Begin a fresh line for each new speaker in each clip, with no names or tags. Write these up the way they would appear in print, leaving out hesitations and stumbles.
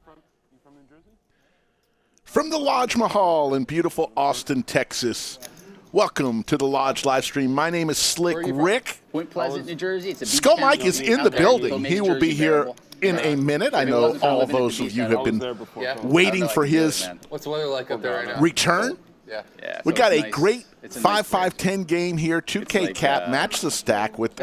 from New Jersey?
From the Lodge Mahal in beautiful Austin, Texas. Welcome to the Lodge live stream. My name is Slick Rick.
Point Pleasant, New Jersey. It's a beach
Skull
town.
Mike is in the building. He will be here in a minute. I know all those of you have been waiting for his
What's the weather like up there right now?
return.
Yeah.
We got a great 5-5-10 game here. 2K Cap match the stack with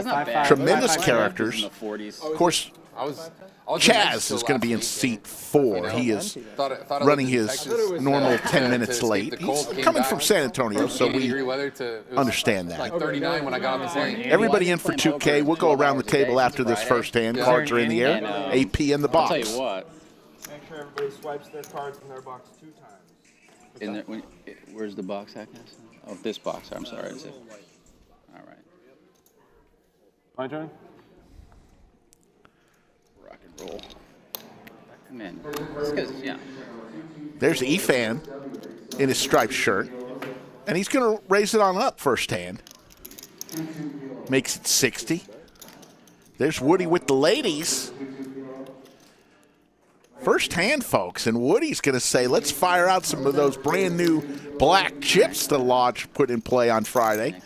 tremendous characters. Of course, Chaz is going to be in seat 4. He is running his normal 10 minutes late. He's coming from San Antonio, so we understand that.
Like 39 when I got on this lane.
Everybody in for 2K. We'll go around the table after this first hand. Cards are in the air. AP in the box.
I'll tell you what.
Make sure everybody swipes their cards in their box 2 times.
Where's the box, Hackness? Oh, this box. I'm sorry. Is it? All right.
My turn?
Rock and roll. Come in. It's good, yeah.
There's Efan in his striped shirt. And he's going to raise it on up first hand. Makes it 60. There's Woody with the ladies. First hand, folks, and Woody's going to say, let's fire out some of those brand new black chips the Lodge put in play on Friday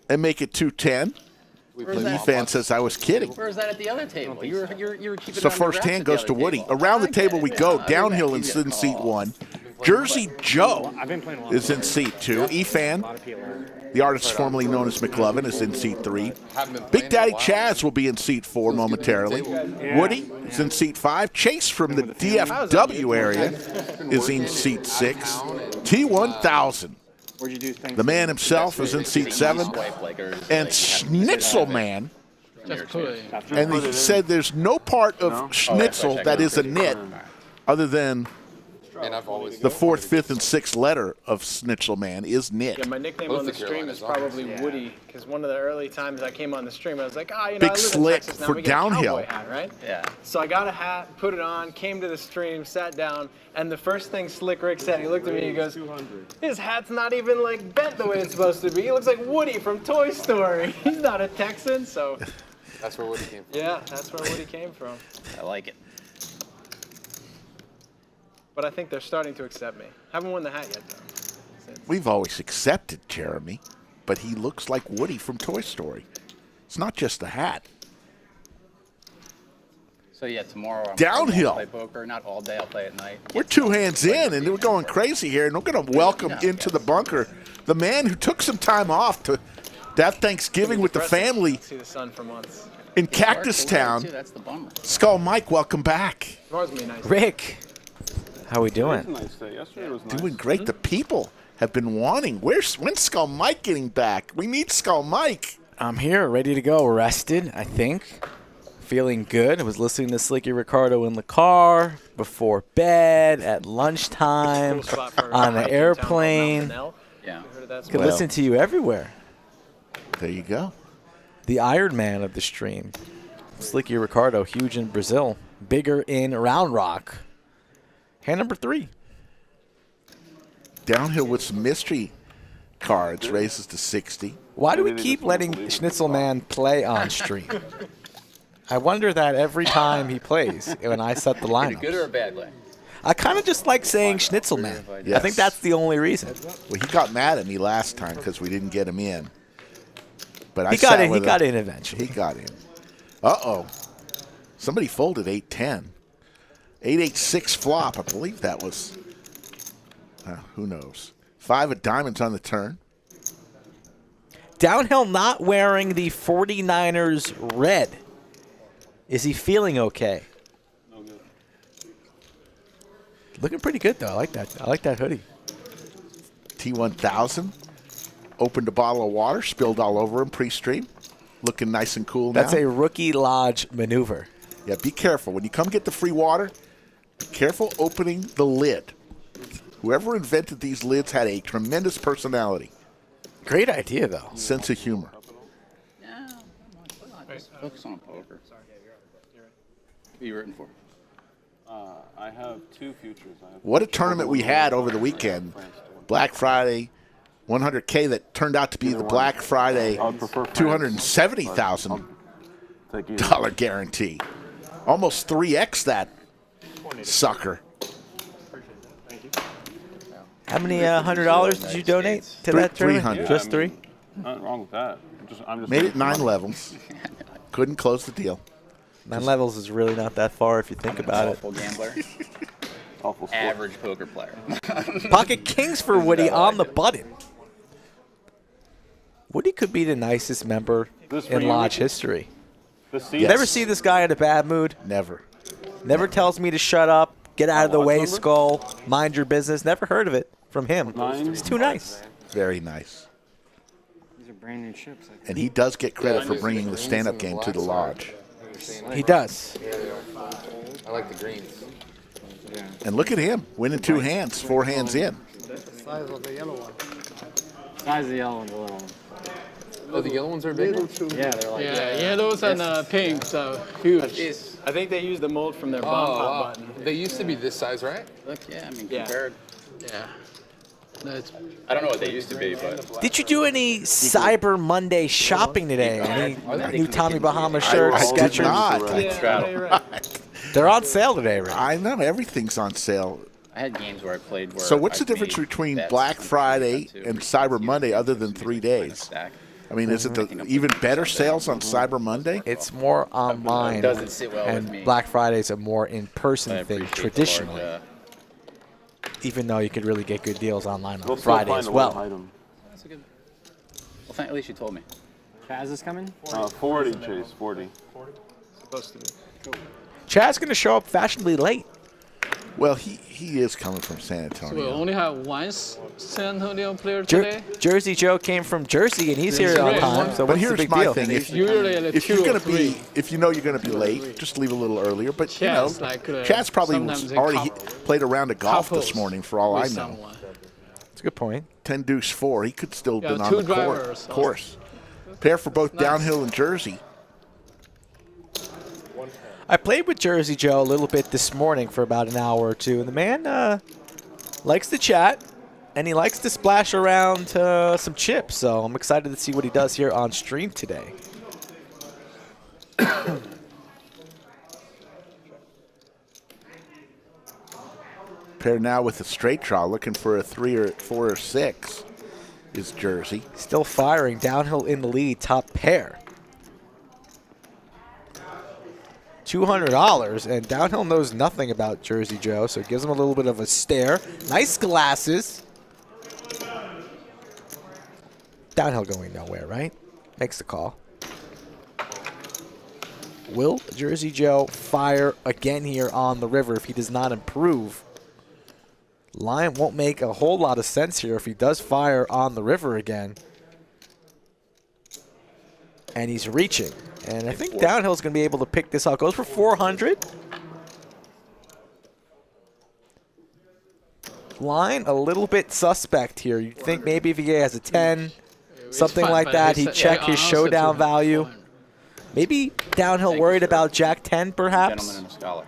and make it 210. Efan says, I was kidding.
Where is that at the other table? You were keeping
So first hand goes to Woody. Around the table we go. Downhill is in seat 1. Jersey Joe is in seat 2. Efan, the artist formerly known as McLovin, is in seat 3. Big Daddy Chaz will be in seat 4 momentarily. Woody is in seat 5. Chase from the DFW area is in seat 6. T1000, the man himself, is in seat 7. And Schnitzel Man, and he said there's no part of Schnitzel that is a knit other than the 4th, 5th, and 6th letter of Schnitzel Man is knit.
Yeah, my nickname on the stream is probably Woody, because one of the early times I came on the stream, I was like, I
Big
live
slick
in Texas now,
for
we get a
downhill.
cowboy hat, right?
Yeah.
So I got a hat, put it on, came to the stream, sat down, and the first thing Slick Rick said, he looked at me and he goes, his hat's not even like bent the way it's supposed to be. He looks like Woody from Toy Story. He's not a Texan, so.
That's where Woody came from.
Yeah, that's where Woody came from.
I like it.
But I think they're starting to accept me. Haven't won the hat yet, though.
We've always accepted Jeremy, but he looks like Woody from Toy Story. It's not just the hat.
So yeah, tomorrow I'm
Downhill.
Play poker. Not all day. I'll play at night.
We're 2 hands in, and we're going crazy here, and we're going to welcome into the bunker the man who took some time off to that Thanksgiving with the family
See the sun for months.
in Cactus Town.
That's the bummer.
Skull Mike, welcome back.
Tomorrow's gonna be nice.
Rick, how we doing?
Nice day. Yesterday was nice.
Doing great. The people have been wanting. When's Skull Mike getting back? We need Skull Mike.
I'm here, ready to go. Rested, I think. Feeling good. I was listening to Slicky Ricardo in the car, before bed, at lunchtime, on the airplane.
Yeah.
Could listen to you everywhere.
There you go.
The Iron Man of the stream. Slicky Ricardo, huge in Brazil, bigger in Round Rock. Hand number 3.
Downhill with some mystery cards, raises to 60.
Why do we keep letting Schnitzel Man play on stream? I wonder that every time he plays when I set the lineup.
Good or a bad way?
I kind of just like saying Schnitzel Man.
Yes.
I think that's the only reason.
Well, he got mad at me last time because we didn't get him in. But
He got in. He got in eventually.
He got in. Uh-oh. Somebody folded 8-10. 8-8-6 flop. I believe that was, who knows. 5 of diamonds on the turn.
Downhill not wearing the 49ers red. Is he feeling okay?
No good.
Looking pretty good, though. I like that. I like that hoodie.
T1000 opened a bottle of water, spilled all over him pre-stream. Looking nice and cool now.
That's a rookie lodge maneuver.
Yeah, be careful. When you come get the free water, be careful opening the lid. Whoever invented these lids had a tremendous personality.
Great idea, though.
Sense of humor.
No. Focus on poker. Who are you rooting for?
I have 2 futures.
What a tournament we had over the weekend. Black Friday, 100K that turned out to be the Black Friday $270,000 guarantee. Almost 3x that Sucker.
How many $100 did you donate to that tournament?
300.
Just three?
Nothing wrong with that. I'm just
Made it 9 levels. Couldn't close the deal.
9 levels is really not that far if you think about it.
Awful gambler.
awful sport.
Average poker player.
Pocket kings for Woody on the button. Woody could be the nicest member in Lodge history. You never see this guy in a bad mood.
Never.
Never tells me to shut up, get out of the way, Skull, mind your business. Never heard of it from him. He's too nice.
Very nice.
These are brand new ships.
And he does get credit for bringing the stand-up game to the Lodge.
He does.
I like the greens.
And look at him, winning 2 hands, 4 hands in.
Size of the yellow one. Size of the yellow one, the little one.
Oh, the yellow ones are big?
Yeah, they're like
yellows and pinks are huge. I think they use the mold from their bomb pop button.
They used to be this size, right?
Look, yeah, I mean,
Yeah.
compared.
Yeah.
I don't know what they used to be, but
Did you do any Cyber Monday shopping today? Any new Tommy Bahama
I
shirts,
did
Skechers?
not.
Straddle.
You're right.
They're on sale today, right?
I know, everything's on sale.
I had games where I played where
So what's
I
the difference
made
between
bets
Black
on
Friday
too.
and Cyber Monday other than 3 days?
Stack.
I mean, is it the even better sales on Cyber Monday?
It's more online,
It doesn't sit well with
and
me.
Black Friday's a more in-person
I
thing
appreciate the
traditionally,
large,
even though you could really get good deals online
We'll
on
still
Friday
find
as
a little
well.
item.
That's a good. Well, at least you told me.
Chaz is coming?
40, Chase, 40.
Supposed to be.
Chad's going to show up fashionably late.
Well, he is coming from San
We
Antonio.
only have one San Antonio player today.
Jersey Joe came from Jersey, and he's here on
great.
time. So
But
what's the
here's
big
my
deal?
thing: if
Usually
if you're
two or
gonna
three.
be, if you know you're gonna be late, just leave a little earlier. But you know,
Chaz, like,
Chad's probably
sometimes
was
they
already played a round of golf
couples
this morning, for all I
with
know.
someone.
That's a good point.
10 deuce 4. He could still
Yeah,
been on
two
the
drivers.
course. Pair for both downhill and Jersey.
I played with Jersey Joe a little bit this morning for about an hour or two, and the man likes to chat, and he likes to splash around some chips. So I'm excited to see what he does here on stream today.
Pair now with a straight draw, looking for a 3 or 4 or 6 is Jersey.
Still firing, downhill in the lead, top pair. $200, and downhill knows nothing about Jersey Joe, so it gives him a little bit of a stare. Nice glasses. Downhill going nowhere, right? Makes the call. Will Jersey Joe fire again here on the river if he does not improve? Line won't make a whole lot of sense here if he does fire on the river again. And he's reaching. And I think downhill's going to be able to pick this up. Goes for 400. Line a little bit suspect here. You'd think maybe if he has a 10, something
fine,
like
but
that,
it's-
he'd check his
honestly,
showdown
200.
value. Maybe downhill
Thank
worried
you, sir.
about Jack 10, perhaps.
Gentleman and a scholar.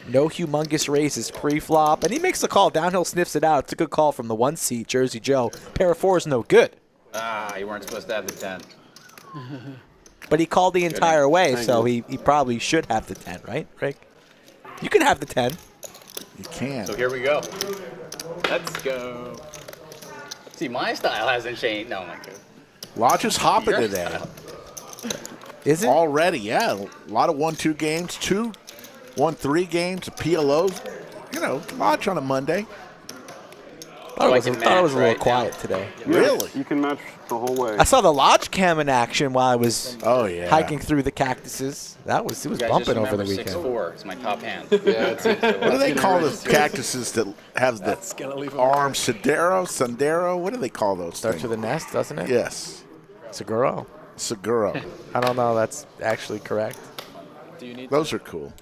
No humongous raises pre-flop. And he makes the call. Downhill sniffs it out. It's a good call from the 1 seat, Jersey Joe. Pair of 4 is no good.
Ah, you weren't supposed to have the 10.
But he called the entire way, so he probably should have the 10, right, Rick? You can have the 10.
You can.
So here we go.
Let's go.
See, my style hasn't changed. No, my God.
Lodge is hopping
Your
today.
style.
Is it?
Already, yeah. A lot of 1-2 games, 2 1-3 games, PLOs. You know, Lodge on a Monday.
thought it was a
match
little
right
quiet
now.
today.
Really?
You can match the whole way.
I saw the Lodge cam in action while I was
Oh, yeah.
hiking through the cactuses. It was
You guys
bumping
just
over the
remember
weekend.
6'4". It's my top hand.
Yeah, that's it.
What do they call the cactuses that have the arms? Sandero? What do they call those
Starts
things?
with a nest, doesn't it?
Yes.
Seguro.
Seguro.
I don't know. That's actually correct.
Do you need
Those are cool.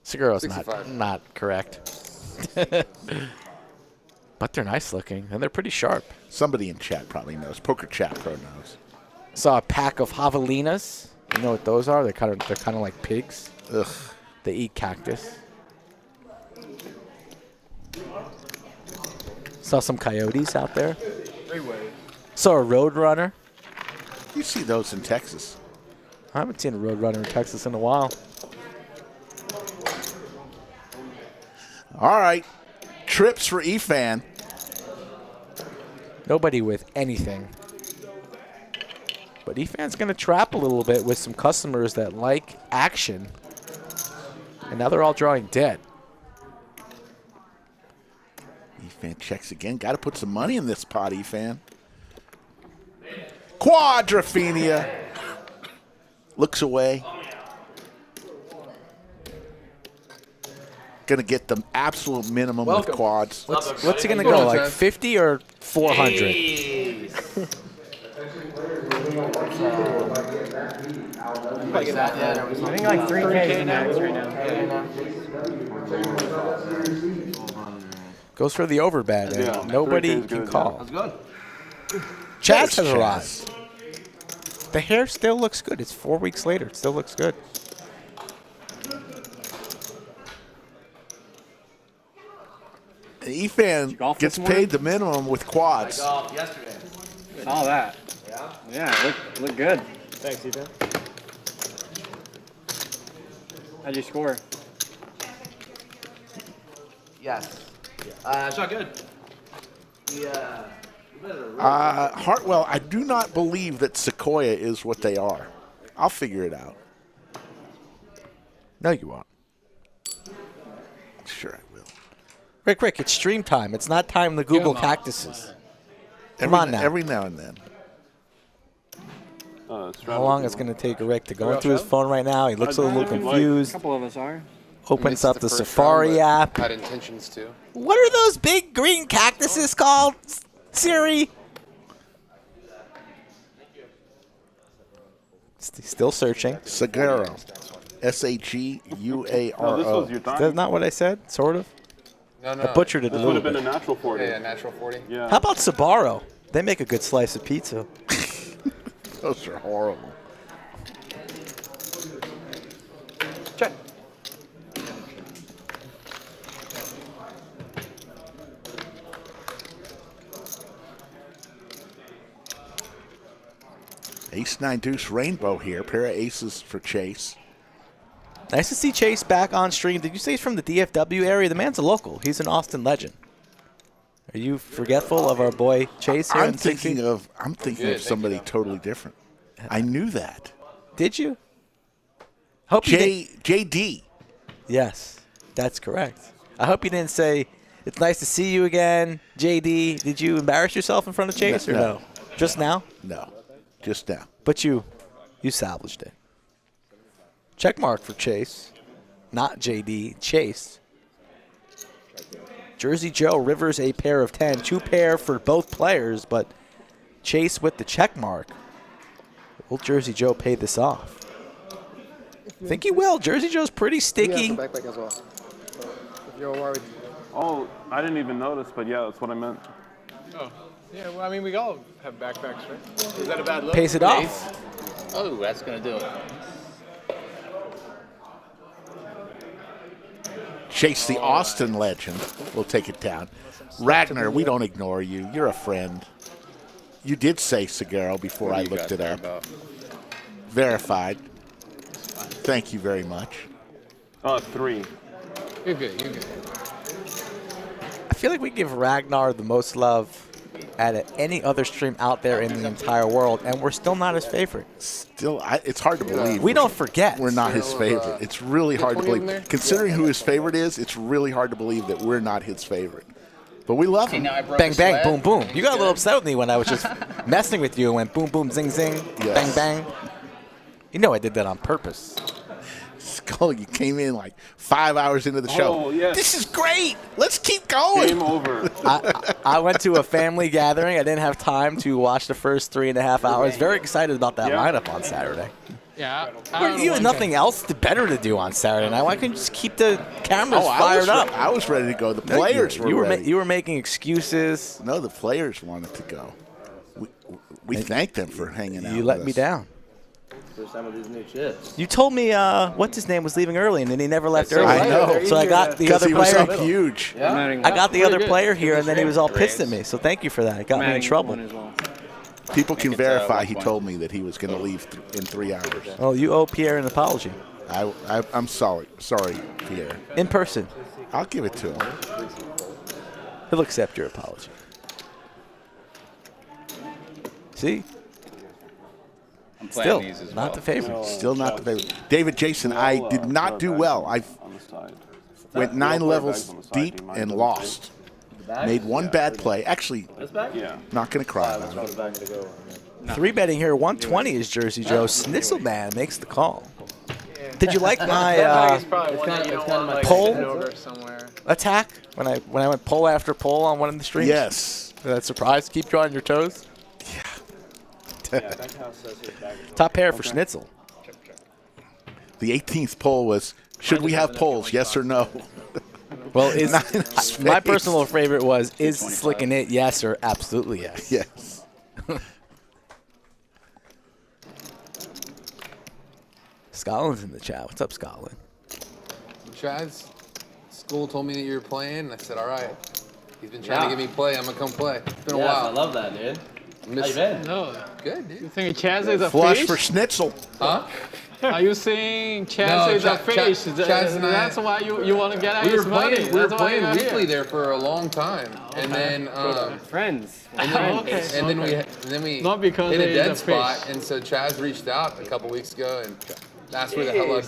Seguro's
65.
not correct. But they're nice looking, and they're pretty sharp.
Somebody in chat probably knows. Poker Chat Pro knows.
Saw a pack of javelinas. You know what those are? They're kind of like pigs.
Ugh.
They eat cactus. Saw some coyotes out there. Saw a road runner.
You see those in Texas.
I haven't seen a Roadrunner in Texas in a while.
All right. Trips for Efan.
Nobody with anything. But Efan's going to trap a little bit with some customers that like action. And now they're all drawing dead.
Efan checks again. Got to put some money in this pot, Efan. Quadrophenia. Looks away. Going to get the absolute minimum with quads.
What's he going to go, like 50 or 400?
I think like 3K max right now.
Goes for the overbad, and
Yeah,
nobody
3K is
can
good,
call.
That's good.
Chaz has arrived. The hair still looks good. It's 4 weeks later. It still looks good.
Efan
golf
gets
this morning?
paid the minimum with quads.
Yesterday.
All that. Yeah, look good.
Thanks, Ethan.
How'd you score?
Yes. Shot good. Yeah.
Hartwell, I do not believe that Sequoia is what they are. I'll figure it out.
No, you won't.
Sure I will.
Rick, it's stream time. It's not time to Google cactuses. Come on now.
Every now and then.
How long it's going to take Rick to go into his phone right now? He looks a little
A
confused.
couple of us are.
Opens up the
first
Safari
round, but
app.
Had intentions to.
What are those big green cactuses called, Siri? Still searching.
Saguro. S-A-G-U-A-R-O.
This was your
That's
time.
not what I said, sort of.
No, no.
I butchered it a
This would
little
have been a
bit.
natural 40.
Yeah, natural 40.
Yeah.
How about Sbarro? They make a good slice of pizza.
Those are horrible.
Check.
Ace-9 deuce rainbow here. Pair of aces for Chase.
Nice to see Chase back on stream. Did you say he's from the DFW area? The man's a local. He's an Austin legend. Are you forgetful of our boy Chase here?
I'm
in
thinking
Cincy?
of
Good, thank
somebody
you.
totally different. I knew that.
Did you? Hope you didn't.
JD.
Yes, that's correct. I hope you didn't say, it's nice to see you again, JD. Did you embarrass yourself in front of Chase or no? Just now?
No, just now.
But you salvaged it. Check mark for Chase. Not JD, Chase. Jersey Joe Rivers a pair of 10. 2 pair for both players, but Chase with the check mark. Will Jersey Joe pay this off? I think he will. Jersey Joe's pretty sticky.
Backpack as well. If you're worried.
Oh, I didn't even notice, but yeah, that's what I meant.
Oh. Yeah, well, I mean, we all have backpacks, right? Is that a bad look?
Pays it off.
Oh, that's gonna do it.
Chase, the Austin legend, will take it down. Ragnar, we don't ignore you. You're a friend. You did say Seguro before I looked it up. Verified. Thank you very much.
3.
You're good. You're good.
I feel like we give Ragnar the most love out of any other stream out there in the entire world, and we're still not his favorite.
Still, it's hard to believe.
We don't forget.
We're not his favorite. It's really hard to
20 of them
believe.
there?
Considering who his favorite is, it's really hard to believe that we're not his favorite. But we love him.
Now I broke
Bang,
a
bang,
sweat.
boom, boom. You got a little upset with me when I was just messing with you and went boom, boom, zing, zing,
Yes.
bang, bang. You know I did that on purpose.
Skull, you came in like 5 hours into the show.
Oh, yes.
This is great. Let's keep going.
Game over.
I went to a family gathering. I didn't have time to watch the first 3.5 hours. Very excited about that
Yeah.
lineup on Saturday.
Yeah.
You have nothing else better to do on Saturday night. Why couldn't you just keep the cameras
I
fired
was
up?
I was ready to go. The players
you
were
were
ready.
you were making excuses.
No, the players wanted to go. We thank them for hanging out.
You let
with
me
us.
down.
First time with these new chips.
You told me what's his name was leaving early, and then he never left early.
I know.
So I got the
'Cause
other
he was
player.
up huge.
I got the other
good.
player here, and then he was all pissed at me. So thank you for that. It got me in trouble.
As well.
People can
Make it,
verify he
120.
told me that he was going to leave in 3 hours.
Oh, you owe Pierre an apology.
I'm sorry, Pierre.
In person.
I'll give it to him.
He'll accept your apology. See?
I'm playing
Still,
these as
not
well.
the favorite.
Still not the favorite. David Jason, I did not do well. I went 9 levels deep and lost. Made one bad play. Actually, not going to cry about it.
3 betting here. 120 is Jersey Joe. Snisselman makes the call. Did you like my poll attack when I went poll after poll on one of the streams?
Yes.
That surprise. Keep you on your toes. Top pair for Schnitzel.
The 18th poll was, should we have polls, yes or no?
Well, my personal favorite was, is Slickin' It yes or absolutely yes?
Yes.
Scotland's in the chat. What's up, Scotland?
Chaz, school told me that you were playing, and I said, all right. He's been trying to get me play. I'm going to come play. It's been a while.
I love that, dude.
How you been?
No.
Good, dude.
You think Chaz is a
Flush
fish?
for Schnitzel.
Huh?
Are you saying Chaz
No,
is a
Chaz
fish?
and I-
That's why you want to get out
We were
his money.
playing. We were
That's why
playing
you're
weekly
here.
there for a long time, and then
Friends.
and then we
Not because
hit a
he's a
dead spot,
fish.
and so Chaz reached out a couple weeks ago and asked where the hell I've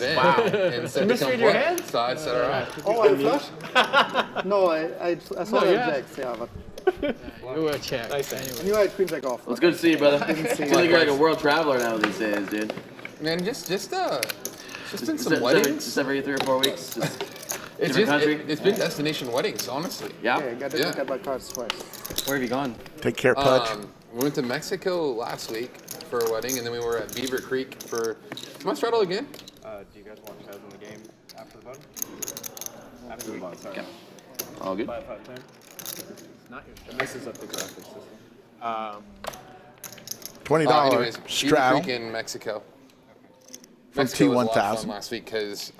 been, and said to
Misread
come
your
play.
hand?
So I said, all right.
Oh, I flush? No, I saw
No,
the
yeah.
objects, yeah, but
You were checked.
I
Anyway.
knew I had queens like off.
Well, it's good to see you, brother.
Didn't see
I feel like you're like a world traveler now these days, dude.
Man, just been some
Just
weddings.
every 3 or 4 weeks. Just
It's
different country.
it's been destination weddings, honestly.
yeah.
Okay, got to
Yeah.
look at my cards twice.
Where have you gone?
Take care, Pudge.
We went to Mexico last week for a wedding, and then we were at Beaver Creek for. Am I straddle again?
Do you guys want Chaz in the game after the vote? After the vote, sorry.
All good.
5-5-10. It messes up the graphics system.
$20
Anyways, Beaver
straddle
Creek in Mexico.
from
Mexico was a lot of fun
T1000.
last week because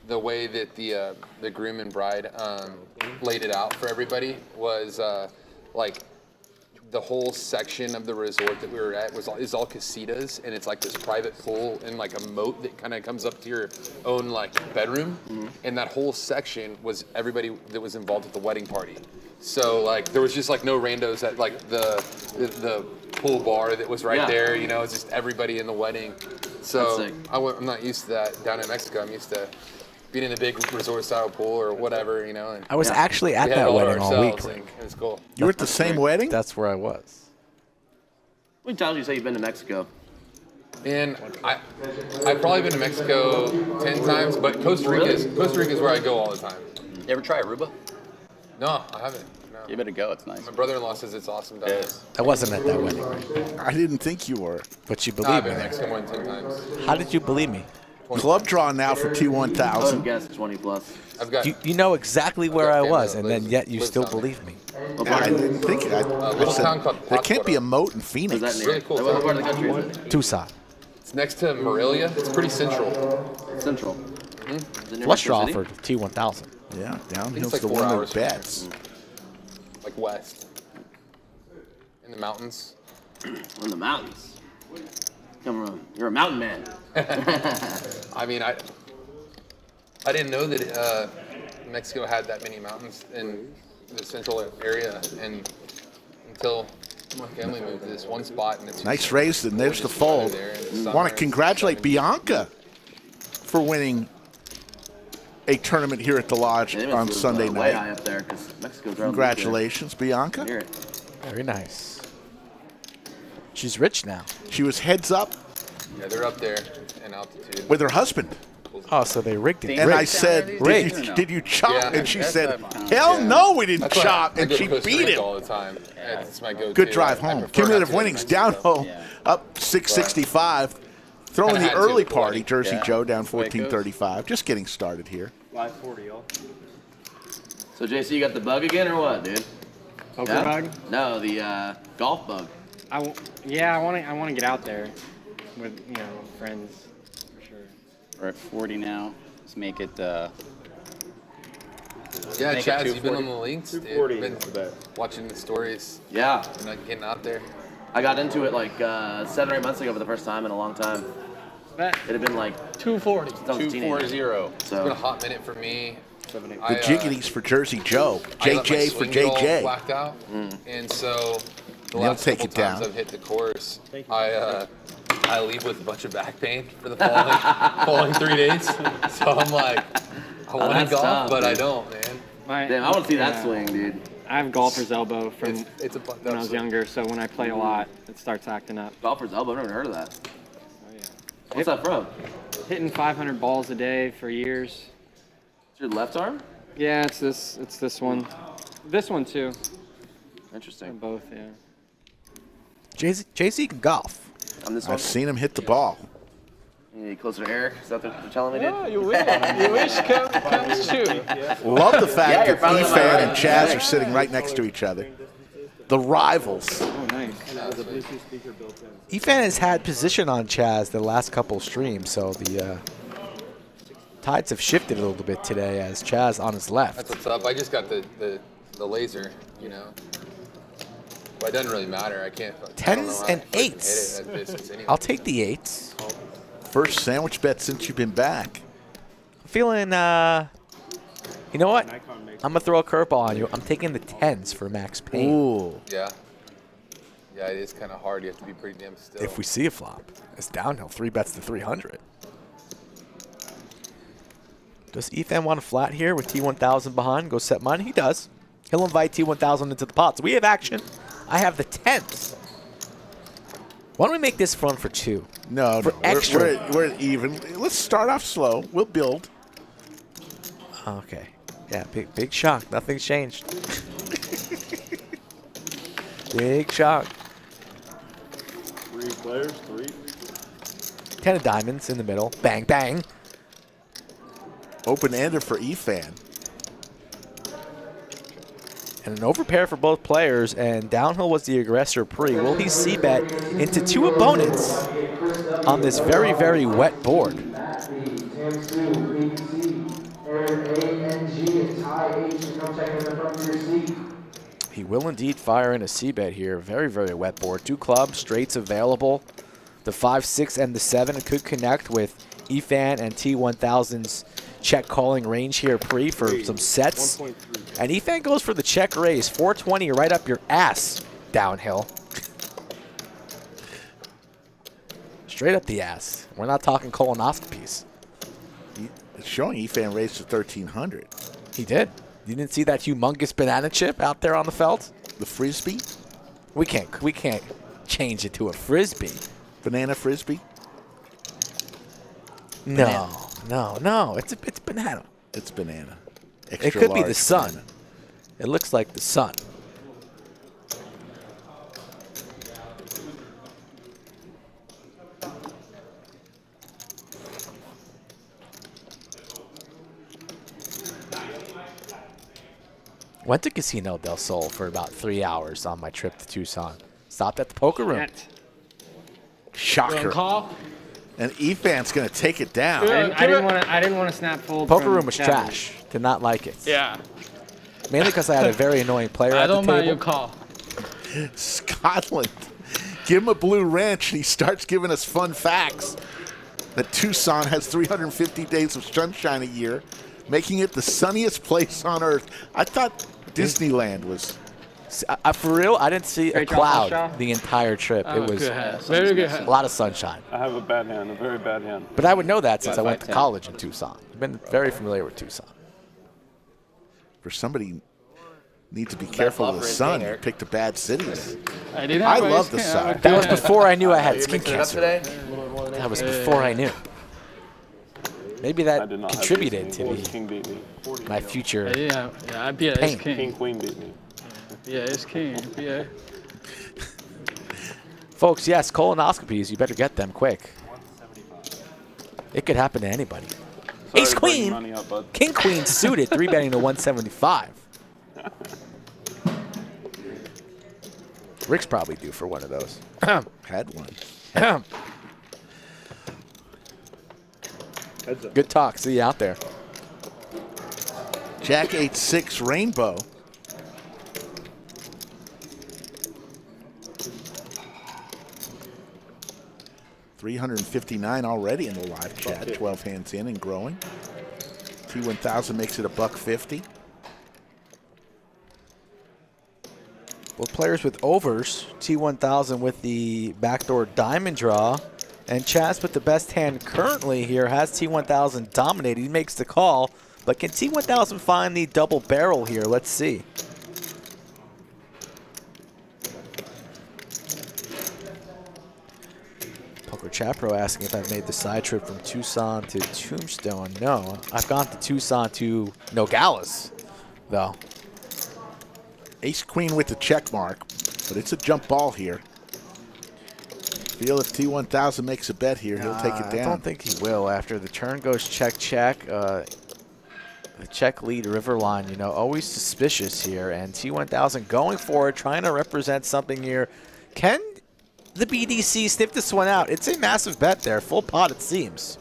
the way that the groom and bride laid it out for everybody was like the whole section of the resort that we were at is all casitas, and it's like this private pool and like a moat that kind of comes up to your own like bedroom, and that whole section was everybody that was involved at the wedding party. So like there was just like no randos at like the pool bar that was right there, you know, it's just everybody in the wedding. So
That's sick.
I'm not used to that down in Mexico. I'm used to being in a big resort style pool or whatever, you know. And
I was actually at
we had
that
it all to
wedding all week.
ourselves, and it was cool.
You were at the same wedding?
That's where I was.
How many times you say you've been to Mexico?
And I've probably been to Mexico 10 times, but Costa Rica is where I go all the time.
You ever try Aruba?
No, I haven't. No.
Give it a go. It's nice.
My brother-in-law says it's awesome down there.
I wasn't at that wedding,
I didn't think you were.
but you
No,
believe
I've
me.
been to Mexico more than 10 times.
How did you believe me?
Club draw now for
I would
T1000.
guess 20 plus.
I've got
You know exactly where
Okay,
I
okay,
was,
no,
and then
lives-
yet you
lives
still
down there.
believe me.
What
I
part?
didn't think it. I
little
said,
town called
there can't be a
Pátzcuaro.
moat in
Is
Phoenix.
that near?
really cool
What
town.
part of the country is it?
Tucson.
It's next to Morelia. It's pretty central.
Central. Is it near
Flush
Mexico
draw
City?
for T1000.
Yeah, downhill's
like
the
4
one
hours
that
from here.
bets.
Like west. In the mountains.
In the mountains. Come on. You're a mountain man.
I mean, I didn't know that Mexico had that many mountains in the central area, and until my family moved to this one spot, and it's
Nice raise, and there's the
gorgeous weather
fold.
there in the summer.
Want to congratulate Bianca for winning a tournament here at the Lodge
Yeah, they
on
must
Sunday
live, way
night.
high up there, 'cause Mexico's around
Congratulations, Bianca.
Hear it.
Very nice. She's rich now.
She was heads up
Yeah, they're up there in altitude.
with her husband.
Oh, so they rigged it.
And I
Rigged.
said,
Rigged.
did you chop?
Yeah.
And she said,
what-
hell no, we didn't
That's why
chop.
I
And
go
she
to Costa
beat
Rica
him.
all the time. It's my go-to.
Good drive
I
home.
prefer not
Cumulative
to go to
winnings
Mexico.
down home, up 665. Throwing
Kinda
the
had to
early
with the
party,
wedding.
Jersey
Yeah.
Joe down
That's the way it goes.
1435. Just getting started here.
540, y'all.
So, JC, you got the bug again or what, dude?
Poker
Yeah?
bug?
No, the golf bug.
I want to get out there with friends for sure.
We're at 40 now. Let's make it.
Yeah,
Make it
Chaz, you've been
240.
on the links, dude.
240
Been
is the bet.
watching the stories.
Yeah.
You're not getting out there.
I got into it like 7 or 8 months ago for the first time in a long time.
Bet.
It had been like
240.
since I was a teenager.
240. It's
So
been a hot minute for me.
The jiggities for Jersey Joe. JJ for JJ.
Blacked out. And so the
They'll
last
take
couple
it down.
times I've hit the course, I leave with a bunch of back pain for the following 3 days. So I'm like, I want to
that's
golf,
tough,
but
dude.
I don't, man.
Damn, I want to see that swing, dude.
I have golfer's elbow from
It's a
when I was younger, so when I play a lot, it starts acting up.
Golfer's elbow. I've never heard of that.
Oh, yeah.
What's that from?
Hitting 500 balls a day for years.
It's your left arm?
Yeah, it's this one. This one too.
Interesting.
Both, yeah.
JC can golf.
On this one?
I've seen him hit the ball.
You need closer to Eric? Is that what they're telling me, dude?
Oh, you wish comes true.
Love the fact
Yeah, you're
that
probably
Efan
right.
and Chaz are sitting right next to each other. The rivals.
Oh, nice.
Efan has had position on Chaz the last couple streams, so the tides have shifted a little bit today as Chaz on his left.
That's what's up. I just got the laser, you know. But it doesn't really matter. I can't. I don't know
Tens
how
and
to fucking hit it
eights.
at distance anyway.
I'll take the 8s.
First sandwich bet since you've been back.
I'm feeling, you know what? I'm going to throw a curveball on you. I'm taking the 10s for Max Payne.
Ooh.
Yeah. Yeah, it is kind of hard. You have to be pretty damn still.
If we see a flop, it's downhill. 3 bets to 300. Does Ethan want a flat here with T1000 behind? Go set money? He does. He'll invite T1000 into the pot. So we have action. I have the 10s. Why don't we make this fun for 2?
No,
For extra.
We're even. Let's start off slow. We'll build.
Okay. Yeah, big shock. Nothing's changed. Big shock.
3 players, 3.
10 of diamonds in the middle. Bang, bang.
Open-ender for Efan.
And an overpair for both players, and downhill was the aggressor pre. Will he c-bet into 2 opponents on this very, very wet board? He will indeed fire in a c-bet here. Very, very wet board. 2 clubs, straights available. The 5, 6, and the 7 could connect with Efan and T1000's check calling range here pre for some sets. And Efan goes for the check raise. 420 right up your ass downhill. Straight up the ass. We're not talking colonoscopies.
It's showing Efan raised to 1,300.
He did. You didn't see that humongous banana chip out there on the felt?
The frisbee?
We can't change it to a frisbee.
Banana frisbee?
No. It's banana.
It's banana.
It
Extra
could be the
large
sun.
banana.
It looks like the sun. Went to Casino del Sol for about 3 hours on my trip to Tucson. Stopped at the poker room.
Shocker.
Call.
And Efan's going to take it down.
I didn't want to snap fold.
Poker
from
room was
Kevin.
trash. Did not like it.
Yeah.
Mainly because I had a very annoying player
I
at the
don't
table.
mind you call.
Scotland. Give him a blue wrench, and he starts giving us fun facts. That Tucson has 350 days of sunshine a year, making it the sunniest place on Earth. I thought Disneyland was.
For real, I didn't see a
Straight drop,
cloud the entire trip.
Oh,
it was
good hand. Very good hand.
a lot of sunshine.
I have a bad hand, a very bad hand.
But I would know that since I went to
5'10".
college in Tucson. I've been very familiar with Tucson.
For somebody need to be careful of the sun. You picked a bad city.
I didn't
I
have
love
ace
the
king.
sun.
That was before I knew I had
Are you
skin
mixing it up
cancer.
today?
That was before I knew. Maybe
I
that
did not
contributed
have
to
ace king. King beat me.
my future.
Yeah, I beat
Pain.
ace king.
King queen beat me.
Yeah, ace king. Yeah.
Folks, yes, colonoscopies. You better get them quick. It could happen to anybody.
Sorry
Ace
to bring
queen,
money up, bud.
king queen suited, 3-betting to 175. Rick's probably due for one of those.
Had one.
Good talk. See you out there.
Jack 8-6 rainbow. 359 already in the live chat. 12 hands in and growing. T1000 makes it $1.50.
Both players with overs. T1000 with the backdoor diamond draw. And Chaz with the best hand currently here has T1000 dominated. He makes the call. But can T1000 find the double barrel here? Let's see. Poker Chapro asking if I've made the side trip from Tucson to Tombstone. No, I've gone to Tucson to Nogales, though.
Ace queen with the check mark, but it's a jump ball here. Feel if T1000 makes a bet here, he'll take it down.
I don't think he will. After the turn goes check, check. The check lead river line, you know, always suspicious here. And T1000 going for it, trying to represent something here. Can the BDC sniff this one out? It's a massive bet there. Full pot, it seems.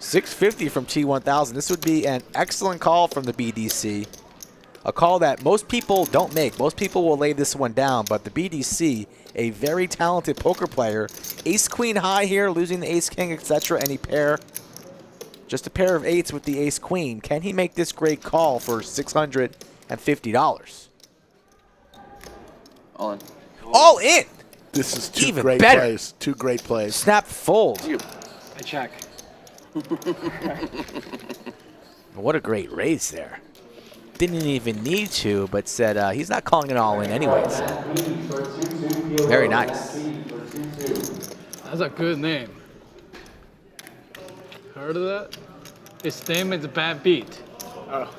650 from T1000. This would be an excellent call from the BDC. A call that most people don't make. Most people will lay this one down, but the BDC, a very talented poker player, ace-queen high here, losing the ace-king, etc., any pair. Just a pair of eights with the ace-queen. Can he make this great call for $650?
All in.
All in!
This is two
Even
great
better.
plays. Two great plays.
Snap fold.
I check.
What a great raise there. Didn't even need to, but said he's not calling it all in anyways. Very nice.
That's a good name. Heard of that? His name is Bad Beat.
Oh.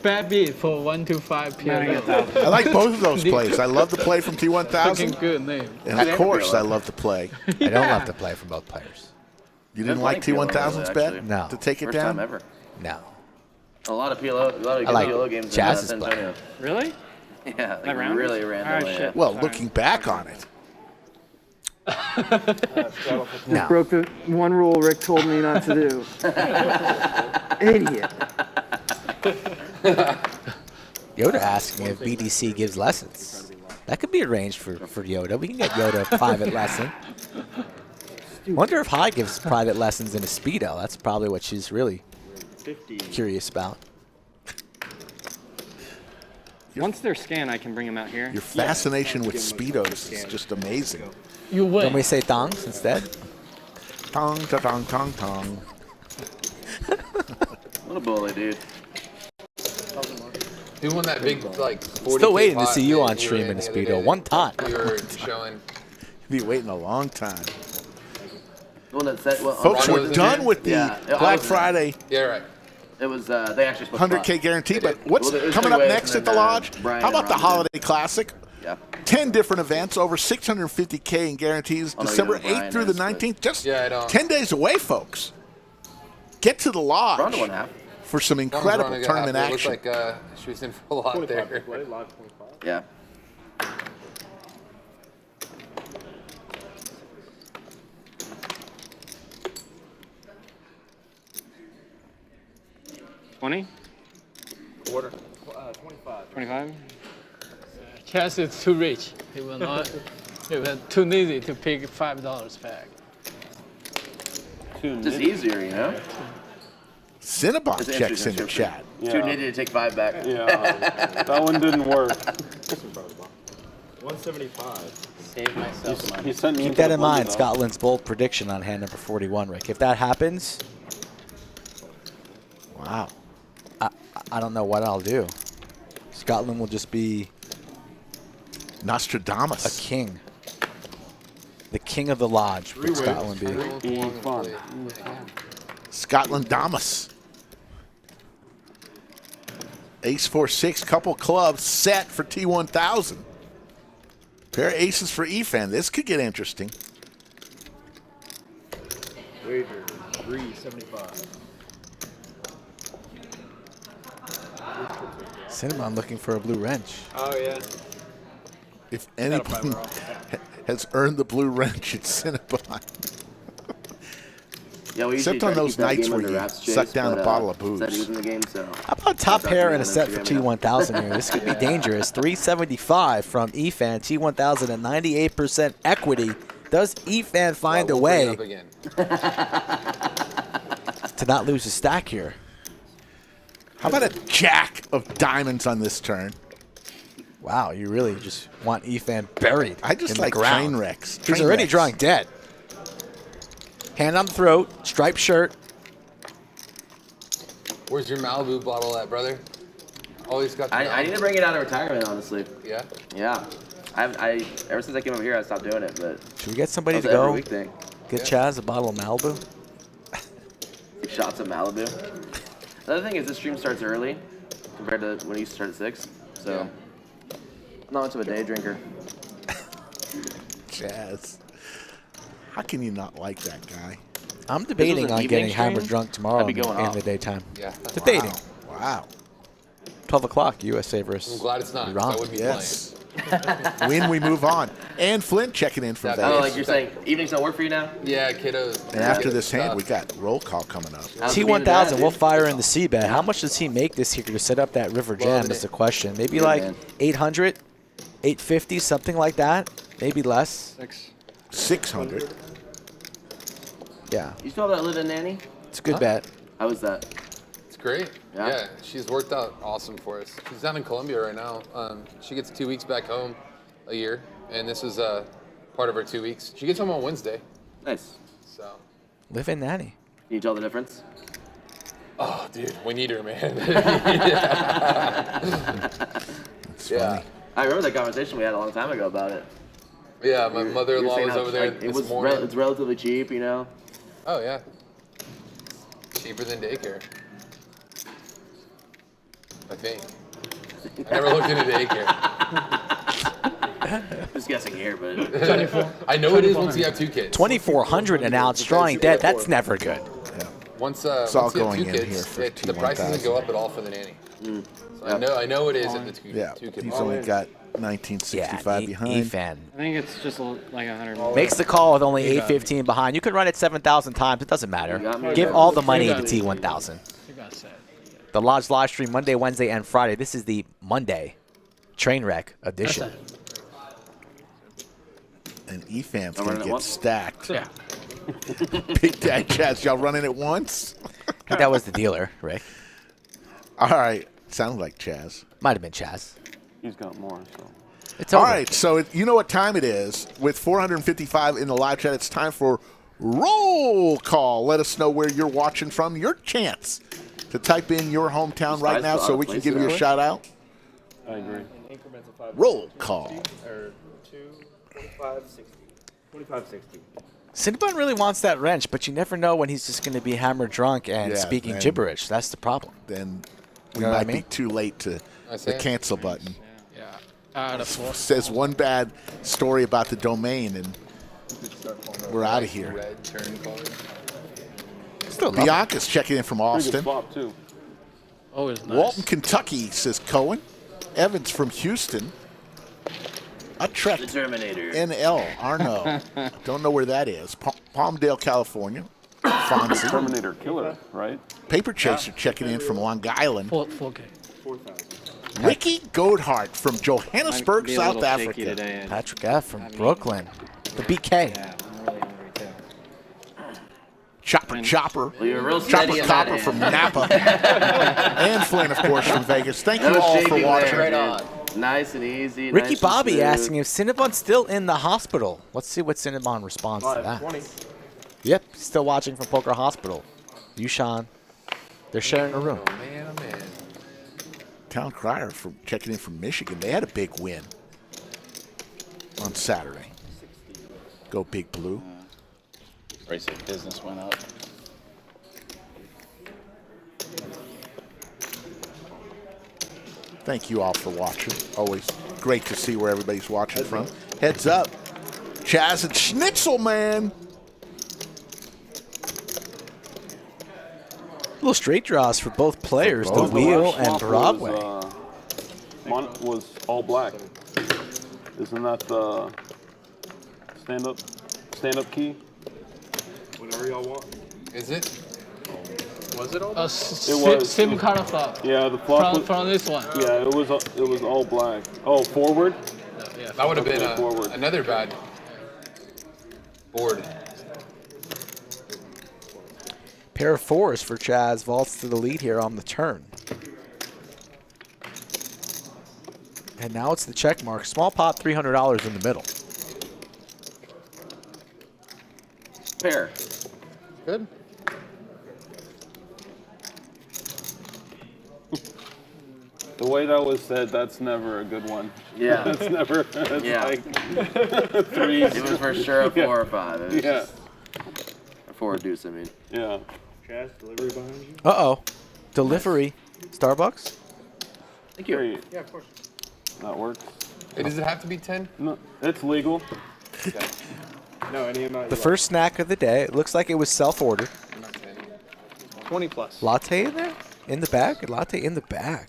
Bad Beat for 125 p.m.
I like both of those plays. I love the play from
Fucking
T1000.
good name.
And of course, I love the play.
I don't love to play from both players.
You didn't like T1000's bet?
No.
To take it
First
down?
time ever.
No.
A lot of PLO, a lot of
I like
PLO games in
Chaz's
San
play.
Antonio.
Really?
Yeah, like
That round?
really randomly.
shit.
Well, looking back on it.
No.
Broke the one rule Rick told me not to do. Idiot.
Yoda asking if BDC gives lessons. That could be arranged for Yoda. We can get Yoda a private lesson. Wonder if High gives private lessons in a Speedo. That's probably what she's really curious about.
Once they're scanned, I can bring them out here.
Your fascination with Speedos is just amazing.
You
Can
win.
we say thongs instead?
Tong, ta, tong, tong, tong.
What a bully, dude.
Who won that big, like, 40K
Still waiting to
pot
see you
that
on
were
stream in a
the other
Speedo.
day
One time.
You were showing.
Be waiting a long time.
The one that said, well,
Folks,
Ronaldo
we're
was in
done
there?
with the
Yeah, I
Black
was-
Friday
Yeah, right.
It was, they actually split the
100K
pot.
guarantee,
They
but
did.
what's
Well, there's
coming
three
up
ways,
next
and
at the
then,
lodge?
Brian
How
and
about the
Ron did it.
Holiday Classic?
Yeah.
10 different events, over 650K in guarantees,
Oh, no,
December
you know,
8th through the
Brian is,
19th. Just
Yeah, I don't.
10 days away, folks. Get to the lodge
Ronda won half.
for some incredible tournament
It looks
action.
like she was in for a lot there.
Yeah.
$20?
Quarter. 25.
25?
Chaz is too rich. He will not. It was too easy to pick $5 back.
Just easier, you know?
Cinnabon
It's
checks in the
interesting.
chat.
Too needy to take 5 back.
Yeah, that one didn't work.
175.
Save myself money.
He sent me
Keep
into
that
the
in
blender,
mind.
though.
Scotland's bold prediction on hand number 41, Rick. If that happens, wow. I don't know what I'll do. Scotland will just be
Nostradamus.
a king. The king of the lodge would Scotland be.
Be fun.
Scotland Damas. Ace 4-6, couple clubs set for T1000. Pair of aces for Efan. This could get interesting.
Wager 375.
Cinnamon looking for a blue wrench.
Oh, yeah.
If anyone has earned the blue wrench, it's Cinnabon.
Yeah, we usually
Except
try
on
to
those
keep that
nights
game
where
under
you
wraps,
suck
Chase,
down
but,
a bottle of
said he
booze.
was in the game, so.
How about top pair and a
on
set for
Instagram
T1000 here? This could be dangerous. 375 from Efan. T1000 at 98% equity. Does Efan find a
We'll bring it
way
up again.
to not lose his stack here?
How about a jack of diamonds on this turn?
Wow, you really just want Efan buried.
I just
in
like
the ground.
train wrecks.
He's
Train
already
wrecks.
drawing dead. Hand on the throat, striped shirt.
Where's your Malibu bottle at, brother? Always got the
I need to bring it out of retirement, honestly.
Yeah?
Yeah. I ever since I came over here, I stopped doing it. But
Should we get somebody
that
to
was an
go
every week thing.
get Chaz a bottle of Malibu?
Shots of Malibu. The other thing is this stream starts early compared to when it used to start at 6. So I'm not much of a day drinker.
Chaz. How can you not like that guy?
I'm debating
an
on
evening
getting
stream,
hammered drunk tomorrow
I'd be going
in
off.
the daytime.
Yeah.
Debating.
Wow.
12 o'clock, USA versus
I'm glad it's not, 'cause
Iran.
I would be
Yes. When we move on. And Flint checking in from
Yeah,
Vegas.
Oh, like you're saying evenings don't work for you now?
playing. Yeah, kiddos.
And after this hand, we got roll call coming up.
How's it being a dad,
T1000, we'll
dude?
fire in the C-bet. How much does he make this year to set up that River Jam
Loving
is the
it.
question. Maybe
Good,
like
man.
800, 850, something like that. Maybe less.
600.
Yeah,
You still have that live-in nanny?
it's a good bet.
How was that?
It's great.
Yeah?
Yeah, she's worked out awesome for us. She's down in Colombia right now. She gets 2 weeks back home a year, and this is part of her 2 weeks. She gets home on Wednesday,
Nice.
so.
Live in nanny.
Can you tell the difference?
Oh, dude, we need her, man.
It's
Yeah.
funny.
I remember that conversation we had a long time ago about it.
Yeah, my
You were
mother-in-law
saying
was
how,
over there
like,
this morning.
it's relatively cheap, you know?
Oh, yeah. Cheaper than daycare. I think. I never looked into daycare.
Just guessing here, but
I know it is once you have 2 kids.
2,400 an ounce drawing dead. That's never good.
Once,
It's all
once you have
going
2
in
kids,
here for
the price doesn't go up at all for the nanny. So I know it is at the 2
Yeah,
kids.
he's only got 1965 behind.
Efan
I think it's just like 100 more.
makes the call with only 815 behind. You could run it 7,000 times. It doesn't matter. Give all the money to T1000.
You got set.
The Lodge live stream Monday, Wednesday, and Friday. This is the Monday train wreck edition.
And Efan's
I'm
going
running
to
it
get
once?
stacked.
Yeah.
Big Daddy Chaz, y'all running it once?
I think that was the dealer, Rick.
All right. Sounds like Chaz.
Might have been Chaz.
He's got more, so.
It's
All
over.
right, so you know what time it is. With 455 in the live chat, it's time for roll call. Let us know where you're watching from. Your chance to type in your hometown
These
right
guys
now
still
so
out
we
of
can
place
give you a
there.
shout out.
I agree.
In increments of 5.
Roll call.
Or 2, 25, 60. 25, 60.
Cinnabon really wants that wrench, but you never know when he's just going to be hammered drunk and
Yeah,
speaking
then-
gibberish. That's the problem.
Then we
You know what
might
I mean?
be too late to
I see
the
it.
cancel button.
Yeah. Out of 4.
Says one bad story about the domain, and we're out of here.
Red turn color.
Still love it.
Bianca's checking in from
Pretty good
Austin.
swap, too.
Always nice.
Walton, Kentucky, says Cohen. Evans from Houston.
the
Utrecht,
Terminator.
NL, Arno. Don't know where that is. Palmdale, California. Fonzie.
Terminator killer, right?
Paper Chaser checking in from Long Island.
4K.
4,000.
Ricky Goldhart from Johannesburg,
Might be a
South
little shaky
Africa.
today, and-
Patrick F. from
I mean-
Brooklyn. The BK.
Yeah, I'm really hungry too.
Chopper.
Well, you're real
Chopper
steady on
Copper
that
from
end.
Napa. And Flynn, of course, from Vegas. Thank
That
you
was
all for
shaking
watching.
there, dude. Nice and easy.
Ricky
nice and
Bobby
smooth.
asking if Cinnabon's still in the hospital. Let's see what Cinnabon responds to that.
20.
Yep, still watching from Poker Hospital. You, Sean. They're sharing a room.
Oh, man, oh, man.
Town Crier from checking in from Michigan. They had a big win on Saturday. Go Big Blue.
Race of business went up.
Thank you all for watching. Always great to see where everybody's watching from. Heads up. Chaz and Schnitzel, man.
Little straight draws for both players, the
both.
Wheel
Swap
and Broadway.
Was all black. Isn't that the stand-up key?
Whatever y'all want.
Is it?
Was it all?
Same color flop.
Yeah, the flop was,
From this one.
yeah, it was all black. Oh, forward?
Yeah.
That would have been
Forward.
another bad. Board.
Pair of fours for Chaz. Vaults to the lead here on the turn. And now it's the check mark. Small pot, $300 in the middle.
Pair.
Good.
The way that was said, that's never a good one.
Yeah.
That's never. That's
Yeah.
like three.
It was for sure a 4 or 5. It was
Yeah.
just a 4 or deuce, I mean.
Yeah.
Chaz, delivery behind you.
Uh-oh. Delivery. Starbucks?
Thank you.
Great.
Yeah, of course.
That works.
Hey, does it have to be 10?
No, it's legal.
No, any amount.
The first snack of the day. It looks like it was self-ordered.
20 plus.
Latte in there? In the bag? A latte in the bag.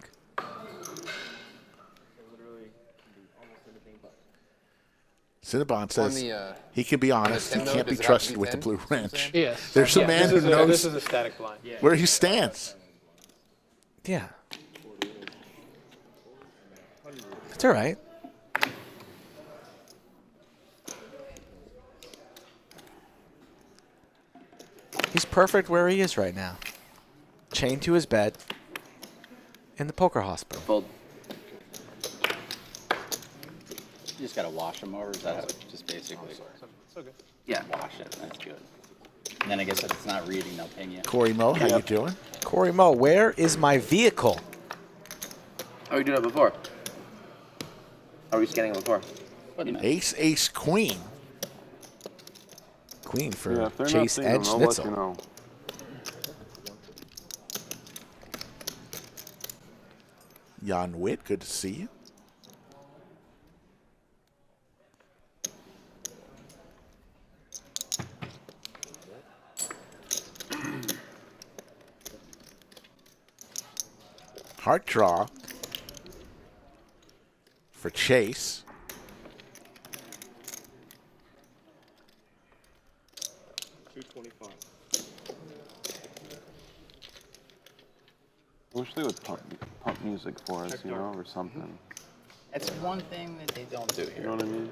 Cinnabon says
the,
he can be honest. He
Nintendo,
can't be
does it have to
trusted
be
with the
10?
blue wrench.
Yes.
There's a man who
This
knows
is a static blind.
where he stands.
Yeah. It's all right. He's perfect where he is right now. Chained to his bed in the poker hospital.
Fold.
You just gotta wash them over. Is that how, just basically
Yeah.
wash it? That's good. And then I guess if it's not reading, they'll ping you.
Corey Moe, how you doing?
Corey Moe, where is my vehicle?
How are you doing it before? How are we scanning it before?
Wait a minute.
Ace, ace, queen.
Queen for
Yeah, if they're
Chase
not seeing
and
them, I'll let
Schnitzel.
you know.
Jan Witt, good to see you. Heart draw for Chase.
$225.
I wish they would pump music for us, or something.
That's one thing that they don't do
You
here.
know what I mean?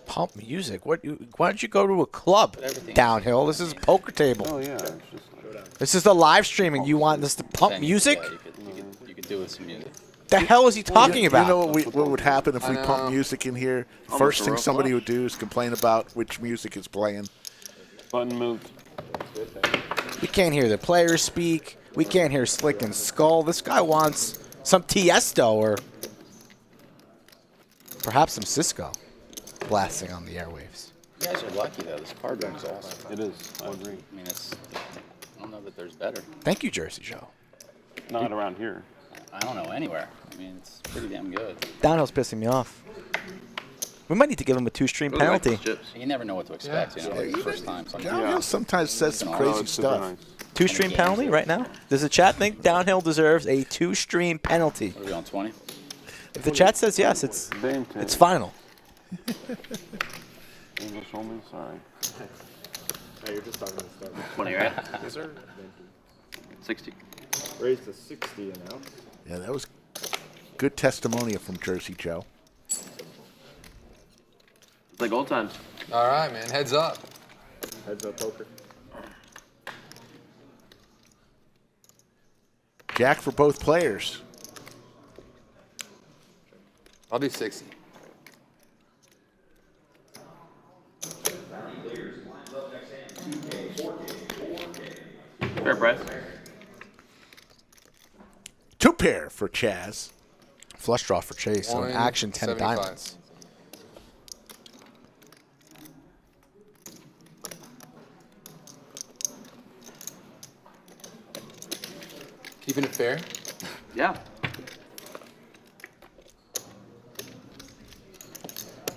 Pump music. Why don't you go to a club
Everything-
downhill? This is a poker table.
Oh yeah, it's just like,
This is the live streaming. You want this to pump
Thing-
music?
Yeah, you could do with some music.
The hell is he talking
You
about?
know what would happen if we
I
pump
know.
music in here?
Almost
First
a
thing
rope
somebody
flush.
would do is complain about which music is playing.
button moved.
We can't hear the players speak. We can't hear Slick and Skull. This guy wants some Tiesto or perhaps some Cisco blasting on the airwaves.
You guys are lucky though. This card room is awesome.
It is. I agree.
I mean, I don't know that there's better.
Thank you, Jersey Joe.
Not around here.
I don't know anywhere. I mean, it's pretty damn good.
Downhill's pissing me off. We might need to give him a 2-stream
Really like
penalty.
these chips.
You never know what to expect. You know, like the first time. Something.
Downhill sometimes says some
Oh,
crazy
it's super
stuff.
nice.
2-stream penalty right now? Does the chat think Downhill deserves a 2-stream penalty?
What are we on 20?
If the chat says yes, it's
Dame tag.
it's final.
English only. Sorry.
Hey, you're just talking to stuff.
20, right?
Yes, sir.
60.
Raised to 60 and out.
Yeah, that was good testimonial from Jersey Joe.
It's like old times.
All right, man. Heads up.
Heads up poker.
Jack for both players.
I'll do 60.
Fair price.
2 pair for Chaz.
Flush draw for Chase. So an action 10
175.
diamonds.
Keeping it fair.
Yeah.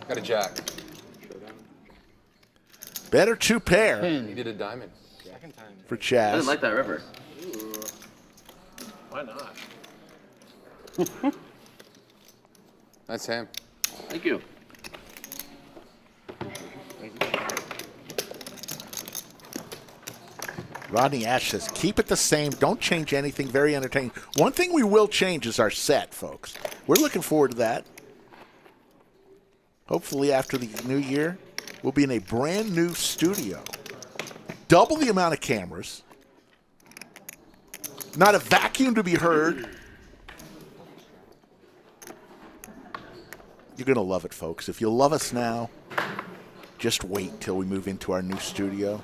Got a jack.
Better 2 pair
He did a diamond.
for
I didn't
Chaz.
like that river.
Why not?
That's him.
Thank you.
Rodney Ash says, keep it the same. Don't change anything. Very entertaining. One thing we will change is our set, folks. We're looking forward to that. Hopefully after the new year. We'll be in a brand new studio. Double the amount of cameras. Not a vacuum to be heard. You're going to love it, folks. If you love us now, just wait till we move into our new studio.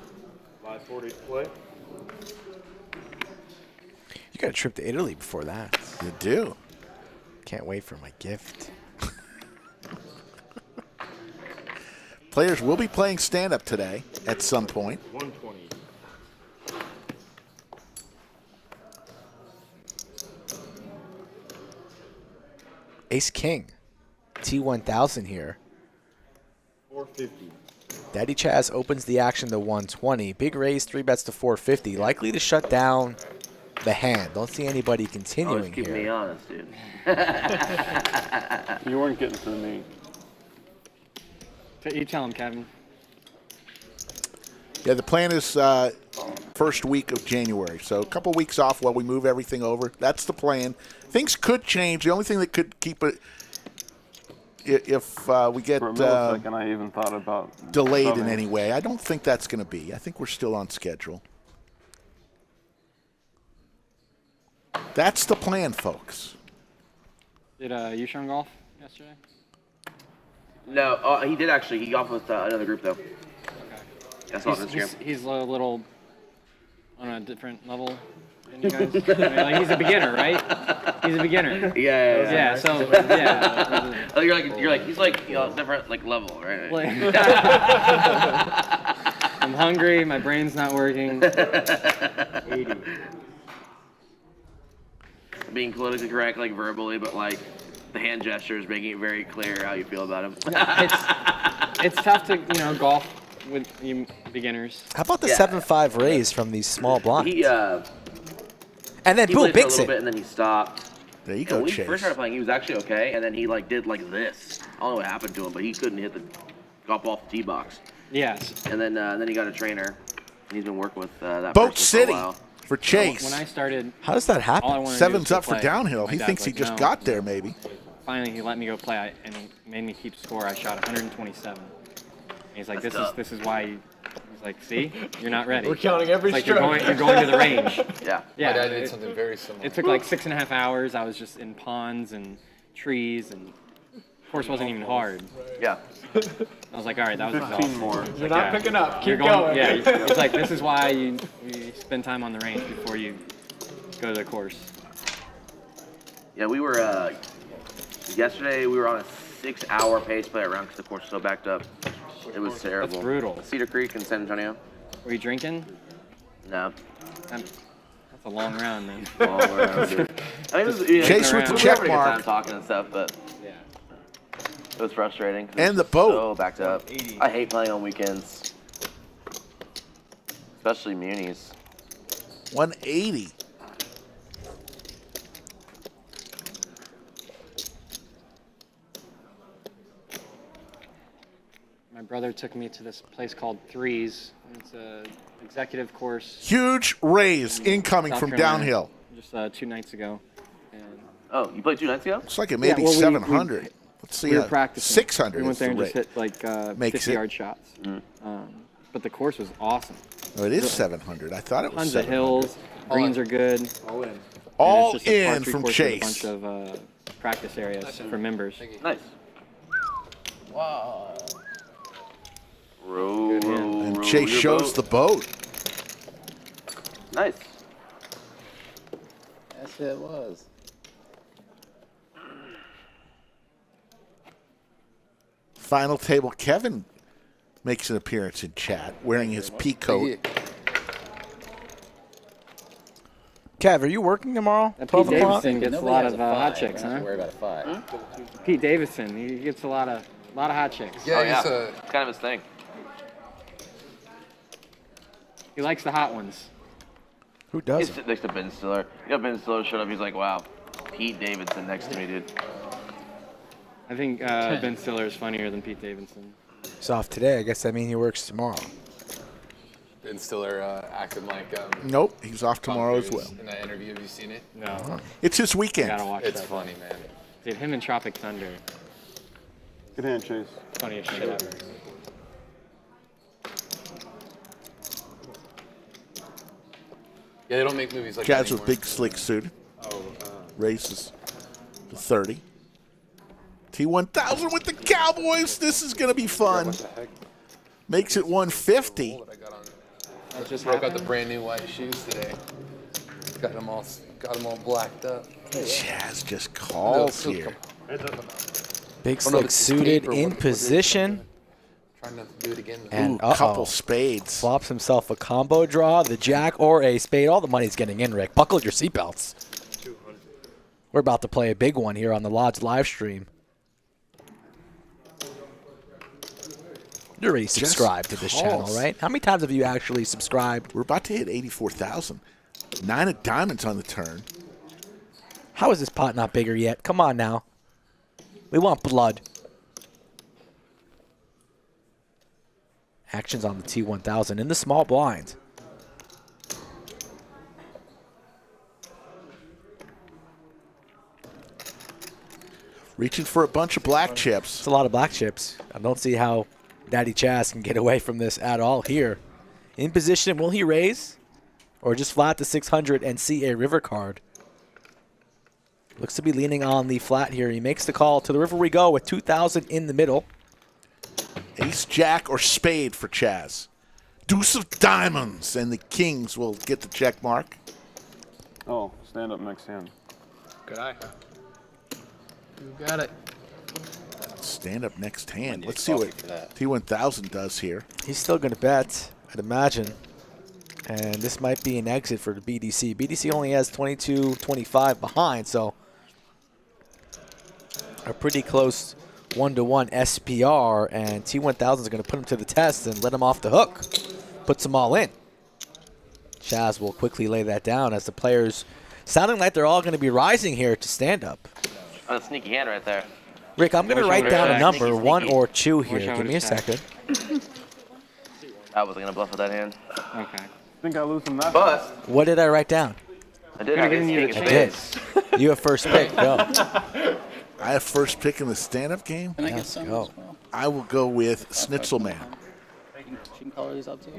540 play.
You got a trip to Italy before that.
You do.
Can't wait for my gift.
Players will be playing stand-up today at some point.
120.
Ace King. T1000 here.
450.
Daddy Chaz opens the action to 120. Big raise, 3 bets to 450. Likely to shut down the hand. Don't see anybody continuing
keep
here.
me honest, dude.
You weren't getting to me.
You tell him, Kevin.
Yeah, the plan is first week of January. So a couple weeks off while we move everything over. That's the plan. Things could change. The only thing that could keep it, if we get
For a millisecond, I even thought about
delayed in
subbing.
any way, I don't think that's going to be. I think we're still on schedule. That's the plan, folks.
Did you show him golf yesterday?
No, he did actually. He golfed with another group though. I saw it on Instagram.
He's a little on a different level than you guys. I mean, like, he's a beginner, right? He's a beginner.
Yeah.
So yeah.
Oh, you're like he's like different like level, right?
I'm hungry. My brain's not working.
80. Being politically correct, like verbally, but like the hand gestures making it very clear how you feel about him.
It's tough to golf with you beginners.
How about the 7-5 raise from these small blinds?
He
and then
he
boom,
played for a
binks
little
it.
bit and then he stopped.
There you
And
go,
when we
Chase.
first started playing, he was actually okay, and then he like did like this. I don't know what happened to him, but he couldn't hit the golf ball off the tee box.
Yes.
And then he got a trainer. And he's been working with that
Boat
person
City
for a while.
for Chase.
When I started,
How does that happen?
all I wanted to do was
Seven's
to
up for
play.
downhill.
My
He
dad's
thinks he
like,
just
"No."
got there, maybe.
Finally, he let me go play, and he made me keep score. I shot 127. And he's like,
That's
this is why. He's like, see, you're not ready.
We're counting every
It's like
stroke.
you're going to the range.
Yeah.
Yeah.
My dad did something very similar.
It took like 6.5 hours. I was just in ponds and trees, and the course wasn't even hard.
Yeah.
I was like, all right, that was
15
exhausting.
more.
He's
You're
like,
not picking up.
You're
Keep
going.
going.
Yeah. It's like this is why you spend time on the range before you go to the course.
Yeah, we were yesterday. We were on a 6-hour pace play around because the course was so backed up. It was terrible.
That's brutal.
Cedar Creek in San Antonio.
Were you drinking?
No.
That's a long round, man.
Long round, dude. I mean, it was,
Chase with the
we were
check
having a good time
mark.
talking and stuff, but
Yeah.
it was frustrating. 'cause
And
it
the
was
boat.
So backed up. I hate playing on weekends, especially munis.
180.
My brother took me to this place called Threes. It's a executive course.
Huge raise incoming
South
from
Carolina,
downhill.
Just 2 nights ago. And
Oh, you played 2 nights ago?
Looks like it may be
well, we-
700. Let's see.
we were practicing.
600
We went
is
there
the
and just
rate.
hit like
Makes it.
50-yard shots. But the course was awesome.
Oh, it is 700. I thought it was
Tons of
700.
hills. Greens are good.
All in.
And
All
it's just a par
in
three
from
course
Chase.
with a bunch of practice areas for members.
Nice.
Wow.
Row,
And
row
Chase
your
shows the
boat.
boat.
Nice.
Yes, it was.
Final table Kevin makes an appearance in chat wearing his pea coat.
Kev, are you working tomorrow?
That
12
Pete
o'clock?
Davidson gets a
Nobody
lot
has
of
a
hot
five.
chicks,
We're not
huh?
worried about a 5.
Pete Davidson, he gets a lot of hot chicks.
Yeah,
Oh, yeah.
he's a
It's kind of his thing.
He likes the hot ones.
Who
He's
doesn't?
sitting next to Ben Stiller. You know, Ben Stiller showed up. He's like, wow, Pete Davidson next to me, dude.
I think Ben Stiller is funnier than Pete Davidson.
He's off today. I guess that means he works tomorrow.
Ben Stiller acted like
Nope, he's off
Tom
tomorrow as
Cruise
well.
in that interview. Have you seen it?
No,
It's his
you
weekend.
gotta watch
It's
that.
funny, man.
Dude, him and Tropic Thunder,
Good hand, Chase.
funniest shit ever.
Yeah, they don't make movies like
Chaz
that
with
anymore.
big slick suit. Races to 30. T1000 with the Cowboys. This is going to be fun. Makes it 150.
I just broke out the brand new white shoes today. Got them all blacked up.
Chaz just calls here.
Big slick suited in position.
Trying not to do it again.
And
couple spades.
Flops himself a combo draw, the jack or a spade. All the money's getting in, Rick. Buckle your seatbelts. We're about to play a big one here on the Lodge live stream. You're already subscribed to this channel, right? How many times have you actually subscribed?
We're about to hit 84,000. 9 of diamonds on the turn.
How is this pot not bigger yet? Come on now. We want blood. Actions on the T1000 in the small blind.
Reaching for a bunch of black chips.
It's a lot of black chips. I don't see how Daddy Chaz can get away from this at all here. In position, will he raise? Or just flat to 600 and see a river card? Looks to be leaning on the flat here. He makes the call. To the river we go with 2,000 in the middle.
Ace, jack, or spade for Chaz. Deuce of diamonds, and the kings will get the check mark.
Oh, stand up next hand.
Good eye.
You got it.
Stand up next hand. Let's see what T1000 does here.
He's still going to bet, I'd imagine. And this might be an exit for the BDC. BDC only has 22-25 behind, so a pretty close 1-to-1 SPR, and T1000 is going to put him to the test and let him off the hook. Puts them all in. Chaz will quickly lay that down as the players sounding like they're all going to be rising here to stand up.
Oh, sneaky hand right there.
Rick, I'm going to write down a number,
Sneaky.
1 or 2 here. Give me a second.
I wasn't going to bluff with that hand.
Okay.
I think I lose from that.
But
What did I write down?
I did.
Could've given you the
I did. You have first pick. Go.
I have first pick in the stand-up game.
Can I get
Let's
some
go.
as well?
I will go with Schnitzelman.
She can color these up too.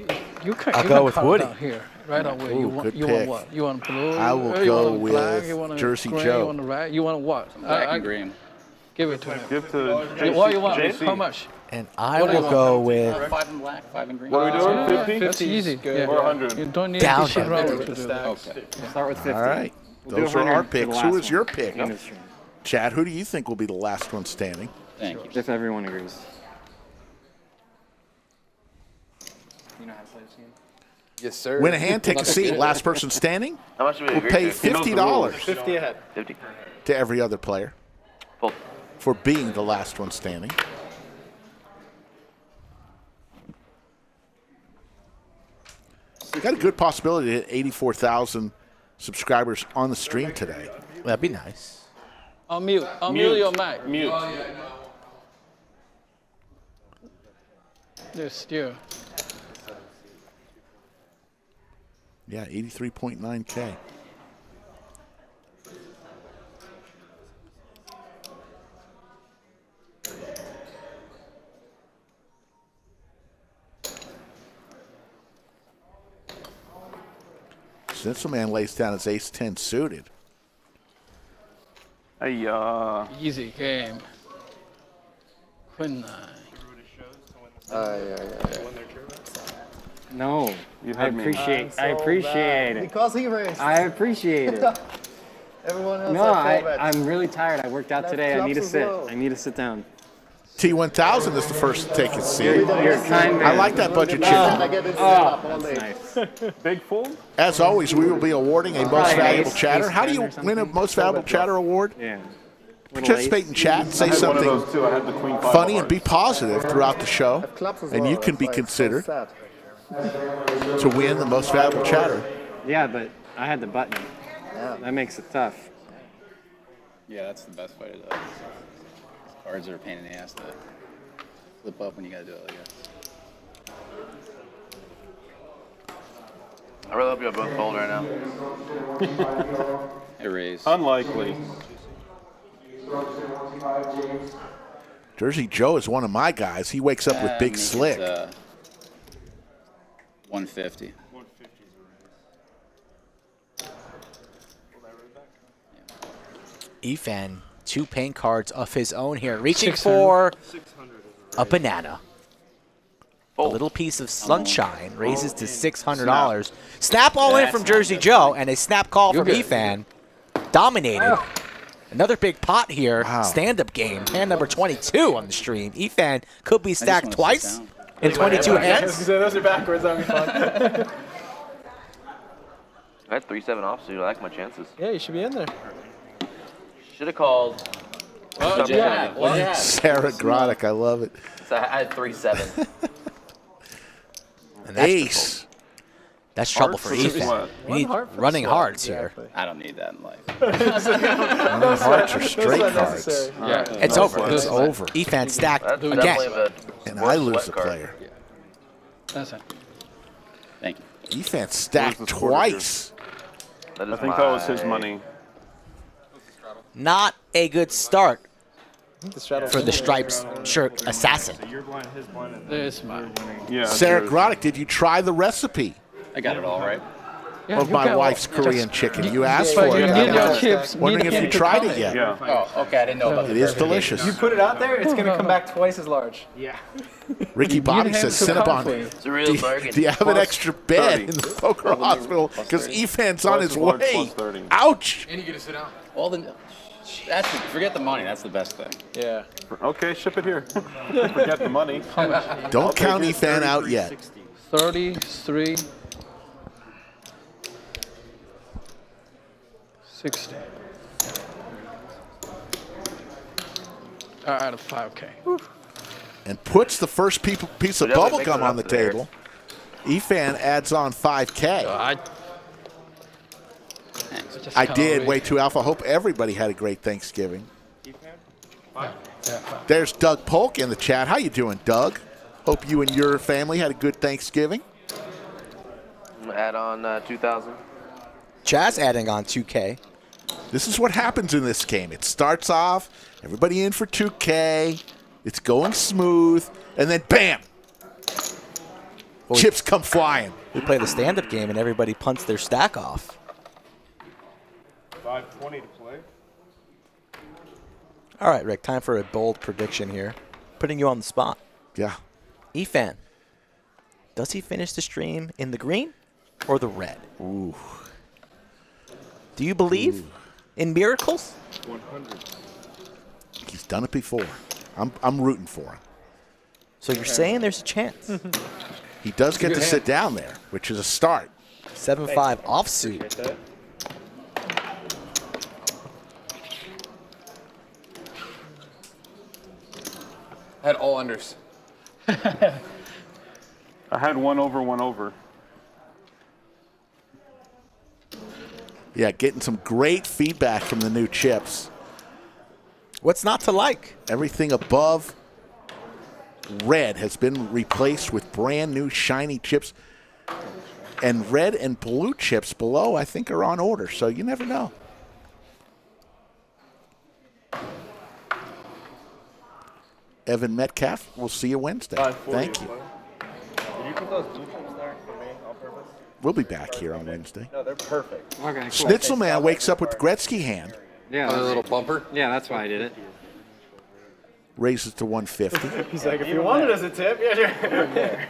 You can,
I'll
you
go
can
with
color
Woody.
down here, right away.
Ooh,
You want,
good
you
pick.
want what? You want blue?
I will
you
go
want black,
with
you want
Jersey
green,
Joe.
You want red? You want what?
Black and green.
Give it to him.
Give to
What you want?
JC.
How much?
And I
What do you
will go
want?
with
5 in black, 5 in green.
What are we doing? 50?
That's easy. Yeah.
Or 100?
You don't need
Down
to shit
to
roller to do.
Okay.
We'll start with 50.
All right.
We'll do
Those are
100
our
for the
picks.
last
Who is
one.
your pick?
In the stream.
Chad, who do you think will be the last one standing?
Thank you.
If everyone agrees. You know how to play this game?
Yes, sir.
Win a hand, take a seat. Last person standing
how much do we
will
agree
pay
to?
$50
50 ahead.
50.
to every other player
Full.
for being the last one standing. We got a good possibility to hit 84,000 subscribers on the stream today.
That'd be nice.
Unmute. Unmute your mic.
Mute.
Yes, yeah.
Yeah, 83.9K. Schnitzelman lays down his ace-10 suited.
Hey,
Easy game. Queen 9.
No.
You
I
had me.
appreciate it.
Because he raised.
I appreciate it.
Everyone else
No,
had 4 bets.
I'm really tired. I worked out
Left
today. I need to
clubs as
sit.
well.
I need to sit down.
T1000 is the first to take his seat.
You're kind, man.
I like that budget chicken.
I get it up all day.
Nice.
big fold?
As always, we will be awarding a most
Probably
valuable
ace-
chatter.
ace
How do
10
you
or
win a
something.
most valuable chatter award?
Yeah.
Participate in chat, say
I had one of
something
those too. I had the queen 5
funny
of
and be
hearts.
positive throughout the show,
Clubs as
and
well,
you can
that's
be
why it's so
considered
sad.
to win the most valuable chatter.
Yeah, but I had the button. That makes it tough.
Yeah, that's the best way to do it. Cards are a pain in the ass to flip up when you gotta do it like that.
I really hope you're both fold right now.
Hey, raise.
Unlikely.
Jersey Joe is one of my guys. He wakes up with Big
Make it,
Slick.
150.
Efan, 2 paint cards of his own here, reaching for a banana. A little piece of sunshine raises to $600. Snap all in from Jersey Joe, and a snap call from Efan. Dominated. Another big pot here.
Wow.
Stand-up game. Hand number 22 on the stream. Efan could be stacked twice in 22 hands.
Those are backwards. That'd be fun.
I had 3-7 offsuit. I like my chances.
Yeah, you should be in there.
Should have called.
Sarah Groddick, I love it.
So I had 3-7.
And that's
Ace.
That's trouble for Efan. You need running hearts here.
I don't need that in life.
Running hearts are straight cards.
Yeah.
It's over. It's over. Efan stacked
That's
again.
definitely
And I lose a player.
That's it.
Thank you.
Efan stacked
Where's the score here?
twice.
I think that was his money.
Not a good start
The straddles.
for the Stripes shirt assassin.
You're blind, his blind, and
This man.
Yeah.
Sarah
Jersey.
Groddick, did you try the recipe
I got it all right.
Yeah,
of
you
my
got
wife's
one.
Korean chicken? You asked
But
for
you
it.
need
I'm
your chips.
wondering
need
if you
to
tried
come
it
in.
yet.
Yeah.
Oh, okay. I didn't know about
It
the
is
verification.
delicious.
You put it out there, it's going to come back twice as large.
Ricky Bobby
Need him
says
to come
Cinnabon.
for you.
It's a real bargain.
Do you have an
Plus
extra bed
30.
in the poker hospital? Because Efan's on his
Plus
way.
plus 30.
Ouch.
And you get to sit down.
Well, then, forget the money. That's the best thing.
Yeah.
Okay, ship it here. Forget the money.
Don't count Efan out yet.
33. 60. Out of 5K.
And puts the first piece of
We definitely
bubble gum
mix it
on the
up there.
table. Efan adds on 5K. I did, way too alpha. Hope everybody had a great Thanksgiving. There's Doug Polk in the chat. How you doing, Doug? Hope you and your family had a good Thanksgiving.
Add on 2,000.
Chaz adding on 2K.
This is what happens in this game. It starts off, everybody in for 2K. It's going smooth, and then bam! Chips come flying.
We play the stand-up game, and everybody punts their stack off.
520 to play.
All right, Rick, time for a bold prediction here. Putting you on the spot.
Yeah.
Efan, does he finish the stream in the green or the red?
Ooh.
Do you believe in miracles?
100.
He's done it before. I'm rooting for him.
So you're saying there's a chance.
He does get to sit down there, which is a start.
7-5 offsuit.
Had all unders.
I had 1 over, 1 over.
Yeah, getting some great feedback from the new chips.
What's not to like?
Everything above red has been replaced with brand new shiny chips. And red and blue chips below, I think, are on order, so you never know. Evan Metcalf, we'll see you Wednesday.
540
Thank
to
you.
play. Did you put those blue chips there for me on purpose?
We'll be back here on Wednesday.
No, they're perfect.
Okay, cool.
Schnitzelman wakes up with the Gretzky hand,
Yeah,
A little bumper.
yeah, that's why I did it.
raises to 150.
He's like, if you wanted as a tip, yeah, sure.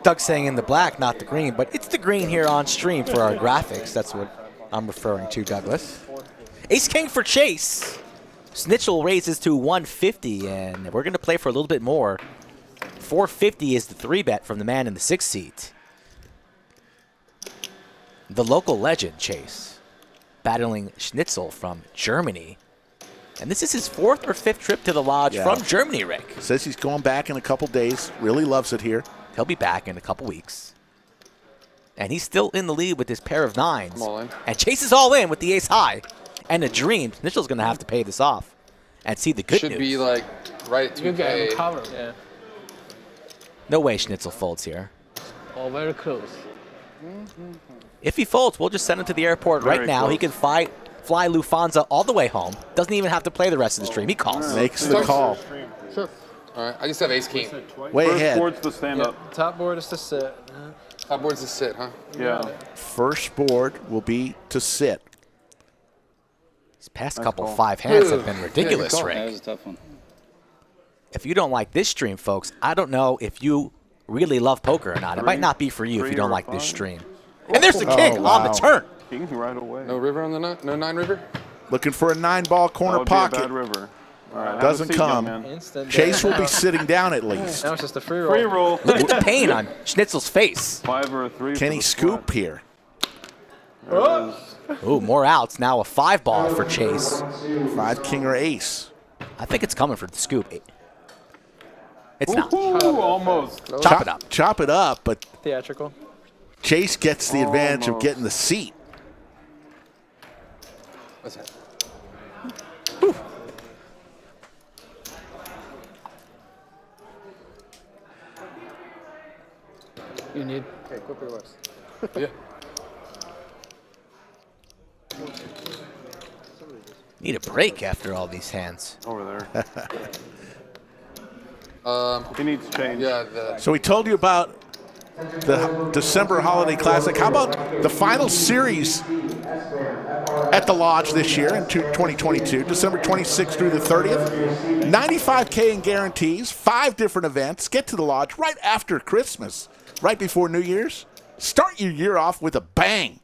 Doug's saying in the black, not the green, but it's the green here on stream for our graphics. That's what I'm referring to, Douglas. Ace King for Chase. Snitchel raises to 150, and we're going to play for a little bit more. 450 is the 3-bet from the man in the 6th seat. The local legend, Chase, battling Schnitzel from Germany. And this is his 4th or 5th trip to the lodge from Germany, Rick.
Says he's going back in a couple days. Really loves it here.
He'll be back in a couple weeks. And he's still in the lead with his pair of 9s.
I'm all in.
And Chase is all in with the ace high. And a dream. Mitchell's going to have to pay this off and see the good
Should
news.
be like right at
You got him
2K.
covered.
Yeah.
No way Schnitzel folds here.
Oh, very close.
If he folds, we'll just send him to the airport right
Very
now.
close.
He can fly Lufthansa all the way home. Doesn't even have to play the rest of the stream. He calls.
Makes the call.
Sure. All right. I just have ace king.
Way
First
ahead.
board's the stand up.
Top board is to sit.
Top board's to sit, huh?
Yeah.
First board will be to sit.
These past couple 5 hands have been ridiculous,
That
Rick.
was a tough one.
If you don't like this stream, folks, I don't know if you really love poker or not. It might not be for you if you don't like this stream. And there's the king on the turn.
King right away.
No river on the nine? No 9 river?
Looking for a 9-ball corner
That would be a
pocket.
bad river. All right, have a
Doesn't
seat, young
come.
man.
Instant
Chase will
down.
be sitting down at least.
Now it's just a free roll.
Free roll.
Look at the pain on Schnitzel's face.
5 or a 3.
Can
for
he
the
scoop
flat.
here?
There it is.
Ooh, more outs. Now a 5-ball for Chase.
5, king, or ace.
I think it's coming for the scoop. It's not.
Ooh, almost.
Chop it up.
Chop it up, but
Theatrical.
Chase gets the advantage of
Almost.
getting the seat.
What's that?
You need.
Okay, quick reverse.
Yeah.
Need a break after all these hands.
Over there. He needs change.
Yeah,
So we told you about the December Holiday Classic. How about the final series at the Lodge this year in 2022, December 26th through the 30th? $95K in guarantees, 5 different events. Get to the Lodge right after Christmas, right before New Year's. Start your year off with a bang.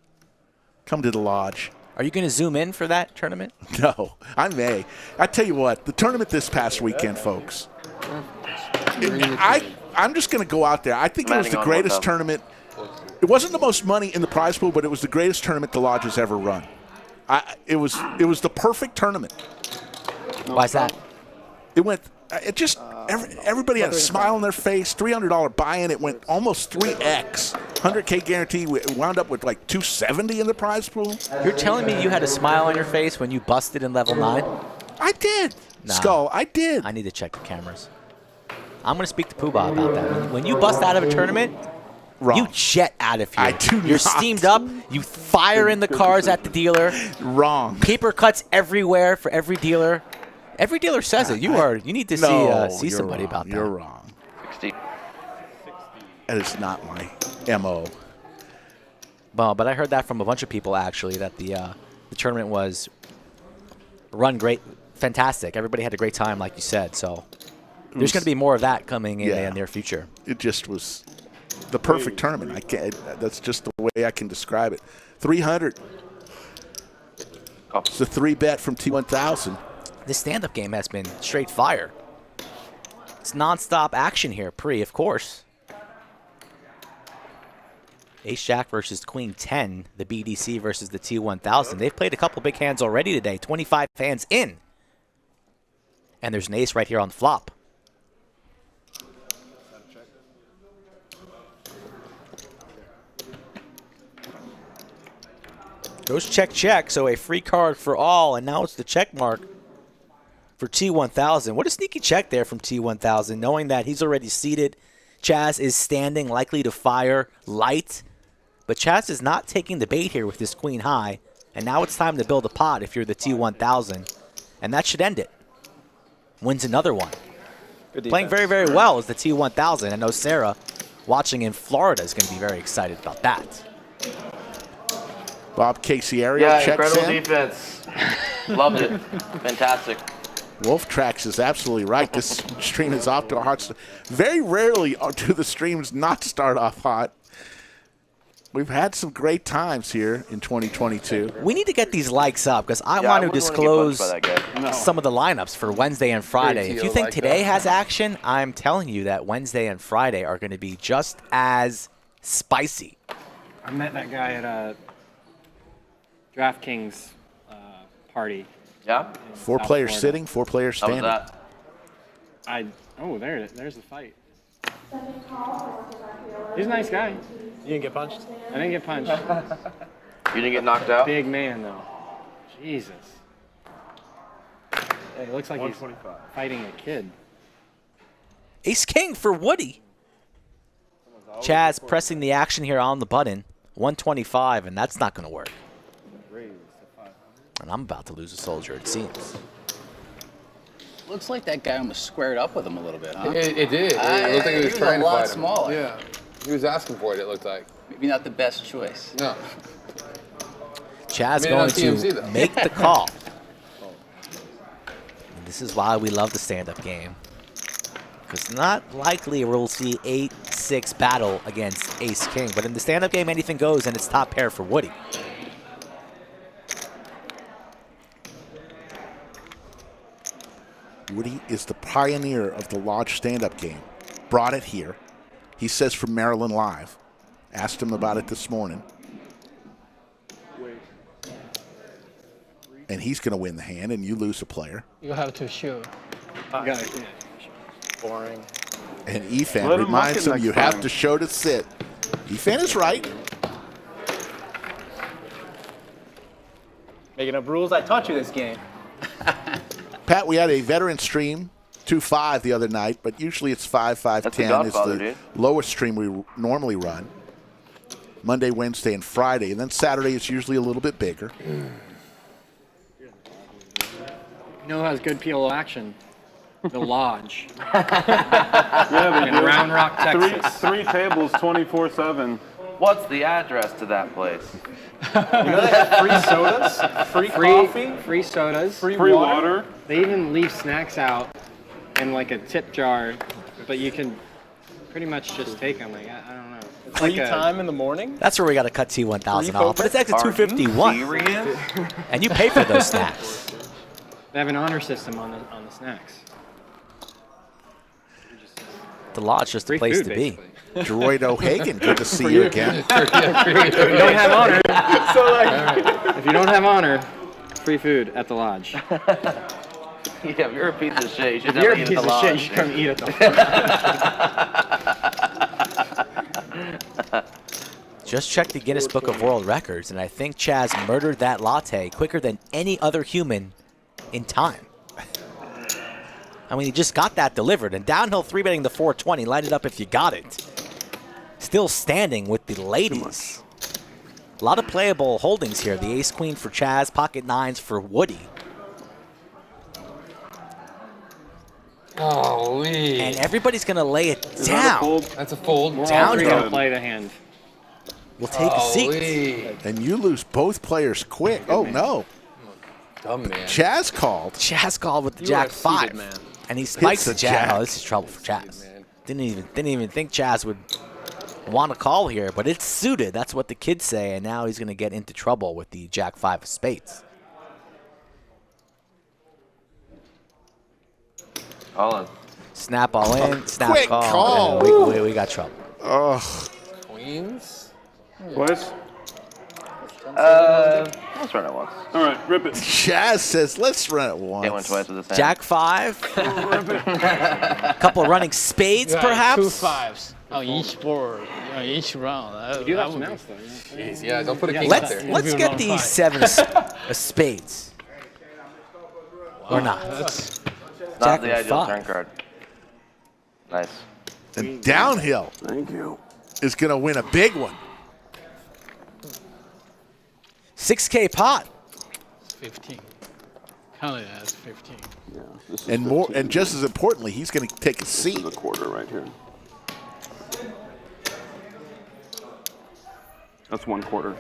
Come to the Lodge.
Are you going to zoom in for that tournament?
No, I may. I tell you what, the tournament this past weekend, folks. I'm just going to go out there. I think it was the greatest tournament. It wasn't the most money in the prize pool, but it was the greatest tournament the Lodge has ever run. It was the perfect tournament.
Why's that?
It went. It just everybody had a smile on their face. $300 buy-in. It went almost 3x. 100K guarantee. We wound up with like 270 in the prize pool.
You're telling me you had a smile on your face when you busted in level 9?
I did.
Nah.
Skull, I did.
I need to check the cameras. I'm going to speak to Poobah about that. When you bust out of a tournament,
Wrong.
you jet out of here.
I do
You're
not.
steamed up. You fire in the cards at the dealer.
Wrong.
Paper cuts everywhere for every dealer. Every dealer says it. You need to see
you're
somebody
wrong.
about that.
You're wrong.
60.
That is not my MO.
Well, but I heard that from a bunch of people actually that the tournament was run great, fantastic. Everybody had a great time, like you said. So there's going to be more of that coming in the near future.
It just was the perfect tournament. I can't. That's just the way I can describe it. 300. It's a 3-bet from T1000.
This stand-up game has been straight fire. It's nonstop action here, of course. Ace-Jack versus Queen 10, the BDC versus the T1000. They've played a couple big hands already today, 25 hands in. And there's an ace right here on the flop. Goes check, check, so a free card for all, and now it's the check mark for T1000. What a sneaky check there from T1000, knowing that he's already seated. Chaz is standing, likely to fire light. But Chaz is not taking the bait here with this queen high. And now it's time to build a pot if you're the T1000. And that should end it. Wins another one. Playing very, very well is the T1000. I know Sarah, watching in Florida, is going to be very excited about that.
Bob Casiario checks
incredible
in.
defense. Loved it. Fantastic.
Wolf Tracks is absolutely right. This stream is off to a hot start. Very rarely do the streams not start off hot. We've had some great times here in 2022.
We need to get these likes up because I want to disclose some of the lineups for Wednesday and Friday. If you think today has action, I'm telling you that Wednesday and Friday are going to be just as spicy.
I met that guy at a DraftKings party.
Yeah?
4 players sitting, 4 players standing.
How was
that? There's the fight. He's a nice guy.
You didn't get punched?
I didn't get punched.
You didn't get knocked out?
Big man, though. Jesus. Yeah, he looks like he's fighting a kid.
Ace-King for Woody. Chaz pressing the action here on the button. 125, and that's not going to work. And I'm about to lose a soldier, it seems.
Looks like that guy almost squared up with him a little bit, huh?
It did. It looked like he was trying to fight him.
a lot smaller.
Yeah. He was asking for it, it looked like.
Maybe not the best choice.
No.
Chaz
I mean,
going
on TMZ,
to
though.
make the call. This is why we love the stand-up game. Because not likely we'll see 8-6 battle against Ace-King. But in the stand-up game, anything goes, and it's top pair for Woody.
Woody is the pioneer of the Lodge stand-up game. Brought it here. He says from Maryland Live. Asked him about it this morning. And he's going to win the hand, and you lose a player.
You have to show.
Boring.
And Efan reminds him you have to show to sit. Efan is right.
Making up rules. I taught you this game.
Pat, we had a veteran stream, 2-5 the other night, but usually it's 5-5-10 is the lowest stream we normally run. Monday, Wednesday, and Friday. And then Saturday is usually a little bit bigger.
You know who has good PLO action? The Lodge.
Yeah,
in Round Rock, Texas.
Three tables, 24/7.
What's the address to that place?
You know they have free sodas, free coffee,
free sodas,
Free water.
They even leave snacks out in like a tip jar, but you can pretty much just take them. Like I don't know. It's
free
like
time in the morning.
That's where we got to cut T1000 off. But it's actually $251. And you pay for those snacks.
They have an honor system on the snacks.
The Lodge just a place
food,
to be.
Droid O'Hagan, good to see you again.
If you don't have honor, if you don't have honor, free food at the Lodge.
Yeah, if you're a piece of shit, you should
If you're a
never eat
piece
at the
of shit,
Lodge.
you should come eat at the Lodge.
Just checked the Guinness Book of World Records, and I think Chaz murdered that latte quicker than any other human in time. I mean, he just got that delivered, and downhill 3-betting the 420. Light it up if you got it. Still standing with the ladies. A lot of playable holdings here. The ace-queen for Chaz, pocket nines for Woody.
Holy.
And everybody's going to lay it down.
That's a fold.
We're all
Down
three
hill.
gonna play the hand.
We'll take a seat.
Holy.
And you lose both players quick. Oh, no.
Dumb man.
Chaz called.
Chaz called with the
You
Jack
are seated,
5.
man.
And he spikes the
the
Jack.
Jack.
Oh, this is trouble for Chaz. Didn't even think Chaz would want to call here, but it's suited. That's what the kids say, and now he's going to get into trouble with the Jack 5 of spades.
All in.
Snap all in, snap
Quick
call.
call.
Yeah, we got trouble.
Ugh.
Queens?
Boys?
Let's run it once.
All right, rip it.
Chaz says, let's run it once.
Can't win twice with this hand.
Jack 5. A couple running spades,
You have
perhaps.
2 5s on each board, on each round.
You do
That
have some
would be-
outs though. Yeah.
Jeez, yeah, don't put a king up
Let's
there.
let's get these 7 of spades. Or not.
That's
Not
Jack
the
with
ideal
5.
turn card. Nice.
And downhill
Thank you.
is going to win a big one.
6K pot.
15. Count it as 15.
Yeah, this is
And more,
15.
and just as importantly, he's going to take a
This
seat.
is a quarter right here. That's 1/4.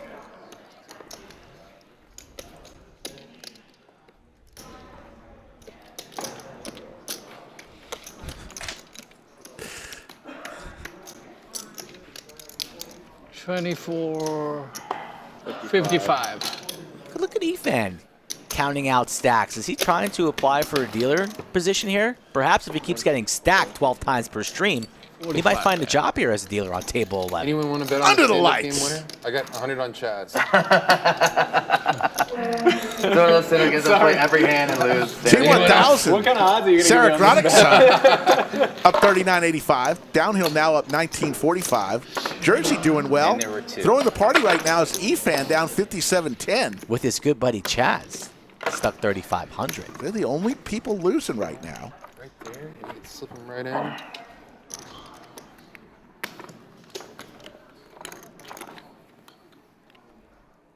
$24, $55.
Look at Efan counting out stacks. Is he trying to apply for a dealer position here? Perhaps if he keeps getting stacked 12 times per stream, he might find a job here as a dealer on table 11.
Anyone want to bet on
Under the
stand-up game
lights.
winner? I got 100 on Chaz.
So let's say gets to play every hand and lose.
T1000.
What kind of odds are you
Sarah
going to get on this?
Groddick's up 39.85. Downhill now up 19.45. Jersey doing well.
And there were 2.
Throwing the party right now is Efan down 57.10.
With his good buddy Chaz, stuck 3,500.
They're the only people losing right now.
Right there. And it's slipping right in.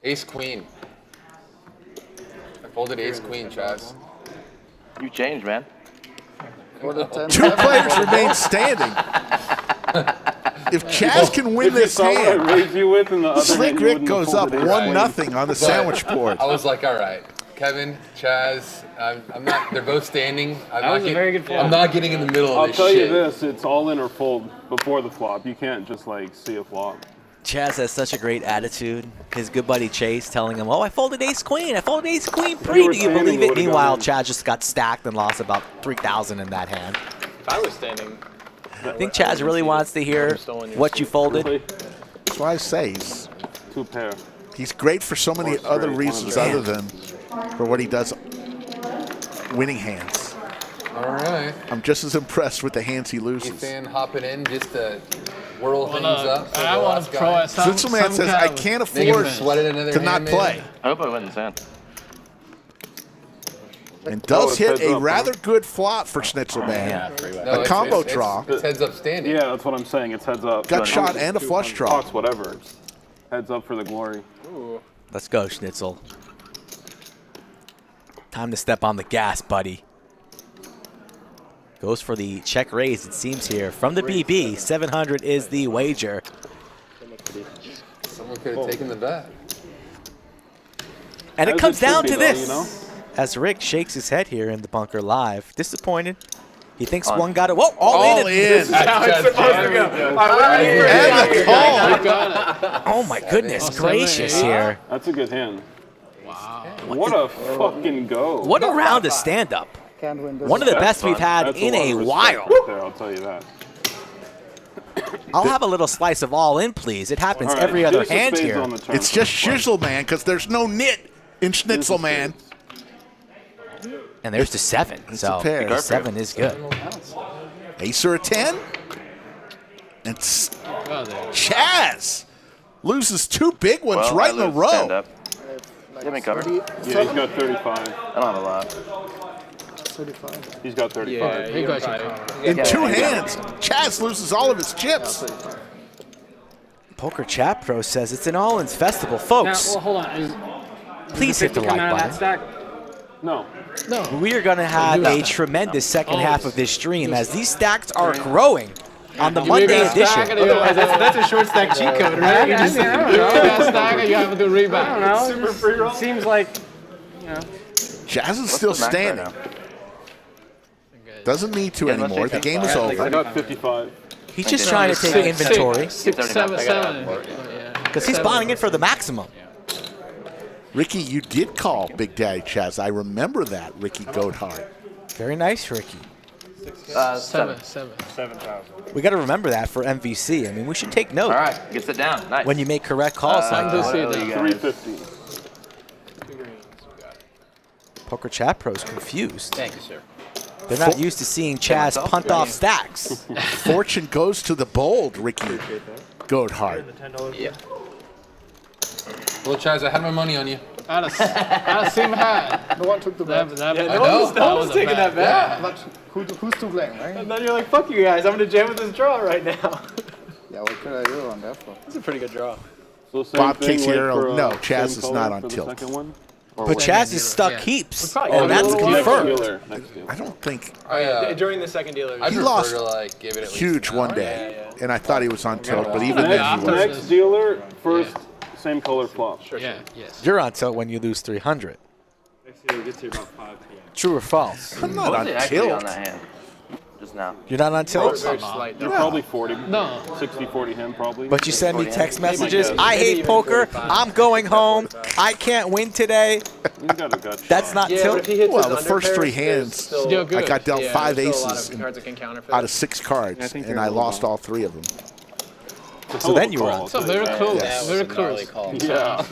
Ace Queen. I folded Ace Queen, Chaz.
You changed, man.
2 players remain standing. If Chaz can win
If you
this
saw what I
hand,
raised you with in the other
Slick
hand, you
Rick
wouldn't have
goes up
folded ace queen.
1-0 on the sandwich board.
I was like, all right. Kevin, Chaz, I'm not. They're both standing.
That was a very good flop.
I'm not getting in the middle of
I'll
this
tell
shit.
you this: it's all in or fold before the flop. You can't just like see a flop.
Chaz has such a great attitude. His good buddy Chase telling him, "Oh, I folded ace queen. I folded ace queen pre. Do you believe it?" Meanwhile, Chaz just got stacked and lost about 3,000 in that hand.
If I was standing,
I think Chaz really wants to hear what you folded.
That's why I say he's
2 pair.
He's great for so many other reasons other than for what he does winning hands.
All right.
I'm just as impressed with the hands he loses.
Efan hopping in just to whirl things up. for
I
the
want
last
to throw
guy.
at some
Schnitzelman says, I can't
Make him
afford
sweat it another
to not
hand,
play.
man.
I hope I win this hand.
And does
it's
hit
heads
a
up,
rather good flop for Schnitzelman.
No,
A combo
it's
draw.
It's heads up standing.
Yeah, that's what I'm saying. It's heads up.
Gut shot and a flush draw.
Talks whatever. Heads up for the glory.
Let's go, Schnitzel. Time to step on the gas, buddy. Goes for the check raise, it seems here. From the BB, 700 is the wager.
Someone could have taken the bet.
And it
As
comes
it should
down
be,
to
though,
this.
you know?
As Rick shakes his head here in the bunker live. Disappointed. He thinks one got it. Whoa, all in.
in.
how it's supposed to go.
And the call.
Got it.
Oh my goodness gracious here.
That's a good hand. Wow. What a fucking go.
What a round of stand-up. One of the best we've had
That's
in
lot
a
of respect
while.
right there, I'll tell you that.
I'll have a little slice of all in, please. It happens
All right,
every other
deuce of
hand
spades
here.
on the turn
It's
for
just
the flop.
shizzle, man, because there's no nit in Schnitzel, man.
And there's the 7. So
a pair.
the 7 is good.
Ace or a 10. And
Oh, there.
Chaz loses 2 big ones right in a row.
Stand up. Give me cover.
Yeah, he's got 35.
I don't have a lot.
35.
He's got 35.
He got you covered.
In
Yeah,
2
yeah, yeah.
hands, Chaz loses all of his chips.
Poker Chat Pro says it's an all-ins festival,
Now,
folks.
well, hold on. Is
Please hit the
50 coming
like
out of that
button.
stack?
No.
We are going to have a tremendous second half of this stream as these stacks are growing on the Monday edition.
That's a short stack cheat code, right?
I don't know.
You got stack, you have to rebound.
I don't know. Super free roll. Seems like, you know.
Chaz is still
What's the max right
standing.
now?
Doesn't need to
Yeah,
anymore.
let's
The
take
game
that.
is
Yeah,
over.
I got 55.
He's just trying to take inventory
6, 7, 7. Yeah.
because he's buying it for the maximum.
Ricky, you did call Big Daddy Chaz. I remember that, Ricky Goathart.
Very nice, Ricky.
7.
We got to remember that for MVC. I mean, we should take note
All right, get sit down. Nice.
when you make correct calls like
to
that.
see
What are
that.
you guys?
350.
Poker Chat Pro's confused.
Thank you, sir.
They're not used to seeing Chaz punt off stacks.
Fortune goes to the bold, Ricky Goathart.
Well, Chaz, I had my money on you.
Out of same hand.
No one took the bet.
No one's taking that bet.
But who's to blame, right?
And then you're like, fuck you guys, I'm gonna jam with this draw right now.
Yeah, what could I do on that one?
It's a pretty good draw.
So same
Bob
thing,
Case
wait
here.
for,
No,
same
Chaz is
color
not on
for the
tilt.
second one? Or
But
what?
Chaz is stuck
Yeah.
heaps.
probably
Oh,
got a
that's
little
Next
confirmed.
dealer. Next dealer.
I don't think
During the second dealer.
I'd
He
prefer
lost
to like give it at least
huge
an
one
hour.
day, and I thought he was on tilt, but even then he
Next,
was.
next dealer, first, same color flop.
Yeah, yes.
You're on tilt when you lose 300. True or false?
I'm not
What
on
was it actually on
tilt.
that hand? Just now.
You're not on tilt?
Very slight.
You're probably 40.
No.
60-40 him, probably.
But you send me text messages.
guess.
I hate poker. I'm going home. I can't win today.
He's got a gut
That's
shot.
not
Yeah, but
tilt.
if he hits
Well,
his
the first
underpairs,
3
there's
hands,
still-
Still good.
I got dealt
yeah,
5
there's still a lot
aces
of cards that can counter for
out
that.
of 6 cards,
I think
and
you're
I
a little
lost
wrong.
all 3 of them.
So then you were on.
So very close.
Yes.
Very close.
Yeah.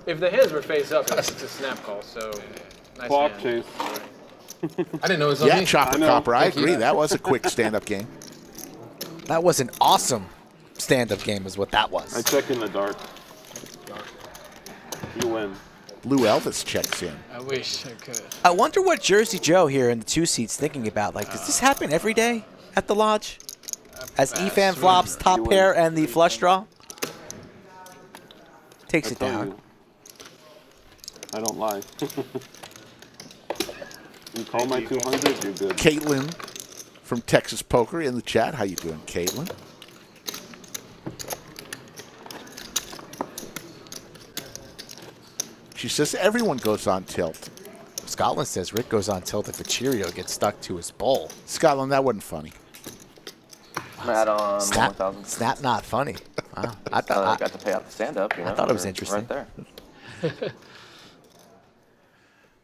If the hands were face up, it's a snap call, so nice
Flop
hand.
chase.
I didn't know it was on
Yeah,
me.
Chopper
I know.
Copper, I
Thank you.
agree. That was a quick stand-up game.
That was an awesome stand-up game is what that
I
was.
check in the dark. You win.
Lou Elvis checks in.
I wish I could.
I wonder what Jersey Joe here in the 2 seats thinking about. Like, does this happen every day at the lodge? As Efan flops top
You
pair
win.
and the flush draw? Takes
I
it
tell
down.
you. I don't lie. You call my 200, you're good.
Caitlin from Texas Poker in the chat. How you doing, Caitlin? She says everyone goes on tilt.
Scotland says Rick goes on tilt if a Cheerio gets stuck to his bowl.
Scotland, that wasn't funny.
Add on
Snap,
1,000.
snap not funny. Wow.
I got to pay out the stand-up.
I thought it was interesting.
Right there.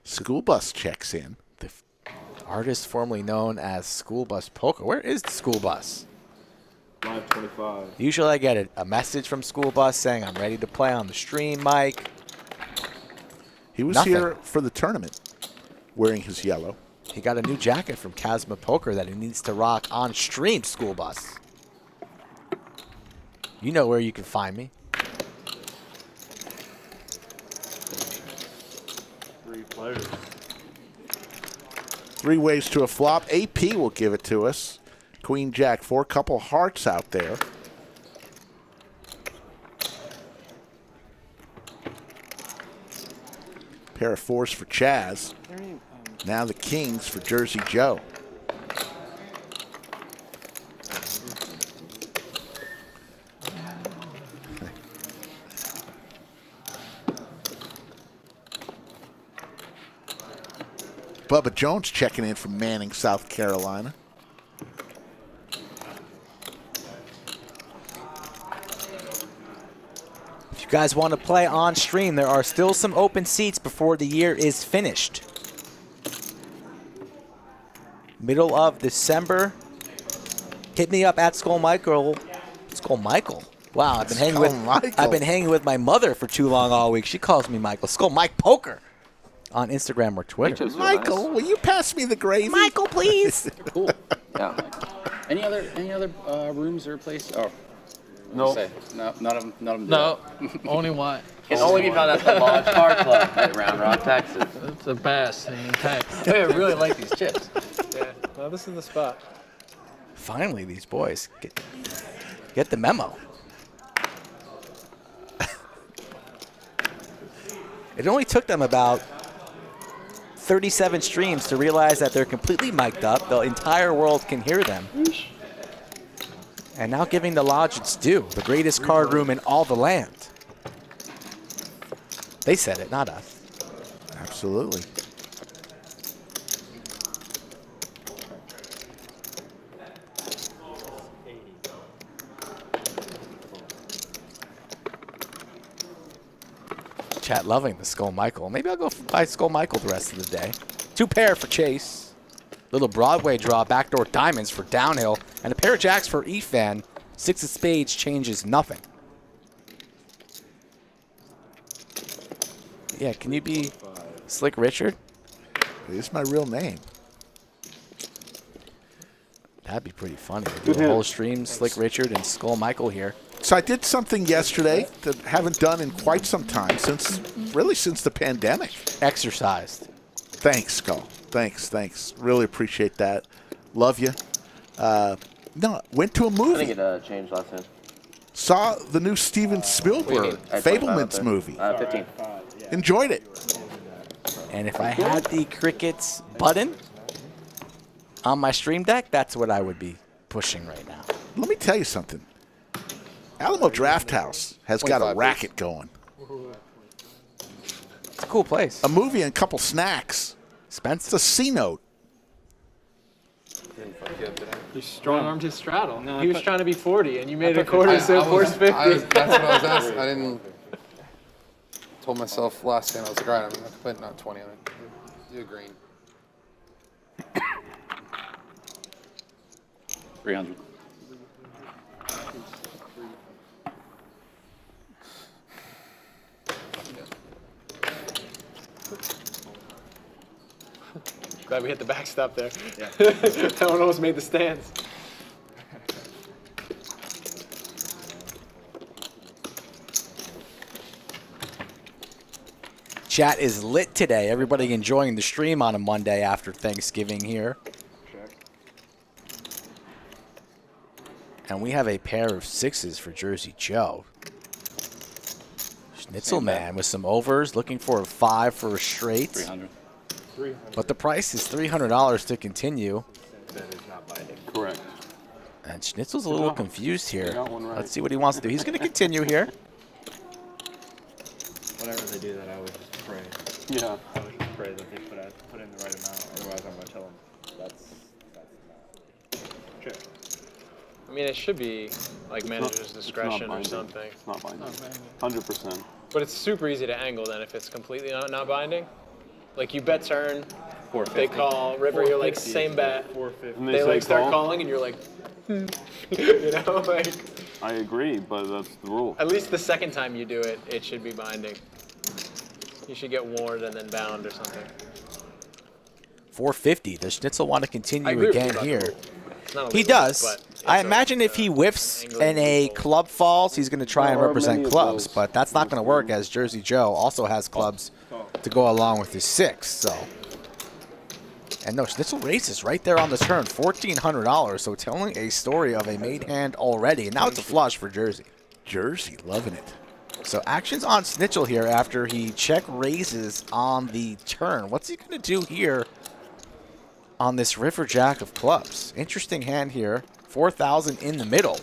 School bus checks in.
The artist formerly known as School Bus Poker. Where is the school bus?
Live 25.
Usually I get a message from School Bus saying I'm ready to play on the stream, Mike.
He was
Nothing.
here for the tournament wearing his yellow.
He got a new jacket from Chasma Poker that he needs to rock on stream, School Bus. You know where you can find me.
3 players.
3 ways to a flop. AP will give it to us. Queen, Jack, 4, couple hearts out there. Pair of 4s for Chaz. Now the kings for Jersey Joe. Bubba Jones checking in from Manning, South Carolina.
If you guys want to play on stream, there are still some open seats before the year is finished. Middle of December. Hit me up at Skull Michael. Skull Michael. Wow, I've been hanging with my mother for too long all week. She calls me Michael. Skull Mike Poker on Instagram or Twitter.
Michael, will you pass me the gravy?
Michael, please.
They're cool.
Yeah.
Any other rooms or places? Oh,
No.
No, none of them.
No, only one.
Can only be found at the Lodge Car Club at Round Rock, Texas.
It's the best in Texas.
I really like these chips. Yeah, well, this is the spot.
Finally, these boys get the memo. It only took them about 37 streams to realize that they're completely mic'd up. The entire world can hear them. And now giving the lodge its due, the greatest card room in all the land. They said it, not us.
Absolutely.
Chat loving the Skull Michael. Maybe I'll go buy Skull Michael the rest of the day. 2 pair for Chase. Little Broadway draw, backdoor diamonds for downhill. And a pair of jacks for Efan. 6 of spades changes nothing. Yeah, can you be Slick Richard?
It's my real name.
That'd be pretty funny. Do a whole stream, Slick Richard and Skull Michael here.
So I did something yesterday that I haven't done in quite some time, since the pandemic.
Exercised.
Thanks, Skull. Thanks. Really appreciate that. Love you. No, went to a
I
movie.
think it changed last time.
Saw the new Steven Spielberg Fablemans movie.
15.
Enjoyed it.
And if I had the Crickets button on my stream deck, that's what I would be pushing right now.
Let me tell you something. Alamo Draft House has got a racket going.
It's a cool place.
A movie and a couple snacks.
Spencer.
It's a C-note.
You strong-armed his straddle.
No,
He was trying to be 40, and you made it a quarter,
I
so force 50.
that's what I was asking. I didn't. Told myself last time I was like, all right, I'm going to put not 20 on it. Do a green.
300.
Glad we hit the backstop there. Yeah. That one almost made the stands.
Chat is lit today. Everybody enjoying the stream on a Monday after Thanksgiving here. And we have a pair of 6s for Jersey Joe. Schnitzel man with some overs, looking for a 5 for a straight.
300.
But the price is $300 to continue.
Correct.
And Schnitzel's a little confused here. Let's see what he wants to do. He's going to continue here.
Whenever they do that, I always just pray.
Yeah.
I always just pray that they put in the right amount. Otherwise, I'm gonna tell them that's
Sure. I mean, it should be like manager's discretion or something.
It's not binding. 100%.
But it's super easy to angle then if it's completely not binding. Like you bet turn, they call river, you're like same bet.
450.
They like start calling and you're like, you know, like.
I agree, but that's the rule.
At least the second time you do it, it should be binding. You should get warned and then bound or something.
450. Does Schnitzel want to
I
continue
agree with you
again
about
here?
the rule. It's not
He
illegal,
does.
but
I
it's
imagine if he whiffs and a club falls, he's going to try and
There are
represent
many of
clubs,
those.
but that's not going to work as Jersey Joe also has clubs to go along with his 6. So, and no, Schnitzel raises right there on the turn, $1,400. So telling a story of a made hand already, and now it's a flush for Jersey.
Jersey loving it.
So actions on Schnitzel here after he check raises on the turn. What's he going to do here on this river jack of clubs? Interesting hand here. 4,000 in the middle.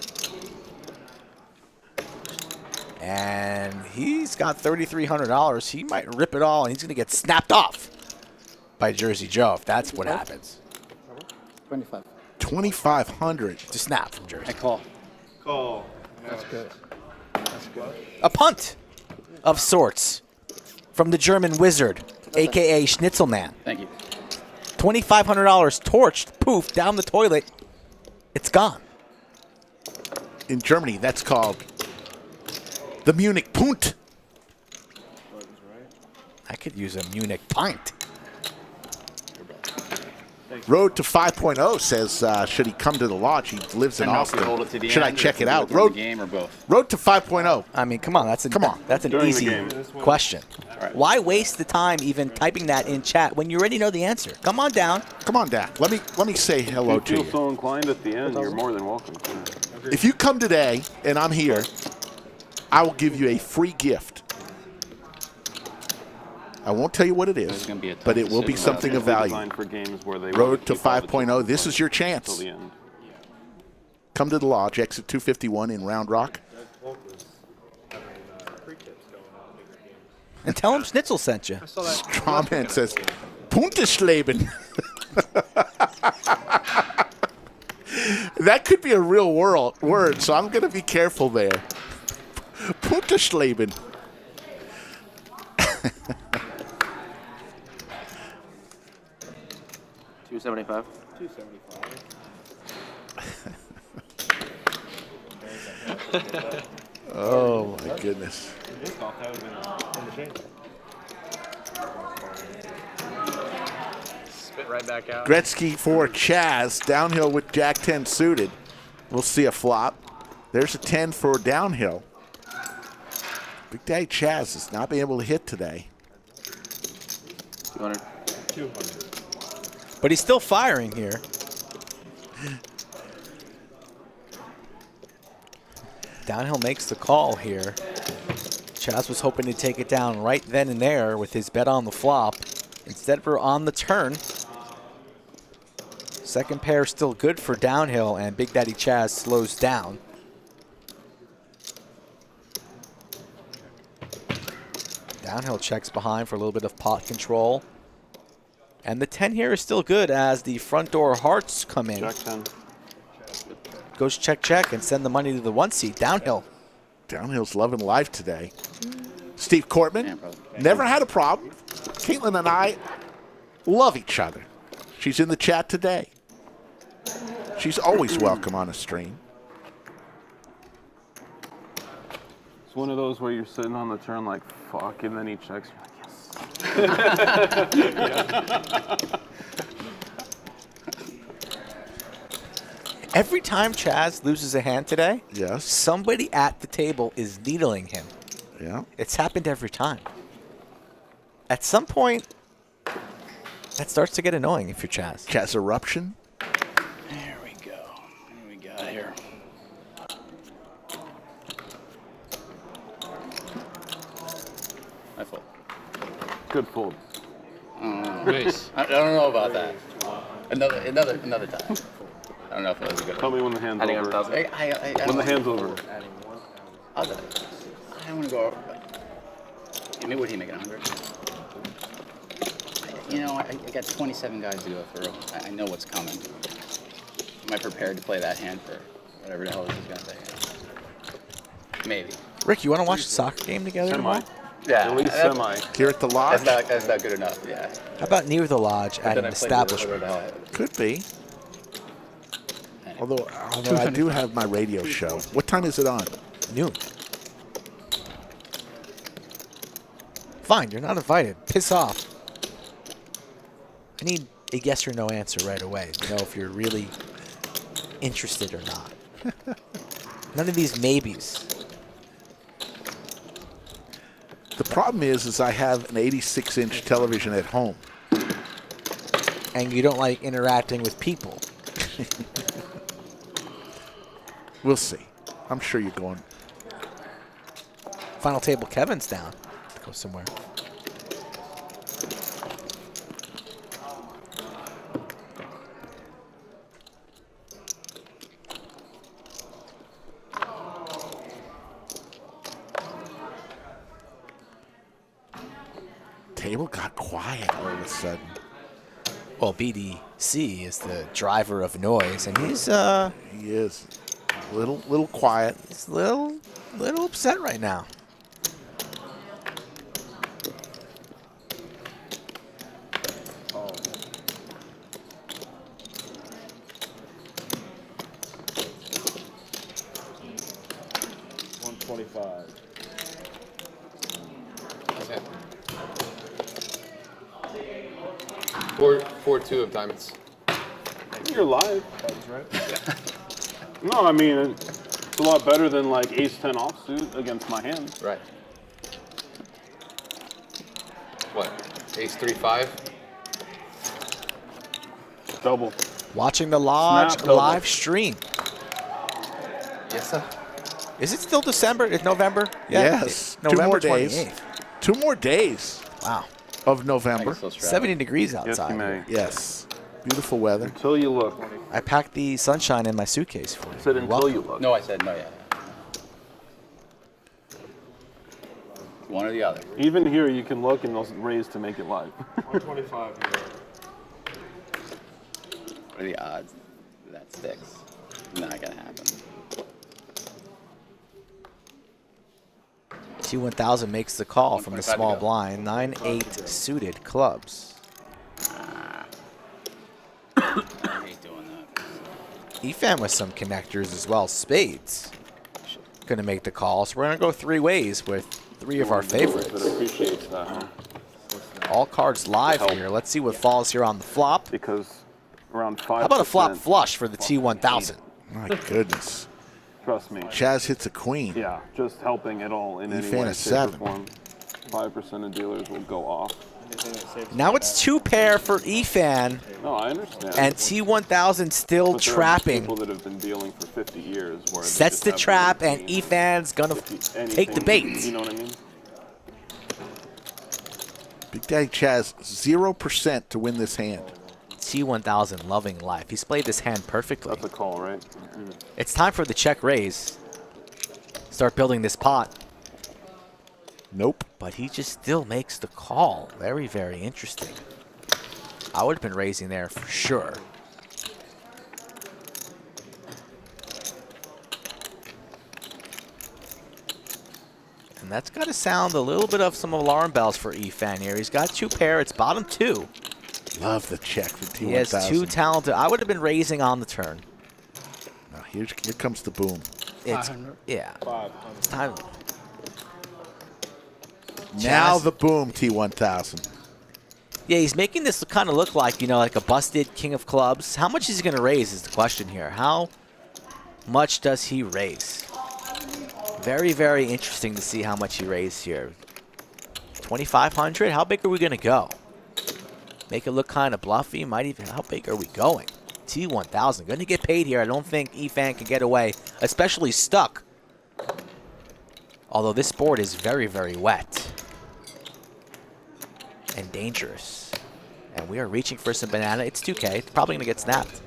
And he's got $3,300. He might rip it all, and he's going to get snapped off by Jersey Joe if that's what happens.
25.
2,500
to snap from Jersey.
I call.
Call.
That's good.
A punt of sorts from the German wizard, a.k.a. Schnitzelman.
Thank you.
$2,500 torched, poof, down the toilet. It's gone.
In Germany, that's called the Munich Punt.
I could use a Munich pint.
Road to 5.0 says, should he come to the lodge? He lives in Austin. Should I check it out? Road,
game or both?
road to 5.0.
I mean, come on, that's an
During the
easy
game.
question.
Right.
Why waste the time even typing that in chat when you already know the answer? Come on down.
Come on down. Let me say hello
If
to
you feel
you.
so inclined at the end, you're more than welcome to.
If you come today and I'm here, I will give you a free gift. I won't tell you what it is,
gonna be a tough
but it will be
decision.
something of value.
Designed for games where they
Road
want
to
keep all the
5.0. This is your
till
chance.
the end.
Come to the lodge, exit 251 in Round Rock.
And tell him Schnitzel sent you.
Strawman says, Puntesleben. That could be a real word, so I'm going to be careful there. Puntesleben.
$275.
Oh, my goodness.
Spit right back out.
Gretzky for Chaz. Downhill with Jack 10 suited. We'll see a flop. There's a 10 for downhill. Big Daddy Chaz has not been able to hit today.
200.
But he's still firing here. Downhill makes the call here. Chaz was hoping to take it down right then and there with his bet on the flop. Instead, we're on the turn. Second pair still good for downhill, and Big Daddy Chaz slows down. Downhill checks behind for a little bit of pot control. And the 10 here is still good as the front door hearts come in.
Jack 10.
Goes check, check, and send the money to the 1 seat. Downhill.
Downhill's loving life today. Steve Cortman, never had a problem. Caitlin and I love each other. She's in the chat today. She's always welcome on a stream.
It's one of those where you're sitting on the turn like, fuck, and then he checks. You're like, yes.
Every time Chaz loses a hand today,
yes,
somebody at the table is needling him.
Yeah.
It's happened every time. At some point, that starts to get annoying if you're Chaz.
Chaz eruption.
There we go. What do we got here? I fold.
Good fold.
Raise.
I don't know about that. Another time. I don't know if it was a good
Tell me when the hand's
Adding
over.
1,000.
When the hand's over.
I want to go over. I mean, would he make it 100? You know, I got 27 guys to go through. I know what's coming. Am I prepared to play that hand for whatever the hell this is going to take? Maybe.
Rick, you want to watch the soccer game together tomorrow?
Yeah.
At least semi.
Here at the lodge?
That's not good enough, yeah.
How about near the lodge at an establishment?
Could be. Although I do have my radio show. What time is it on?
Noon. Fine, you're not invited. Piss off. I need a yes or no answer right away to know if you're really interested or not. None of these maybes.
The problem is I have an 86-inch television at home.
And you don't like interacting with people.
We'll see. I'm sure you're going.
Final table, Kevin's down. Go somewhere.
Table got quiet all of a sudden.
Well, BDC is the driver of noise, and he's
He is a little quiet.
He's a little upset right now.
Oh. $125.
Okay. 4-2 of diamonds.
You're live. That's right. No, I mean, it's a lot better than like ace-10 offsuit against my hand.
Right. What? Ace-3-5?
Double.
Watching the lodge
Snap double.
live stream.
Yes, sir.
Is it still December? It's November?
Yes.
November
2 more days.
28th.
2 more days.
Wow.
Of November.
70 degrees
Yes,
outside.
you may.
Yes. Beautiful weather.
Until you look.
I packed the sunshine in my suitcase for you.
I said
You're
until
welcome.
you look.
No, I said no yet. One or the other.
Even here, you can look and they'll raise to make it live.
125.
What are the odds that sticks? Not gonna happen.
T1000 makes the call from the
125
small
to go.
blind. 9-8 suited clubs.
I hate doing that.
Efan with some connectors as well. Spades. Going to make the call. So we're going to go 3 ways with 3 of our
But
favorites.
appreciates that, huh?
All cards live here. Let's see what falls here on the flop.
Because around 5%.
How about a flop flush for the T1000?
My goodness.
Trust me.
Chaz hits a queen.
Yeah, just helping at all in any
Efan
way,
is
shape, or
7.
form. 5% of dealers will go off.
Now it's 2 pair for Efan.
No, I understand.
And T1000 still
But there are
trapping.
people that have been dealing for 50 years. Where they
Sets
just
the
have
trap,
no
and
routine.
Efan's going to
Anything,
take the bait.
You know what I mean?
Big Daddy Chaz, 0% to win this hand.
T1000 loving life. He's played this hand perfectly.
That's a call, right?
It's time for the check raise. Start building this pot.
Nope.
But he just still makes the call. Very, very interesting. I would have been raising there for sure. And that's got to sound a little bit of some alarm bells for Efan here. He's got 2 pair. It's bottom 2.
Love the check for T1000.
He has 2 talented. I would have been raising on the turn.
Now here comes the boom.
It's,
500.
yeah.
500.
It's time.
Now
Chaz.
the boom, T1000.
Yeah, he's making this kind of look like, like a busted king of clubs. How much is he going to raise is the question here. How much does he raise? Very, very interesting to see how much he raised here. 2,500? How big are we going to go? Make it look kind of bluffy. Might even, how big are we going? T1000 going to get paid here. I don't think Efan can get away, especially stuck. Although this board is very, very wet and dangerous. And we are reaching for some banana. It's 2K. It's probably going to get snapped.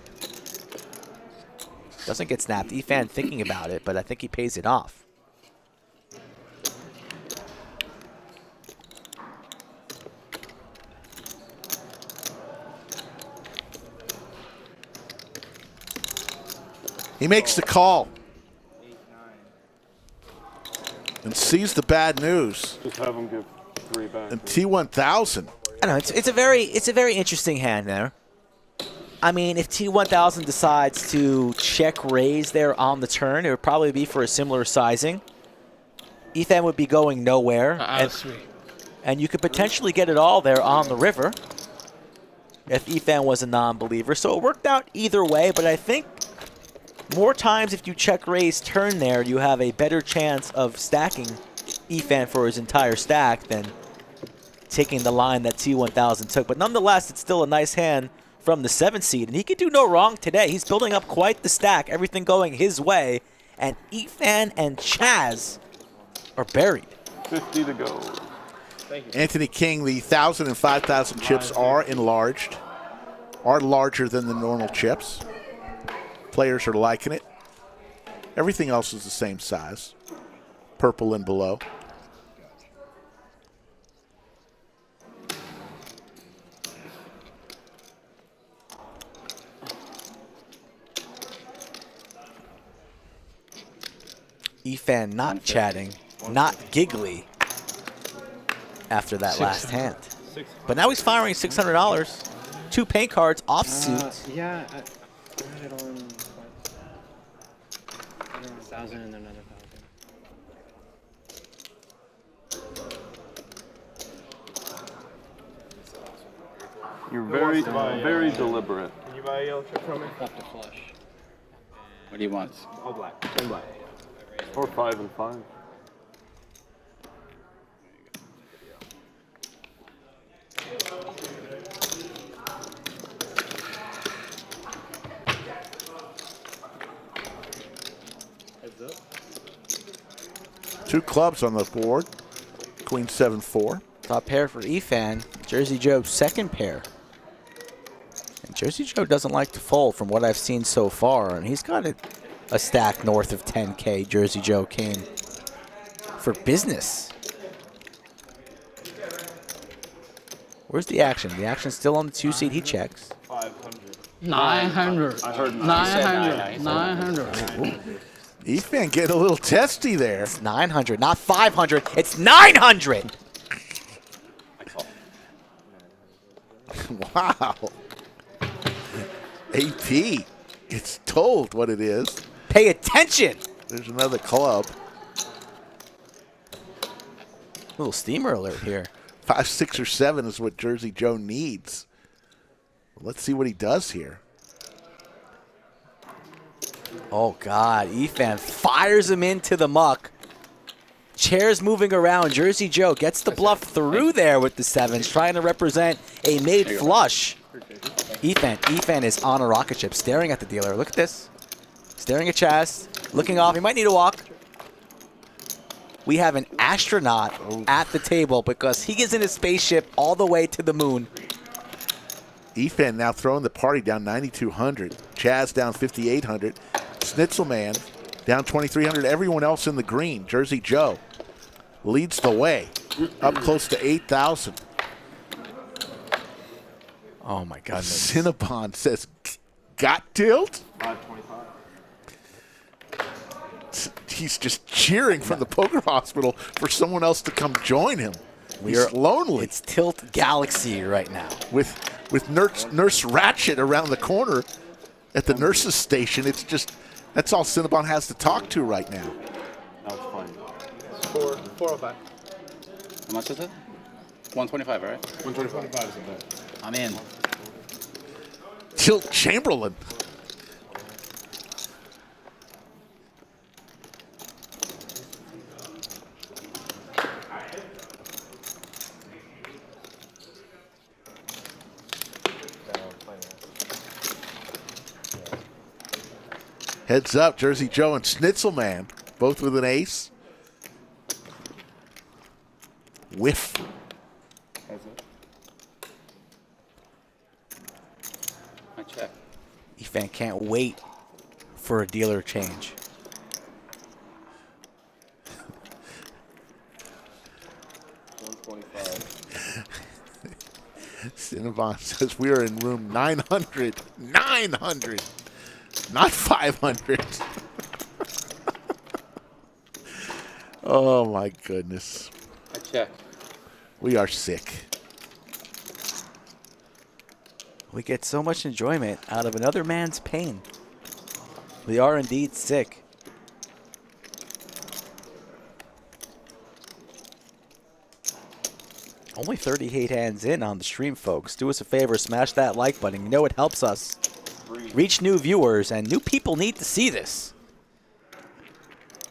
Doesn't get snapped. Efan thinking about it, but I think he pays it off.
He makes the call and sees the bad news.
Just have him give 3 back.
And T1000.
I know it's a very interesting hand there. I mean, if T1000 decides to check raise there on the turn, it would probably be for a similar sizing. Efan would be going nowhere, and you could potentially get it all there on the river if Efan was a non-believer. So it worked out either way, but I think more times if you check raise turn there, you have a better chance of stacking Efan for his entire stack than taking the line that T1000 took. But nonetheless, it's still a nice hand from the 7 seed, and he could do no wrong today. He's building up quite the stack, everything going his way, and Efan and Chaz are buried.
50 to go.
Thank you.
Anthony King, the 1,000 and 5,000 chips are enlarged, are larger than the normal chips. Players are liking it. Everything else is the same size, purple and below.
Efan not chatting, not giggly after that last hand. But now he's firing $600. 2 paint cards off suit.
Yeah, I had it on 1,000 and another 1,000.
You're very deliberate.
Can you buy a yellow chip from me?
Left to flush.
What do you want?
All black. 10 black.
Or 5 and 5.
Heads up.
2 clubs on the board. Queen 7-4.
Top pair for Efan. Jersey Joe's second pair. And Jersey Joe doesn't like to fold from what I've seen so far, and he's got a stack north of 10K. Jersey Joe came for business. Where's the action? The action's still on the 2 seed. He checks.
500.
900.
I heard
900. 900.
Efan getting a little testy there.
It's 900, not 500. It's 900.
Wow. AP gets told what it is.
Pay attention.
There's another club.
Little steamer alert here.
5, 6, or 7 is what Jersey Joe needs. Let's see what he does here.
Oh, God. Efan fires him into the muck. Chairs moving around. Jersey Joe gets the bluff through there with the 7s, trying to represent a made flush. Efan is on a rocket ship, staring at the dealer. Look at this. Staring at Chaz, looking off. He might need a walk. We have an astronaut at the table because he is in a spaceship all the way to the moon.
Efan now throwing the party down 9,200. Chaz down 5,800. Schnitzelman down 2,300. Everyone else in the green. Jersey Joe leads the way, up close to 8,000.
Oh, my goodness.
Cinnabon says, got tilt?
525.
He's just cheering from the poker hospital for someone else to come join him. He's lonely.
It's Tilt Galaxy right now.
With Nurse Ratchet around the corner at the nurse's station, it's just, that's all Cinnabon has to talk to right now.
That's fine.
405.
How much is it? 125, right?
125 is a bet.
I'm in.
Tilt Chamberlain. Heads up, Jersey Joe and Schnitzelman, both with an ace. Whiff.
I check.
Efan can't wait for a dealer change.
Cinnabon says we are in room 900. 900. not 500. Oh, my goodness.
I checked.
We are sick.
We get so much enjoyment out of another man's pain. We are indeed sick. Only 38 hands in on the stream, folks. Do us a favor, smash that like button. You know it helps us reach new viewers, and new people need to see this.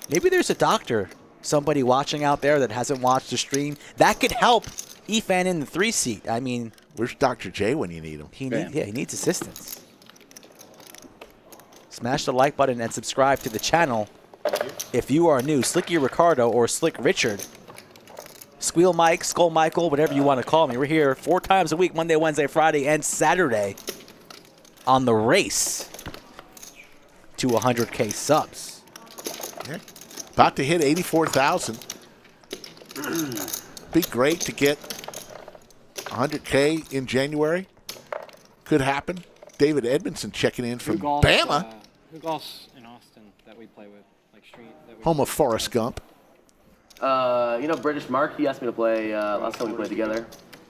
Maybe there's a doctor, somebody watching out there that hasn't watched the stream. That could help Efan in the 3 seat. I mean,
where's Dr. J when you need him?
He needs assistance. Smash the like button and subscribe to the channel if you are new. Slicky Ricardo or Slick Richard. Squeal Mike, Skull Michael, whatever you want to call me. We're here 4 times a week, Monday, Wednesday, Friday, and Saturday on the race to 100K subs.
Yeah. About to hit 84,000. Be great to get 100K in January. Could happen. David Edmondson checking in from Bama.
Who golfs in Austin that we play with? Like street?
Home of Forrest Gump.
You know British Mark? He asked me to play last time we played together.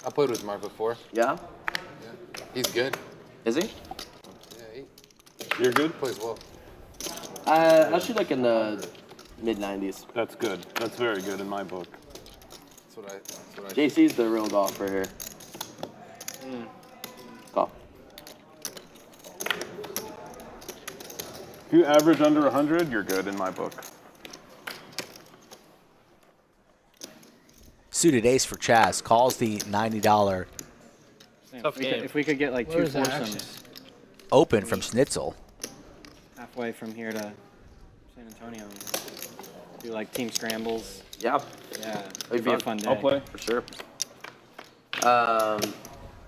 I played with Mark before.
Yeah?
Yeah. He's good.
Is he?
Yeah,
You're good?
Plays well.
I'll shoot like in the mid-90s.
That's good. That's very good in my book.
That's what I
JC's the real golfer here. Golf.
If you average under 100, you're good in my book.
Suited ace for Chaz. Calls the $90
If we could get like 2 foursomes
open from Schnitzel.
halfway from here to San Antonio, do like team scrambles.
Yeah.
Yeah,
It'd
be a fun day.
I'll play.
For sure.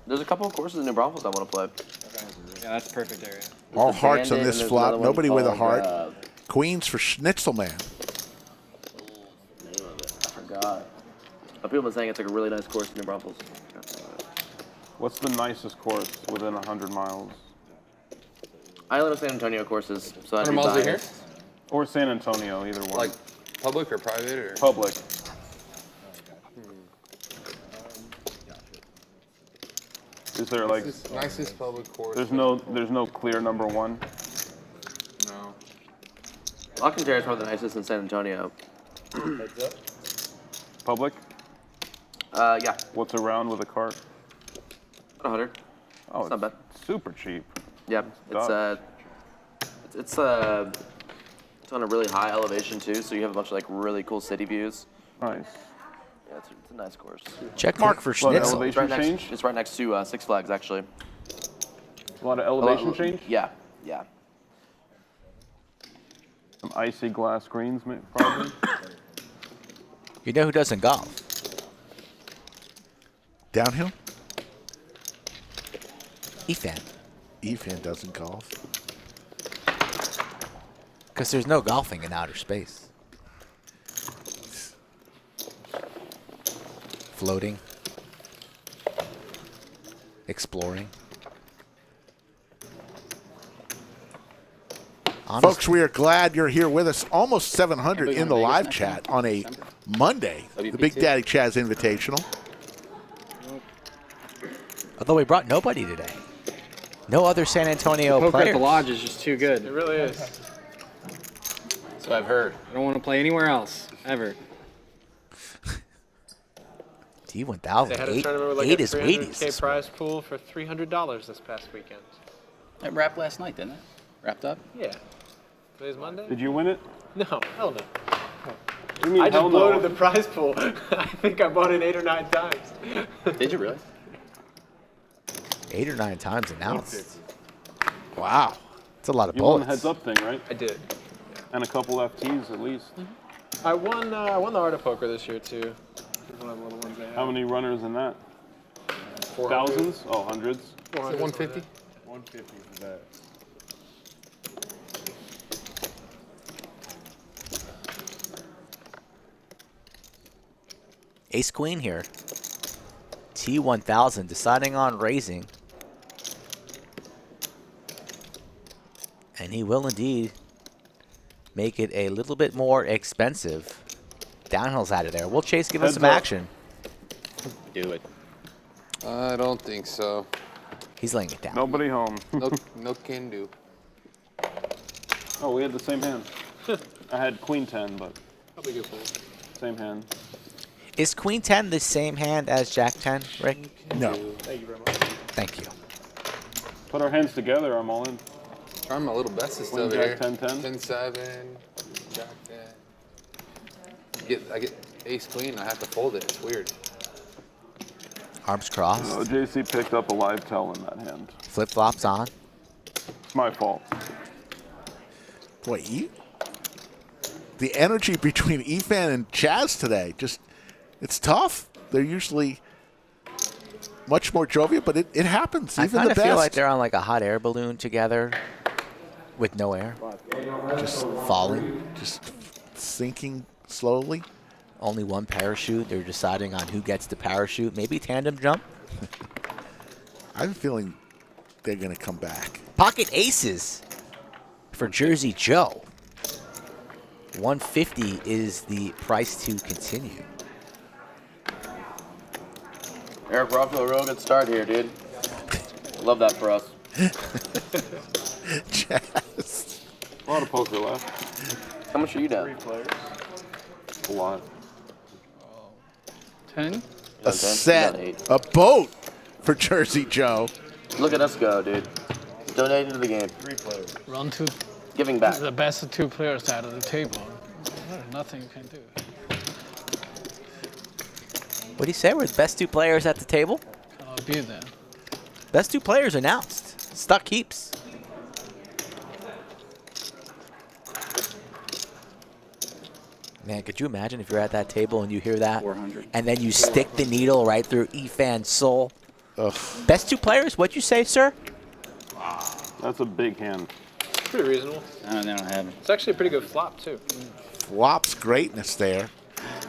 There's a couple of courses in New Braunfels I want to play.
Yeah, that's a perfect area.
All hearts on
Bandit,
this
and there's
flop.
another one
Nobody with a
called,
heart. Queens for Schnitzelman.
Name of it. I forgot. But people have been saying it's like a really nice course in New Braunfels.
What's the nicest course within 100 miles?
Island of San Antonio courses. So
100 miles are here?
Or San Antonio, either one.
Like public or private or?
Public. Is there like
nicest public course?
There's no clear number one.
No.
Alcantara is probably the nicest in San Antonio.
Public?
Yeah.
What's around with a cart?
About 100.
Oh,
it's not bad.
Super cheap.
Yeah, it's on a really high elevation too, so you have a bunch of like really cool city views.
Nice.
Yeah, it's a nice course.
Check mark for
A lot of
Schnitzel.
elevation
It's right next to Six Flags, actually.
A lot of elevation change?
Yeah, yeah.
Some icy glass greens, probably.
You know who doesn't golf?
Downhill?
Efan.
Efan doesn't golf.
Because there's no golfing in outer space. Floating. Exploring.
Folks, we are glad you're here with us. Almost 700 in the live chat on a Monday. The Big Daddy Chaz Invitational.
Although we brought nobody today. No other San Antonio
Poker at
players.
the Lodge is just too good.
It really is.
That's what I've heard.
I don't want to play anywhere else, ever.
T1000.
They had a tournament with like
eight
a
is Wheaties.
$300K prize pool for $300 this past weekend.
It wrapped last night, didn't it? Wrapped up?
Yeah. Today's Monday?
Did you win it?
No, hell no.
You mean
I just
hell no?
bloated the prize pool. I think I bought it 8 or 9 times.
Did you really?
8 or 9 times announced. Wow. That's a lot of
You won
bullets.
the heads up thing, right?
I did.
And a couple FTs at least.
I won the Art of Poker this year too. One of the little ones I have.
How many runners in that?
400.
Thousands? Oh, hundreds.
400.
150?
150 for that.
Ace Queen here. T1000 deciding on raising. And he will indeed make it a little bit more expensive. Downhill's out of there. Will Chase give us some action?
Do it.
I don't think so.
He's laying it down.
Nobody home.
No can do.
Oh, we had the same hand. I had queen 10, but
Probably good fold.
same hand.
Is Queen 10 the same hand as Jack 10, Rick?
No.
Thank you very much.
Thank you.
Put our hands together, I'm all in.
Trying my little bestest
Queen,
over
Jack,
here.
10, 10.
10-7, Jack 10. I get ace queen, I have to fold it. It's weird.
Arms crossed.
No, JC picked up a live tell in that hand.
Flip-flops on.
It's my fault.
Boy, the energy between Efan and Chaz today, it's tough. They're usually much more jovial, but it happens.
I
Even
kind
the
of
best.
feel like they're on like a hot air balloon together with no air. Just falling.
Just sinking slowly.
Only one parachute. They're deciding on who gets the parachute. Maybe tandem jump.
I'm feeling they're going to come back.
Pocket aces for Jersey Joe. 150 is the price to continue.
Eric, we're off to a real good start here, dude. Love that for us.
Chaz.
A lot of poker left.
How much are you down?
3 players.
A lot.
10.
A set, a boat for Jersey Joe.
Look at us go, dude. Donating to the game.
3 players.
Round 2.
Giving back.
The best 2 players out of the table. There's nothing you can do.
What do you say? We're the best 2 players at the table?
Cannot be there.
Best 2 players announced. Stuck heaps. Man, could you imagine if you're at that table and you hear that?
400.
And then you stick the needle right through Efan's soul?
Ugh.
Best 2 players? What'd you say, sir?
That's a big hand.
It's pretty reasonable.
They don't have it.
It's actually a pretty good flop, too.
Flop's greatness there.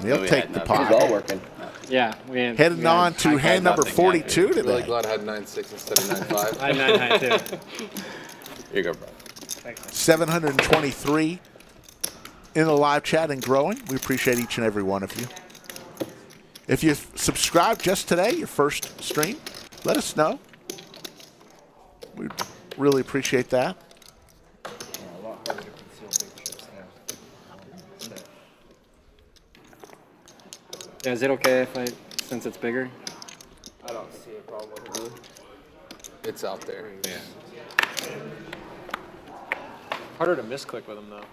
They'll
we
take
had
the
nothing.
It's
pot.
all working.
Yeah, we had.
Heading on to
I
hand
had
number
nothing yet,
42
I'm really
today.
glad I had 9-6 instead of 9-5.
I had 9 high too.
Here you go, bro.
723 in the live chat and growing. We appreciate each and every one of you. If you subscribed just today, your first stream, let us know. We'd really appreciate that.
Yeah, is it okay if since it's bigger?
I don't see a problem with it.
It's out there. Yeah.
Harder to misclick with them, though.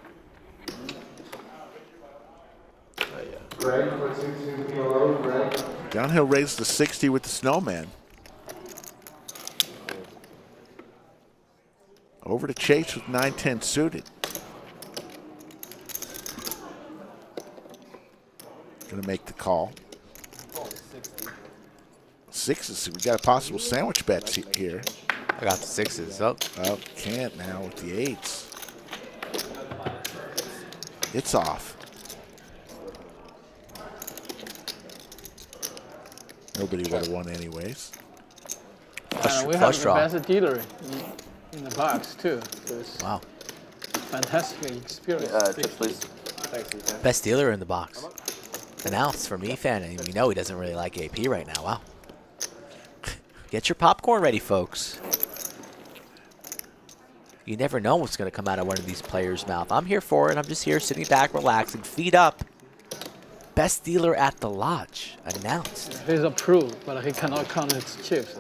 Downhill raised to 60 with the snowman. Over to Chase with 9-10 suited. Gonna make the call. Sixes. We got a possible sandwich bet here.
I got the 6s. Oh,
Oh, can't now with the 8s. It's off. Nobody would have won anyways.
We have
flush
the
draw.
best dealer in the box, too. So it's
Wow.
fantastic experience.
Tips, please.
Thanks, Ethan.
Best dealer in the box. Announced from Efan, and we know he doesn't really like AP right now. Wow. Get your popcorn ready, folks. You never know what's going to come out of one of these players' mouth. I'm here for it. I'm just here sitting back, relaxing, feet up. Best dealer at the lodge announced.
He's approved, but he cannot count his chips.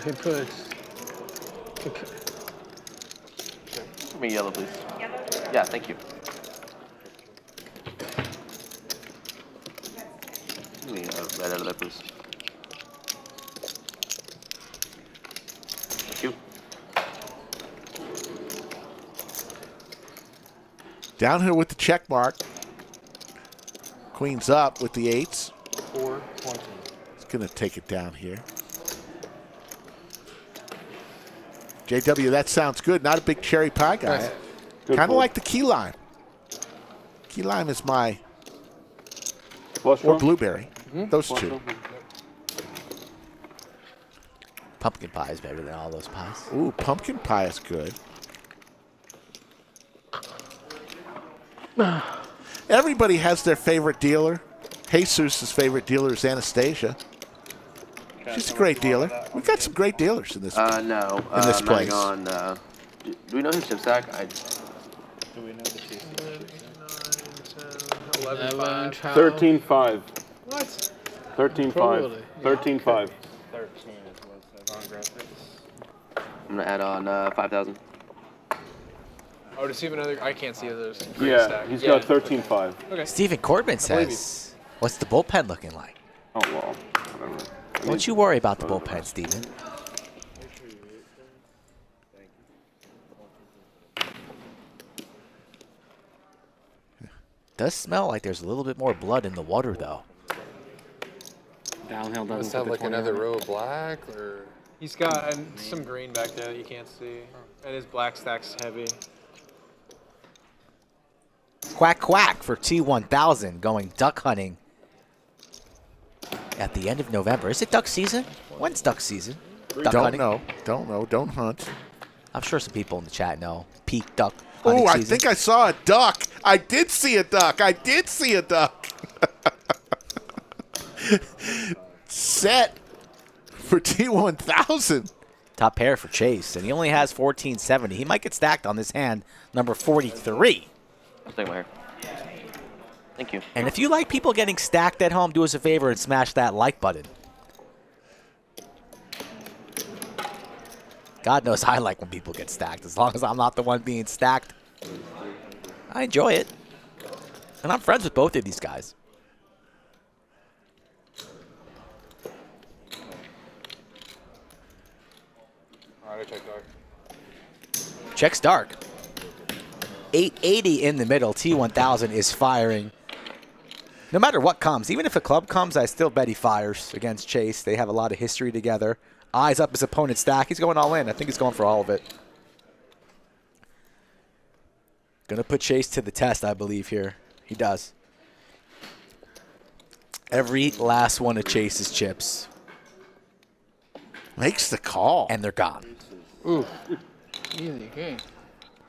He put
Give me yellow, please. Yeah, thank you. Give me right out of there, please. Thank you.
Downhill with the check mark. Queen's up with the 8s.
4-20.
He's going to take it down here. JW, that sounds good. Not a big cherry pie guy.
Nice.
Kind of like the key lime. Key lime is my,
Flush
or
draw?
blueberry. Those
Flush
two.
draw?
Pumpkin pie is better than all those pies.
Ooh, pumpkin pie is good. Everybody has their favorite dealer. Jesus' favorite dealer is Anastasia. She's a great dealer. We've got some great dealers in this.
No.
In this
I'm
place.
On, do we know his chip stack?
Do we know the chip stack?
11,
13-5.
What?
13-5.
Probably.
13-5.
13 is what's on graphics.
I'm gonna add on 5,000.
Oh, to see if another. I can't see others.
Yeah,
Stack.
he's got 13-5.
Okay.
Stephen Corbin
believe you.
says, "What's the bullpen looking like?"
Oh, well, whatever.
Don't you worry about the bullpen, Stephen. Does smell like there's a little bit more blood in the water, though.
Downhill
Does
doesn't
that
put the
like
20
another
on it.
row of black or?
He's got some green back there that you can't see, and his black stack's heavy.
Quack quack for T1000 going duck hunting at the end of November. Is it duck season? When's duck season? Duck
Don't
hunting?
know. Don't know. Don't hunt.
I'm sure some people in the chat know. Peak duck hunting
Oh, I
season.
think I saw a duck. I did see a duck. I did see a duck. Set for T1000.
Top pair for Chase, and he only has 1470. He might get stacked on this hand, number 43.
I'll take my hair. Thank you.
And if you like people getting stacked at home, do us a favor and smash that like button. God knows I like when people get stacked, as long as I'm not the one being stacked. I enjoy it. And I'm friends with both of these guys.
All right, I check dark.
Checks dark. 880 in the middle. T1000 is firing. No matter what comes, even if a club comes, I still bet he fires against Chase. They have a lot of history together. Eyes up his opponent's stack. He's going all in. I think he's going for all of it. Going to put Chase to the test, I believe, here. He does. Every last one of Chase's chips.
Makes the call.
And they're gone.
Ooh. Easy game.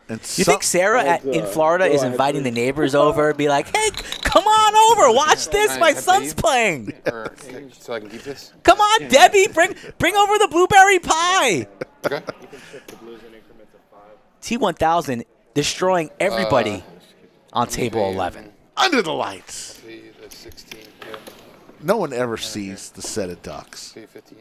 And
You think Sarah in Florida is inviting the neighbors over, be like, hey, come on over, watch this, my son's playing.
Or, so I can keep this?
Come on, Debbie, bring over the blueberry pie.
Okay.
T1000 destroying everybody on table 11.
Under the lights.
The 16, yeah.
No one ever sees the set of ducks.
The 15.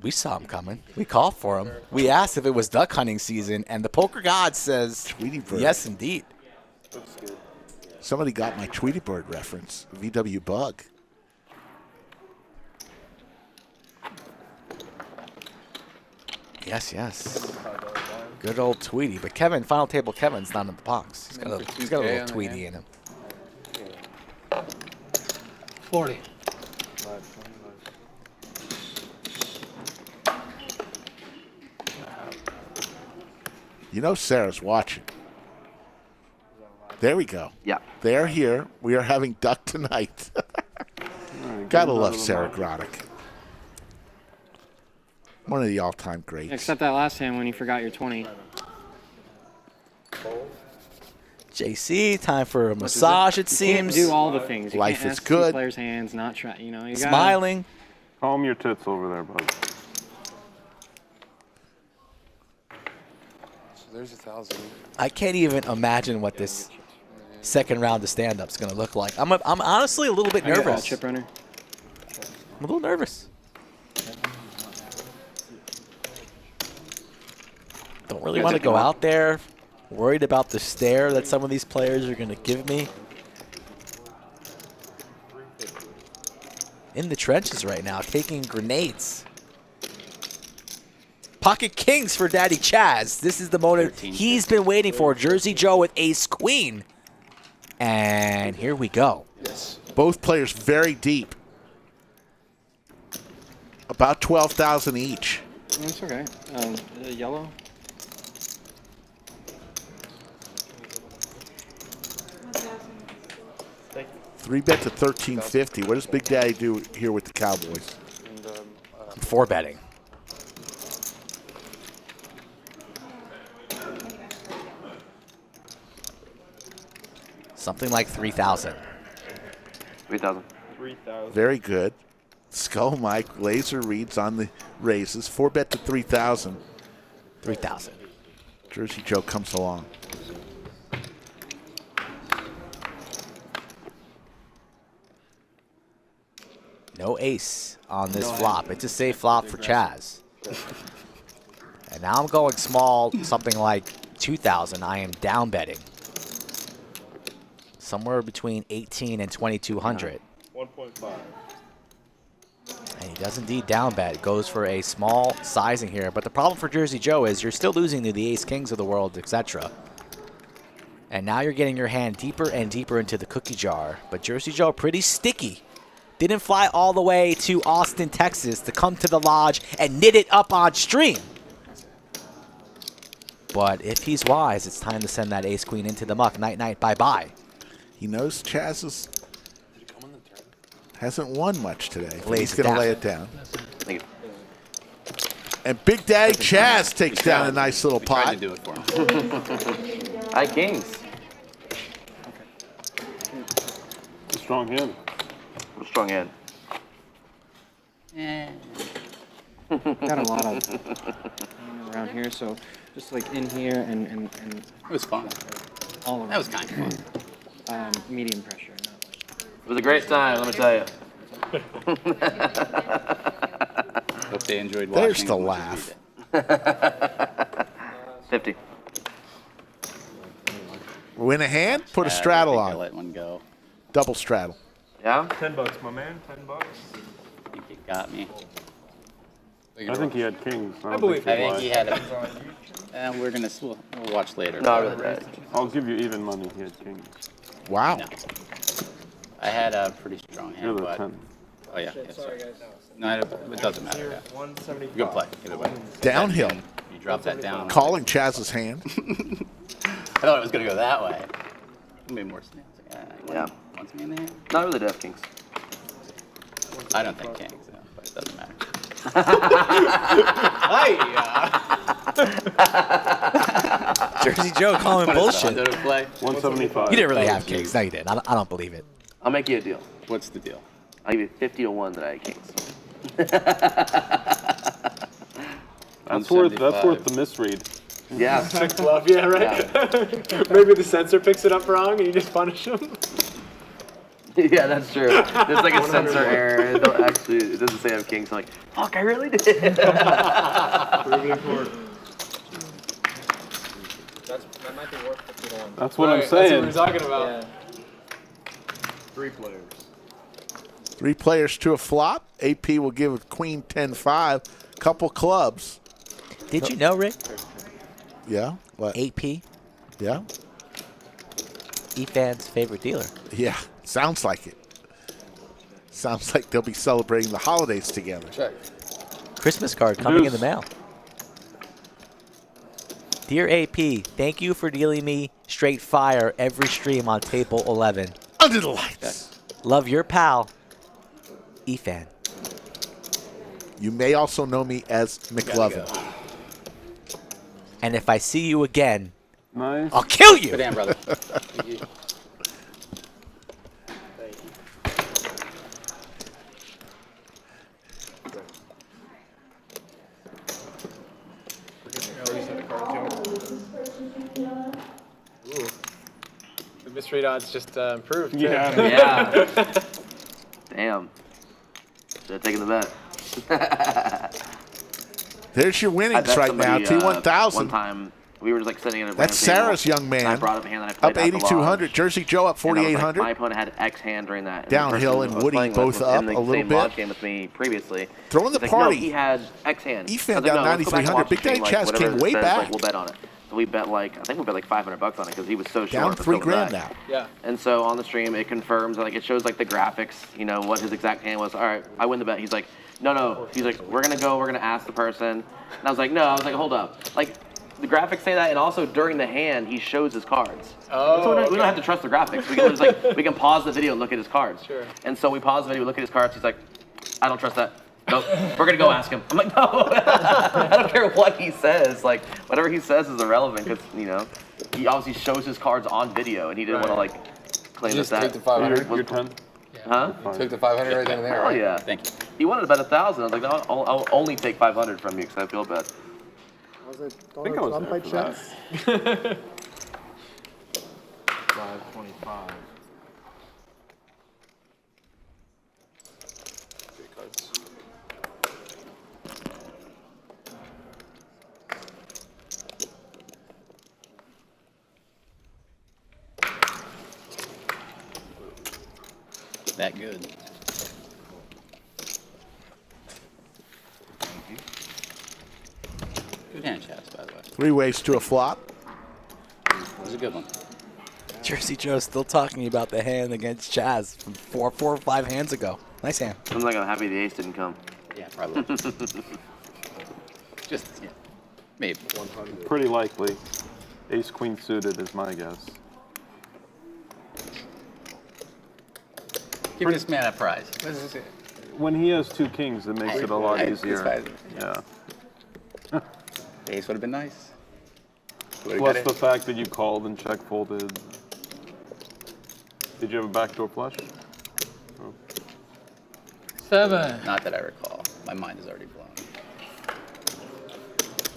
We saw him coming. We called for him. We asked if it was duck hunting season, and the poker god says,
Tweety Bird.
yes, indeed.
Somebody got my Tweety Bird reference. VW Bug.
Yes, yes. Good old Tweety. But Kevin, final table Kevin's not in the box. He's got a little Tweety in him.
40.
You know Sarah's watching. There we go.
Yeah.
They're here. We are having duck tonight. Gotta love Sarah Grodick. One of the all-time greats.
Except that last hand when you forgot your 20.
JC, time for a massage, it
You
seems.
can't do all the things. You
Life
can't
is
ask
good.
Two players' hands, not try. You know, you gotta,
Smiling.
Calm your tits over there, bud.
So there's 1,000.
I can't even imagine what this second round of stand-up's going to look like. I'm honestly a little bit
I got all
nervous.
chip runner.
I'm a little nervous. Don't really want to go out there. Worried about the stare that some of these players are going to give me. In the trenches right now, taking grenades. Pocket kings for Daddy Chaz. This is the moment he's been waiting for. Jersey Joe with ace queen. And here we go.
Yes.
Both players very deep. About 12,000 each.
That's okay. Yellow.
Three bet to 1350. What does Big Daddy do here with the Cowboys?
And,
I'm four betting. Something like 3,000.
3,000.
3,000.
Very good. Skull Mike, laser reads on the raises. 4-bet to 3,000.
3,000.
Jersey Joe comes along.
No ace on this flop. It's a safe flop for Chaz. And now I'm going small, something like 2,000. I am down betting. Somewhere between 18 and 2,200.
1.5.
And he does indeed down bet. Goes for a small sizing here. But the problem for Jersey Joe is you're still losing to the ace kings of the world, etc. And now you're getting your hand deeper and deeper into the cookie jar. But Jersey Joe pretty sticky. Didn't fly all the way to Austin, Texas to come to the lodge and knit it up on stream. But if he's wise, it's time to send that ace queen into the muck. Night, night, bye-bye.
He knows Chaz hasn't won much today.
Lays
He's
it
going to
down.
lay it down.
Thank you.
And Big Daddy Chaz takes down a nice little
Tried
pot.
to do it for him.
High kings.
It's a strong hand.
Strong hand.
Got a lot of around here, so just like in here and
It was fun.
all around.
That was kind of fun.
Medium pressure, not like.
It was a great time, let me tell you.
Hope they enjoyed watching.
There's the
as much as we
laugh.
did.
50.
Win a hand, put a
I
straddle
think I
on.
let one go.
Double straddle.
Yeah?
$10, my man. $10.
I think he got me.
I think he had kings.
I believe
I think he had a. We'll watch later.
No, really, right.
I'll give you even money. He had kings.
Wow.
No. I had a pretty strong
You're
hand,
the
but
10.
oh yeah, sorry. No, it doesn't matter. Yeah.
175.
Good play, either way.
Downhill.
You drop that down.
Calling Chaz's hand.
I thought it was gonna go that way. Maybe more snails.
Yeah.
Wants me in the hand.
Not really def kings.
I don't think kings, but it doesn't matter.
Jersey Joe calling bullshit.
Did it play?
175.
You didn't really have kings. No, you didn't. I don't believe it.
I'll make you a deal.
What's the deal?
I'll give you 50 to 1 that I had kings.
That's worth the misread.
Yeah.
Check bluff, yeah, right? Maybe the sensor picks it up wrong and you just punish him.
Yeah, that's true. There's like a sensor error. It doesn't say I have kings. I'm like, fuck, I really did.
Prove it in court.
That might be worth 50 to 1.
That's what I'm
That's
saying.
what we're talking about.
3 players.
3 players to a flop. AP will give queen 10-5. Couple clubs.
Did you know, Rick?
Yeah. What?
AP,
Yeah.
Efan's favorite dealer.
Yeah. Sounds like it. Sounds like they'll be celebrating the holidays together.
Check.
Christmas card coming in the mail. Dear AP, thank you for dealing me straight fire every stream on table 11.
Under the lights.
Love your pal, Efan.
You may also know me as McLovin.
And if I see you again,
Nice.
I'll kill you.
Good hand, brother. Thank you.
The misread odds just improved.
Yeah.
Yeah. Damn. Should have taken the bet.
There's your
I
winnings
bet
right now.
somebody, One
T1000.
time, we were just like sitting at a
That's
random table,
Sarah's young
and I
man.
brought up a hand that I played
Up
at the
8,200.
lodge,
Jersey Joe up
and I was like,
4,800.
my opponent had X hand during that. And
Downhill
the person
and
I was
Woody
playing
both
with was
up
in the
a little
same
bit.
lodge game with me previously.
Throwing the
He's like,
party.
No, he had X hand.
Efan
I was like,
down
no, let's go back and
9,300.
watch
Big
the
Daddy
stream, like,
Chaz
whatever
came
it
way
says,
back.
Like, we'll bet on it. So we bet like, I think we bet like $500 on it because he was so short.
Down
for
$3
filling
grand
back.
now.
Yeah.
And so on the stream, it confirms, like it shows like the graphics, you know, what his exact hand was. All right, I win the bet. He's like, no. He's like, we're gonna ask the person. And I was like, no. I was like, hold up. Like, the graphics say that, and also during the hand, he shows his cards.
Oh,
So we don't have to trust the graphics. We can just like, we can pause the video and look at his cards.
Sure.
And so we pause the video, look at his cards. He's like, I don't trust that. Nope, we're gonna go ask him. I'm like, no, I don't care what he says. Like, whatever he says is irrelevant because, you know, he obviously shows his cards on video and he didn't want to like claimed
Just
that
take the 500.
was-
You're 10.
Huh?
Took the 500 right then and there,
Oh
right?
yeah.
Thank you.
He wanted to bet 1,000. I was like, no, I'll only take 500 from you because I feel bad.
Was it
I think I was there
Untitled
for that.
Chapter?
525.
That good. Good hand, Chaz, by the way.
3 ways to a flop.
It was a good one.
Jersey Joe still talking about the hand against Chaz from four or five hands ago. Nice hand.
I'm like, I'm happy the ace didn't come.
Yeah, probably. Just, yeah. Maybe.
Pretty likely. Ace queen suited is my guess.
Give this man a prize.
When he has 2 kings, it makes it a lot easier. Yeah.
The ace would have been nice.
Plus the fact that you called and check folded. Did you have a backdoor flush?
7.
Not that I recall. My mind is already blown.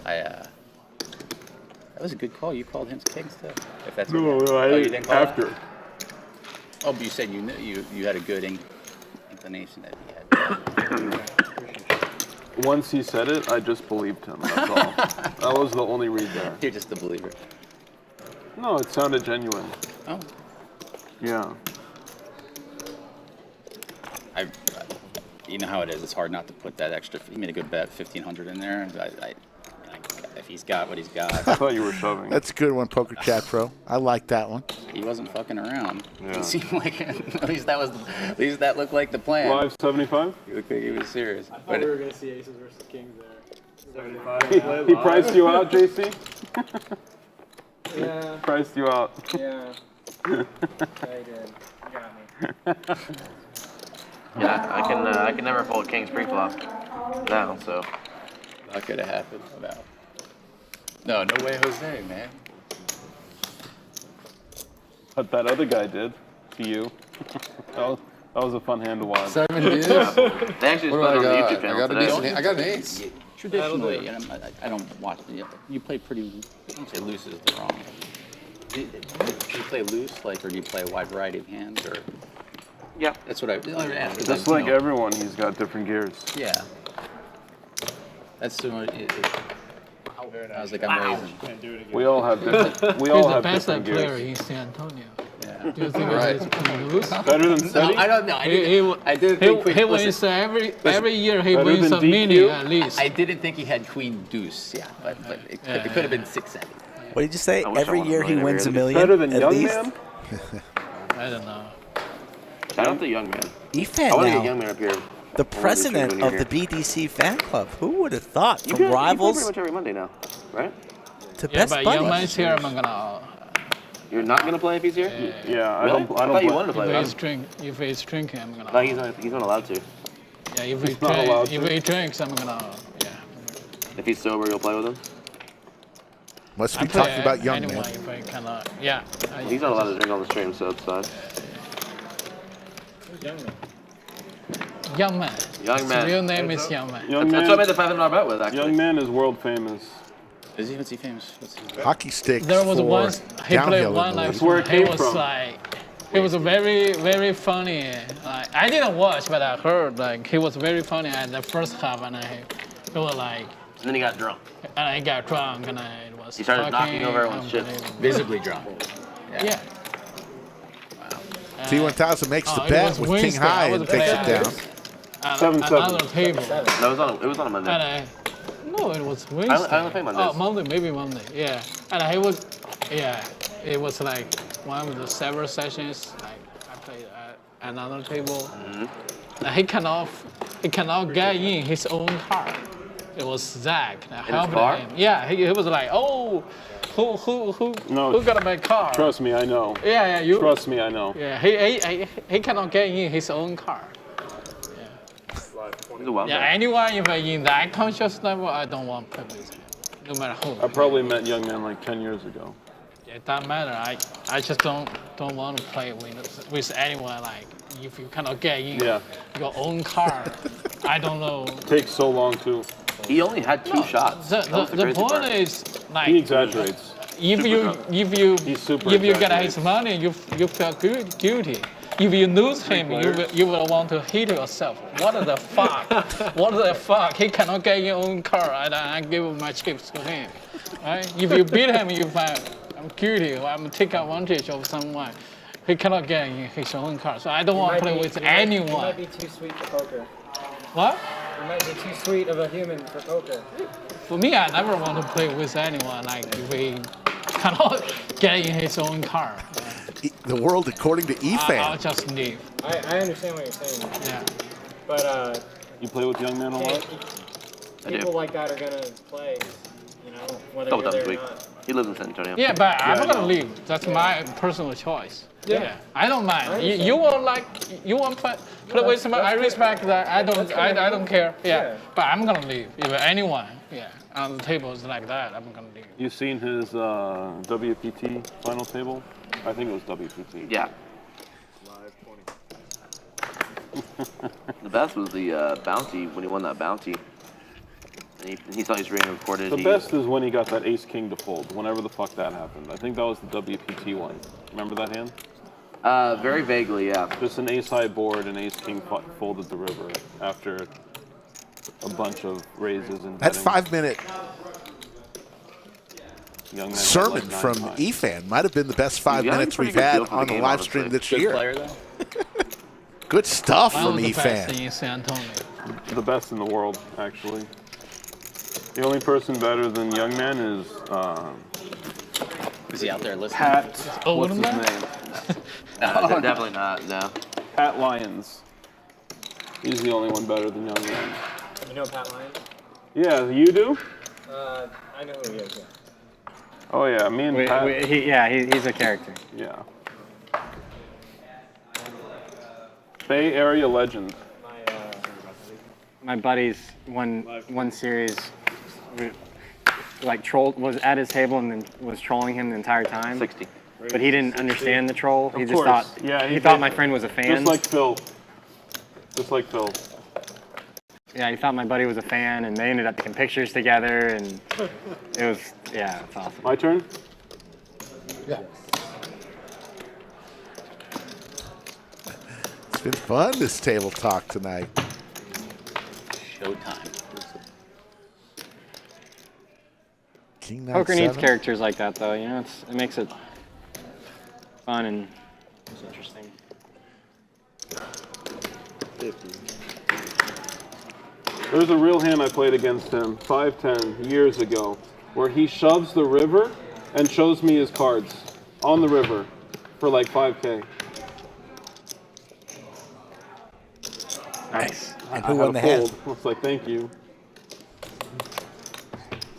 That was a good call. You called him kings too. If that's
No,
what
I
you didn't call
after.
That? Oh, but you said you knew you had a good inclination that he had.
Once he said it, I just believed him. That's all. That was the only read there.
You're just a believer.
No, it sounded genuine.
Oh.
Yeah.
You know how it is. It's hard not to put that extra. He made a good bet, 1,500 in there. If he's got what he's got.
I thought you were shoving.
That's a good one, Poker Chat Pro. I like that one.
He wasn't fucking around.
Yeah.
It seemed like at least that looked like the plan.
Live 75?
You looked like he was serious.
I thought we were gonna see aces versus kings there.
75.
He priced you out, JC?
Yeah.
Priced you out.
Yeah. Yeah, he did. You got me.
Yeah, I can never fold kings pre-flop now, so.
That could have happened. No way, Jose, man.
But that other guy did to you. that was a fun hand to watch.
7 dudes.
They actually just put it on the YouTube
I
channel
got a
today.
decent. I got an ace.
Traditionally, and I don't watch. You play pretty. I don't say loose is the wrong. Do you play loose, or do you play a wide variety of hands, or?
Yeah.
That's what I asked.
Just like everyone, he's got different gears.
Yeah. That's similar. I was like, I'm raising.
We all have different. We
He's
all
the
have
best
different
player
gears.
in San Antonio.
Yeah.
Do you think
Right.
he's playing loose?
Better than
No,
Steady?
I don't know. I didn't think
He
Queen.
wins
Listen,
every year. He
better
wins
than
a mini
DQ?
at least.
I didn't think he had Queen Deuce. Yeah, but it could have been 6-7.
What did you say?
I wish I
Every
won a
year he
million
wins a
every year.
million?
Better than
at
Young
least?
Man?
I don't know.
Shout out to Young Man.
Efan
I want to get
now,
Young Man up here.
the president of the BDC fan club. Who would have thought?
You
From
play
rivals
pretty much every Monday now, right?
to
Yeah,
best
but Young
buddies.
Man's here. I'm gonna.
You're not gonna play if he's here?
Yeah, I
Really?
don't.
I thought you wanted to
If
play with
he's
him.
drinking, I'm gonna.
No, he's not allowed to.
Yeah, if
not allowed to.
he drinks, I'm gonna. Yeah.
If he's sober, you'll play with him.
Must
I
be
play
talking about Young
anyone
Man.
if I cannot. Yeah.
He's not allowed to drink on the stream, so it's fine.
Young Man.
Young
His
Man.
real name is Young Man.
Young
That's what I
Man.
made the $500 bet with, actually.
Young Man is world famous.
Is he? What's he famous?
Hockey sticks
There was
for
once he played
downhill
one
in the
like
league.
where it
he
came
was
from.
like he was very very funny. Like I didn't watch, but I heard like he was very funny at the first half, and he was like,
And then he got drunk.
and I got drunk, and it was
He started knocking
fucking
over everyone's shit.
unbelievable.
Visibly drunk.
Yeah.
T1000 makes the
it
bet
was
with King
Wednesday.
High
I was
and takes it
playing
down.
7-7.
Another table.
No, it was on a Monday.
And no, it was Wednesday.
I don't play Mondays.
Oh, Monday, maybe Monday. Yeah, and he was, yeah, it was like one of the several sessions. Like I played at another table.
Mm-hmm.
And he cannot get in his own car. It was Zach that helped
car?
him. Yeah, he was like, oh, who got my car?
Trust me, I know.
Yeah, you.
Trust me, I know.
Yeah, he cannot get in his own car.
He's a wild
Yeah,
guy.
anyone if in that conscious level, I don't want to play with him, no matter who.
I probably met Young Man like 10 years ago.
Yeah, it doesn't matter. I just don't want to play with anyone. Like if you cannot get in your own car, I don't know.
It takes so long too.
He only had 2 shots.
The point is like
he exaggerates.
If you get his money, you feel guilty. If you lose him, you will want to hit yourself. What the fuck? What the fuck? He cannot get your own car. I give my chips to him. Right? If you beat him, you find I'm guilty. I'm taking advantage of someone. He cannot get in his own car. So I don't want to play with anyone.
You might be too sweet for poker.
What?
You might be too sweet of a human for poker.
For me, I never want to play with anyone. Like if he cannot get in his own car.
The world according to Efan.
I'll just leave.
I understand what you're saying.
Yeah.
But
you play with young men a lot?
People like that are gonna play, you know, whether
Couple
you're there
times a
or
week.
not.
He lives in San Antonio.
Yeah, but I'm gonna leave. That's my personal choice. Yeah. I don't mind. You want play with someone. I respect that. I don't care. Yeah. But I'm gonna leave. If anyone, on the tables like that, I'm gonna leave.
You seen his WPT final table? I think it was WPT.
Yeah. The best was the bounty when he won that bounty. And he saw his ring recorded.
The best is when he got that ace king to fold. Whenever the fuck that happened, I think that was the WPT one. Remember that hand?
Very vaguely, yeah.
Just an ace high board and ace king folded the river after a bunch of raises and.
That 5-minute sermon from Efan might have been the best 5 minutes we've had on the live stream this year.
Player, though.
Good stuff from
the best
Efan.
in San Antonio.
The best in the world, actually. The only person better than Young Man is.
Is he out there listening?
Pat. What's his name?
No, definitely not. No.
Pat Lyons. He's the only one better than Young Man.
You know Pat Lyons?
Yeah, you do?
I know who he is. Yeah.
Oh yeah, me and Pat.
He's a character.
Yeah. Bay Area legend.
My buddies one series like was at his table and then was trolling him the entire time.
60.
But he didn't understand the troll. He
Of
just
course.
thought
he
thought my friend was a fan.
Just like Phil. Just like Phil.
Yeah, he thought my buddy was a fan, and they ended up taking pictures together, and it was it's awesome.
My turn?
Yeah. It's been fun, this table talk tonight.
Showtime.
King
Poker
9-7.
needs characters like that, though. You know, it makes it fun and interesting.
50. There's a real hand I played against him 5-10 years ago where he shoves the river and shows me his cards on the river for like 5K.
Nice.
And who won the hand?
I was like, thank you.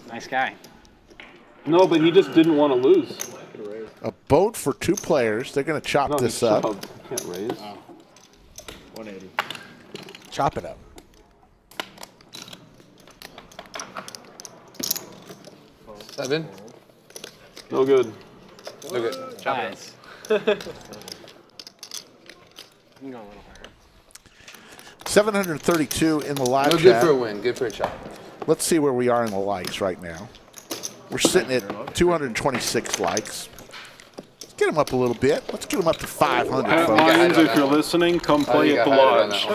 Nice guy.
No, but he just didn't want to lose.
A boat for 2 players. They're going to chop this up.
Shoved. Can't raise.
180.
Chop it up.
Seven.
No good.
No good. Chop it
Nice. You can go a little higher.
732 in the live
No,
chat.
good for a win. Good for a chop.
Let's see where we are in the likes right now. We're sitting at 226 likes. Let's get them up a little bit. Let's get them up to 500.
Pat
folks.
Lyons, if you're listening, come play at the lodge.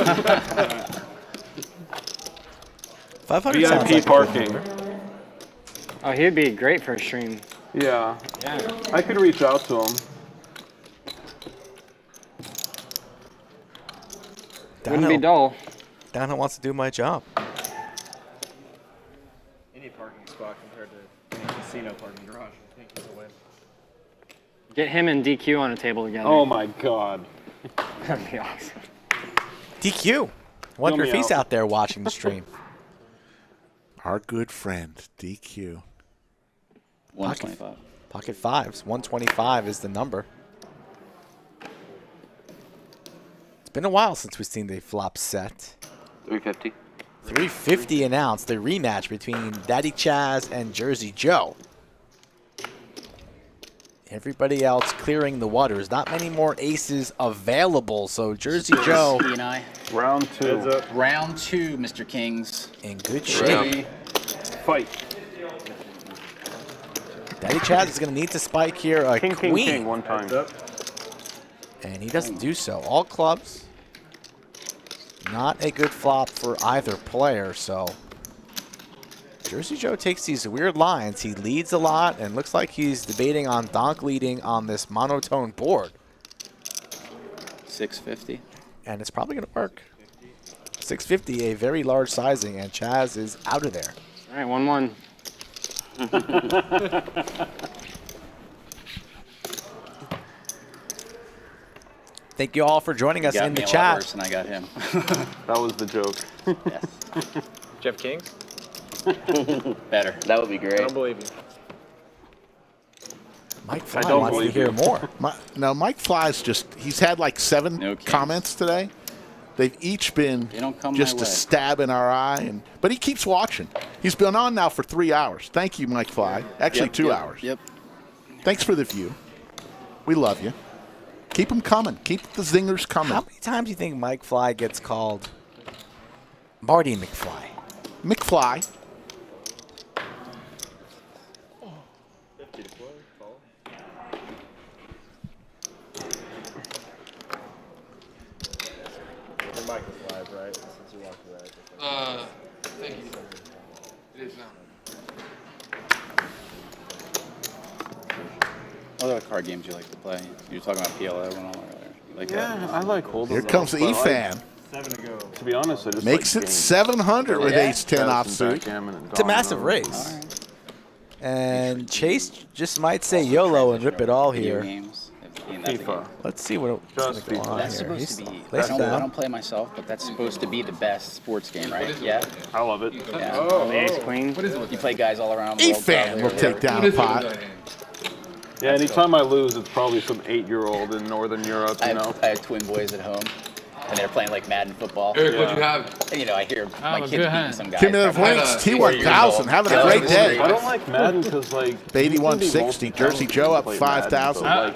500 sounds
VIP
like a good
parking.
number.
Oh, he'd be great for a stream.
Yeah.
Yeah.
I could reach out to him.
Wouldn't be dull.
Downhill wants to do my job.
Any parking spot compared to any casino parking garage, I think is a win.
Get him and DQ on a table together.
Oh my God.
That'd be awesome.
DQ. Wonder
me
if he's
out.
out there watching the stream.
Our good friend, DQ.
125.
Pocket fives. 125 is the number. It's been a while since we've seen the flop set.
350.
350 announced the rematch between Daddy Chaz and Jersey Joe. Everybody else clearing the waters. Not many more aces available. So Jersey Joe.
He and I.
Round 2.
Round 2, Mr. Kings.
In good shape.
Fight.
Daddy Chaz is going to need to spike here a
King,
queen.
king, king, one time.
And he doesn't do so. All clubs. Not a good flop for either player, so Jersey Joe takes these weird lines. He leads a lot and looks like he's debating on donk leading on this monotone board.
650.
And it's probably going to work. 650, a very large sizing, and Chaz is out of there.
All right, 1-1.
Thank you all for joining us in the chat.
Worse than I got him.
That was the joke.
Yes.
Jeff Kings?
Better.
That would be great.
I don't believe you.
Mike Fly wants to hear more.
No, Mike Fly's he's had like 7 comments today. They've each been just a stab in our eye, but he keeps watching. He's been on now for 3 hours. Thank you, Mike Fly. Actually, 2 hours.
Yep.
Thanks for the view. We love you. Keep them coming. Keep the zingers coming.
How many times do you think Mike Fly gets called Marty McFly?
McFly.
The mic is live, right? Since you walked away.
Thank you. It is now.
What other card games you like to play? You were talking about PLO and all that. You like that?
I like holding.
Here comes the Efan.
7 to go.
To be honest, I just
Makes
like
it 700 with ace-10 offsuit.
It's a massive race. And Chase just might say YOLO and rip it all here.
FIFA.
Let's see what's going to go on
That's
here.
supposed to be.
Plays
I
down.
don't play myself, but that's supposed to be the best sports game, right? Yeah.
I love it.
Yeah.
The ace queen.
You play guys all around the world.
Efan will take down a pot.
Yeah, anytime I lose, it's probably some 8-year-old in Northern Europe,
I have twin boys at home, and they're playing like Madden football.
Eric, what'd you have?
And, you know, I hear my kids beating some guys.
Cumulative links, T1000. Having a great day.
I don't like Madden because, like,
Beatty 160. Jersey Joe up 5,000.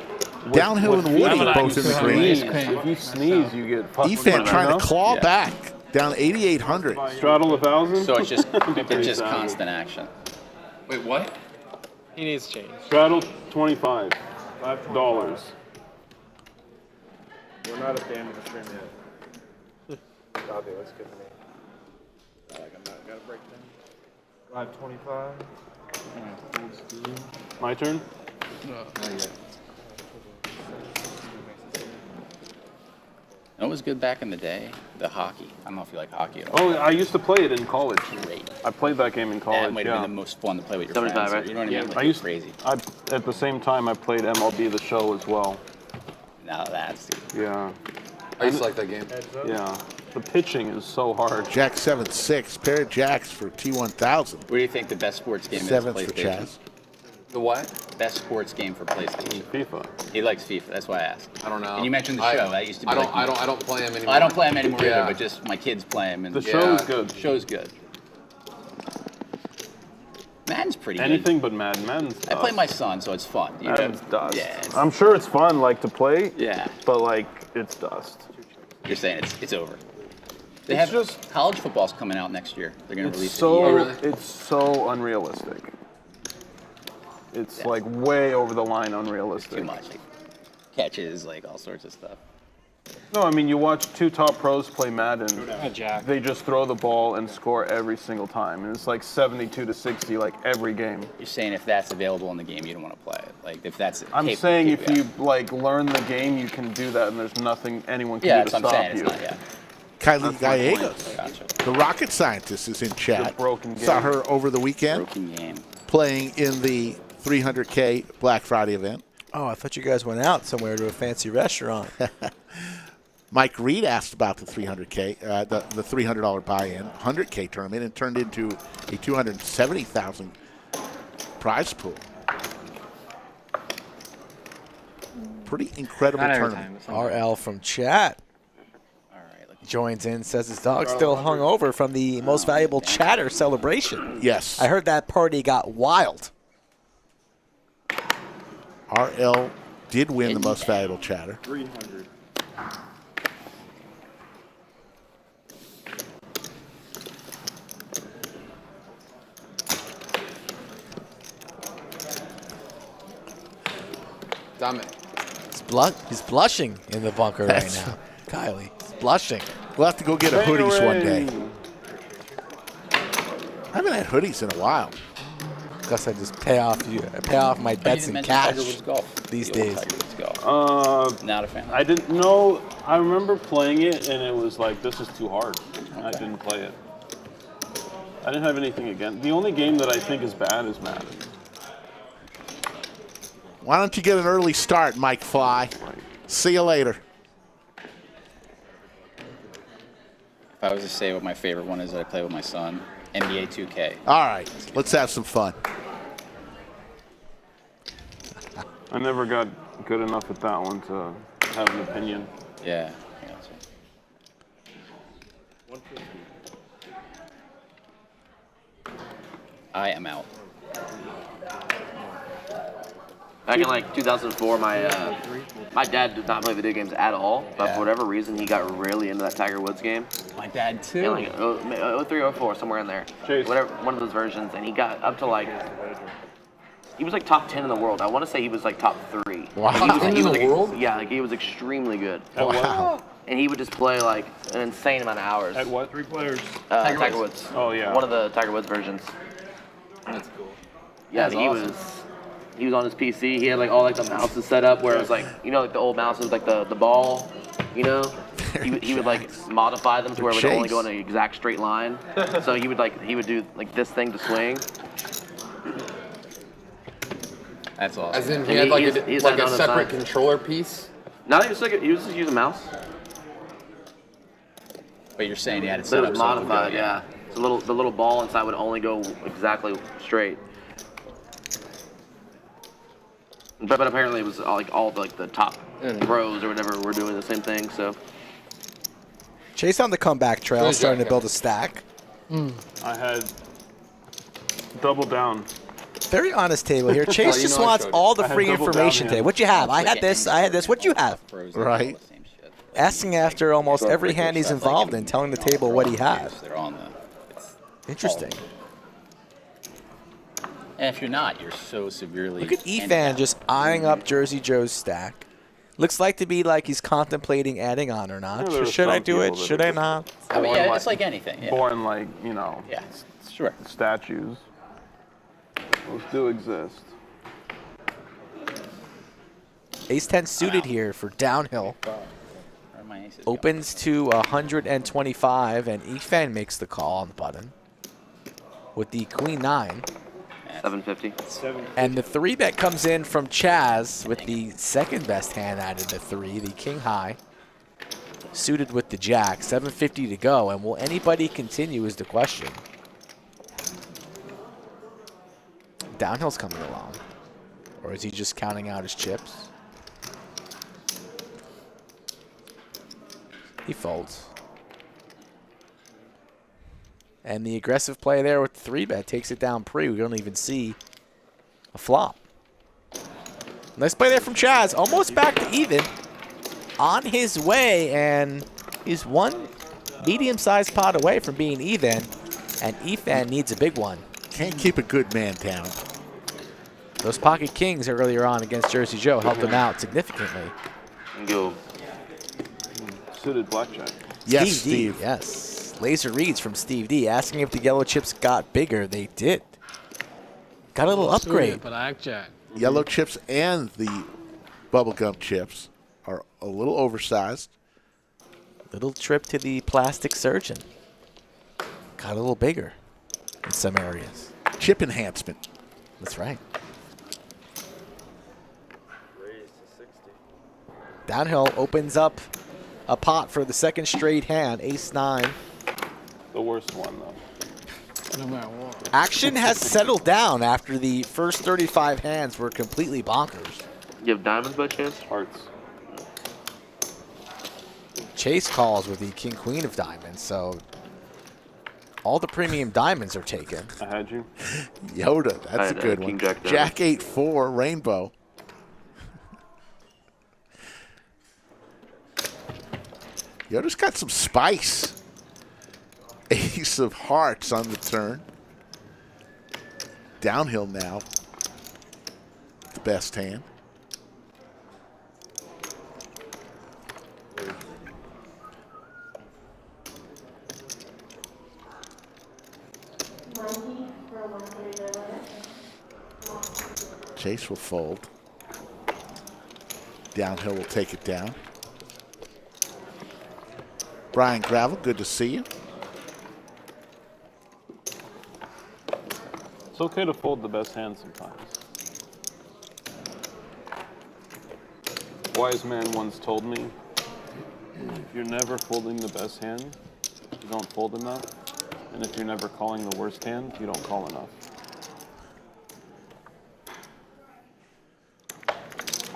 Downhill and Woody both in the green.
If you sneeze, you get fucked.
Efan trying to claw back. Down 8,800.
Straddle 1,000.
So it's just constant action.
Wait, what?
He needs change.
Straddle $25.
We're not at the end of the stream yet. Copy, that's good to me. I'm not gotta break down. 525.
My turn.
Not yet.
It was good back in the day, the hockey. I don't know if you like hockey at all.
Oh, I used to play it in college.
Great.
I played that game in college.
That might have been the most fun to play with your
75,
friends.
right?
You know what I mean? Like,
I used
crazy.
At the same time, I played MLB The Show as well.
Now that's
Yeah.
I used to like that game.
Yeah. The pitching is so hard.
Jack 7-6. Pair of jacks for T1000.
What do you think the best sports game is?
7 for
PlayStation?
Chaz.
The what?
Best sports game for PlayStation.
FIFA.
He likes FIFA. That's why I asked.
I don't know.
And you mentioned the show. That used to be.
I don't play them anymore.
I don't play them anymore
Yeah.
either, but just my kids play them. And
The show's good.
Show's good. Madden's pretty
Anything but Madden. Madden's
good. I play my son, so it's fun. You
Madden's
know?
dust.
Yeah.
I'm sure it's fun, like, to play.
Yeah.
But, like, it's dust.
You're saying it's over. They have college football's coming out next year. They're going to release
It's so unrealistic. It's like way over the line unrealistic.
Too much. Like, catches, like all sorts of stuff.
No, I mean, you watch 2 top pros play Madden.
Jack.
They just throw the ball and score every single time. And it's like 72-60 like every game.
You're saying if that's available in the game, you don't want to play it. Like if that's.
I'm saying if you like learn the game, you can do that, and there's nothing anyone can do to stop you.
Kylie Gallegos,
Gotcha.
the rocket scientist, is in chat.
Broken game.
Saw her over the weekend playing in the 300K Black Friday event.
Oh, I thought you guys went out somewhere to a fancy restaurant.
Mike Reed asked about the 300K, the $300 buy-in, 100K tournament, and turned into a $270,000 prize pool. Pretty incredible tournament.
RL from chat joins in, says his dog's still hung over from the most valuable chatter celebration.
Yes.
I heard that party got wild.
RL did win the most valuable chatter.
300.
Dominic.
He's blushing in the bunker right now. Kylie, he's blushing.
We'll have to go get a hoodies one day. I haven't had hoodies in a while.
Guess I just pay off my bets in cash these days.
Not a fan.
I didn't know. I remember playing it, and it was like, this is too hard. I didn't play it. I didn't have anything against. The only game that I think is bad is Madden.
Why don't you get an early start, Mike Fly?
Right.
See you later.
If I was to say what my favorite one is that I play with my son, NBA 2K.
All right, let's have some fun.
I never got good enough at that one to have an opinion.
Yeah. I gotcha. I am out.
Back in like 2004, my dad did not play video games at all, but for whatever reason, he got really into that Tiger Woods game.
My dad too.
Yeah, like 03, 04, somewhere in there.
Chase.
Whatever, one of those versions, and he got up to like, he was like top 10 in the world. I want to say he was like top 3.
Wow.
Top
10 in the world?
Yeah, like he was extremely good.
Wow.
And he would just play like an insane amount of hours.
At what? 3 players.
Tiger Woods.
Oh, yeah.
One of the Tiger Woods versions.
That's cool.
Yeah,
That's
he
awesome.
was on his PC. He had like all like the mouses set up where it was like, you know, like the old mouses, like the ball, you know. He would like modify them to where it would only go in an exact straight line. So he would do like this thing to swing.
That's awesome.
As in,
And
he had like
he's
a
had on the
separate
side.
controller piece.
No, he was just using a mouse.
But you're saying he had it
But
set
it
up
was
so it would go,
modified, yeah. So the little ball inside would only go exactly straight. But apparently it was all the top pros or whatever were doing the same thing. So
Chase on the comeback trail,
Good
starting
job,
to build a stack.
I had double down.
Very honest table here. Chase
you
just
know I
wants
showed
all the
I had
free
double down
information
hand.
today. What you have? I had this. I had this. What you have?
Frozen,
Right.
all the same shit.
Asking after almost every hand he's
Stuff like
involved
it-
in, telling the table what he has.
They're on the. It's
Interesting.
And if you're not, you're so severely.
Look at Efan
handicapped.
just eyeing up Jersey Joe's stack. Looks like to be like he's contemplating adding on or not.
Yeah, there are
Should I
some
do it?
people that
Should
are
I
just-
not?
I mean, yeah, it's like anything. Yeah.
Born like, you know,
Yeah. Sure.
statues. Those do exist.
Ace-10 suited here for downhill.
Where are my aces going?
Opens to 125, and Efan makes the call on the button with the Queen-9.
750.
And the 3-bet comes in from Chaz with the second best hand added to 3, the King-High. Suited with the Jack, 750 to go. And will anybody continue is the question. Downhill's coming along. Or is he just counting out his chips? He folds. And the aggressive play there with the 3-bet takes it down pre. We don't even see a flop. Nice play there from Chaz. Almost back to even. On his way, and he's one medium-sized pot away from being even. And Efan needs a big one.
Can't keep a good man down.
Those pocket kings earlier on against Jersey Joe helped him out significantly.
Go.
Suited blackjack.
Yes,
Steve D,
Steve.
yes. Laser reads from Steve D asking if the yellow chips got bigger. They did. Got a little upgrade.
Blackjack.
Yellow chips and the bubblegum chips are a little oversized.
Little trip to the plastic surgeon. Got a little bigger in some areas.
Chip enhancement.
That's right.
Raised to 60.
Downhill opens up a pot for the second straight hand, ace-9.
The worst one, though.
No matter what.
Action has settled down after the first 35 hands were completely bonkers.
You have diamonds by chance?
Hearts.
Chase calls with the king-queen of diamonds, so all the premium diamonds are taken.
I had you.
Yoda,
I
that's a
had,
good
King
one.
Jack down.
Jack 8-4, rainbow. Yoda's got some spice. Ace of hearts on the turn. Downhill now. The best hand. Chase will fold. Downhill will take it down. Brian Gravel, good to see you.
It's okay to fold the best hand sometimes. Wise man once told me, if you're never folding the best hand, you don't fold enough. And if you're never calling the worst hand, you don't call enough.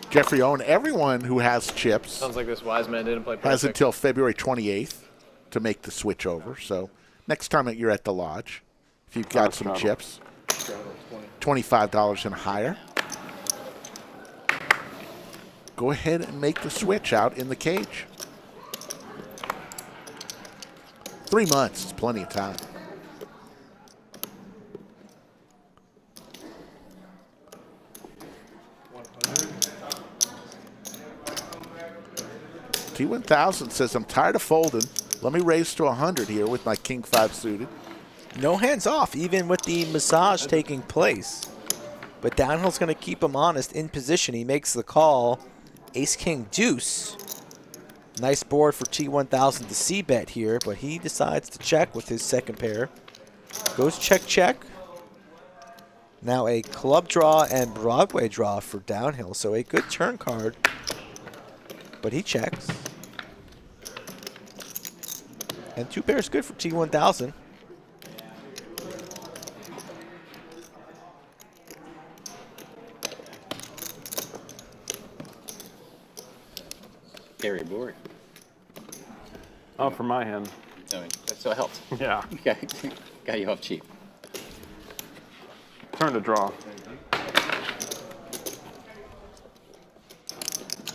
Jeffrey Owen, everyone who has chips
Sounds like this wise man didn't play
has
perfect.
until February 28th to make the switch over. So next time you're at the lodge, if you've got some chips, $25 and higher, go ahead and make the switch out in the cage. 3 months is plenty of time. T1000 says, I'm tired of folding. Let me raise to 100 here with my King 5 suited.
No hands off, even with the massage taking place. But downhill's going to keep him honest in position. He makes the call. Ace, King, Deuce. Nice board for T1000 to c-bet here, but he decides to check with his second pair. Goes check, check. Now a club draw and Broadway draw for downhill, so a good turn card. But he checks. And 2 pairs good for T1000.
Scary board.
Oh, for my hand.
So it helped.
Yeah.
Got you off cheap.
Turn to draw.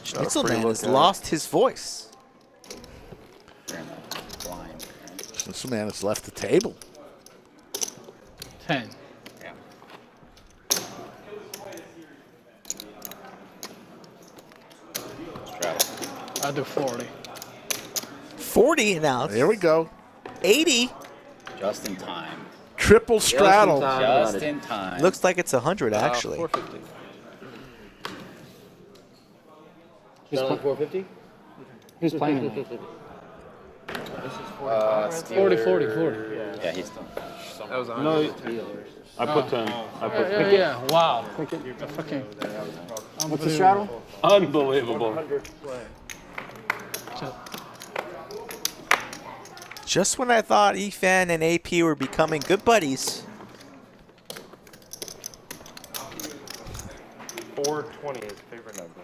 Schnitzelman has lost his voice.
Schnitzelman has left the table.
10.
Yeah.
I do 40.
40 now.
There we go.
80.
Just in time.
Triple straddle.
Just in time.
Looks like it's 100 actually.
450.
Straddle 450?
Who's playing tonight?
This is 40, 40, 40.
Yeah, he's done.
That was on.
No, I put 10. I put 10.
Yeah, wow. Fucking
What's the straddle?
Unbelievable.
Just when I thought Efan and AP were becoming good buddies.
420 is favorite number.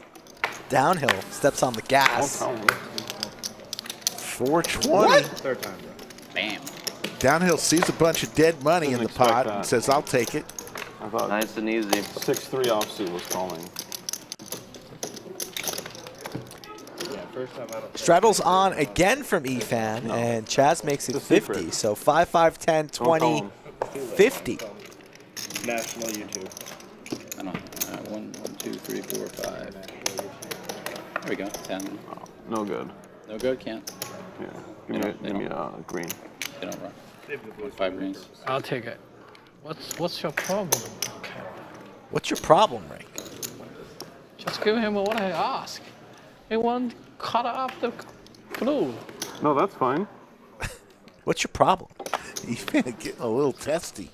Downhill steps on the gas.
420.
Third time, bro.
Bam.
Downhill sees a bunch of dead money in
Didn't
the
expect
pot
that.
and says, I'll take it.
I thought
Nice and easy.
6-3 offsuit was calling.
Yeah, first time I don't.
Straddles on again from Efan, and Chaz makes it
It's a
50.
secret.
So 5, 5, 10, 20, 50.
National YouTube.
I don't know. 1, 2, 3, 4, 5. There we go. 10.
No good.
No good, can't.
Yeah.
They
Give me
don't-
a green.
They don't run. 5 greens.
I'll take it. What's your problem?
What's your problem, Rick?
Just give him what I ask. He won't cut up the blue.
No, that's fine.
What's your problem?
Efan getting a little testy.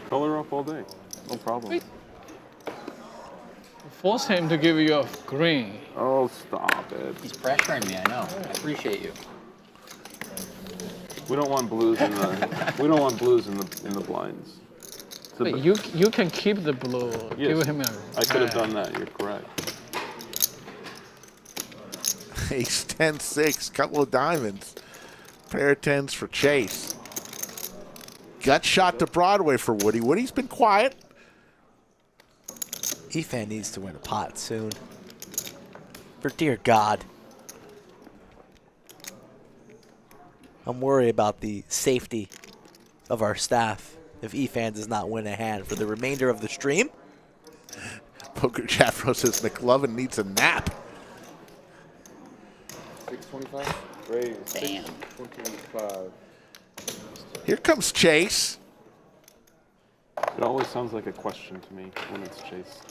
Color up all day. No problem.
Wait. Force him to give you a green.
Oh, stop it.
He's pressuring me, I know. I appreciate you.
We don't want blues in the we don't want blues in the blinds. It's a
Wait,
bit-
you can keep the blue.
Yes,
Give him a.
I could have done that. You're correct.
Ace 10, 6, couple of diamonds. Pair of 10s for Chase. Gut shot to Broadway for Woody. Woody's been quiet.
Efan needs to win a pot soon. For dear God. I'm worried about the safety of our staff if Efan does not win a hand for the remainder of the stream.
Poker Chat Pro says McLovin needs a nap.
625. Raise.
Damn.
625.
Here comes Chase.
It always sounds like a question to me when it's Chase.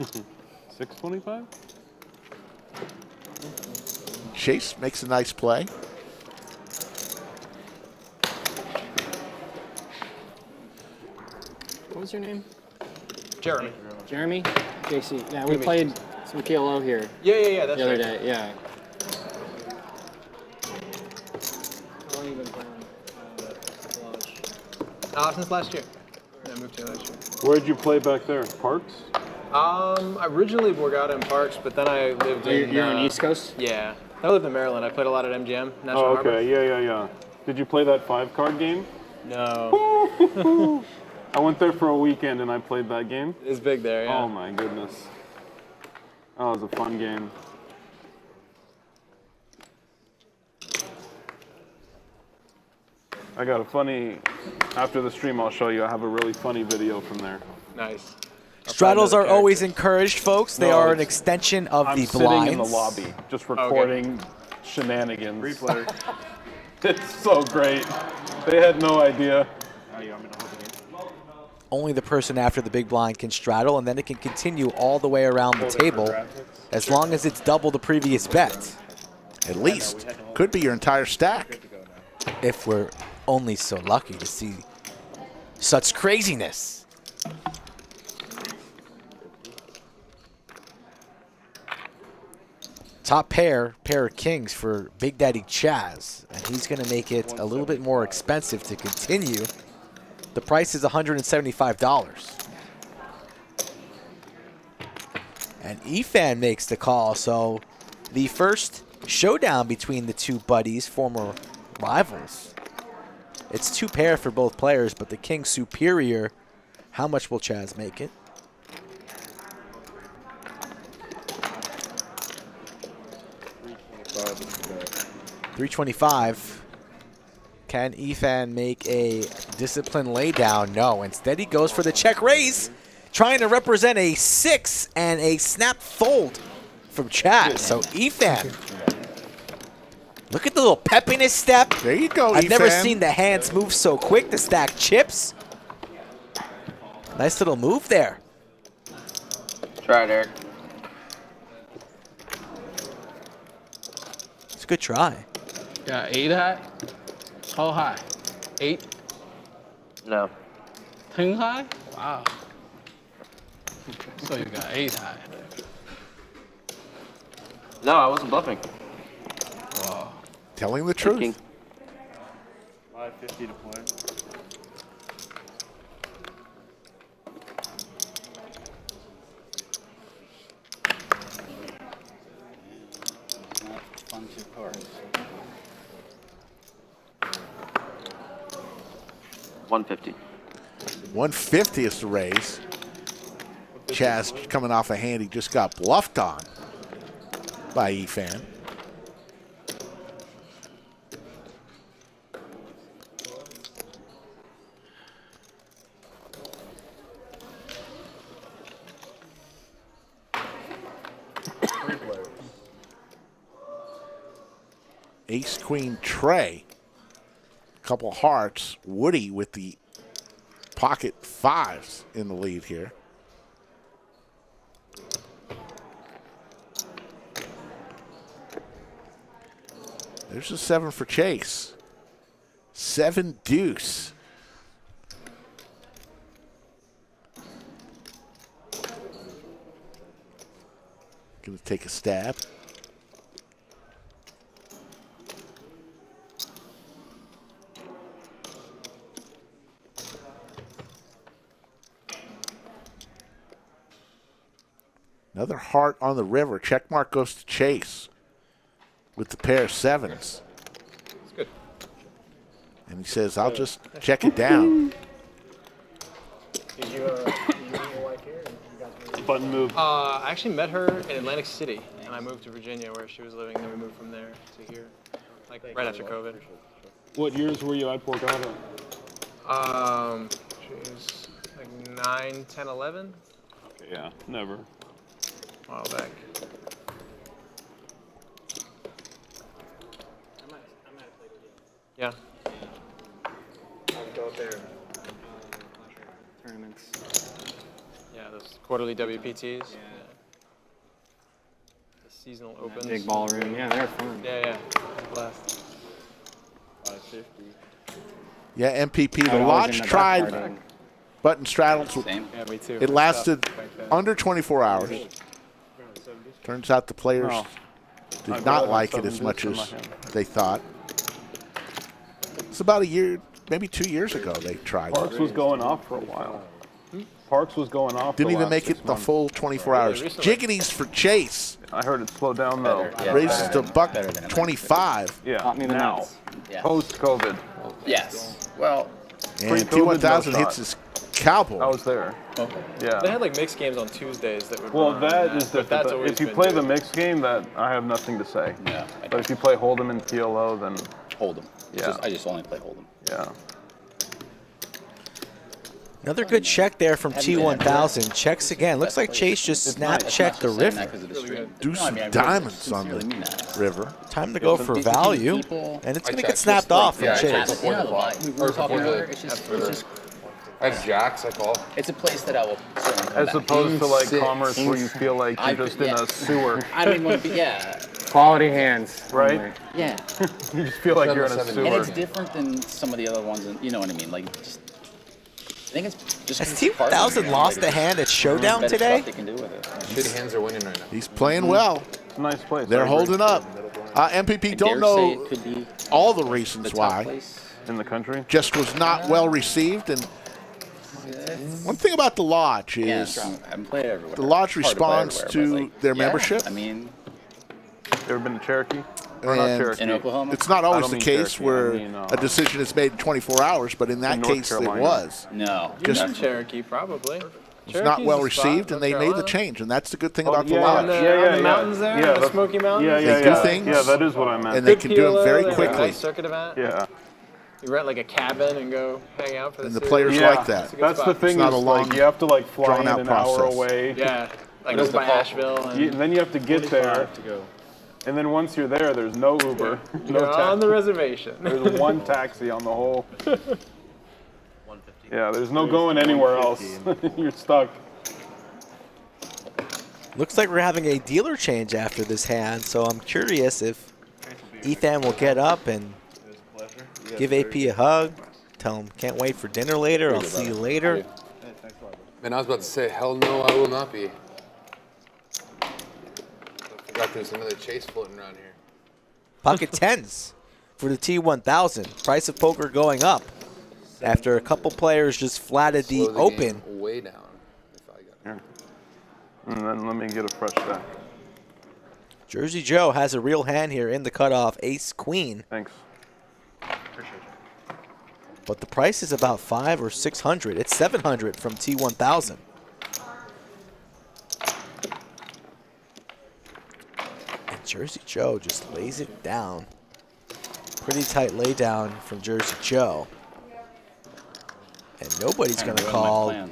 625?
Chase makes a nice play.
What was your name?
Jeremy.
Jeremy? JC. Yeah, we played some PLO here
Yeah, that's
the other
right.
day. Yeah. How long have you been playing Lodge?
Since last year. Yeah, I moved here last year.
Where'd you play back there? Parks?
I originally worked out in Parks, but then I lived in.
You're on East Coast?
Yeah, I lived in Maryland. I played a lot at MGM, National
Oh,
Harbor.
okay. Yeah. Did you play that 5-card game?
No.
I went there for a weekend and I played that game.
It's big there, yeah.
Oh my goodness. That was a fun game. I got a funny, after the stream I'll show you, I have a really funny video from there.
Nice.
Straddles are always encouraged, folks. They
No,
are an
it's-
extension of
I'm
the
sitting
blinds.
in the lobby, just recording shenanigans.
Replay.
It's so great. They had no idea.
Oh, you want me to hold the game?
Only the person after the big blind can straddle, and then it can continue all the way around the table as long as it's double the previous bet.
At least. Could be your entire stack.
If we're only so lucky to see such craziness. Top pair of kings for Big Daddy Chaz, and he's going to make it a little bit more expensive to continue. The price is $175. And Efan makes the call, so the first showdown between the two buddies, former rivals. It's two pair for both players, but the king superior. How much will Chaz make it? $325. Can Efan make a disciplined laydown? No. Instead, he goes for the check raise, trying to represent a 6 and a snap fold from Chaz. So Efan, look at the little pep in his step.
There you go,
I've never
Efan.
seen the hands move so quick to stack chips. Nice little move there.
Try it, Eric.
It's a good try.
Yeah, 8 high. How high? 8?
No.
10 high? Wow. So you got 8 high.
No, I wasn't bluffing.
Wow.
Telling the truth.
King.
550 to play.
Fun two cards.
150.
150 is the raise. Chaz coming off a hand he just got bluffed on by Efan. Ace, Queen, Trey. Couple hearts. Woody with the pocket fives in the lead here. There's a 7 for Chase. 7 deuce. Gonna take a stab. Another heart on the river. Check mark goes to Chase with the pair of 7s.
It's good.
And he says, I'll just check it down.
Did you meet your wife here?
Button move.
I actually met her in Atlantic City, and I moved to Virginia where she was living, and then we moved from there to here, like right after COVID.
What years were you at Borgata?
Jeez, like 9, 10, 11.
Okay, yeah, never.
A while back. Yeah.
I'll go up there. Tournaments.
Yeah, those quarterly WPTs. Yeah. The seasonal opens.
Big ballroom. Yeah, they're fun.
Yeah. Blast.
550.
Yeah, MPP. The
I was
Lodge
in the
tried
dark
button straddles.
Same.
Yeah, me too.
It lasted under 24 hours. Turns out the players did not like it as much as they thought. It's about a year, maybe 2 years ago they tried
Parks
it.
was going off for a while. Parks was going off.
Didn't
the
even
last
make
6
it the
months.
full 24 hours. Jiggities for Chase.
I heard it slowed down though.
Better, yeah,
Raises to buck
better than it
25.
Yeah,
Taught me the
now.
nuts.
Yeah.
Post-COVID.
Yes. Well,
And
Pre-COVID,
T1000
no
hits
shot.
his cowboy.
I was there.
okay.
Yeah.
They had like mixed games on Tuesdays that would.
Well,
run
that
on
is
but that's
different.
always
If you
been
play the
good.
mixed game, that I have nothing to say.
No, I
But if you play Hold'em and PLO, then
hold 'em.
Yeah.
I just only play hold 'em.
yeah.
Another good check there from
Haven't been
T1000. Checks again. Looks like Chase just snap
That's
checked
not
the
just saying
river.
that 'cause of the stream.
Do
No, I
some
mean, I really
diamonds on
sincerely
the
mean that.
river.
Time to go for
Decent
value.
people.
And it's
I
going to get
checked
snapped
just like-
off from
yeah, I
Chase.
checked before the
Yeah,
flop.
we
Or
were talking
before
earlier.
the.
It's just
I have jacks, I call.
it's a place that I will certainly come
As
back.
opposed to like
Insane.
Commerce, where you feel like
I-
you're just in
yeah.
a sewer,
I don't even want to be. Yeah.
Quality hands.
right?
Yeah.
You just feel like you're in a
7-7.
And
sewer.
it's different than some of the other ones, and you know what I mean. Like, just, I think it's just.
Has
'cause it's part of
T1000
it,
lost
like,
a hand at
it's
Showdown
better
today?
stuff they can do with it.
Shitty hands are winning right now.
He's playing well.
It's a nice place.
They're
I agree.
holding up. MPP
I
don't
dare say
know
it could be
all the
the
reasons
top
why.
place.
in the country.
Just was not well received. And one thing about the Lodge
Yeah,
is
I haven't played everywhere.
the Lodge
It's hard to play
responds
everywhere, but,
to
like,
their
yeah,
membership.
I mean,
You ever been to Cherokee? Or not
And
Cherokee?
in Oklahoma.
it's not
I
always
don't
the
mean
case
Cherokee,
where
I mean,
a decision is made in 24 hours, but in that
in North
case it
Carolina.
was.
No.
Just-
In Cherokee, probably.
It's not well received, and they made the change, and that's the good thing about the
yeah,
Lodge.
On the mountains there,
Yeah,
the
that's-
Smoky Mountains.
Yeah, yeah,
They do
yeah.
things,
Yeah, that is what I meant.
and they
Good
can do them
PLO,
very
they have a
quickly.
nice circuit event.
Yeah.
You rent like a cabin and go hang out for the
And the
series.
players
Yeah,
like that.
a good
That's the
spot.
thing
It's not
is
a long,
like you have to like fly in
drawn-out
an hour
process.
away.
Yeah, like
What is
go
the
by
call?
Asheville and
And then you have to get there,
To go.
and then once you're there, there's no Uber, no
you're on the
taxi.
reservation.
There's one taxi on the whole. Yeah, there's no going anywhere else. You're stuck.
Looks like we're having a dealer change after this hand, so I'm curious if Efan will get up and give AP a hug, tell him can't wait for dinner later, I'll see you later.
Man, I was about to say, hell no, I will not be. I forgot there's another Chase floating around here.
Pocket tens for the T1000. Price of poker going up after a couple players just flatted the
Slow
open.
game way down. If I got it.
And then let me get a fresh stack.
Jersey Joe has a real hand here in the cutoff, ace queen,
Thanks.
but the price is about 500 or 600. It's 700 from T1000. And Jersey Joe just lays it down. Pretty tight lay down from Jersey Joe. And nobody's going to
Kinda ruined
call.
my plan.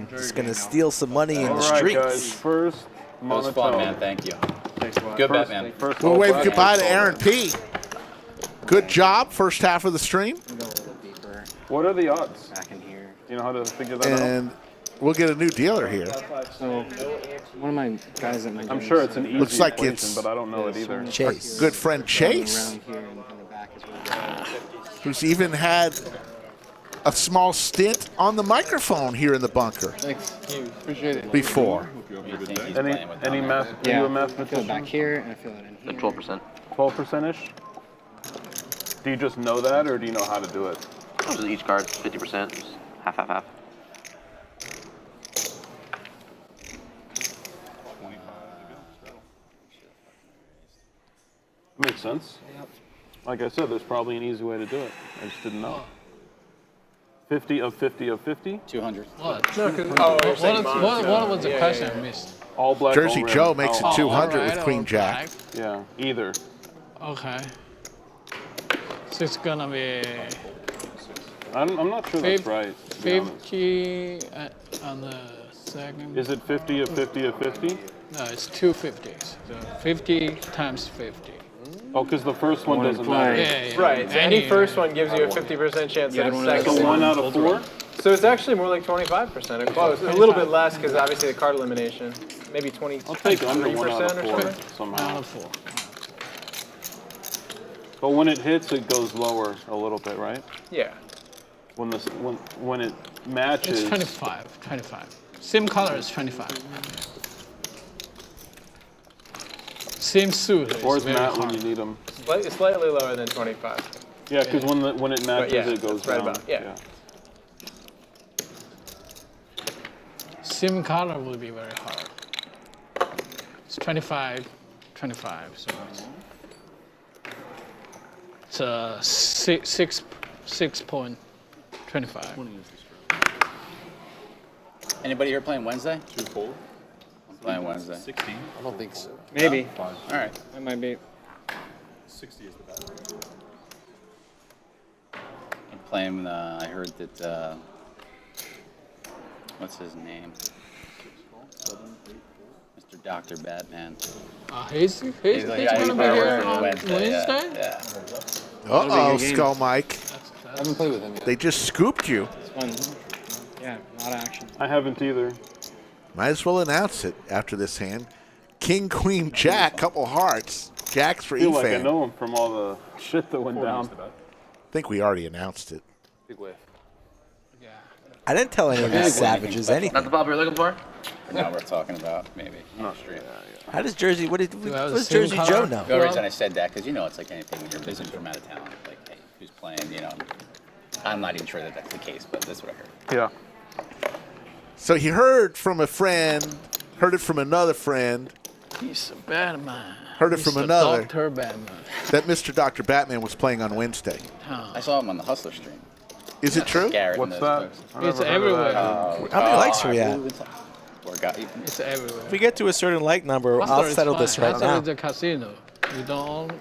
T1000 is going to steal some money in the
All right, guys.
streets.
First
It was fun, man.
monotone.
Thank you.
Thanks a lot.
Good bet,
First,
man.
first
We'll wave
monotone.
goodbye to Aaron P. Good job, first half of the stream.
Go a little deeper
What are the odds?
back in here.
Do you know how to figure that out?
And we'll get a new dealer here.
So one of my guys at my
I'm
gym
sure it's an
said
easy
Looks like
equation,
it's-
but I don't know it
there's so
either.
many
Chase.
players
Good friend
going
Chase,
around here and in the back is where they're
who's even had a small stint on the microphone here in the bunker
Thanks. Appreciate it.
before.
You think he's
Any
playing with
any
Tom
math?
there.
Are you a
I feel it
mathematician?
back here and I feel it in here.
12%.
12%ish. Do you just know that, or do you know how to do it?
Just each card 50%, just half, half, half.
Makes sense. Like I said, there's probably an easy way to do it. I just didn't know. 50 of 50 of 50.
200.
What?
No, 'cause-
What was the question I missed?
All black.
Jersey
all red.
Joe makes it
Oh,
200
alright,
with Queen
all
Jack.
right.
Yeah, either.
Okay. So it's gonna be
I'm not sure that's right. To be honest.
50 on the second.
Is it 50 of 50 of 50?
No, it's 250s. So 50 times 50.
Oh, because the first one doesn't matter.
Yeah.
Right. So any first one gives you a 50% chance at a second
So
one.
1 out of 4?
So it's actually more like 25% or close. A little bit less because obviously the card elimination. Maybe 23%
I'll take under 1 out
or
of 4
something.
somehow.
Out of 4.
But when it hits, it goes lower a little bit, right?
Yeah.
When it matches.
It's 25. Same color is 25. Same suit.
Where's
very
Matt when
hard.
you need him?
Slightly lower than 25.
Yeah, because when it matches,
yeah,
it goes
that's right
down.
about, yeah.
Same color will be very hard. It's 25, so it's 6.25.
Anybody here playing Wednesday? I'm playing Wednesday.
60.
I don't think so.
Maybe.
All right.
That might be.
60 is the best.
I'm playing. I heard that. What's his name? Mr. Dr. Batman.
He's gonna be here on Wednesday?
Yeah.
Uh-oh, Skull Mike.
I haven't played with him yet.
They just scooped you.
This one. Yeah, a lot of action.
I haven't either.
Might as well announce it after this hand. King, Queen, Jack, couple hearts. Jack's for
I feel like I
Efan.
know him from all the shit that went down.
I think we already announced it.
Big whiff.
I didn't tell any of these savages anything.
Not the pop you're looking for?
Now we're talking about maybe.
Not straight.
How does Jersey? What
have
does
the same
Jersey
color?
Joe know?
The only reason I said that because it's like anything when you're visiting from out of town. Like, hey, who's playing? I'm not even sure that that's the case, but that's what I heard.
Yeah.
So he heard from a friend, heard it from another friend,
He's a bad man.
heard it
He's
from
the
another,
Dr. Batman.
that Mr. Dr. Batman was playing on Wednesday.
I saw him on the Hustler stream.
Is it true?
Garrett
What's
and
that?
those folks.
I
It's
never heard of
everywhere.
that.
How many likes are we at?
Poor guy.
It's everywhere.
If we get to a certain like number,
Hustler
I'll
is
settle
fine.
this right
Hustler
now.
is a casino. You don't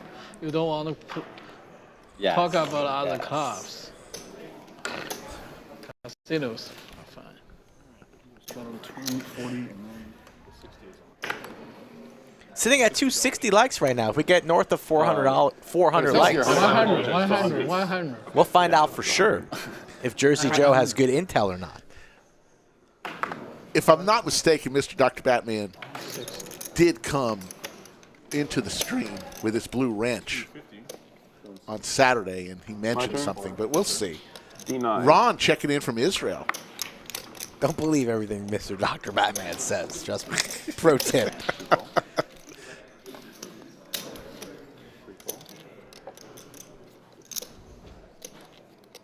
want to
Yes.
talk about other
Yes.
clubs. Casinos are fine.
Sitting at 260 likes right now. If we get north of 400 likes,
100.
we'll find out for sure if Jersey Joe has good intel or not.
If I'm not mistaken, Mr. Dr. Batman did come into the stream with his blue wrench on Saturday, and he mentioned
turn?
something, but we'll see.
D9.
Ron checking in from Israel.
Don't believe everything Mr. Dr. Batman says. Trust me. Pro tip.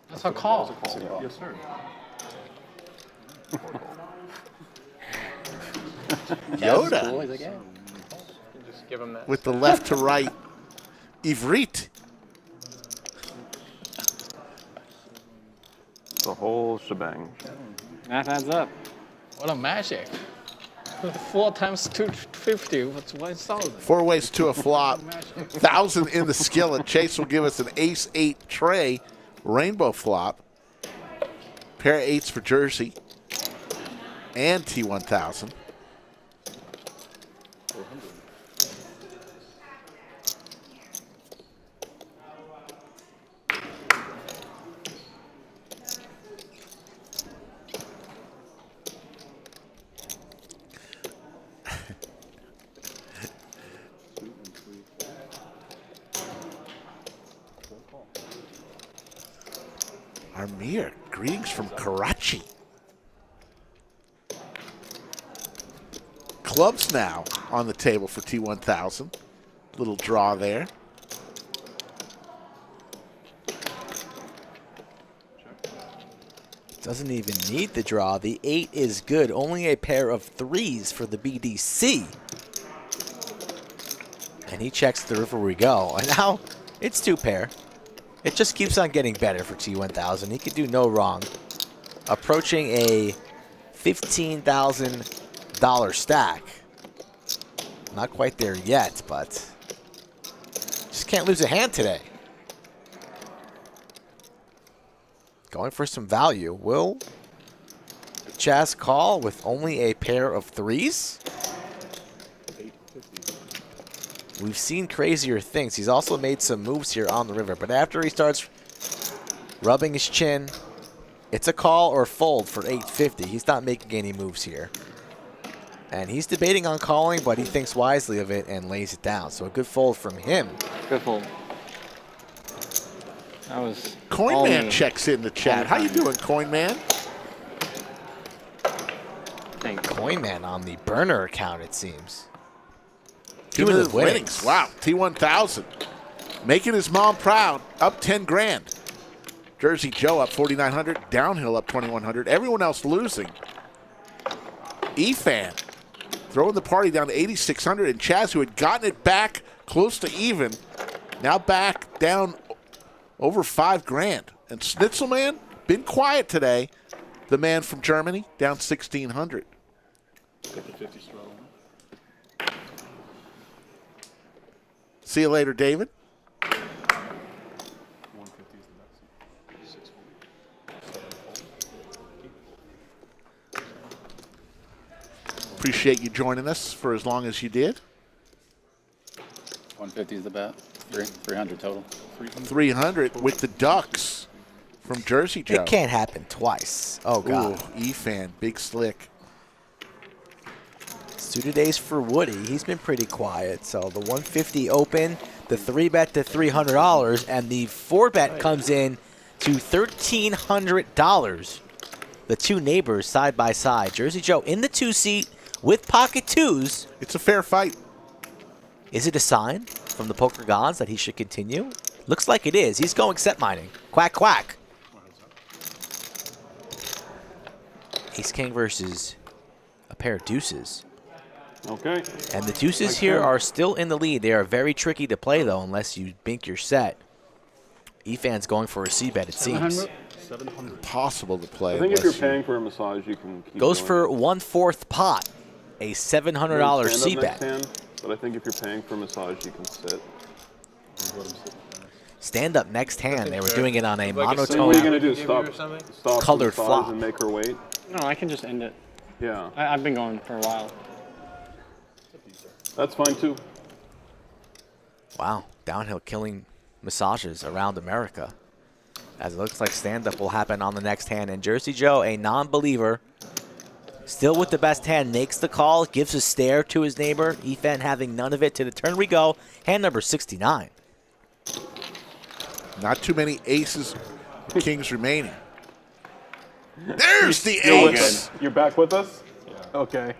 That's a call.
Yes, sir.
Yoda
Cool. He's like, yeah.
Just give him that.
with the left to right Ivrit.
The whole shebang.
Math adds up.
What a magic. 4 times 250. What's 1,000?
4 ways to a flop. 1,000 in the skillet. Chase will give us an ace-8 tray rainbow flop. Pair of eights for Jersey and T1000. Armir, greetings from Karachi. Clubs now on the table for T1000. Little draw there.
Doesn't even need the draw. The 8 is good. Only a pair of 3s for the BDC. And he checks the river we go. And now it's 2 pair. It just keeps on getting better for T1000. He could do no wrong. Approaching a $15,000 stack. Not quite there yet, but just can't lose a hand today. going for some value. Will Chaz call with only a pair of threes? We've seen crazier things. He's also made some moves here on the river, but after he starts rubbing his chin, it's a call or fold for 850. He's not making any moves here. And he's debating on calling, but he thinks wisely of it and lays it down. So a good fold from him.
Good fold. That was
Coin Man checks in the chat. How you doing, Coin Man?
Thanks.
Coin Man on the burner account, it seems.
Cumulative winnings. Wow, T1000. Making his mom proud, up 10 grand. Jersey Joe up 4,900, Downhill up 2,100. Everyone else losing. Efan throwing the party down to 8,600, and Chaz, who had gotten it back close to even, now back down over 5 grand. And Schnitzelman, been quiet today. The man from Germany, down 1,600. See you later, David. Appreciate you joining us for as long as you did.
150 is the bet. 300 total.
300 with the Ducks from Jersey Joe.
It can't happen twice. Oh, God.
Ooh, Efan, big slick.
Suited ace for Woody. He's been pretty quiet. So the 150 open, the 3-bet to $300, and the 4-bet comes in to $1,300. The two neighbors side by side. Jersey Joe in the 2-seat with pocket twos.
It's a fair fight.
Is it a sign from the poker gods that he should continue? Looks like it is. He's going set mining. Quack, quack. Ace King versus a pair of deuces.
Okay.
And the deuces here are still in the lead. They are very tricky to play, though, unless you bink your set. Efan's going for a C-bet, it seems.
700. Impossible to play.
I think if you're paying for a massage, you can keep
Goes
going.
for 1/4 pot, a $700 C-bet.
But I think if you're paying for a massage, you can sit.
Stand up next hand. They were doing it on a
What are you
monotone
going to do? Stop
colored
the massage
flop.
and make her wait?
No, I can just end it.
Yeah.
I've been going for a while.
That's fine, too.
Wow, Downhill killing massages around America. As it looks like stand-up will happen on the next hand. And Jersey Joe, a non-believer, still with the best hand, makes the call, gives a stare to his neighbor. Efan having none of it. To the turn we go. Hand number 69.
Not too many aces or kings remaining. There's the ace.
You're back with us? Yeah. Okay.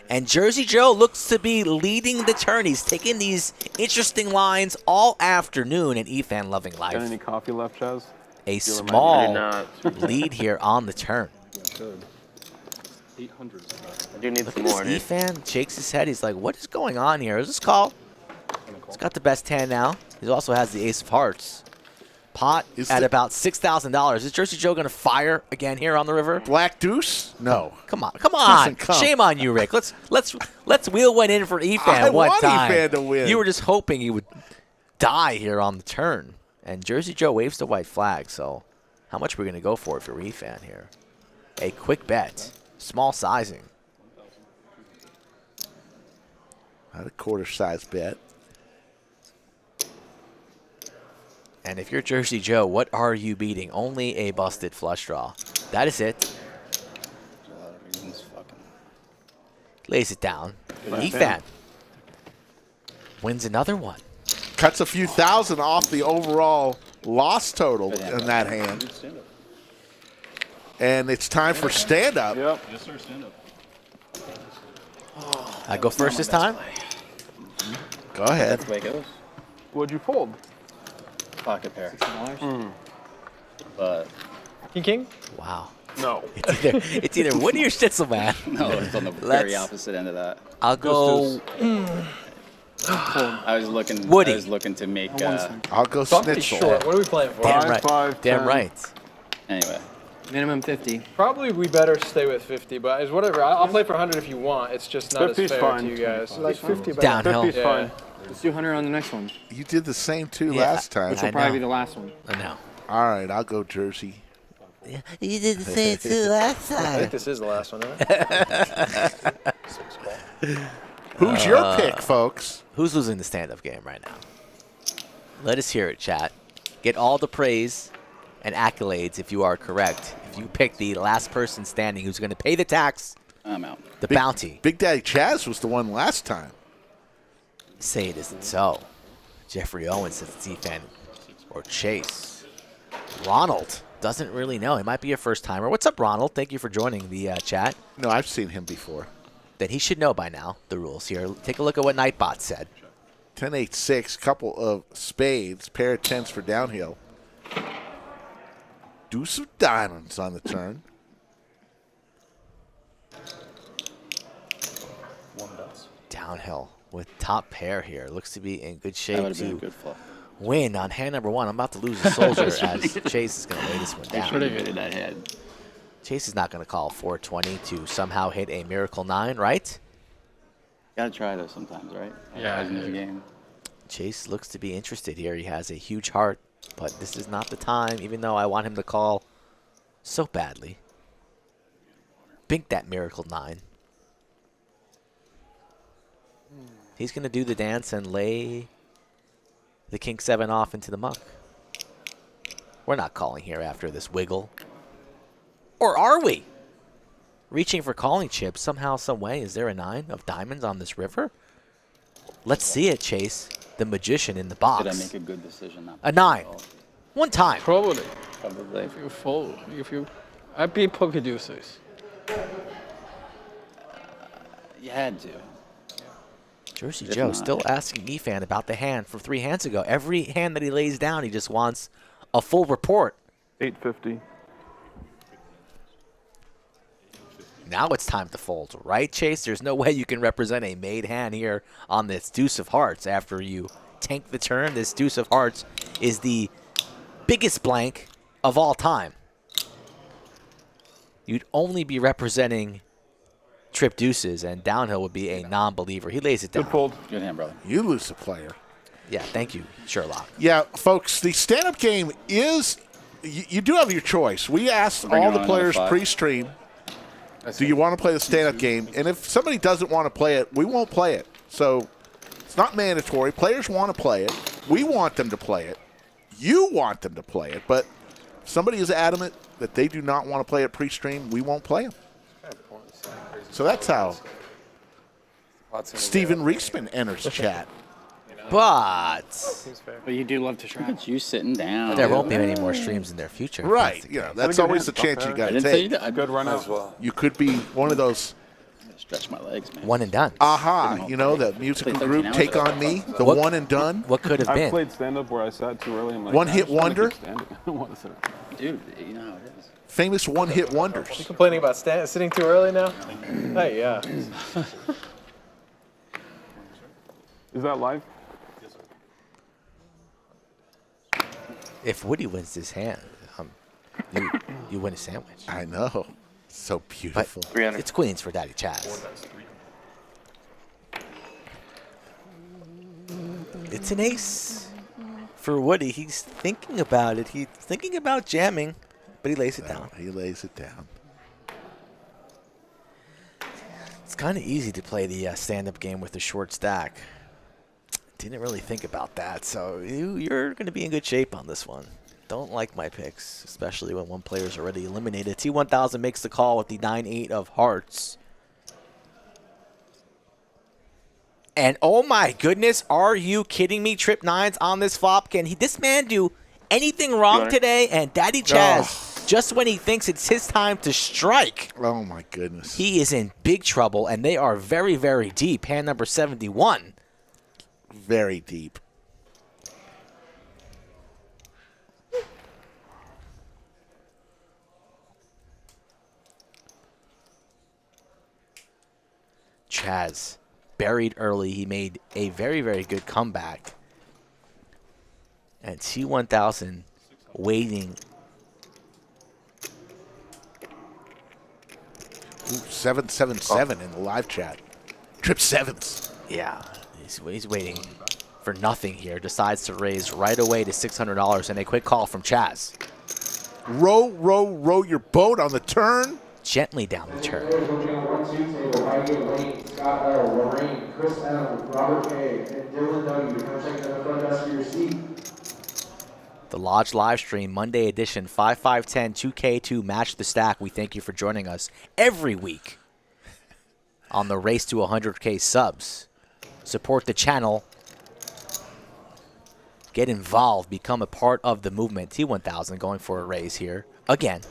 And Jersey Joe looks to be leading the turn. He's taking these interesting lines all afternoon, and Efan loving life.
Got any coffee left, Chaz?
A small lead here on the turn.
800.
I do need
Look
some
at
more.
this Efan shakes his head. He's like, what is going on here? Is this call? He's got the best hand now. He also has the ace of hearts. Pot at about $6,000. Is Jersey Joe going to fire again here on the river?
Black deuce? No.
Come on, come on!
Doesn't come.
Shame on you, Rick. Let's wheel one in for Efan one
want
time.
Efan to win.
You were just hoping he would die here on the turn, and Jersey Joe waves the white flag. So, how much are we going to go for if you're Efan here? A quick bet, small sizing.
Not a quarter-size bet.
And if you're Jersey Joe, what are you beating? Only a busted flush draw. That is it. Lays it down. Efan wins another one.
Cuts a few thousand off the overall loss total in that hand. And it's time for stand-up.
Yep.
Yes, sir, stand up.
I go first this time?
Go ahead.
That's the way it goes.
What'd you fold?
Pocket pair.
$60.
But
King?
Wow.
No.
It's either Woody or Stitzel, man.
no, it's on the very opposite end of that.
I'll go
I was looking.
Woody.
I was looking to make.
I'll go
Something
Schnitzel.
short. What are we playing for?
Damn right.
5,
Damn
10.
right.
Anyway,
Minimum 50.
Probably we better stay with 50, but it's whatever. I'll play for 100 if you want. It's just not as
50's
fair
fine.
to you guys.
Like 50 back.
Downhill.
50's fine.
Let's do 100 on the next one.
You did the same, too,
Yeah.
last time.
Which
I
will probably
know.
be the last one.
I know.
All right, I'll go Jersey
You didn't say it too last
I
time.
think this is the last one, isn't it?
Who's your pick, folks?
Who's losing the stand-up game right now? Let us hear it, chat. Get all the praise and accolades if you are correct. If you pick the last person standing who's going to pay the tax,
I'm out.
the bounty.
Big Daddy Chaz was the one last time.
Say it isn't so. Jeffrey Owens says it's Efan or Chase. Ronald doesn't really know. He might be a first-timer. What's up, Ronald? Thank you for joining the chat.
No, I've seen him before.
Then he should know by now the rules here. Take a look at what Nightbot said.
10-8-6, couple of spades, pair of tens for downhill. Deuce of diamonds on the turn.
Downhill with top pair here. Looks to be in good shape
That would have been a
to
good flop.
win on hand number one. I'm about to lose a soldier as Chase is going to lay this one
I should have
down.
hit that head.
Chase is not going to call 420 to somehow hit a miracle 9, right?
Gotta try those sometimes, right?
Yeah.
In this game.
Chase looks to be interested here. He has a huge heart, but this is not the time, even though I want him to call so badly. Bink that miracle 9. He's going to do the dance and lay the king 7 off into the muck. We're not calling here after this wiggle. Or are we? Reaching for calling chips somehow, some way. Is there a 9 of diamonds on this river? Let's see it, Chase. The magician in the box.
Did I make a good decision? Not
A 9. One time.
Probably.
Probably.
If you fold, I beat poker deuces.
You had to.
Jersey
If
Joe
not-
still asking Efan about the hand from 3 hands ago. Every hand that he lays down, he just wants a full report.
850.
Now it's time to fold, right, Chase? There's no way you can represent a made hand here on this deuce of hearts after you tank the turn. This deuce of hearts is the biggest blank of all time. You'd only be representing trip deuces, and downhill would be a non-believer. He lays it down.
Good fold.
Good hand, brother.
You lose a player.
Yeah, thank you, Sherlock.
Yeah, folks, the stand-up game is, you do have your choice. We asked
Bring
all
it
the
on
players
another 5.
pre-stream, do you want to play the stand-up game? And if somebody doesn't want to play it, we won't play it. So it's not mandatory. Players want to play it. We want them to play it. You want them to play it. But if somebody is adamant that they do not want to play it pre-stream, we won't play them. So that's how Stephen Reisman enters chat.
But
But you do love to try.
Look at you sitting down.
there won't be any more streams in their future.
Right.
That's the
You know,
case.
that's
good
always the
hand.
chance you
I
got
I
to
didn't say you
take.
did.
Good run out.
As well.
You could be one of those
Stretch my legs, man.
One and done.
aha, you know, the musical
Played 13
group
hours
Take
ago.
On Me, the
What-
one and done.
What could have
I've
been?
played stand-up where I sat too early. I'm like,
One
I
hit
just wanna
wonder?
keep standing. I don't want to sit down.
Dude, you know how it is.
Famous one-hit wonders.
Complaining about sitting too early now? Hey, yeah.
Is that live?
If Woody wins this hand, you win a sandwich.
I know. So
But
beautiful.
it's queens for Daddy Chaz. It's an ace for Woody. He's thinking about it. He's thinking about jamming, but he lays it down.
He lays it down.
It's kind of easy to play the stand-up game with a short stack. Didn't really think about that, so you're going to be in good shape on this one. Don't like my picks, especially when one player's already eliminated. T1000 makes the call with the 9-8 of hearts. And oh my goodness, are you kidding me? Trip 9s on this flop. Can this man do anything wrong today? And Daddy Chaz, just when he thinks it's his time to strike,
Oh, my goodness.
he is in big trouble, and they are very, very deep. Hand number 71.
Very deep.
Chaz buried early. He made a very, very good comeback. And T1000 waiting.
Ooh, 777 in the live chat. Trip sevens.
Yeah, he's waiting for nothing here. Decides to raise right away to $600 and a quick call from Chaz.
Row, row, row your boat on the turn.
Gently down the turn.
Scott L, Lorraine, Chris M, Robert K, and Dylan W. Come check out the front desk for your seat.
The Lodge live stream, Monday edition, 5510 2K2 Match the Stack. We thank you for joining us every week on the race to 100K subs. Support the channel. Get involved. Become a part of the movement. T1000 going for a raise here again.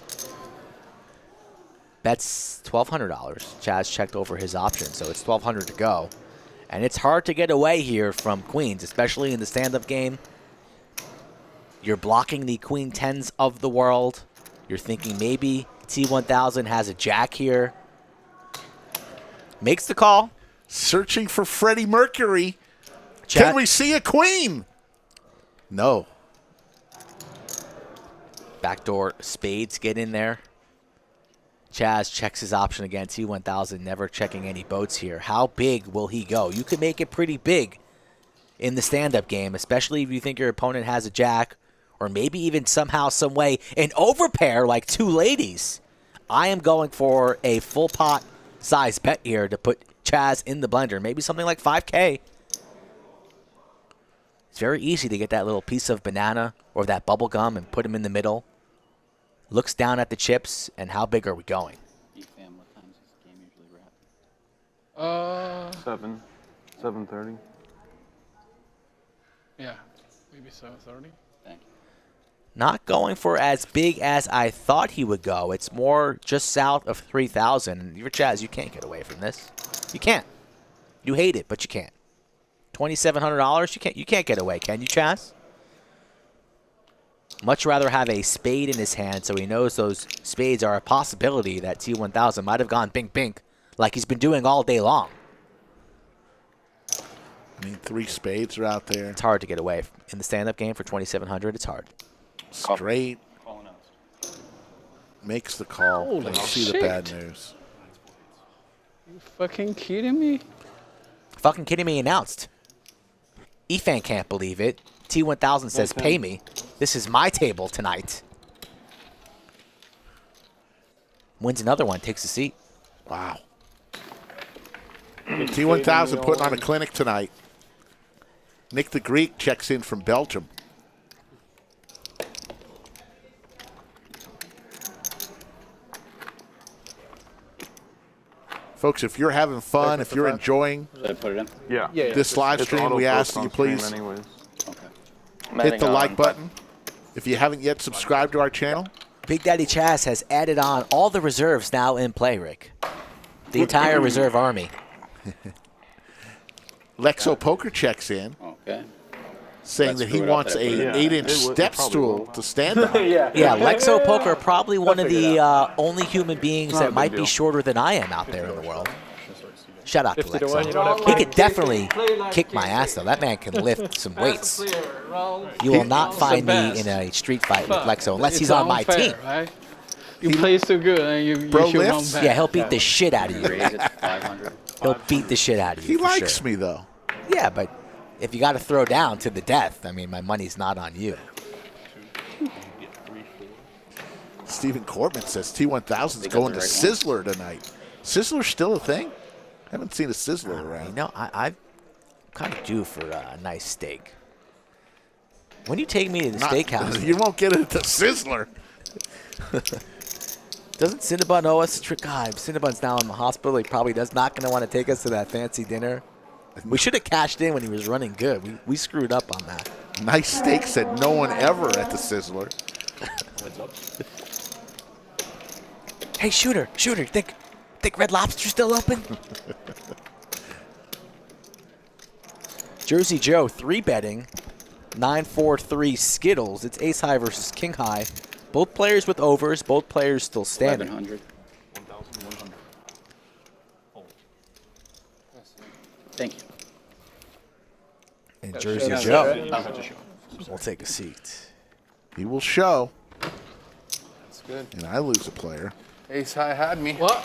Bets $1,200. Chaz checked over his option, so it's $1,200 to go. And it's hard to get away here from queens, especially in the stand-up game. You're blocking the queen tens of the world. You're thinking maybe T1000 has a jack here. Makes the call.
Searching for Freddie Mercury. Can we see a queen? No.
Backdoor spades get in there. Chaz checks his option again. T1000 never checking any boats here. How big will he go? You could make it pretty big in the stand-up game, especially if you think your opponent has a jack or maybe even somehow, some way, an overpair like two ladies. I am going for a full pot size bet here to put Chaz in the blender. Maybe something like 5K. It's very easy to get that little piece of banana or that bubble gum and put him in the middle. Looks down at the chips, and how big are we going?
Efan, what time does this game usually wrap?
7:30.
Yeah, maybe 7:30.
Thank you.
Not going for as big as I thought he would go. It's more just south of 3,000. You're Chaz, you can't get away from this. You can't. You hate it, but you can't. $2,700, you can't get away, can you, Chaz? Much rather have a spade in his hand so he knows those spades are a possibility that T1000 might have gone bink bink like he's been doing all day long.
I mean, 3 spades are out there.
It's hard to get away. In the stand-up game for $2,700, it's hard.
Straight. Makes the call.
Holy
I see the
shit.
bad news.
You fucking kidding me?
Fucking kidding me announced. Efan can't believe it. T1000 says, pay me. This is my table tonight. Wins another one, takes a seat.
Wow. T1000 putting on a clinic tonight. Nick the Greek checks in from Belgium. Folks, if you're having fun, if you're enjoying
Should I put it in?
Yeah.
this live stream, we ask that you please hit the like button. If you haven't yet subscribed to our channel.
Big Daddy Chaz has added on all the reserves now in play, Rick. The entire reserve army.
Lexo Poker checks in.
Okay.
Saying that he wants a 8-inch step stool to stand on.
Yeah, Lexo Poker, probably one of the only human beings that might be shorter than I am out there in the world. Shout out to Lexo. He could definitely kick my ass, though. That man can lift some weights. You will not find me in a street fight with Lexo unless he's on my team.
Right? You play so good and you should run back.
Yeah, he'll beat the shit out of you.
Raise it to 500.
He'll beat the shit out of you.
He likes me, though.
Yeah, but if you got to throw down to the death, I mean, my money's not on you.
Stephen Corbin says T1000's going to Sizzler tonight. Sizzler's still a thing? Haven't seen a Sizzler around.
You know, I'm kind of due for a nice steak. When you take me to the steakhouse,
you won't get it at the Sizzler.
Doesn't Cinnabon owe us a trick? God, Cinnabon's now in the hospital. He probably does not going to want to take us to that fancy dinner. We should have cashed in when he was running good. We screwed up on that.
Nice steak said no one ever at the Sizzler.
Hey, Shooter, think Red Lobster's still open? Jersey Joe, 3-betting, 9-4-3 Skittles. It's Ace High versus King High. Both players with overs, both players still standing.
1100. Thank you.
And Jersey Joe will take a seat.
He will show.
That's good.
And I lose a player.
Ace High had me.
What?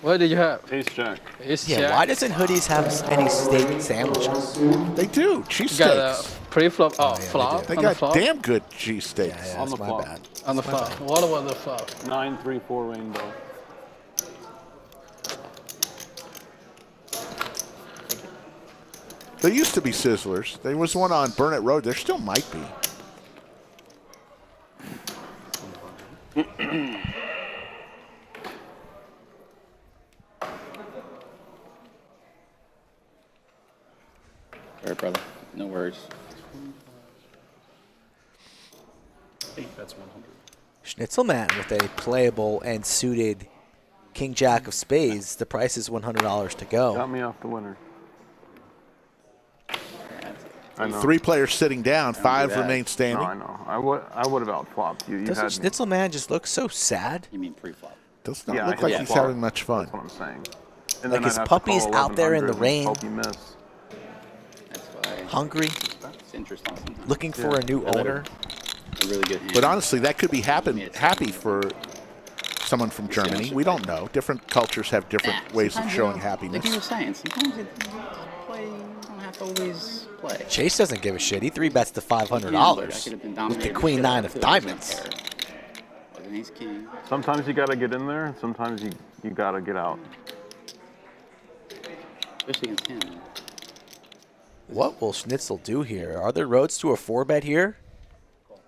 What did you have?
Ace Jack.
Ace
Yeah,
Jack.
why doesn't Hoodies have any steak sandwiches?
They do.
You got a
Cheesesteaks.
pre-flop, flop
They
on the
got
flop?
damn good cheesesteaks.
Yeah,
On
that's
the
my
flop.
bad.
On the flop. What was the flop?
9-3-4 rainbow.
There used to be Sizzlers. There was one on Burnett Road. There still might be.
All right, brother. No worries.
That's 100.
Schnitzelman with a playable and suited King Jack of Spades. The price is $100 to go.
Got me off the winner. I know.
3 players sitting down, 5 remain standing.
No, I know. I would have outflopped you. You
Doesn't
had me.
Schnitzelman just look so sad?
You mean pre-flop?
Does not
Yeah,
look
I
like
hit
he's
flop.
having much fun.
That's what I'm saying. And
Like
then
his
I'd have to
puppy's
call
out there in the
1100
rain.
and hope you miss.
That's why
Hungry,
it's interesting sometimes.
looking for a new owner.
A really good hand.
But honestly, that could be happy for someone from Germany. We don't know. Different cultures have different ways of
Sometimes,
showing
like
happiness.
you were saying, sometimes you play, you don't have to always play.
Chase doesn't give a shit. He 3-bets to
I could
$500
have been
with
dominated
the
the
Queen
shit
9
out
of
too.
diamonds.
Wasn't ace king.
Sometimes you got to get in there, and sometimes you got to get out.
Especially against him. Man.
What will Schnitzel do here? Are there roads to a 4-bet here?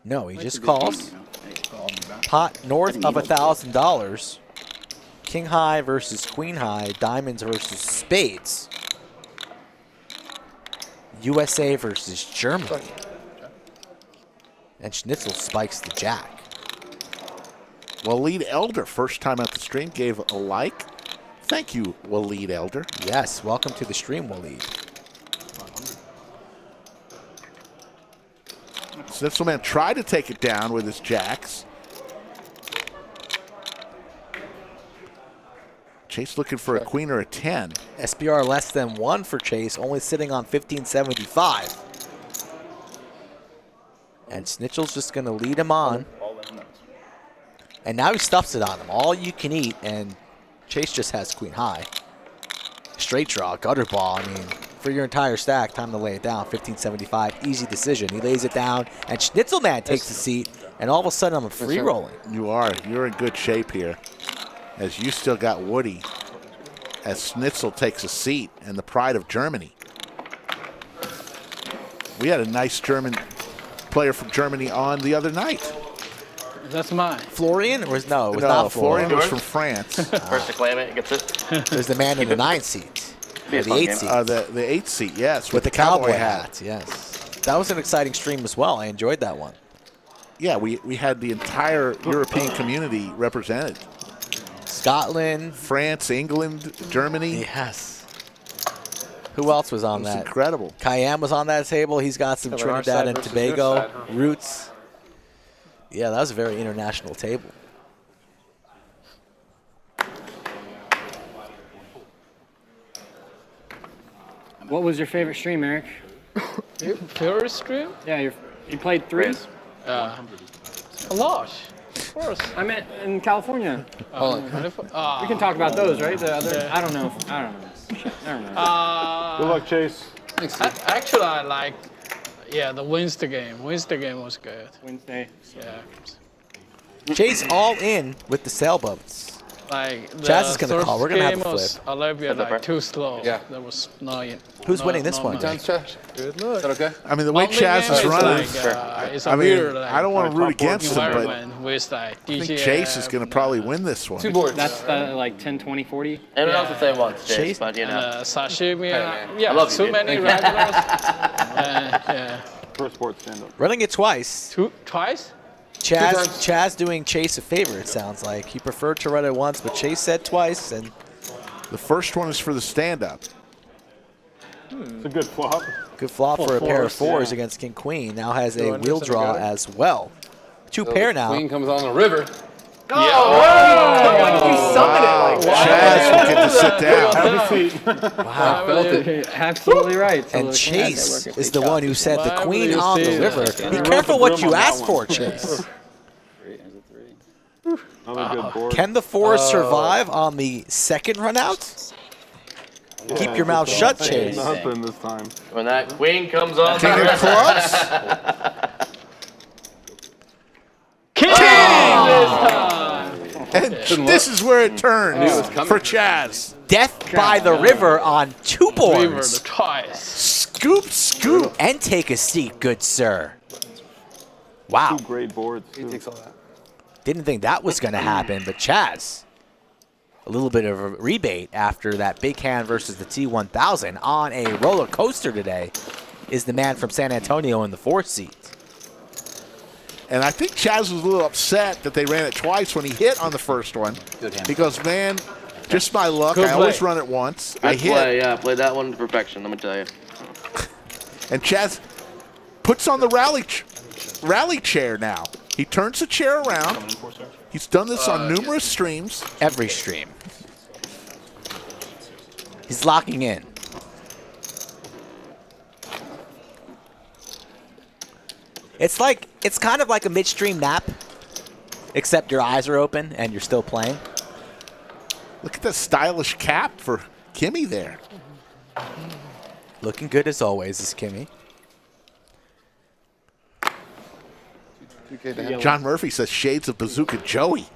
No, he
That's
just
a good
calls.
game, you know? Ace call.
Pot north of $1,000. King high versus queen high. Diamonds versus spades. USA versus Germany. And Schnitzel spikes the jack.
Waleed Elder, first time at the stream, gave a like. Thank you, Waleed Elder.
Yes, welcome to the stream, Waleed.
Schnitzelman tried to take it down with his jacks. Chase looking for a queen or a 10.
SBR less than 1 for Chase, only sitting on 1575. And Schnitzel's just going to lead him on. And now he stuffs it on him. All you can eat, and Chase just has queen high. Straight draw, gutter ball. I mean, for your entire stack, time to lay it down. 1575, easy decision. He lays it down, and Schnitzelman takes the seat, and all of a sudden I'm free rolling.
You are. You're in good shape here, as you still got Woody, as Schnitzel takes a seat, and the pride of Germany. We had a nice German player from Germany on the other night.
That's mine.
Florian? Or no, it was
No,
not
Florian
Florian.
was from France.
First to claim it, gets it.
It was the man in the 9 seat.
Be a
Or the
fun
8
game.
seat.
The 8 seat, yes.
With the cowboy hat, yes. That was an exciting stream as well. I enjoyed that one.
Yeah, we had the entire European community represented.
Scotland.
France, England, Germany.
Yes. Who else was on
It was
that?
incredible.
Cayenne was on that table. He's got some
Covered our
Trinidad
side
and
versus their
Tobago
side, huh?
roots. Yeah, that was a very international table.
What was your favorite stream, Eric?
Favorite stream?
Yeah, you played 3?
A lot. Of course.
I meant in California. We can talk about those, right? The other,
Yeah.
I don't know. Shit, never mind.
Good luck, Chase.
Actually, I like, the Wednesday game. Wednesday game was good.
Wednesday.
Yeah.
Chase all in with the sailboats.
Like the
Chaz is going to call. We're going to have
game
a
was
flip.
a little bit like too slow.
Yeah.
That was not.
Who's winning this one?
Good luck. Is that okay?
I mean, the way
Monday
Chaz
game
is running,
it's a
I mean,
weird like,
I don't want to root against him, but
environment with like
I think
DJF,
Chase is going to probably win this one.
2 boards.
That's the like 10, 20, 40.
Everyone else the same ones,
Chase-
Chase, but you know.
sashimi.
man.
Yeah,
I love you,
so
dude.
many regulars. Yeah.
First sport stand up.
Running it twice.
Twice?
Chaz doing Chase a favor, it sounds like. He preferred to run it once, but Chase said twice, and
The first one is for the stand-up.
It's a good flop.
good flop for a pair of
fours,
fours
yeah.
against King Queen. Now has a
Going
wheel
into the
draw
gutter.
as well. Two pair now.
Queen comes on the river.
Why did you summon it like that?
Chaz will get to sit down.
Have a seat.
Wow.
Felt it.
Absolutely right. So
And
look,
Chase
yeah,
is the one who said the
Why
queen
would you
on the
say
river.
that?
Be
Yeah.
careful
Wrote
what
the
you
broom on
ask
that
for,
one.
Chase.
There's a 3.
Another good board.
Can the fours survive on the second run out? Keep your mouth shut, Chase.
Nothing this time.
When that queen comes on,
King of clubs.
King!
And this is where it turns for Chaz.
Death by the river on 2 boards.
River twice.
Scoop, scoop.
And take a seat, good sir. Wow.
2 great boards.
He takes all that.
Didn't think that was going to happen, but Chaz, a little bit of a rebate after that big hand versus the T1000 on a roller coaster today, is the man from San Antonio in the 4th seat.
And I think Chaz was a little upset that they ran it twice when he hit on the first one.
Good hand.
Because, man, just my luck.
Good
I always
play.
run it once.
Good
I hit.
play, yeah. Played that one to perfection, let me tell you.
And Chaz puts on the rally chair now. He turns the chair around. He's done this on numerous streams.
Every stream. He's locking in. It's kind of like a midstream nap, except your eyes are open and you're still playing.
Look at the stylish cap for Kimmy there.
Looking good as always is Kimmy.
John Murphy says shades of Bazooka Joey.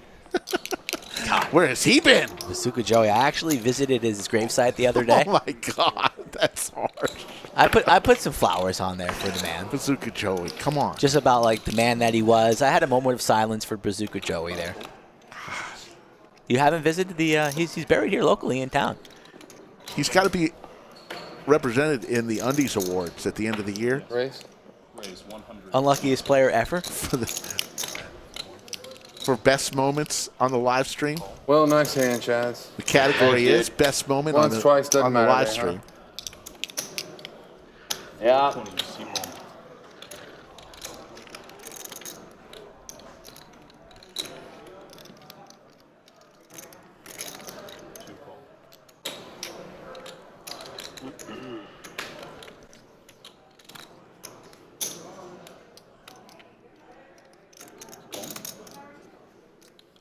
Where has he been?
Bazooka Joey. I actually visited his gravesite the other day.
Oh my God, that's harsh.
I put some flowers on there for the man.
Bazooka Joey, come on.
Just about like the man that he was. I had a moment of silence for Bazooka Joey there. You haven't visited the? He's buried here locally in town.
He's got to be represented in the Undies Awards at the end of the year.
Race
100.
Unluckiest player ever.
For best moments on the live stream.
Well, nice hand, Chaz.
The category is best moment
Once,
on the,
twice, doesn't
on the
matter
live
there,
stream.
Yeah.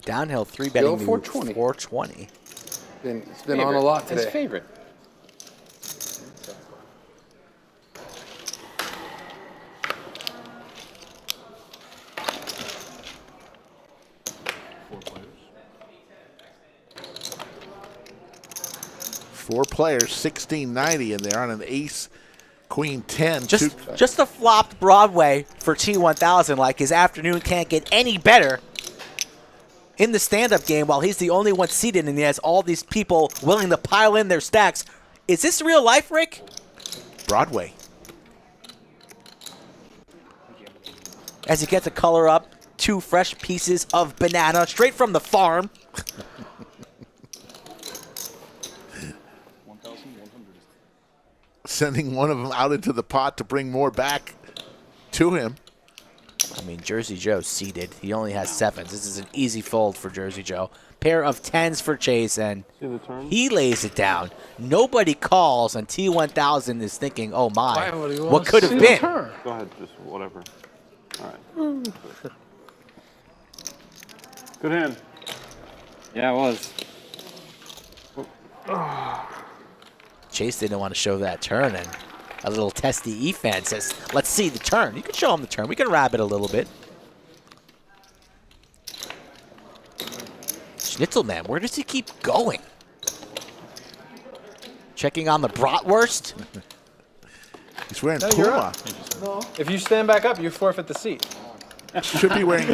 Downhill 3-betting
Go 420.
420.
It's been on a lot today.
His favorite.
Four players, 1690 in there on an ace, queen 10.
Just a flopped Broadway for T1000. Like his afternoon can't get any better in the stand-up game while he's the only one seated and he has all these people willing to pile in their stacks. Is this real life, Rick?
Broadway.
As he gets to color up 2 fresh pieces of banana straight from the farm.
Sending one of them out into the pot to bring more back to him.
I mean, Jersey Joe's seated. He only has 7s. This is an easy fold for Jersey Joe. Pair of 10s for Chase, and he lays it down. Nobody calls, and T1000 is thinking, oh my, what could have been?
Go ahead, just whatever. All right. Good hand.
Yeah, it was.
Chase didn't want to show that turn, and a little testy Efan says, let's see the turn. You can show him the turn. We can rabbit a little bit. Schnitzelman, where does he keep going? Checking on the bratwurst.
He's wearing
No, you're
Puma.
up. No. If you stand back up, you forfeit the seat.
Should be wearing,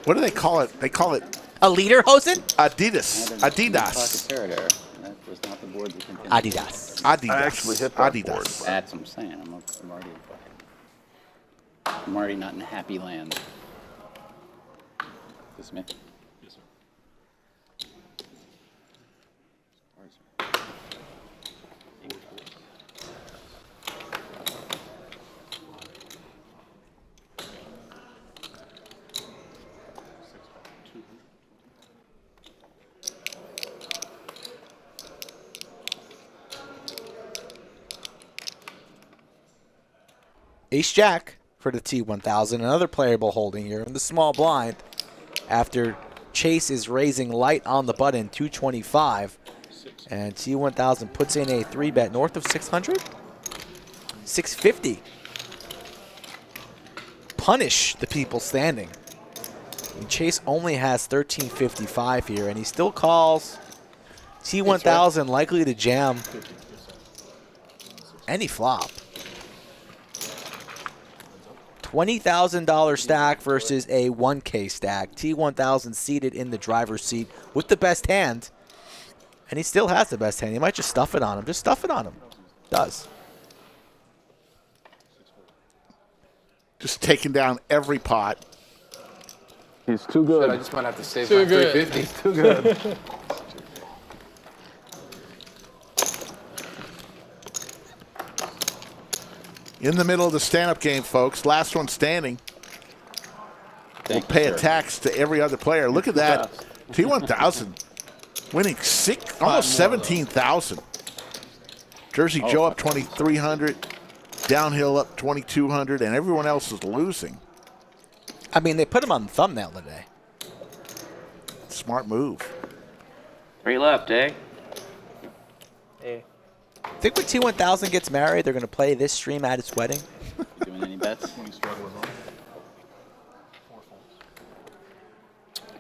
what do they call it? They call it
a Lederhosen?
Adidas. Adidas.
That was not the board that continued.
Adidas.
Adidas.
I actually hit that
Adidas.
board.
That's what I'm saying. I'm already not in a happy land. This me?
Yes, sir.
Ace-Jack for the T1000. Another playable holding here in the small blind after Chase is raising light on the button, 225. And T1000 puts in a 3-bet north of 600? 650. Punish the people standing. And Chase only has 1355 here, and he still calls T1000 likely to jam any flop. $20,000 stack versus a 1K stack. T1000 seated in the driver's seat with the best hand. And he still has the best hand. He might just stuff it on him. Just stuff it on him. Does.
Just taking down every pot.
He's too good.
I just might have to save
Too
my
good.
350.
He's too good.
In the middle of the stand-up game, folks. Last one standing. We'll pay a tax to every other player. Look at that. T1000 winning almost 17,000. Jersey Joe up 2,300. Downhill up 2,200, and everyone else is losing.
I mean, they put him on the thumbnail today.
Smart move.
3 left, eh?
Hey.
I think when T1000 gets married, they're going to play this stream at his wedding.
Doing any bets?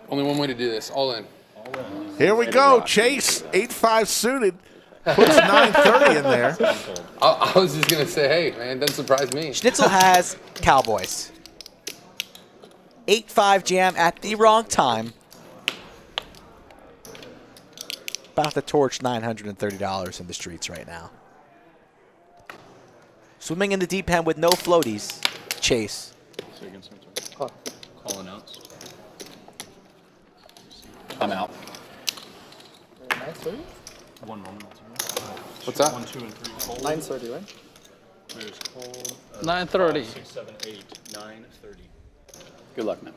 Only one way to do this. All in.
Here we go. Chase, 8-5 suited. Puts 930 in there.
I was just going to say, hey, man, doesn't surprise me.
Schnitzel has Cowboys. 8-5 jam at the wrong time. About to torch $930 in the streets right now. Swimming in the deep end with no floaties. Chase.
Calling out. I'm out.
One moment.
What's that?
1, 2, and 3. Fold.
930, right?
There's cold.
930.
6, 7, 8, 9, 30.
Good luck, man.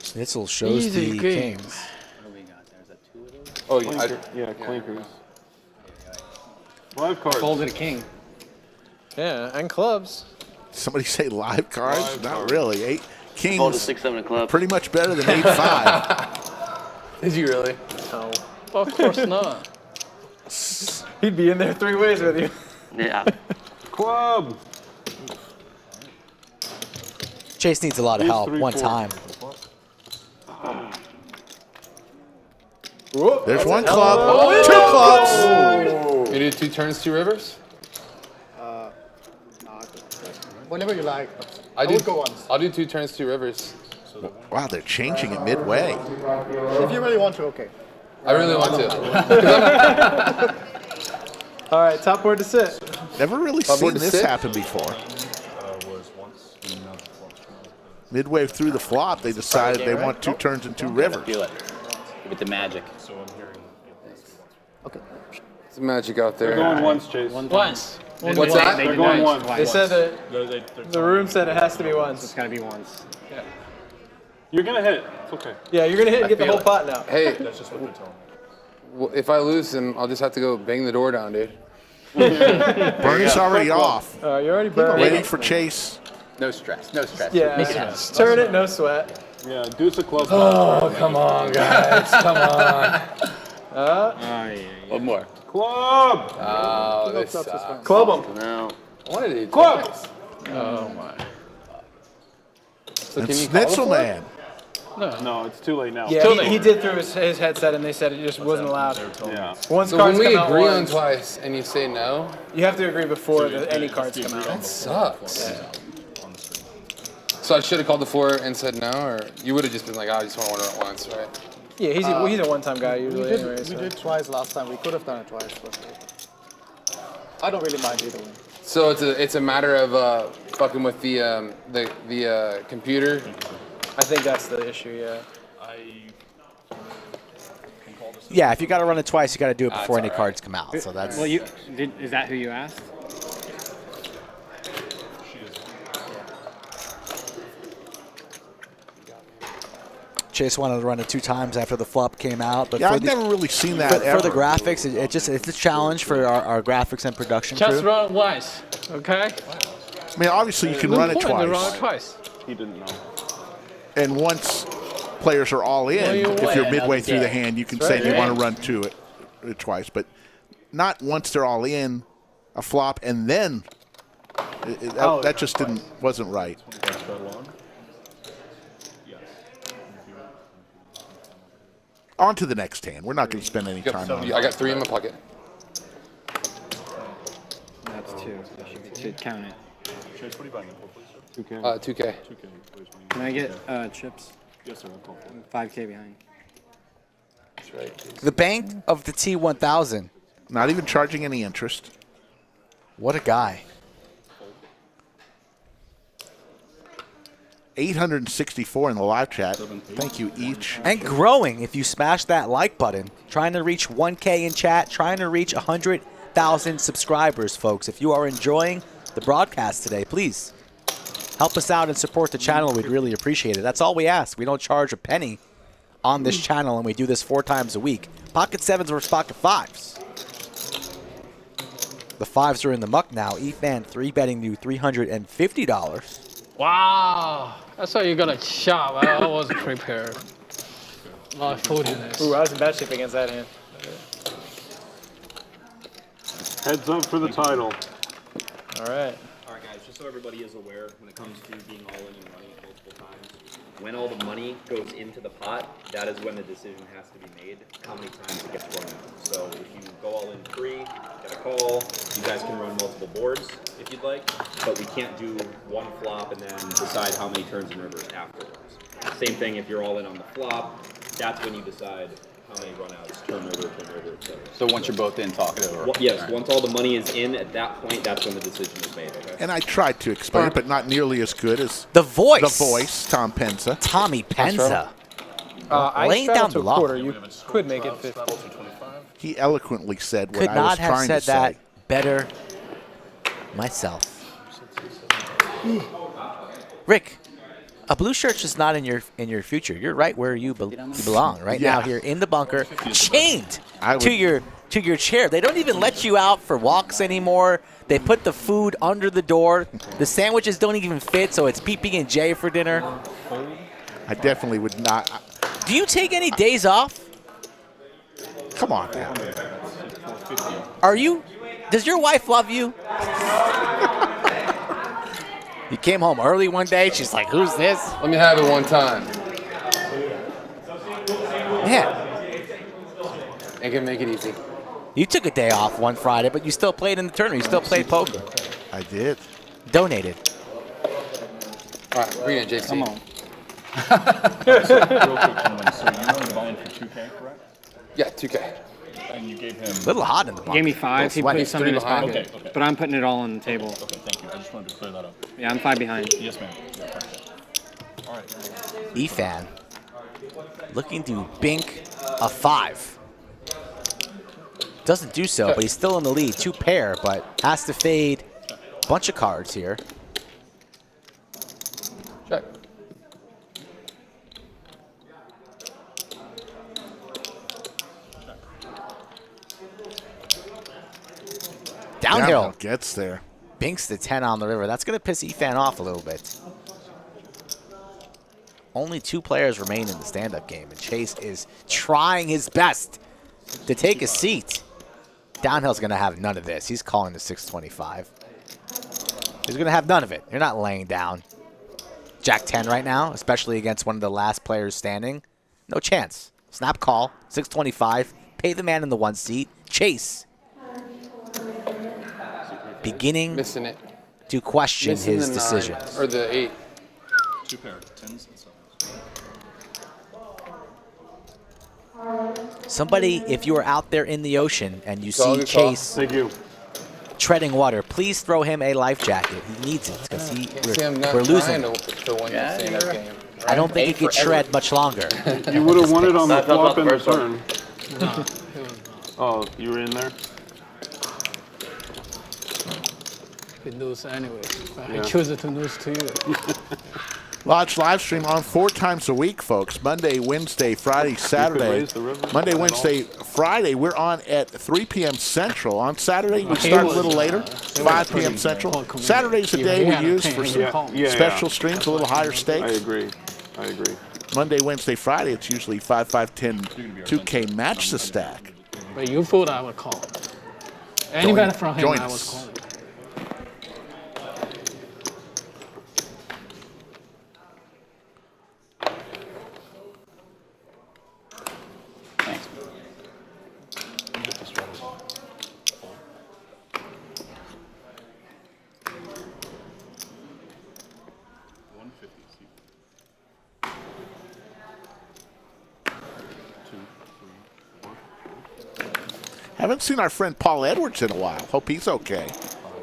Schnitzel shows
Easy
the
game.
kings.
What do we got there? Is that 2 of those?
Oh,
Yeah, clinkers. 5 cards.
Folded a king.
Yeah, and clubs.
Somebody say live cards? Not really. 8 kings.
Folded 6, 7 of clubs.
Pretty much better than 8-5.
Did you really?
No.
Of course not.
He'd be in there 3 ways with you.
Yeah.
Club.
Chase needs a lot of help.
3,
One
4.
time.
There's one club. 2 clubs.
You do 2 turns, 2 rivers?
Whenever you like.
I
would go once.
I'll do 2 turns, 2 rivers.
Wow, they're changing it midway.
If you really want to, okay.
I really want to.
All right, top board to sit.
Never really
Top
seen
board to
this
sit?
happen before. Midway through the flop, they decided they want 2 turns and 2 rivers.
Feel it. Give it the magic.
It's magic out there.
They're going once, Chase.
Once.
What's that?
They're going once.
They said that the room said it has to be once.
It's got to be once.
You're going to hit. It's okay.
Yeah, you're gonna hit and get the
feel
whole
it.
pot now.
Hey,
That's just what they're telling me.
well, if I lose, then I'll just have to go bang the door down, dude.
Bernie's already off.
You're already burned.
Waiting for Chase.
No stress. No stress.
Yeah,
Make it happen.
turn it, no sweat.
Yeah, deuce of clubs.
Oh, come on, guys. Come on.
Oh, yeah.
One more.
Club.
Oh, this sucks.
Club them.
No.
I wanted to do
Club.
twice.
Oh my.
So
And
can you call the
Schnitzel
floor?
Man.
No, it's too late now.
Yeah, he did through his headset, and they said it just wasn't allowed.
Yeah.
Once
So
cards
when we
come out
agree on
once,
twice and you say no,
you have to agree before any cards come out.
that sucks. So I should have called the floor and said no, or you would have just been like, oh, I just want to order it once, right?
Yeah, he's a one-time guy usually. Anyway,
We
so.
did twice last time. We could have done it twice. But I don't really mind either way.
So it's a matter of fucking with the computer.
I think that's the issue. Yeah.
Yeah, if you got to run it twice, you got to do it before any
all right.
cards come out. So that's.
Well, is that who you asked?
Chase wanted to run it 2 times after the flop came out, but
Yeah,
for
I've
the,
never really seen that ever.
for the graphics, it's a challenge for our graphics and production
Just
crew.
run once, okay?
I mean, obviously you can
No
run it
point to run it
twice.
twice.
He didn't know.
And once players are all in,
Well, you
if you're
win
midway
another
through the
day.
hand, you can
That's
say
right,
you
yeah.
want to run it twice. But not once they're all in, a flop, and then that just wasn't right. On to the next hand. We're not going to spend any
Yep.
time on it.
I got 3 in my pocket.
That's 2. So I should count it.
Chase, what are you buying? 2K.
2K.
2K.
Can I get chips?
Yes, sir. I'm
5K behind.
That's right.
The bank of the T1000.
Not even charging any interest.
What a guy.
864 in the live chat. Thank you each.
And growing if you smash that like button. Trying to reach 1K in chat. Trying to reach 100,000 subscribers, folks. If you are enjoying the broadcast today, please help us out and support the channel. We'd really appreciate it. That's all we ask. We don't charge a penny on this channel, and we do this 4 times a week. Pocket 7s versus Pocket 5s. The 5s are in the muck now. Efan 3-betting you $350.
Wow, that's why you got a shot. I was prepared. A lot of food in this.
Ooh, I was in bad shape against that hand.
Heads up for the title.
All right.
All right, guys, just so everybody is aware, when it comes to being all in and running multiple times, when all the money goes into the pot, that is when the decision has to be made, how many times it gets run out. So if you go all in free, get a call, you guys can run multiple boards if you'd like, but we can't do one flop and then decide how many turns and rivers afterwards. Same thing if you're all in on the flop, that's when you decide how many runouts, turn over, etc.
So once you're both in, talk it over.
Well, yes, once all the money is in, at that point, that's when the decision is made, okay?
And I tried to explain it, but not nearly as good as
The voice.
the voice, Tom Penza.
Tommy Penza.
I
Laying
straddled
down
to
the
a
law.
quarter. You could make it 50.
He eloquently said what
Could
I was
not have
trying
said
to say.
that better myself. Rick, a blue shirt's just not in your future. You're right where you belong right now here in the bunker, chained to your chair. They don't even let you out for walks anymore. They put the food under the door. The sandwiches don't even fit, so it's PB&J for dinner.
I definitely would not.
Do you take any days off?
Come on now.
Are you? Does your wife love you? You came home early one day. She's like, "Who's this?"
Let me have it one time.
Yeah.
They can make it easy.
You took a day off one Friday, but you still played in the tournament. You still played poker.
I did.
Donated.
All right, bring it, JC.
Come on.
Real quick, gentlemen, so you only buying for 2K, correct?
Yeah, 2K.
And you gave him...
A little hot in the bunker.
Gave me 5. He put some in his
behind.
pocket.
Okay.
But I'm putting it all on the table.
Okay, thank you. I just wanted to clear that up.
Yeah, I'm 5 behind.
Yes, ma'am. Yeah, all right.
Efan looking to bink a 5. Doesn't do so, but he's still in the lead. 2 pair, but has to fade a bunch of cards here.
Check.
Downhill.
Gets there.
Binks the 10 on the river. That's going to piss Efan off a little bit. Only 2 players remain in the stand-up game, and Chase is trying his best to take a seat. Downhill's going to have none of this. He's calling the 625. He's going to have none of it. You're not laying down. Jack 10 right now, especially against one of the last players standing. No chance. Snap call, 625. Pay the man in the 1 seat. Chase beginning
Missing it.
to question
Missing
his
the 9,
decisions.
or the 8.
2 pair, 10s and 7s.
Somebody, if you are out there in the ocean and you see
Solid
Chase
Thank you.
treading water, please throw him a life jacket. He needs it because
See, I'm not
we're losing.
trying to win the stand-up game.
I don't think he could shred much longer.
You would have won it on the
That's not
flop and
the
the
first
turn. Oh, you were in there?
We lose anyway. I
Yeah.
choose to lose to you.
Watch live stream on 4 times a week, folks. Monday, Wednesday, Friday, Saturday.
raise the river.
Monday, Wednesday, Friday, we're on at 3 p.m. Central. On Saturday, we start a little later, 5 p.m. Central. Saturday's the day we use for some special streams, a little higher
I
stakes.
agree. I agree.
Monday, Wednesday, Friday, it's usually 5, 5, 10, 2K match the stack.
But you fold, I would call. Any bet from him,
join
I would
us.
call.
Haven't seen our friend Paul Edwards in a while. Hope he's okay.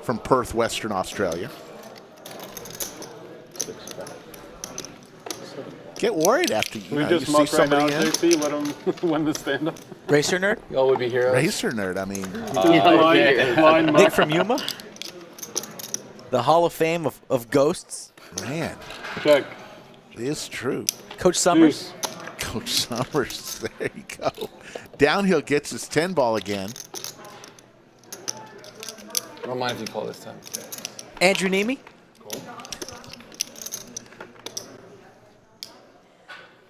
From Perth, Western Australia. Get worried after you,
We
you
just
see
muck right
somebody
now,
in.
JC, let him win the stand-up.
Racer nerd?
Y'all would be heroes.
Racer nerd, I mean.
Line
Nick from Yuma? The Hall of Fame of ghosts?
Man.
Check.
It is true.
Coach Summers?
Coach Summers, there you go. Downhill gets his 10 ball again.
I don't mind if you call this time.
Andrew Nemi?
Cool.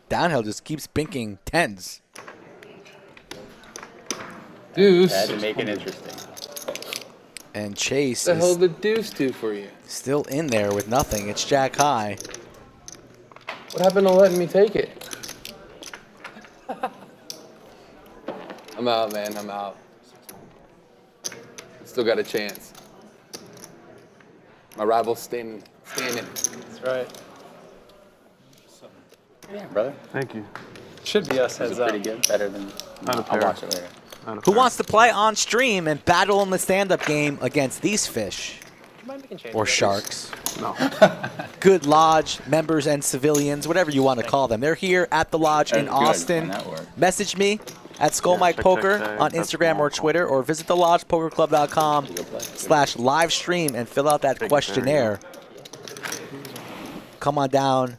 Downhill just keeps binking 10s.
Deuce.
Had to make it interesting.
And Chase
What the hell
is
did deuce do for you?
still in there with nothing. It's jack high.
What happened to letting me take it? I'm out, man. I'm out. Still got a chance. My rival's standing.
That's right.
Yeah, brother.
Thank you.
Should be us
This
heads
is
up.
pretty good. Better than.
Not a
I'll
pair.
watch it later.
Not a
Who
pair.
wants to play on stream and battle in the stand-up game against these fish?
Do you mind making changes?
Or sharks?
No.
Good Lodge members and civilians, whatever you want to call them. They're here at the Lodge in
Good.
Austin.
That worked.
Message me at Skull
Yeah,
Mike
check,
Poker
check, check.
on
That's
Instagram or
cool.
Twitter, or visit thelodgepokerclub.com/live stream and fill out that questionnaire. Come on down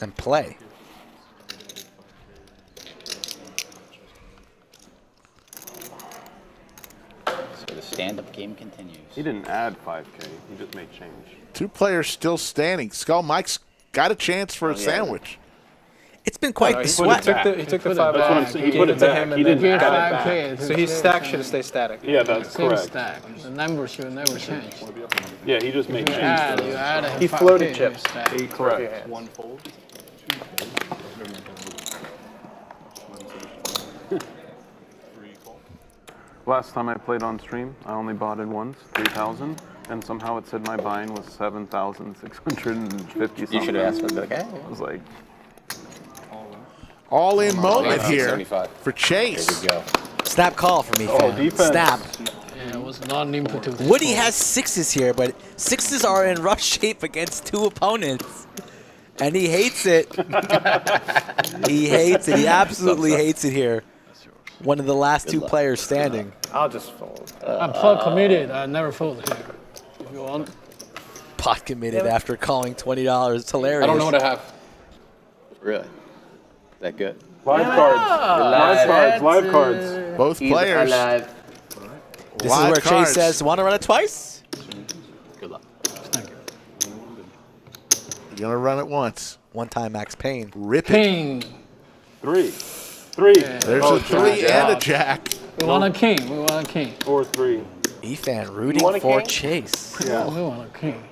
and play.
So the stand-up game continues.
He didn't add 5K. He just made change.
2 players still standing. Skull Mike's got a chance for a sandwich.
It's been quite the sweat.
He took the 5
That's what I'm
back.
saying. He
gave
put
it
it
to
back.
him,
He
and then
didn't
got
add
it
it
back. So his stack should have stayed static.
Yeah, that's
Same
correct.
stack. The numbers should never change.
Yeah, he just made
You
change.
add,
to
you
those.
add
He
5K
floated
to your
chips.
stack.
Correct.
One fold.
Last time I played on stream, I only bought it once, 3,000, and somehow it said my buy-in was 7,650 something.
You should have asked for the guy.
I was like,
All in moment here
75.
for Chase.
There we go.
Snap call from Efan.
defense.
Snap.
Yeah, it was not limited to
Woody has 6s here, but 6s are in rough shape against 2 opponents. And he hates it. He hates it. He absolutely hates it here. One of the last 2 players standing.
I'll just fold.
I'm pot committed. I never fold here. If you want.
Pot committed after calling $20. It's hilarious.
I don't know what I have.
Really? That good?
live cards. Live cards. Live cards.
Both
He's
players.
alive.
This
Live
is where
cards.
Chase says, want to run it twice?
Good luck.
Thank you.
You're going to run it once.
One time Max Payne.
Rip it.
King.
3.
There's
Oh,
a 3
jack.
and a jack.
We want a king. We want a king.
Or 3.
Efan rooting
want a
for
king?
Chase.
Yeah.
We want a king.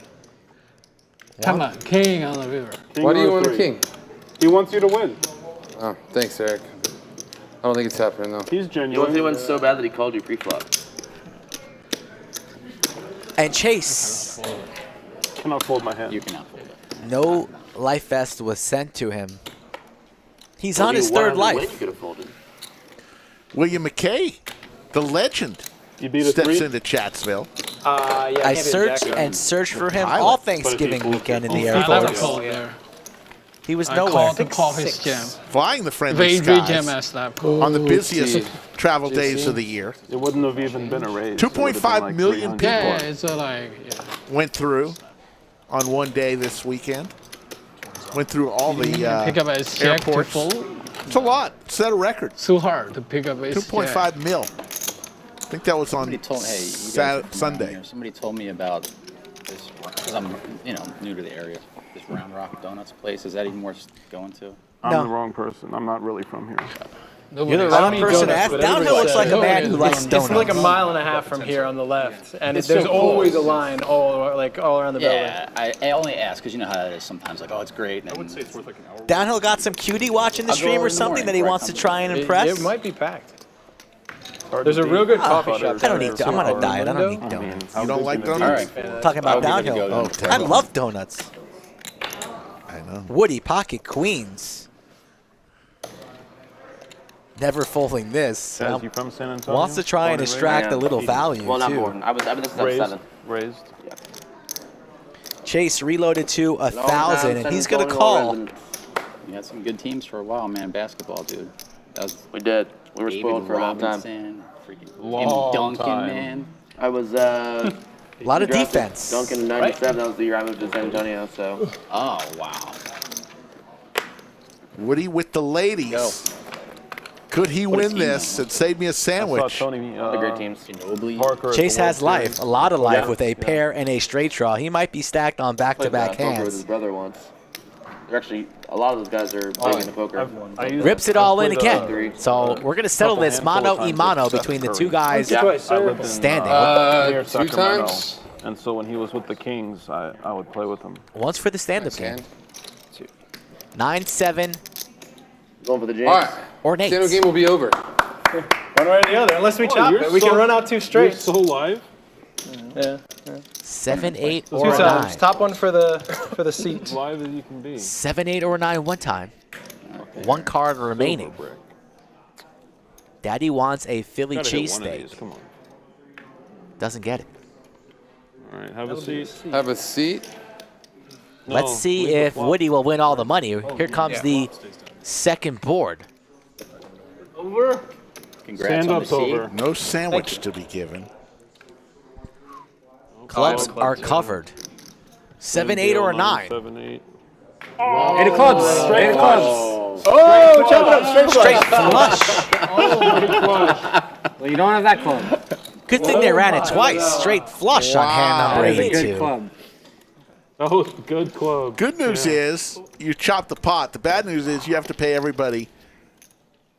Come on, king on the river.
King
Why do you
or
want a
3?
king?
He wants you to win.
Oh, thanks, Eric. I don't think it's happening, though.
He's
He wants to
genuine.
win so bad that he called you pre-flop.
And Chase,
Cannot fold my hand.
You cannot fold it.
no life vest was sent to him. He's
Told
on
you
his
one
third
on the win,
life.
You could have folded.
William McKay, the legend,
You beat a
steps
3?
into Chatsville.
Yeah,
I
can't be a
searched
jack.
and searched for him
Pilot.
all
But if he
Thanksgiving
folds
weekend in
it,
the
I never
airport.
called there.
He was
I
nowhere.
called to call his
6-6.
jam.
Flying the friendly
Very jam
skies
as that.
on the busiest
gee.
travel days of the year.
It wouldn't have even been a raise.
2.5 million people.
Yeah, it's like, yeah.
Went through on one day this weekend. Went through all the
Pick up a check to
airports.
fold.
It's a lot. Set a record.
Too hard to pick up a
2.5 mil. I think that was on
Somebody told, hey, you guys are from around
Sunday.
here. Somebody told me about this, because I'm, new to the area. This Round Rock Donuts place. Is that even worth going to?
I'm
No.
the wrong person. I'm not really from here.
Nobody
You're the
I
wrong
don't eat
person to
donuts,
ask.
but
Downhill
everybody
looks like
says,
a man
"Oh,
who
yeah,
likes
donuts."
donuts.
It's like a mile and a half from here on the left, and
It's
there's
so
always a
close.
line all around the building.
Yeah, I only ask because you know how it is sometimes. Like, oh, it's great. And
I would say it's worth like an hour.
Downhill got some cutie watching the
I'll go
stream
in
or
the
something
morning
that he
before I
wants to
come
try and
It
impress.
might be packed.
Hard
There's
to
a real
beat.
good coffee shop.
I don't
down
eat.
there.
I'm on a diet. I don't
Window?
eat
I mean,
donuts.
how
You don't
good
like
can it be?
all
donuts?
right.
Talking about
I'll give it a
downhill.
go then.
Oh,
I love donuts.
I know.
Woody Pocket Queens. Never folding this.
Chaz, you from San Antonio?
Wants to try and extract a little value,
Well, not
too.
born. I've been this
Raised?
7.
Raised.
Yeah.
Chase reloaded to 1,000, and he's going to call.
We had some good teams for a while, man. Basketball, dude. That was
We did. We were
David
spoiled for a long time.
Robinson, freaking
Long
Tim Duncan,
time.
man.
I was
A lot of
drafted
defense.
Duncan in '97. That was the year I moved to San Antonio. So
Oh, wow.
Woody with the ladies.
Go.
Could he
What a
win
team,
this
though.
and save me a
I saw
sandwich?
Tony
the great teams.
Ginobili.
Parker at
Chase
the
has
World
life,
Series.
a lot of life
Yeah.
with a pair and a straight draw. He might be stacked on
Played
back-to-back
poker with his
hands.
brother once. They're actually a lot of those guys are big into poker.
Rips it all in
played,
again. So we're going to settle
couple
this
handful of times
mano-y-mano
with Steph
between the
Curry.
two guys
Yeah.
I lived in,
standing.
near
2
Sacramento.
times.
And so when he was with the Kings, I would play with him.
Once for the stand-up
Nice
game.
hand.
9-7
Going for the James.
All right.
or Nate.
Stand-up game will be over.
One way or the other. Unless we chop
you're
it, we
so-
can run out 2
You're
straight.
so live.
Yeah.
7-8
2
or a
times.
9.
Top one for the seat.
Live as you can be.
7-8 or a 9 one time. One card remaining.
Silver brick.
Daddy wants a Philly
Gotta hit one of these,
cheesesteak.
Come on.
Doesn't get it.
All right, have a seat.
Have a seat.
No,
Let's see
leave the
if
flop.
Woody will win all the money. Here comes the second board.
Over.
Congrats on the
Stand-up's
seat.
over.
No sandwich to be given.
Clubs are covered. 7-8 or a 9.
7-8.
8 of clubs. 8 of clubs.
Oh, chop it up. Straight
Straight flush.
Well, you don't have that club.
Good thing they ran it twice. Straight flush on hand number
That is a good
82.
club.
Oh, good club.
Good news is you chop the pot. The bad news is you have to pay everybody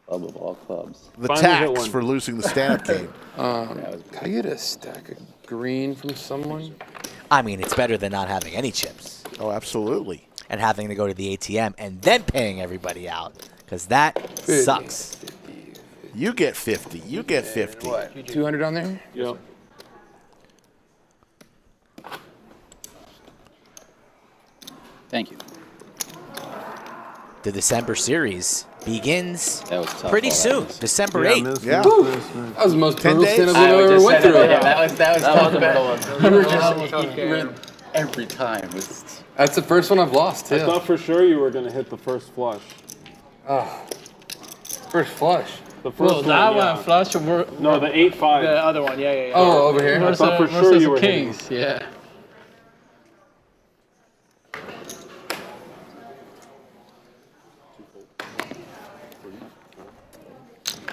Club of all clubs.
the
Finally hit
tax
one.
for losing the stand-up game.
Can I get a stack of green from someone?
I mean, it's better than not having any chips
Oh, absolutely.
and having to go to the ATM and then paying everybody out, because that sucks.
You get 50. You get 50.
What? 200 on there?
Yep.
Thank you.
The December series begins
That was tough.
pretty
all
soon,
that.
December
Yeah,
8th.
miss,
Yeah.
miss.
That was the most
10
brutal
days?
stand-up
I
I've
would
ever
just
went
say
through.
that was
That was the middle one.
You were just you were every time. It was
That's the first one I've lost,
I
too.
thought for sure you were going to hit the first flush.
First flush.
The first
Well,
one,
that
yeah.
one flush
No, the 8-5.
The other one, yeah.
Oh, over here.
I thought for sure
versus
you were hitting
Kings. Yeah.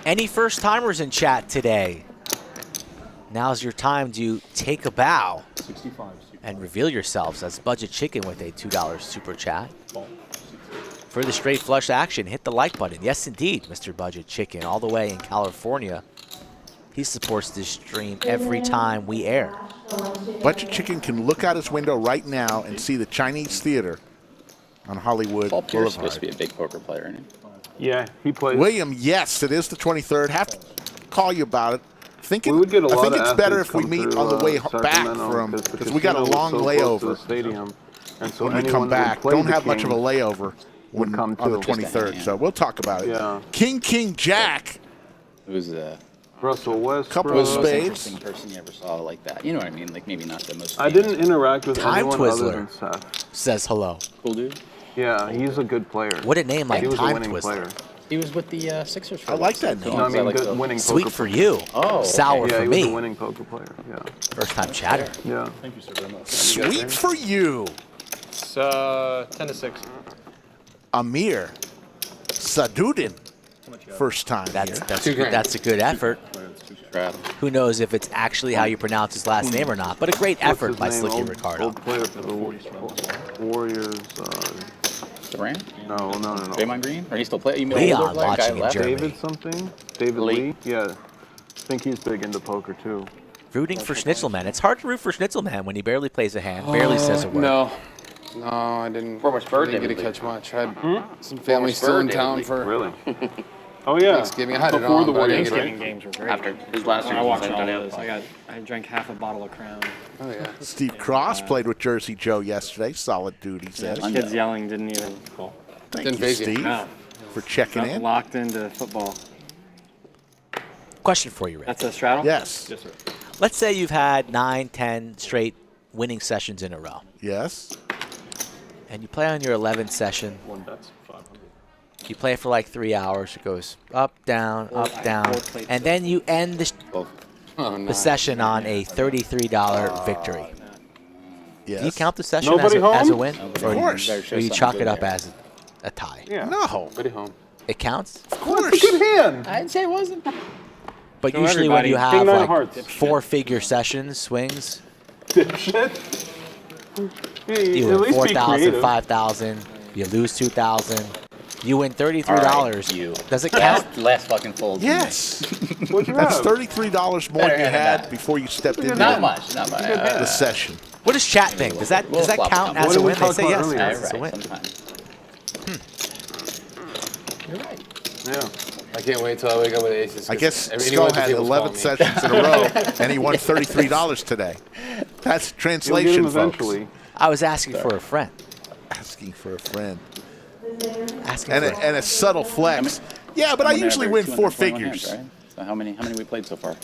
Any first timers in chat today? Now's your time to take a bow and reveal yourselves as Budget Chicken with a $2 super chat. For the straight flush action, hit the like button. Yes, indeed, Mr. Budget Chicken, all the way in California. He supports this stream every time we air.
Budget Chicken can look out his window right now and see the Chinese Theater on Hollywood
Paul Pierce supposed to
Boulevard.
be a big poker player, isn't he?
Yeah, he plays.
William, yes, it is the 23rd. Have to call you about it. Thinking,
We would get a
I
lot
think
of
it's better
athletes
if we
come
meet
through,
on the way back
Sacramento,
from,
the
because we got a
casino was
long
so close to
layover
the stadium, and so
when we
anyone
come
who
back.
played
Don't
the
have much of a
Kings
layover
would come
on the
too.
23rd, so we'll talk about it.
Yeah.
King Jack.
It was
Russell Westbrook.
Couple
the
of
most
spades.
interesting person you ever saw like that. You know what I mean? Like maybe not the most.
I didn't interact with
Time
anyone
Twizzler
other than Seth.
says hello.
Cool dude.
Yeah, he's a good player.
What a name like
He was a
Time
winning
Twizzler.
player.
He was with the Sixers. For
I like that name.
No, I mean, good winning
Sweet
poker
for
player.
you.
Oh, okay.
Sour
Yeah,
for
he was a
me.
winning poker player. Yeah.
First time chatter.
Yeah.
Thank you, sir, very much.
Sweet for you.
It's 10-6.
Amir Sadudin. First time
That's
here.
that's a good effort. Who knows if it's actually how you pronounce his last name or not, but a great
What's
effort
his
by
name?
Slicky Ricardo.
Old player for the Warriors.
Durant?
No.
Draymond Green? Or he still play? You mean
Leon
older player, guy
watching in
left?
Germany.
David something? David Lee? Yeah. I think he's big into poker too.
Rooting for Schnitzelman. It's hard to root for Schnitzelman when he barely plays a hand, barely says a word.
No, I didn't.
Former Spur
didn't get to
David
catch much. I had some family
Spur
still in
David
town
Lee.
for
Really? Oh yeah.
Thanksgiving. I had it
Before
on,
the
but I didn't
Warriors.
get it.
Thanksgiving games were great.
After his last year
I
was
watched
San
all
Antonio.
those. I drank half a bottle of Crown.
Oh yeah.
Steve Cross played with Jersey Joe yesterday. Solid dude, he said.
Kids yelling didn't even.
Thank
Didn't
you,
phase you.
Steve,
No.
for checking in.
Locked into football.
Question for you, Rick.
That's a straddle?
Yes.
Yes, sir.
Let's say you've had 9, 10 straight winning sessions in a row.
Yes.
And you play on your 11th session.
One bet's 500.
You play for like 3 hours. It goes up, down, and then you end the session on a $33 victory.
Yes.
Do you count the session
Nobody
as a
home?
win?
Of course.
Or you chalk it up as a tie?
Yeah.
No.
Buddy home.
It counts?
Of course.
That's a good hand.
I'd say it wasn't.
But
Show
usually when
everybody.
you have
King nine
like
hearts.
4-figure sessions, swings,
Dipshit. Hey,
you
at
win
least be
4,000,
creative.
5,000, you lose 2,000, you win $33.
All right, you.
Does it count?
Last fucking fold.
Yes.
What'd you
That's
have?
$33 more
Better
than you
hand than
had
that.
before you stepped into
Not much.
the session.
What does chat think? Does that count as
What
a
did we
win? They
talk
say
about
yes.
earlier?
Yes, it's a
Right,
win.
sometimes. You're right.
Yeah.
I can't wait till I wake up with aces.
I guess
anyone
Skull
at the
had
table's
11
calling me.
sessions in a row, and he won $33 today. That's
You'll get
translation,
him
folks.
eventually.
I was asking for a friend.
Asking for a friend.
Asking
And
for
a subtle flex. Yeah, but I usually win 4 figures.
Hands, right? So how many we played so far?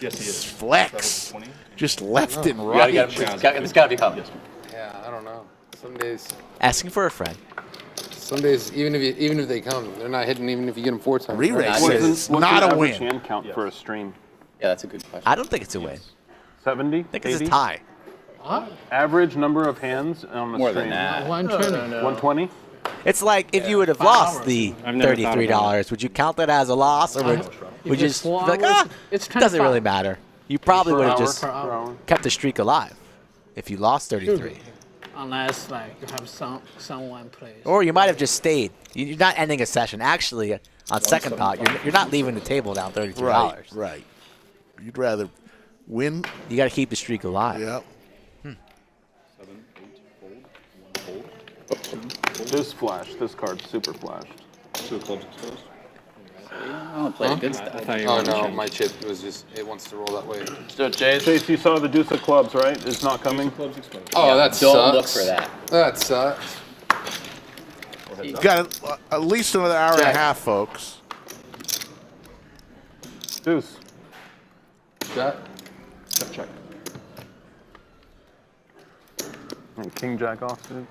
Yes, he
It's
is.
flex. Just left and
You
right.
it's gotta be coming.
Yeah, I don't know. Some days,
asking for a friend.
even if they come, they're not hitting. Even if you get them 4 times.
Re-race
Nice.
says it's not a
average
win.
hand count for a stream?
Yeah, that's a good question.
I don't think it's a win.
70?
I think it's
80?
a tie.
Average number of hands on the
More
stream?
than that.
120.
120?
It's like if you would have lost the
I've never thought about
$33, would you count that as a loss, or would you just be like,
it's
it doesn't really matter? You probably would have
Per
just
hour?
kept the streak alive if you lost 33.
Unless like you have someone plays.
Or you might have just stayed. You're not ending a session. Actually, on second thought, you're not leaving the table down $33.
Right, right. You'd rather win.
You got to keep the streak alive.
Yep.
7, 8, fold, 1 fold.
This flash. This card's super flashed.
2 of clubs exposed.
I don't play good stuff.
I thought you were
Oh
gonna
no,
change.
my chip was just it wants to roll that way.
So Chase,
Chase, you saw the deuce of clubs, right? It's not coming.
Clubs exposed.
Oh, that sucks.
Don't look for that.
That sucks.
Got at least another hour and a
Jack.
half, folks.
Deuce.
Jack.
Check.
And King Jack off, dude.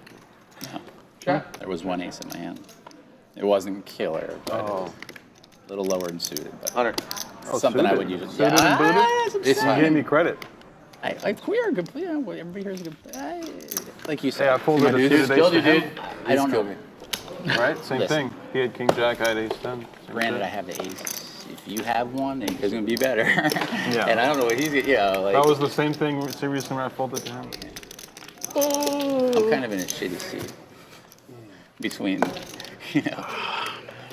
There was 1 ace in my hand. It wasn't killer, but it was a little lower than suited. But
Hunter.
something I
suited.
would usually.
Suited and booted?
It's
You gave
fine.
me credit.
We are a good player. Everybody here is a good player. Like you said.
Hey, I pulled it a
Dude,
suited ace
killed
to
you, dude.
him.
I don't know.
me.
Right? Same
Listen.
thing. He had King Jack, I had ace 10. Same
Granted,
shit.
I have the ace. If you have one, then it's gonna be better.
Yeah.
And I don't know what he's. Yeah, like.
That was the same thing seriously when I folded to him.
I'm kind of in a shitty seat between, you know.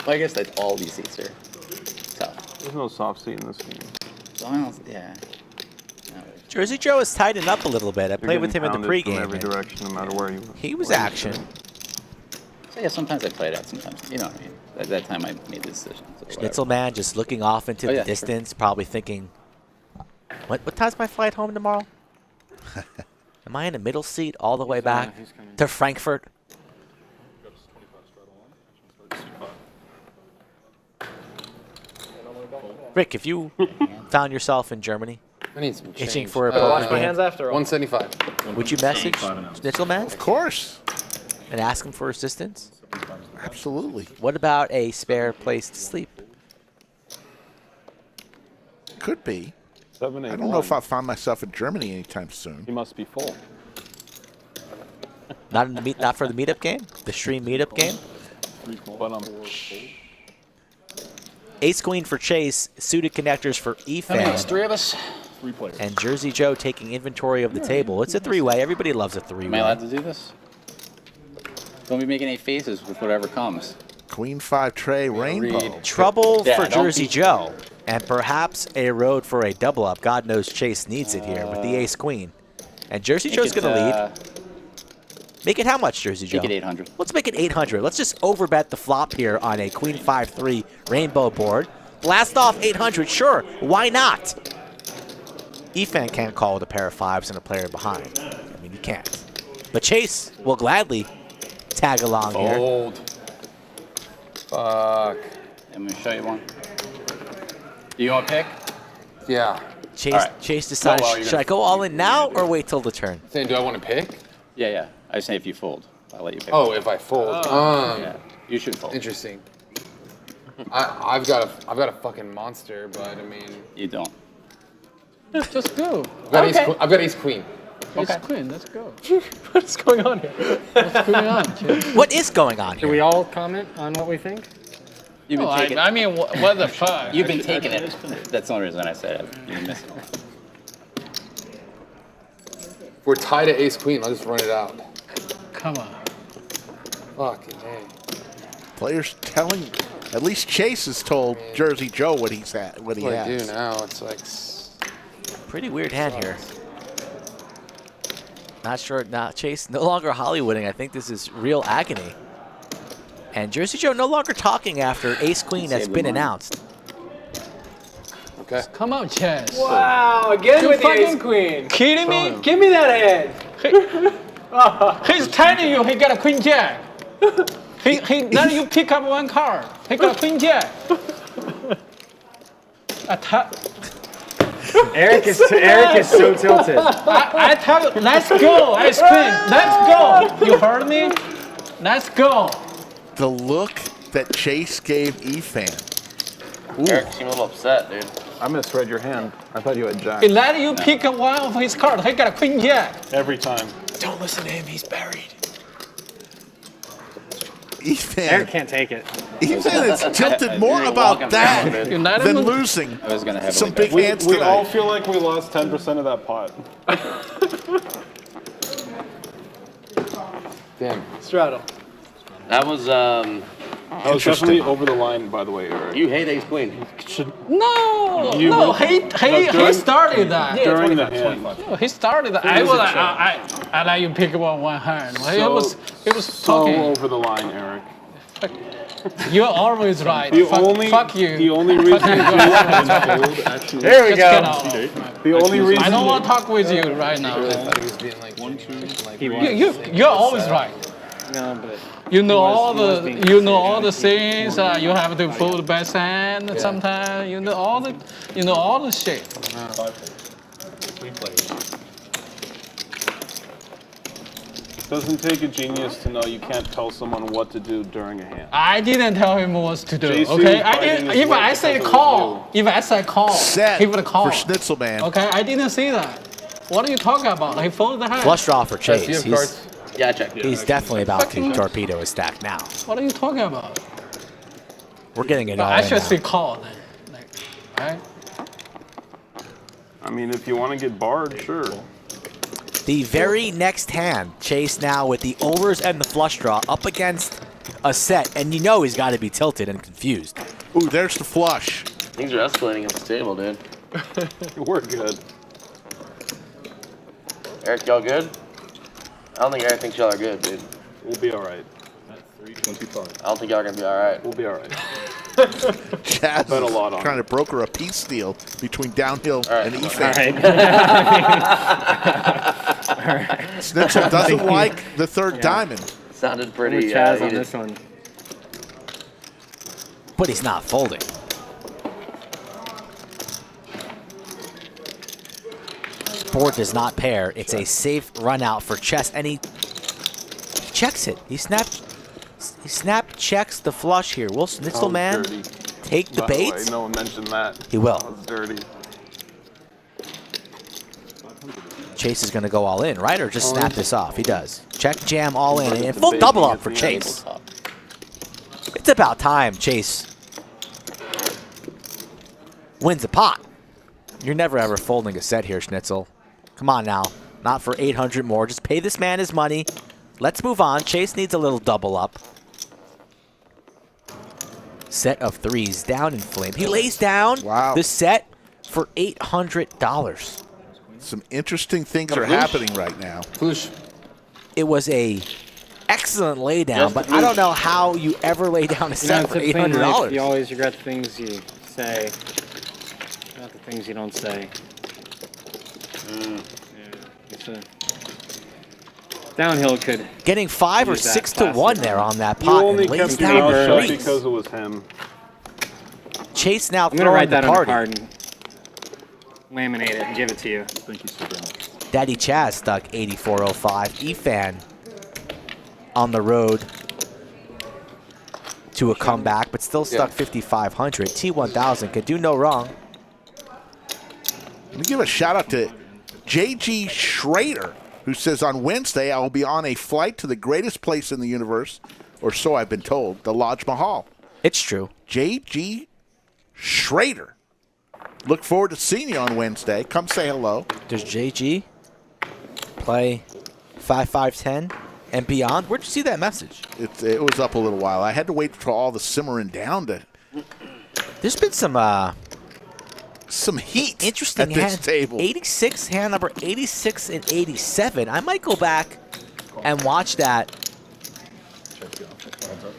Well, I guess that all these seats are tough.
There's no soft seat in this game.
So I don't, yeah.
Jersey Joe is tightened up a little bit. I
You're
played with him
getting
in the
pounded from
pregame.
every
and
direction, no matter where you.
He was
where you
action.
So yeah, sometimes I play that. Sometimes, you know what I mean. At that time, I made the decision. So whatever.
Schnitzel man just looking off into
Oh,
the
yeah, sure.
distance, probably thinking, what time's my flight home tomorrow? Am I in the middle seat all the way back
he's coming.
to Frankfurt?
Got his 25 straddle on. Action starts.
Rick, if you found yourself in Germany,
I need some change.
itching for a
Wash
poker
my hands
game,
after all.
175.
would you message
5 and outs.
Schnitzel man
Of course.
and ask him for assistance?
Absolutely.
What about a spare place to sleep?
Could be.
7, 8,
I don't know if I'll find myself in Germany anytime soon.
He must be full.
Not in the not for the meetup game, the stream meetup game.
3 small,
But,
4 fold.
Ace queen for Chase, suited connectors for Efan,
3 of us.
3 players.
and Jersey Joe taking inventory of the table. It's a three-way. Everybody loves a
Am I
three-way.
allowed to do this? Don't be making any faces with whatever comes.
Queen 5 tray rainbow.
read.
Trouble
Yeah,
for
don't
Jersey
be-
Joe, and perhaps a road for a double up. God knows Chase needs it here with the ace queen. And Jersey Joe's going to lead. Make it how much, Jersey Joe?
Make it 800.
Let's make it 800. Let's just overbet the flop here on a queen 5-3 rainbow board. Blast off 800, sure. Why not? Efan can't call with a pair of fives and a player behind. I mean, he can't. But Chase will gladly tag along here.
Fold. Fuck.
I'm going to show you one. Do you want to pick?
Yeah.
Chase decides, should I go all in now or wait till the turn?
Saying, do I want to pick?
Yeah. I say if you fold, I'll let you pick.
Oh, if I fold.
Yeah, you should fold.
Interesting. I've got a fucking monster, but I mean.
You don't.
Just go.
I've got ace queen.
Ace queen, let's go.
What is going on here?
What's going on, Chase?
What is going on
Should
here?
we all comment on what we think?
You've been taking
I mean, what the fuck?
You've been taking it. That's the only reason I said it. You've been missing it.
If we're tied at ace queen, I'll just run it out.
Come on.
Fucking hey.
Players telling, at least Chase has told Jersey Joe what he's at, what he
What I
has.
do now, it's like.
Pretty weird hand here. Not sure. Now Chase no longer Hollywooding. I think this is real agony. And Jersey Joe no longer talking after ace queen has been announced.
Okay.
Come on, Chaz.
Wow, again
You
with the ace
fucking
queen.
Kidding me?
Give me that hand.
He's telling you he got a queen jack. He let you pick up one card. He got a queen jack.
Eric is so tilted.
I tell you, let's go, ice queen. Let's go. You heard me? Let's go.
The look that Chase gave Efan.
Eric seemed a little upset, dude.
I misread your hand. I thought you had jack.
He let you pick up one of his cards. He got a queen jack.
Every time.
Don't listen to him. He's buried.
Efan.
Eric can't take it.
Efan is tilted more about that than losing
I was gonna have
some big hands
We
tonight.
all feel like we lost 10% of that pot.
Damn.
Straddle.
That was
definitely over the line, by the way, Eric.
You hate ace queen.
No,
You
no,
will-
he started that.
During the hand.
No, he started that. I let you pick up one hand. He was
So
talking.
over the line, Eric.
You're always right. Fuck you.
The only reason you
There we go.
The only reason
I don't want to talk with you right now. You're always right.
No, but
You know all
he was
the
being
things. You have to fold the best hand sometimes. You know all the shit.
doesn't take a genius to know you can't tell someone what to do during a hand.
I didn't tell him what to do.
JC
Okay,
was fighting his
if
way
I say
because it was
call, if I say call,
Set
he would call.
for Schnitzelman.
Okay, I didn't see that. What are you talking about? He folded the hand.
Flush draw for Chase.
you have cards?
Yeah, I checked.
He's definitely about to torpedo his stack now.
What are you talking about?
We're getting it all
I
in
should
now.
say call then. Right?
I mean, if you want to get barred, sure.
The very next hand, Chase now with the overs and the flush draw up against a set, and you know he's got to be tilted and confused.
Ooh, there's the flush.
Things are escalating at this table, dude.
We're good.
Eric, y'all good? I don't think Eric thinks y'all are good, dude.
We'll be all right.
I don't think y'all are gonna be all right.
We'll be all right.
Chaz
Bet a lot on
trying to broker a peace deal between Downhill and Efan. Schnitzel doesn't like the third diamond.
Sounded
I'm
pretty.
with Chaz on
heated.
this one.
But he's not folding. Board does not pair. It's a safe run out for Chess, and he checks it. He snap checks the flush here. Will Schnitzelman take the bait?
By the way, no one mentioned that.
He will.
That was dirty.
Chase is going to go all in, right? Or just snap this off? He does. Check, jam, all in. And full double up for Chase. It's about time Chase wins a pot. You're never ever folding a set here, Schnitzel. Come on now. Not for 800 more. Just pay this man his money. Let's move on. Chase needs a little double up. Set of threes down in flame. He lays down the set for $800.
Some interesting things are happening right now.
It was a excellent lay down, but I don't know how you ever lay down a set for $800.
You always regret the things you say, not the things you don't say. Yeah, it's downhill could.
Getting 5 or 6 to 1 there on that
You
pot.
only
And lays
kept your mouth
down
shut
threes.
because it was him.
Chase now
I'm gonna
throwing
write
the
that on the
party.
card. laminate it and give it to you.
Thank you so very much.
Daddy Chaz stuck 8405. Efan on the road to a comeback, but still stuck 5,500. T1000 could do no wrong.
Let me give a shout out to JG Schrader, who says on Wednesday I will be on a flight to the greatest place in the universe, or so I've been told, the Lodge Mahal.
It's true.
JG Schrader. Look forward to seeing you on Wednesday. Come say hello.
Does JG play 5-5-10 and beyond? Where'd you see that message?
It was up a little while. I had to wait for all the simmering down to.
There's been some
heat
interesting
at this
hand,
table.
86, hand number 86 and 87. I might go back and watch that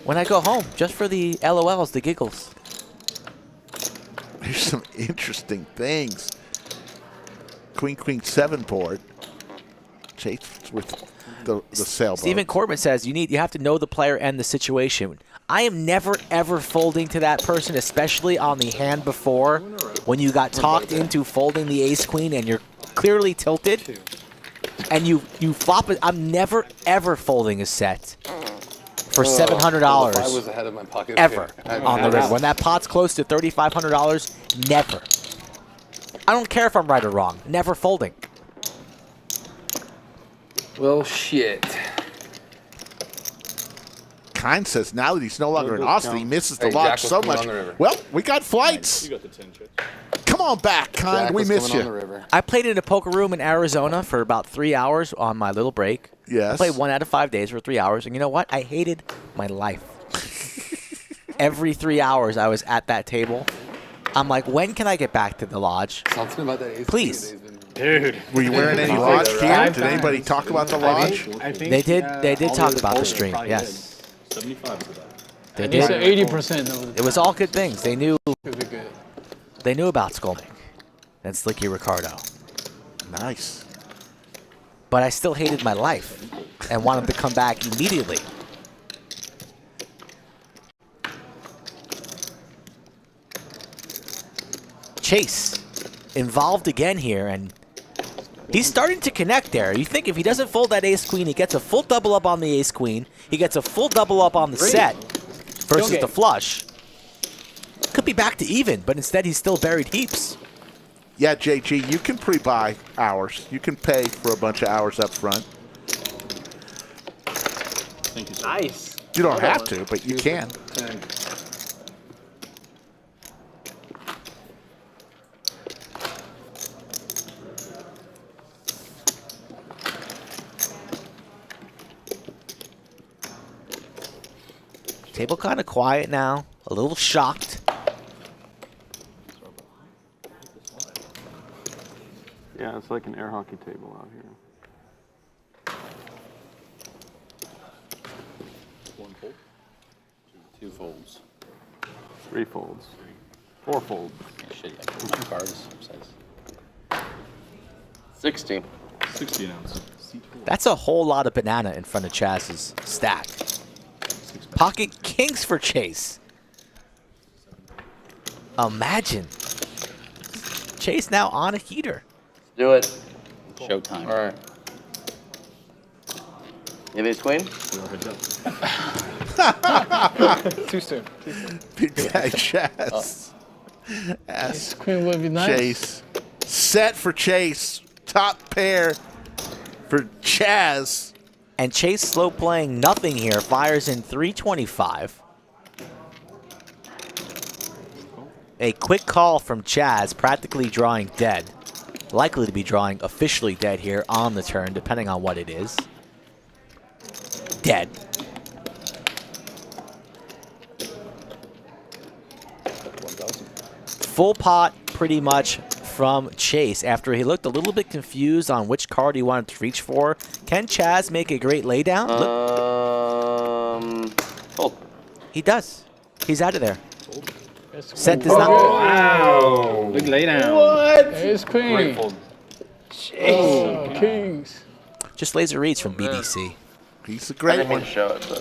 when I go home, just for the LOLs, the giggles.
There's some interesting things. Queen 7 board. Chase with the sailboat.
Stephen Corbin says you have to know the player and the situation. I am never ever folding to that person, especially on the hand before when you got talked into folding the ace queen and you're clearly tilted and you flop it. I'm never ever folding a set for $700
I was ahead of my pocket
ever
here.
on the river. When that pot's close to $3,500, never. I don't care if I'm right or wrong. Never folding.
Well, shit.
Kind says now that he's no longer in
Good
Austin,
count.
he misses the
Hey,
lodge
Jack,
so
what's
much.
going on the river?
Well, we got flights.
You got the 10 chips.
Come on back, Kind.
Jack,
We
what's
miss
going on
you.
the river?
I played in a poker room in Arizona for about 3 hours on my little break.
Yes.
I played 1 out of 5 days for 3 hours, and you know what? I hated my life. Every 3 hours I was at that table. I'm like, when can I get back to the lodge?
Something about that ace
Please.
Dude.
Were you wearing any lodge gear? Did anybody talk about the lodge?
I think
They did talk about the stream,
probably
yes.
75 is about.
They
At least
did.
80% of the
It was all good things. They knew
could be good.
they knew about Skolnick and Slicky Ricardo.
Nice.
But I still hated my life and wanted to come back immediately. Chase involved again here, and he's starting to connect there. You think if he doesn't fold that ace-queen, he gets a full double up on the ace-queen. He gets a full double up on the set versus the flush. Could be back to even, but instead he's still buried heaps.
Yeah, JG, you can pre-buy hours. You can pay for a bunch of hours up front.
Thank you, sir.
Nice.
You don't have to, but you can.
10.
Table kind of quiet now, a little shocked.
Yeah, it's like an air hockey table out here.
1 fold. 2 folds.
3 folds. 4 folds.
Yeah, shit, yeah. 2 cards.
60.
60 an ounce.
That's a whole lot of banana in front of Chaz's stack. Pocket kings for Chase. Imagine. Chase now on a heater.
Do it.
Showtime.
All right. You have ace queen?
Too soon.
Big Daddy Chaz.
Ace queen would be nice.
Chase. Set for Chase. Top pair for Chaz.
And Chase slow playing nothing here. Fires in 325. A quick call from Chaz, practically drawing dead. Likely to be drawing officially dead here on the turn, depending on what it is. Dead. Full pot, pretty much, from Chase after he looked a little bit confused on which card he wanted to reach for. Can Chaz make a great laydown?
Fold.
He does. He's out of there. Set does not.
Wow. Big laydown.
What?
Ace queen.
Great fold.
Oh, kings.
Just laser reads from BDC.
He's a
I
great
didn't mean
one.
to show it, but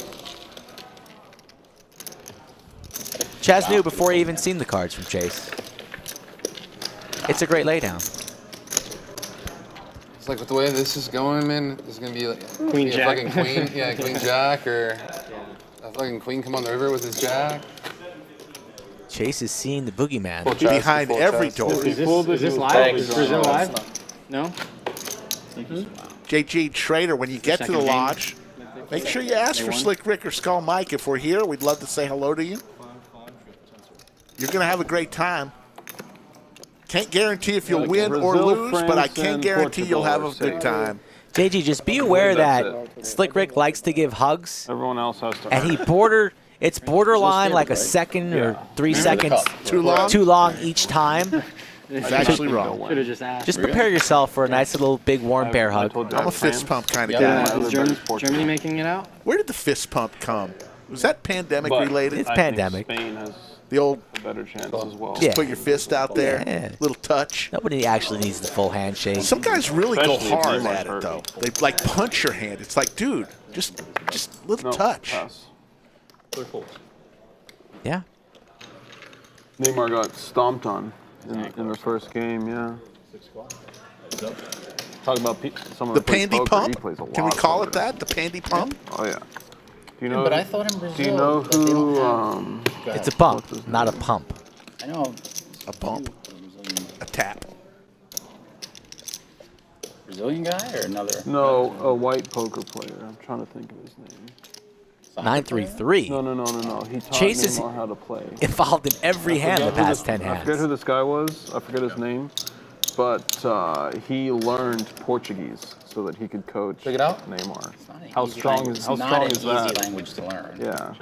Chaz knew before he even seen the cards from Chase. It's a great laydown.
It's like with the way this is going, man, it's gonna be like
Queen
a
Jack.
fucking queen, yeah, queen jack, or a fucking queen come on the river with his jack.
Chase is seeing the boogeyman.
Behind every door.
Is this live? Is Brazil live? No?
JG Trader, when you get to the
Second game.
lodge, make sure you ask for Slick Rick or Skull Mike. If we're here, we'd love to say hello to you. You're going to have a great time. Can't guarantee if you'll win or
Brazil,
lose, but I
France,
can
and
guarantee you'll have a
Portugal are
good
safe.
time.
JG, just be aware
That's
that Slick Rick likes to give hugs,
Everyone else has to.
and it's borderline like a second or 3 seconds
Too long?
too long each time.
It's actually wrong.
Should have just asked.
Just prepare yourself for a nice little big warm bear hug.
I'm a fist pump kind of
Yeah,
guy.
is Germany making it out?
Where did the fist pump come? Was that pandemic
But
related?
It's
I think
pandemic.
Spain has
The old
a better chance as well.
Yeah.
put your fist out there,
Yeah.
little touch.
Nobody actually needs the full handshake.
Some guys really go
Especially if
hard
Neymar's
at it
hurt.
though. They like punch your hand. It's like, dude, just little
No,
touch.
pass.
Yeah.
Neymar got stomped on in the first game. Yeah. Talk about some of
The
that plays
pandy
poker.
pump?
He plays a lot
Can we
of
call
poker.
it that? The pandy pump?
Oh yeah. Do you know?
But I thought in Brazil.
Do you know
that they
who?
don't have-
It's a bump, not a pump.
I know.
A bump. A tap.
Brazilian guy or another?
No, a white poker player. I'm trying to think of his name.
933.
No. He taught
Chase is
Neymar how to play.
involved in every hand the past 10
I forget who
hands.
this guy was. I forget his name. But he learned Portuguese so that he could coach
Check it out.
Neymar.
It's not an
How
easy
strong
language.
is how
It's
strong
not an
is
easy
that?
language to learn.
Yeah.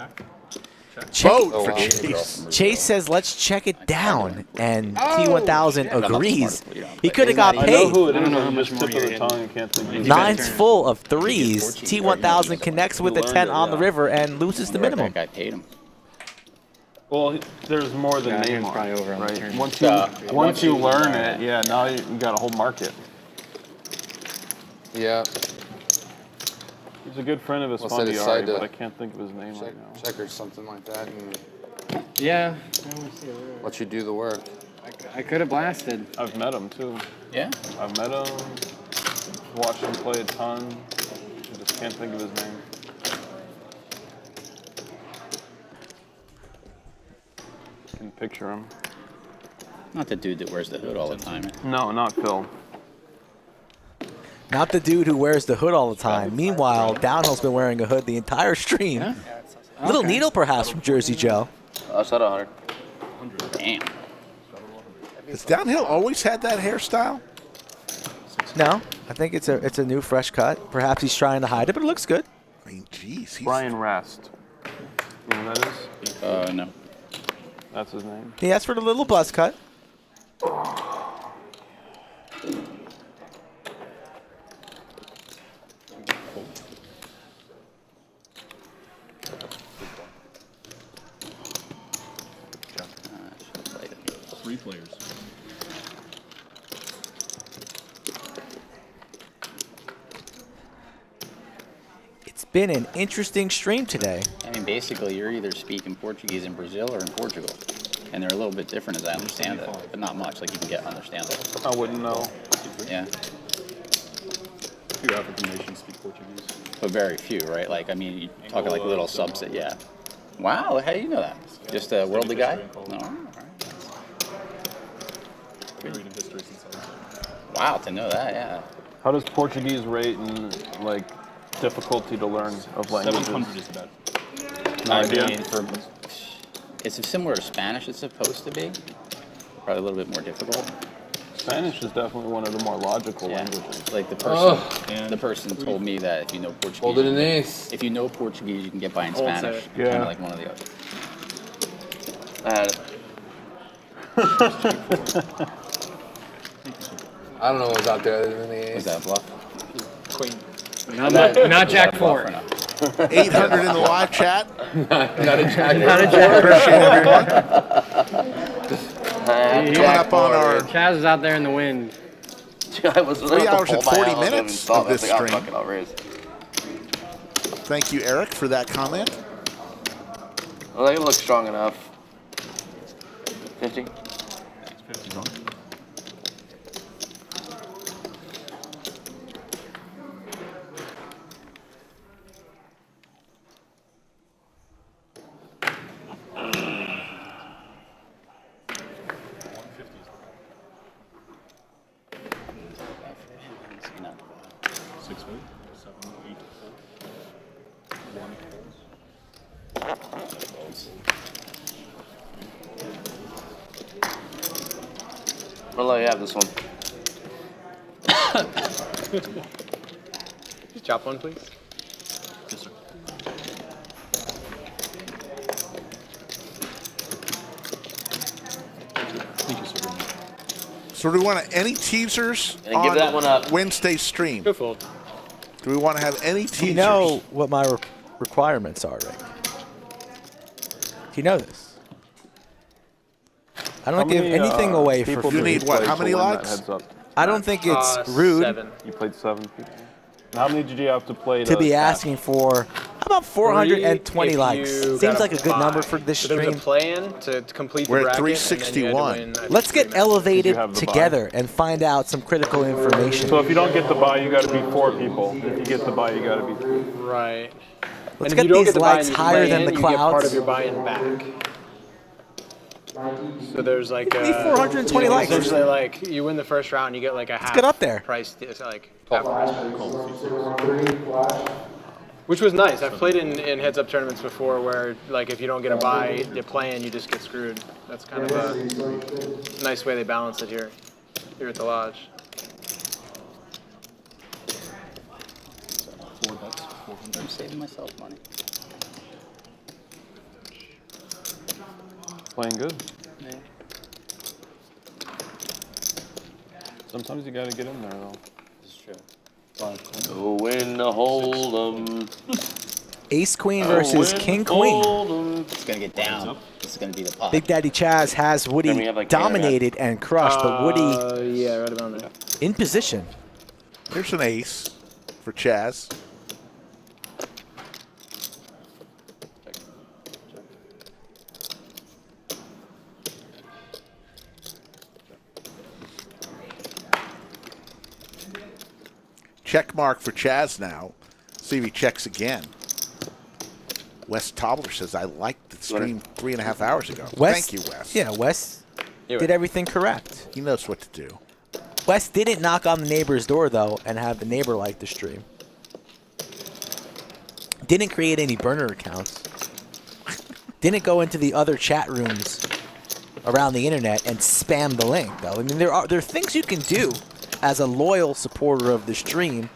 Vote
Oh,
for
wow.
Chase.
Chase says, let's check it down. And T1000
I'm not
agrees.
smart, you know,
He
but
could have got
I know
paid.
who it
I don't
is.
know how
I'm
much
just
more
tip of
you're
the
getting.
tongue. I can't think of his
Nine's
name.
full of threes. T1000 connects with a 10 on the river and loses the minimum.
That guy paid him.
Well, there's more than
Yeah, he was
Neymar,
probably over on the
right?
turn.
Once you learn it, yeah, now you got a whole market.
Yeah.
He's a good friend of
We'll set aside
Esfandiari,
to
but I can't think of his name right now.
Check or something like that, and
Yeah.
let you do the work.
I could have blasted.
I've met him too.
Yeah.
I've met him, watched him play a ton. I just can't think of his name. Can picture him.
Not the dude that wears the hood all the time.
No, not Phil.
Not the dude who wears the hood all the time. Meanwhile, Downhill's been wearing a hood the entire stream.
Yeah.
Little
Okay.
needle, perhaps, from Jersey Joe.
I said 100.
Damn.
Has Downhill always had that hairstyle?
No, I think it's a new fresh cut. Perhaps he's trying to hide it, but it looks good.
I mean, geez.
Brian Rast. You know who that is?
No.
That's his name.
He asked for the little buzz cut.
Three players.
It's been an interesting stream today.
I mean, basically, you're either speaking Portuguese in Brazil or in Portugal. And they're a little bit different as I understand it, but not much. Like, you can get understandable.
I wouldn't know.
Yeah.
Few African nations speak Portuguese.
But very few, right? Like, I mean, you're talking like little subset, yeah. Wow, how do you know that? Just a worldly guy? No. All right.
Been reading history since I was young.
Wow, to know that, yeah.
How does Portuguese rate in like difficulty to learn of languages?
700 is about.
No
I
idea.
mean, it's similar to Spanish, it's supposed to be. Probably a little bit more difficult.
Spanish is definitely one of the more logical
Yeah.
languages.
Like the person told me that if you know Portuguese,
Hold it in ace.
if you know Portuguese, you can get by in
Hold
Spanish.
it.
Yeah.
Kind of like one of the others.
I don't know what was out there other than the ace.
Was that a bluff?
Not Jack
Bluff or
4.
no?
800 in the live chat.
Not a jack.
Not a Jack.
Appreciate everyone. Coming up on our
Chaz is out there in the wind.
I was
3 hours and 40 minutes of this stream.
Fucking outrageous.
Thank you, Eric, for that comment.
Well, they look strong enough. 50. I'll let you have this one.
Just chop one, please.
Yes, sir. Thank you, sir.
So do we want any teasers
And
on
give that one up.
Wednesday's stream?
Go fold.
Do we want to have any teasers?
Do you know what my requirements are, Rick? Do you know this? I don't give anything away for free.
You need what? How many likes?
I don't think it's rude
7.
You played 7 people. How many did you have to play
to be asking for about 420
If
likes.
you
Seems
got a
like a good
buy.
number for this
So there's
stream.
a play-in to complete
We're
the
at
bracket. And then you had to
361.
win, I think,
Let's
3
get
matches.
elevated
have the buy?
together and find out some critical information.
So if you don't get the buy, you got to be 4 people. If you get the buy, you got to be 3.
Right.
Let's
and if
get
you don't
these
get the buy
likes
and you
higher
play
than
in,
the
you get part
clouds.
of your buy-in back. So there's like
We need 420 likes.
Essentially, like you win the first round, you get like a half.
get up there.
Price, it's like half price. Which was nice. I've played in heads-up tournaments before where like if you don't get a buy, you play in, you just get screwed. That's kind of a nice way they balance it here at the lodge.
I'm saving myself money.
Playing good.
Yeah.
Sometimes you got to get in there, though.
This is true.
Go win the hold'em.
Ace Queen versus King Queen.
It's gonna get down. This is gonna be the pot.
Big Daddy Chaz has Woody
Then we have, like,
dominated and crushed, but Woody
Yeah, right about there.
in position.
There's an ace for Chaz. Check mark for Chaz now. See if he checks again. Wes Tobler says, I liked the stream 3.5 hours ago.
Wes,
Thank you, Wes.
Yeah, Wes did everything correct.
He knows what to do.
Wes didn't knock on the neighbor's door, though, and have the neighbor like the stream. Didn't create any burner accounts. Didn't go into the other chat rooms around the internet and spam the link, though. I mean, there are things you can do as a loyal supporter of the stream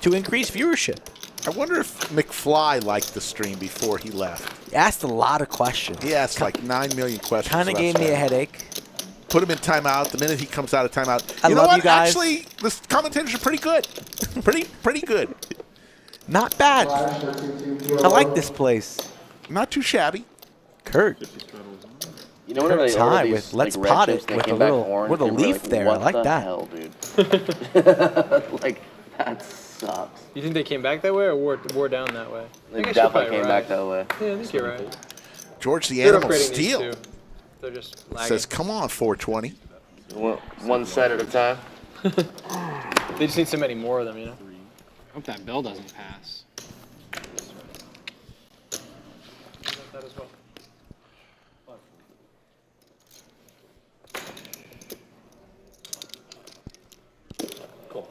to increase viewership.
I wonder if McFly liked the stream before he left.
He asked a lot of questions.
He asked like 9 million questions.
Kind of gave me a headache.
Put him in timeout. The minute he comes out of timeout,
I
you know
love
what?
you guys.
Actually, the commentators are pretty good. pretty good.
Not bad. I like this place.
Not too shabby.
Kurt.
You know, whenever they
Kurt's
order
high
these,
with let's
like, red
pot
chips,
it
they
with a
came back
little
orange,
with a
they were
leaf
like,
there. I
what
like
the
that.
hell, dude? Like, that sucks.
You think they came back that way or wore down that way?
They
I guess you're
definitely
probably
came
right.
back that way.
Yeah, I think you're right.
George the
They're
Animal
upgrading these
Steel
too. They're just lagging.
says, come on, 420.
One set at a time.
They just need so many more of them, you know?
Hope that bill doesn't pass.
That as well.
Cool.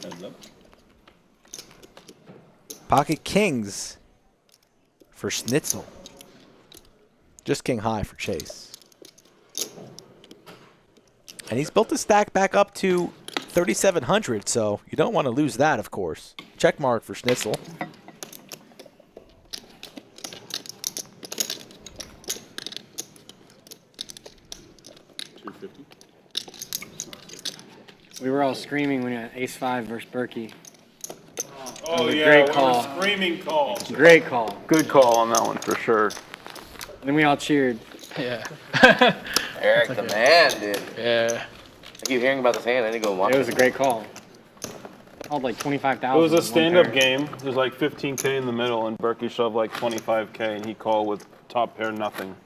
Heads up.
Pocket Kings for Schnitzel. Just King High for Chase. And he's built the stack back up to 3,700, so you don't want to lose that, of course. Check mark for Schnitzel.
We were all screaming when you had Ace 5 versus Berkey.
Oh,
a
yeah,
great
what a
call.
screaming call.
Great call.
Good call on that one, for sure.
And then we all cheered.
Yeah.
Eric the man, dude.
Yeah.
I keep hearing about this hand. I need to go watch
It was a great call. Called like 25,000.
It was a
one
stand-up
pair.
game. There's like 15K in the middle, and Berkey shoved like 25K, and he called with top pair nothing.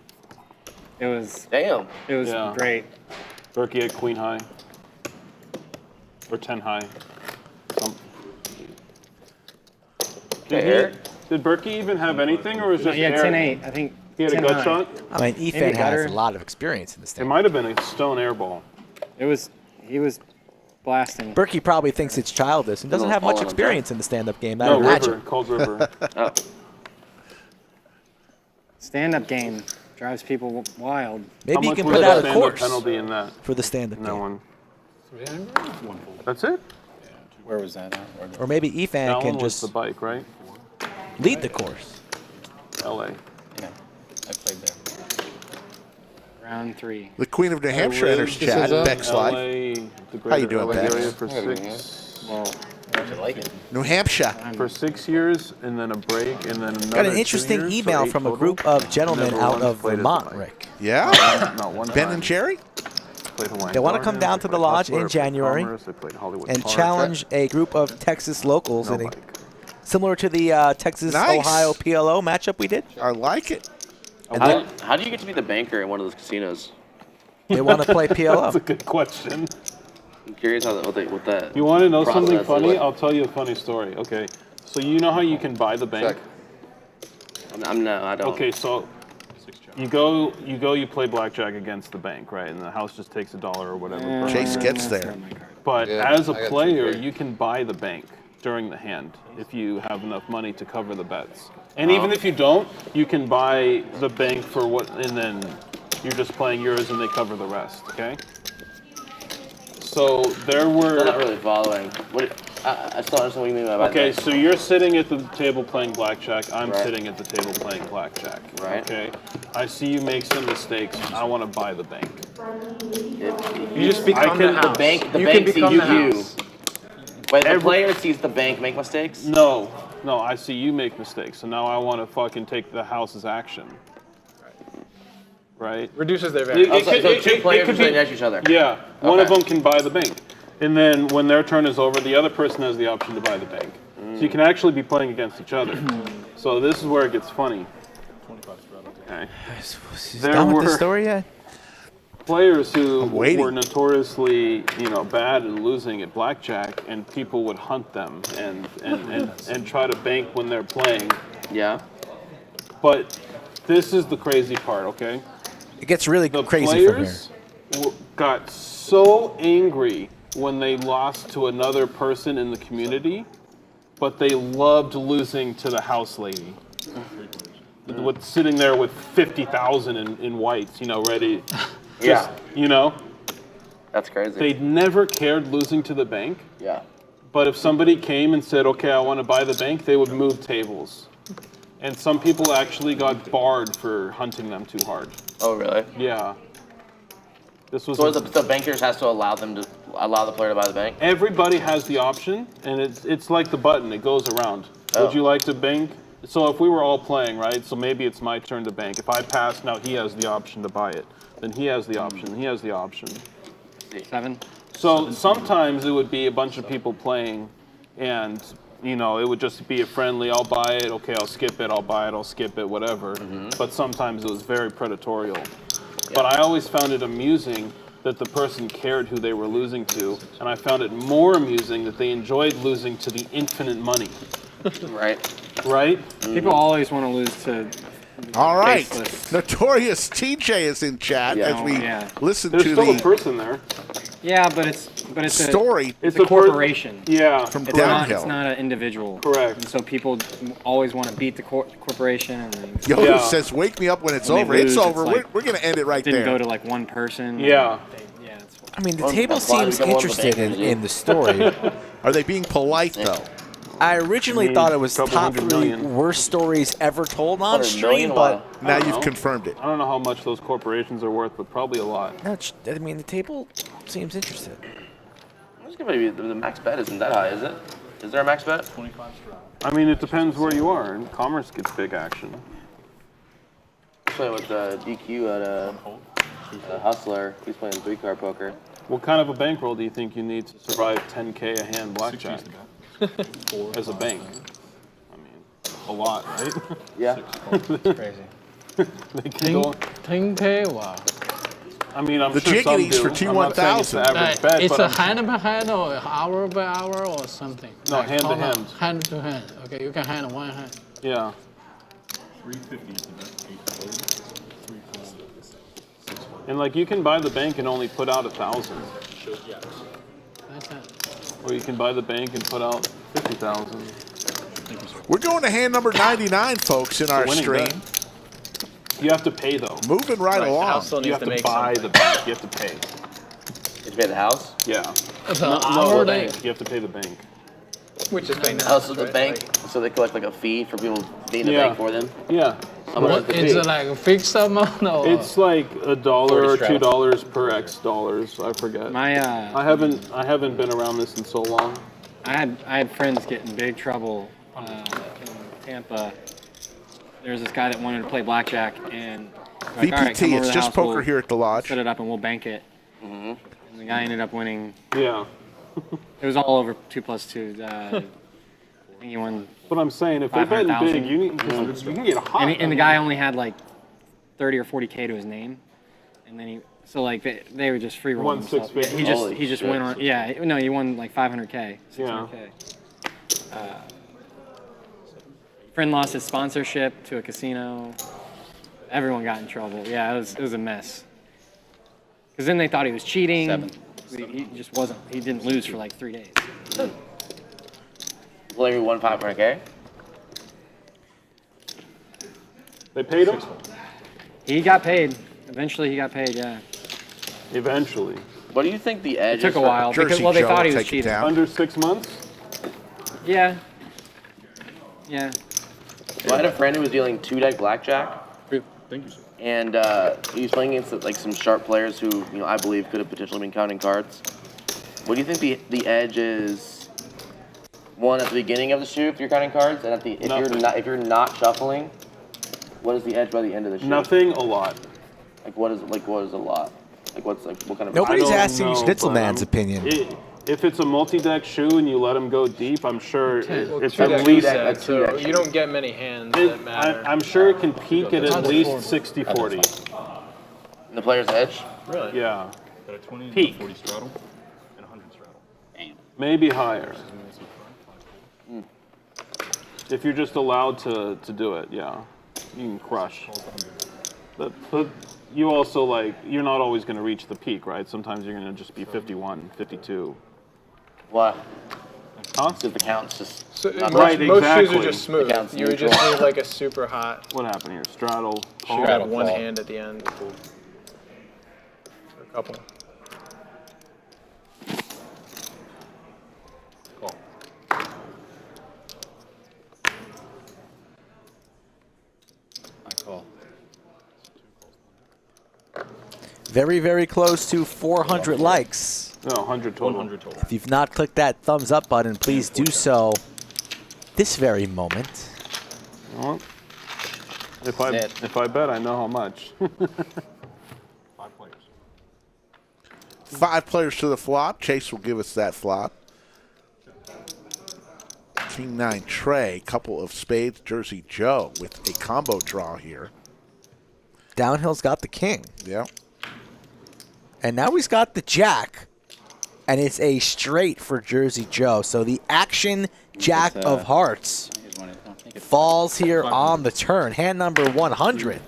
It was.
Damn.
It was
Yeah.
great.
Berkey at queen high. Or 10 high. Did Berkey even have anything, or was just
He had
air?
10-8. I think.
He had a
10-9.
gut shot?
I mean,
Maybe
Efan has
gutter.
a lot of experience in this
It
thing.
might have been a stone air ball.
He was blasting.
Berkey probably thinks it's childish and doesn't have much experience in the stand-up game. I
No,
imagine.
river. Called river.
Oh.
stand-up game drives people wild.
Maybe you can
was
put
the
out a
stand-up
course
penalty in that?
for the stand-up
In that
game.
one. That's it?
Where was that at?
Or maybe Efan
That
can
one was
just
the bike, right?
lead the course.
LA.
Yeah, I played there.
Round 3.
The Queen of New Hampshire enters
This
chat.
is,
Beck's live. How you doing,
LA
Beck?
area for
Hey,
6.
Well, I like it.
New Hampshire.
For 6 years, and then a break, and then another
Got an
2
interesting
years, so
email
8
from a
total.
group of gentlemen
Never
out
once
of
played as a
Vermont,
bike.
Rick.
Yeah?
Not one
Ben
time.
and Jerry?
Played Hawaiian
They want to come
Gardens,
down
I
to the
played
lodge
Hustler,
in
I played
January
Commerce, I played Hollywood
and
Park.
challenge a group of Texas locals
No
in a,
bike.
similar to the Texas-Ohio PLO matchup we did.
I like it.
And
How do you get to be the banker in one of those casinos?
they want to play
That's a
PLO.
good question.
I'm curious what that.
You want to know something
process is
funny?
like.
I'll tell you a funny story. Okay. So you know how you can buy the bank?
No, I don't.
Okay, so you play blackjack against the bank, right? And the house just takes $1 or whatever. per
Chase
hundred.
gets there.
But
Yeah,
as a
I got
player,
2K.
you can buy the bank during the hand if you have enough money to cover the bets. And even if you don't, you can buy the bank for what, and then you're just playing yours and they cover the rest, okay? So there were...
I'm not really following. I still understand what you mean by that.
Okay, so you're sitting at the table playing blackjack. I'm
Right.
sitting at the table playing blackjack.
Right.
Okay. I see you make some mistakes. I want to buy the bank.
You just become the house.
The bank
You
sees
can become the
you.
house.
Wait, the player sees the bank make mistakes?
No, I see you make mistakes. So now I want to fucking take the house's action. Right.
Reduces their value.
So two players are sitting next to each other.
Yeah. One of
Okay.
them can buy the bank, and then when their turn is over, the other person has the option to buy the bank. So you can actually be playing against each other. So this is where it gets funny. Okay.
He's
There
done with the
were-
story yet?
Players who
waiting.
were notoriously, bad and losing at blackjack, and people would hunt them and try to bank when they're playing.
Yeah.
But this is the crazy part, okay?
It gets really
The
crazy from here.
players got so angry when they lost to another person in the community, but they loved losing to the house lady. With sitting there with 50,000 in whites, ready.
Yeah. That's crazy.
They never cared losing to the bank,
Yeah.
but if somebody came and said, okay, I want to buy the bank, they would move tables. And some people actually got barred for hunting them too hard.
Oh, really?
Yeah. This was
So the bankers has to allow the player to buy the bank?
everybody has the option, and it's like the button, it goes around.
Oh.
Would you like to bank? So if we were all playing, right, so maybe it's my turn to bank. If I pass, now he has the option to buy it. Then he has the option, he has the option.
7.
So sometimes it would be a bunch of people playing, and it would just be a friendly, I'll buy it, okay, I'll skip it, I'll buy it, I'll skip it, whatever. But sometimes it was very predatorial. But I always found it amusing that the person cared who they were losing to, and I found it more amusing that they enjoyed losing to the infinite money.
Right.
Right?
People always want to lose to.
All right.
Faceless.
Notorious TJ is in chat
Yeah.
as we
Yeah.
listen
There's
to
still a
the
person there.
Yeah, but it's
story
It's a corporation.
Yeah.
from
It's not,
downhill.
it's not an individual.
Correct.
And so people always want to beat the corporation, and they
Yoda
Yeah.
says, "Wake me up when it's
When they
over."
lose,
It's over.
it's like-
We're going to end it right
didn't
there.
go to like one person.
Yeah.
Yeah, it's
I mean, the
Well,
table
that's why
seems
we don't want the
interested
bankers,
in the story.
Are they being polite though?
I originally thought it was
Couple
top
hundred
3
million.
worst stories ever told on
100
stream,
million?
but
Wow.
Now
I don't
you've
know.
confirmed it.
I don't know how much those corporations are worth, but probably a lot.
I mean, the table seems interested.
It's gonna be the max bet isn't that high, is it? Is there a max bet?
I mean, it depends where you are, and Commerce gets big action.
Playing with DQ at Hustler. He's playing 3-card poker.
What kind of a bankroll do you think you need to survive 10K a hand blackjack as a bank? I mean, a lot, right?
Yeah.
crazy.
They can go.
10K, wow.
I mean, I'm
The
sure some
jiggities
do.
for
I'm not saying it's the
T1000.
average bet,
It's
but
a
I'm-
hand by hand or hour by hour or something?
No,
Like
hand to
how much?
hand.
Hand to hand. Okay, you can hand one hand.
Yeah.
350 is the best 8
And like you can buy the bank and only put out 1,000,
That's it.
or you can buy the bank and put out 50,000.
We're going to hand number 99, folks, in our
winning
stream.
bet. You have to pay though.
Moving right
The
along.
house still
You
needs
have
to
to
make
buy
something.
the bank. You have to pay.
Did you pay the house?
Yeah.
No,
No, the bank. You have to pay the bank.
Which is paying
Oh, so the bank, so they collect like a fee for people being the bank for them?
Yeah.
How much is
What,
the
it's
fee?
like a fixed amount or
It's like $1 or
40 straddles.
$2 per X dollars. I forget.
My
I haven't been around this in so long.
I had friends get in big trouble in Tampa. There's this guy that wanted to play blackjack, and like, all right, come
VPT,
over
it's
to the
just
house,
poker
we'll
here at the lodge.
set it up and we'll bank it. And the guy ended up winning.
Yeah.
It was all over 2+2. I think he won.
But I'm saying, if they're betting
500,000.
big, you can get hot.
And the guy only had like 30 or 40K to his name, and then so like they were just free rolling
Won
himself.
six
Yeah,
figures?
he just went on. Yeah, no, he won like 500K, 600K. Friend lost his sponsorship to a casino. Everyone got in trouble. Yeah, it was a mess. Because then they thought he was cheating.
7.
He just wasn't. He didn't lose for like 3 days.
Larry won 500K?
They paid him?
He got paid. Eventually, he got paid. Yeah.
Eventually.
What do you think the edge
It took
is
a
for-
while because they thought he was cheating.
Under 6 months?
Yeah. Yeah.
Well, I had a friend who was dealing 2-deck blackjack.
Thank you, sir.
And he was playing against like some sharp players who, I believe could have potentially been counting cards. What do you think the edge is? One, at the beginning of the shoot, if you're counting cards, and if you're not shuffling, what is the edge by the end of the shoot?
Nothing, a lot.
What is a lot? What kind of?
Nobody's
I don't
asking
know,
Schnitzelman's
but,
opinion.
If it's a multi-deck shoe and you let them go deep, I'm sure it's
Two-deck
at least.
set, so you don't get many hands that matter.
I'm sure it can peak at least 60-40.
The player's edge?
Really?
Yeah.
Got a 20,
Peak.
40 straddle, and a 100 straddle.
Damn.
Maybe higher. If you're just allowed to do it, yeah. You can crush. But you also, you're not always going to reach the peak, right? Sometimes you're going to just be 51, 52.
Why?
Huh?
Because the count's just
So
not
most shoes
exactly.
are just smooth.
The count's
You would just
neutral.
need like a super hot.
What happened here? Straddle.
Should
call?
have one hand at the end. Or a couple.
Call.
I call.
Very, very close to 400 likes.
No, 100 total.
100 total.
If you've not clicked that thumbs up button, please do so this very moment.
Well, if I bet, I know how much.
5 players.
5 players to the flop. Chase will give us that flop. King 9 Trey, couple of spades. Jersey Joe with a combo draw here.
Downhill's got the king.
Yeah.
And now he's got the jack. And it's a straight for Jersey Joe. So the action jack of hearts falls here on the turn. Hand number 100.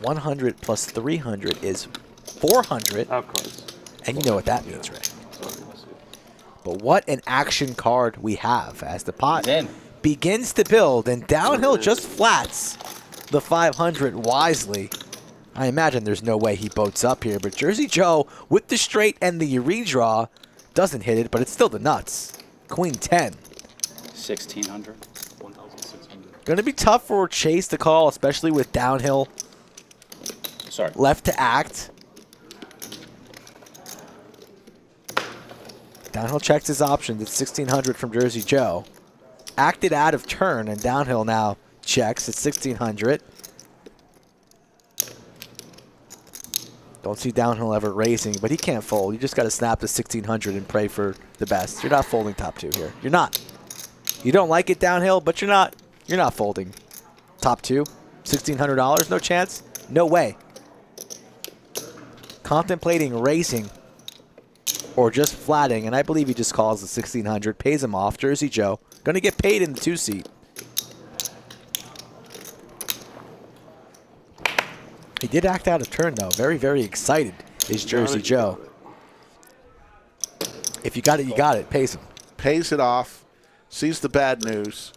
100 plus 300 is 400.
Of course.
And you know what that means, right? But what an action card we have as the pot begins to build. And Downhill just flats the 500 wisely. I imagine there's no way he boats up here. But Jersey Joe with the straight and the redraw doesn't hit it, but it's still the nuts. Queen 10.
1,600.
1,600.
Going to be tough for Chase to call, especially with Downhill left to act. Downhill checks his options. It's 1,600 from Jersey Joe. Acted out of turn, and Downhill now checks. It's 1,600. Don't see Downhill ever raising, but he can't fold. You just got to snap the 1,600 and pray for the best. You're not folding top 2 here. You're not. You don't like it, Downhill, but you're not folding top 2. $1,600, no chance, no way. Contemplating raising or just flatting, and I believe he just calls the 1,600, pays him off. Jersey Joe going to get paid in the 2-seat. He did act out of turn, though. Very, very excited is Jersey Joe. If you got it, you got it. Pays him.
Pays it off. Sees the bad news.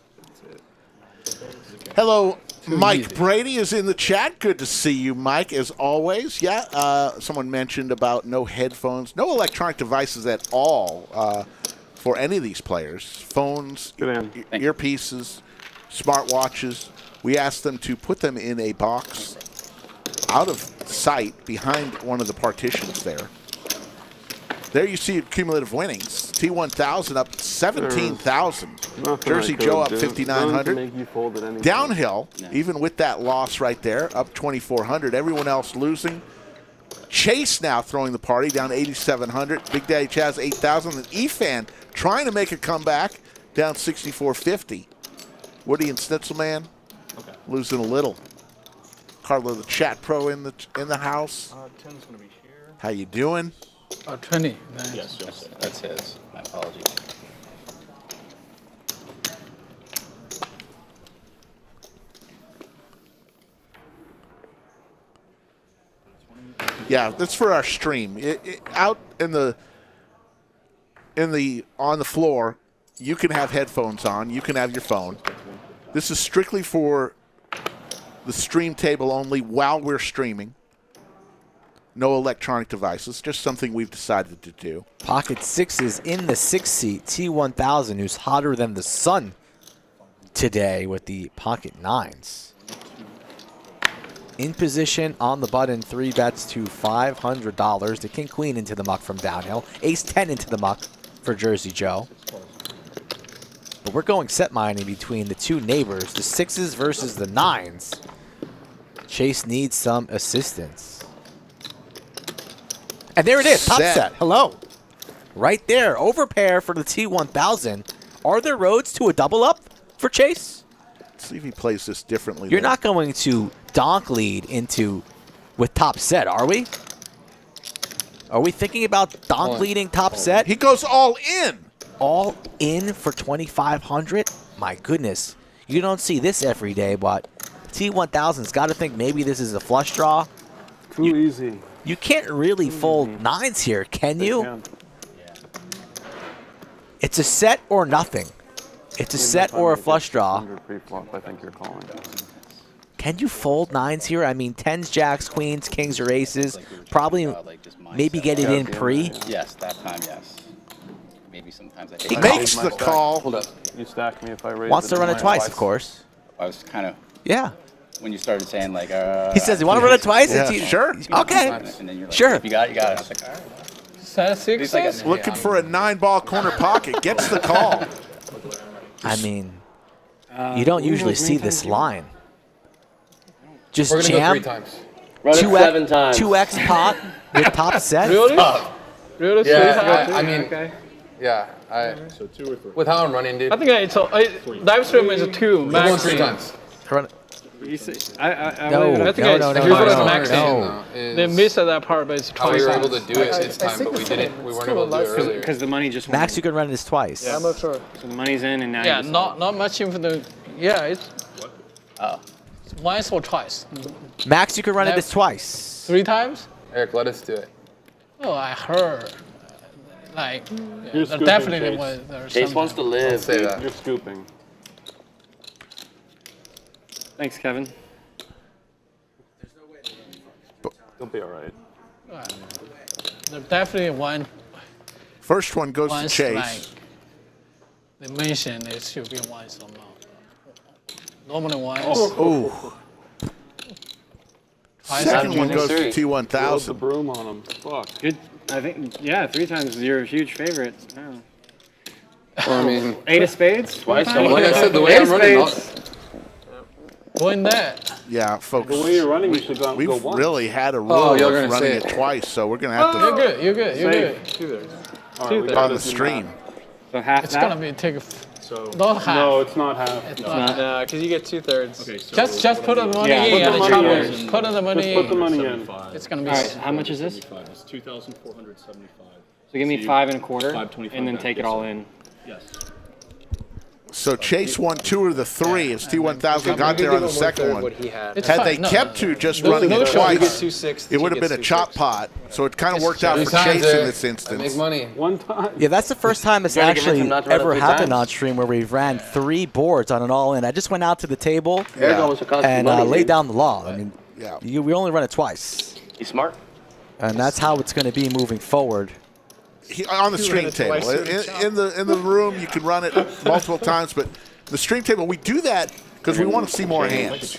Hello, Mike Brady is in the chat. Good to see you, Mike, as always. Yeah, someone mentioned about no headphones, no electronic devices at all for any of these players. Phones, earpieces, smartwatches. We asked them to put them in a box out of sight behind one of the partitions there. There you see cumulative winnings. T1000 up 17,000. Jersey Joe up 5,900. Downhill, even with that loss right there, up 2,400. Everyone else losing. Chase now throwing the party down 8,700. Big Daddy Chaz 8,000. And Efan trying to make a comeback down 6,450. Woody and Schnitzelman losing a little. Carlo the chat pro in the house.
10's gonna be here.
How you doing?
20. Nice.
Yes, that's his. My apologies.
Yeah, that's for our stream. Out on the floor, you can have headphones on. You can have your phone. This is strictly for the stream table only while we're streaming. No electronic devices, just something we've decided to do.
Pocket 6 is in the 6th seat. T1000, who's hotter than the sun today with the pocket 9s. In position on the button, 3 bets to $500. The king queen into the muck from downhill. Ace 10 into the muck for Jersey Joe. But we're going set mining between the two neighbors, the 6s versus the 9s. Chase needs some assistance. And there it is, top set. Hello. Right there, overpair for the T1000. Are there roads to a double up for Chase?
Let's see if he plays this differently.
You're not going to donk lead into with top set, are we? Are we thinking about donk leading top set?
He goes all in.
All in for 2,500? My goodness. You don't see this every day, but T1000's got to think maybe this is a flush draw.
Too easy.
You can't really fold 9s here, can you?
Yeah.
It's a set or nothing. It's a set or a flush draw.
Pre-flop, I think you're calling.
Can you fold 9s here? I mean, 10s, jacks, queens, kings, or aces. Probably maybe get it in pre.
Yes, that time, yes. Maybe sometimes I
He makes the call.
Hold up. You stack me if I raise.
Wants to run it twice, of course.
I was kind of.
Yeah.
When you started saying like,
he says, "You want to run it twice?"
Yeah, sure.
Okay.
And then you're like,
Sure.
If you got it, you got it. I was like, all right.
Set 6.
Looking for a 9-ball corner pocket. Gets the call.
I mean, you don't usually see this line. Just
We're gonna go 3
jam
times.
Run it 7 times.
2x pot with top set.
Really? Really?
Yeah, I mean,
okay.
yeah.
So 2 or 3.
With how I'm running, dude.
I think dive stream is a 2
We're
max.
going 3 times.
Run it.
I
No,
think
no.
max. They missed at that part, but it's
How we
twice.
were able to do it this time, but we weren't able to do it earlier.
Because the money just went
Max,
in.
you can run this twice.
I'm not sure.
So the money's in, and now
Yeah,
you just
not much in for the. Yeah, it's. Once or twice.
Max, you can run it this twice.
3 times?
Eric, let us do it.
Oh, I heard. Like,
You're
there
scooping,
definitely
Chase.
was. There was
Chase
something.
wants to live.
Say that.
You're scooping.
Thanks, Kevin.
You'll be all right.
There definitely one.
First one goes to
Once
Chase.
like they mentioned it should be once or not. Normally once.
Oh.
Twice.
Second one goes to
Build the
T1000.
broom on him. Fuck.
Good. I think, yeah, 3 times you're a huge favorite. Yeah.
Well, I mean,
8 of spades?
Twice.
like I said, the way
8
I'm
of
running,
spades.
Going there.
Yeah, folks.
The way you're running, you should go
We've
once.
really had a
Oh,
rule
you're
of
gonna
running
say
it
it.
twice, so we're going to have
You're
to
good. You're good. You're good.
All right, we
on
got
the
this in
stream.
half.
So half
It's
that?
gonna be take.
So
Not half.
No, it's not half.
It's not.
No, because you get 2/3.
okay, so
Just put the money
Yeah,
in
put the
and
money
cover.
in.
Put the money
Just put the
in.
money in.
It's gonna be.
All right, how much is this?
75. It's 2,475.
So give me 5 1/4,
525
and then
back.
take it
Yes,
all
sir.
in.
Yes.
So Chase won 2 of the 3 as T1000 got there on the second one. Had they kept to just running it twice, it would have been a chop pot. So it kind of worked out for Chase in this instance.
Make money.
One time.
Yeah, that's the first time it's actually ever happened on stream where we've ran 3 boards on an all-in. I just went out to the table and laid down the law. I mean, we only run it twice.
He's smart.
And that's how it's going to be moving forward.
On the stream table. In the room, you can run it multiple times, but the stream table, we do that because we want to see more hands.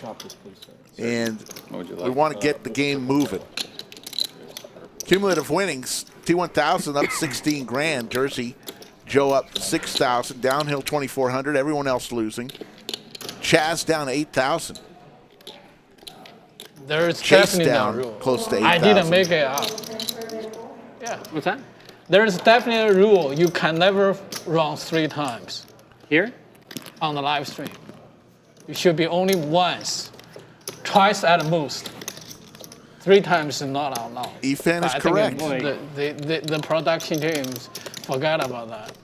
And we want to get the game moving. Cumulative winnings, T1000 up 16 grand, Jersey Joe up 6,000, downhill 2,400, everyone else losing. Chaz down 8,000.
There's
Chase
definitely
down
no rule.
close to 8,000.
I didn't make it up. Yeah.
What's that?
There is definitely a rule. You can never run 3 times.
Here?
On the live stream. It should be only once. Twice at most. 3 times is not allowed.
Efan is correct.
The production teams forgot about that.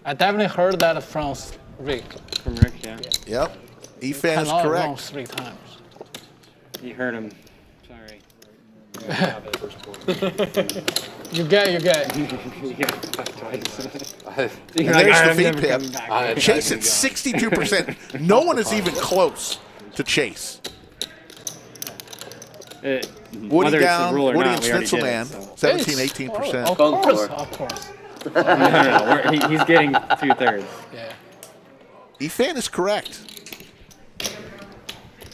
I definitely heard that from Rick.
From Rick, yeah.
Yep. Efan is
Cannot
correct.
run 3 times.
You heard him. Sorry.
You get.
And there's the feed pip. Chase at 62%. No one is even close to Chase. Woody down, Woody and Schnitzelman, 17-18%.
Of course.
No. He's getting 2/3.
Yeah.
Efan is correct.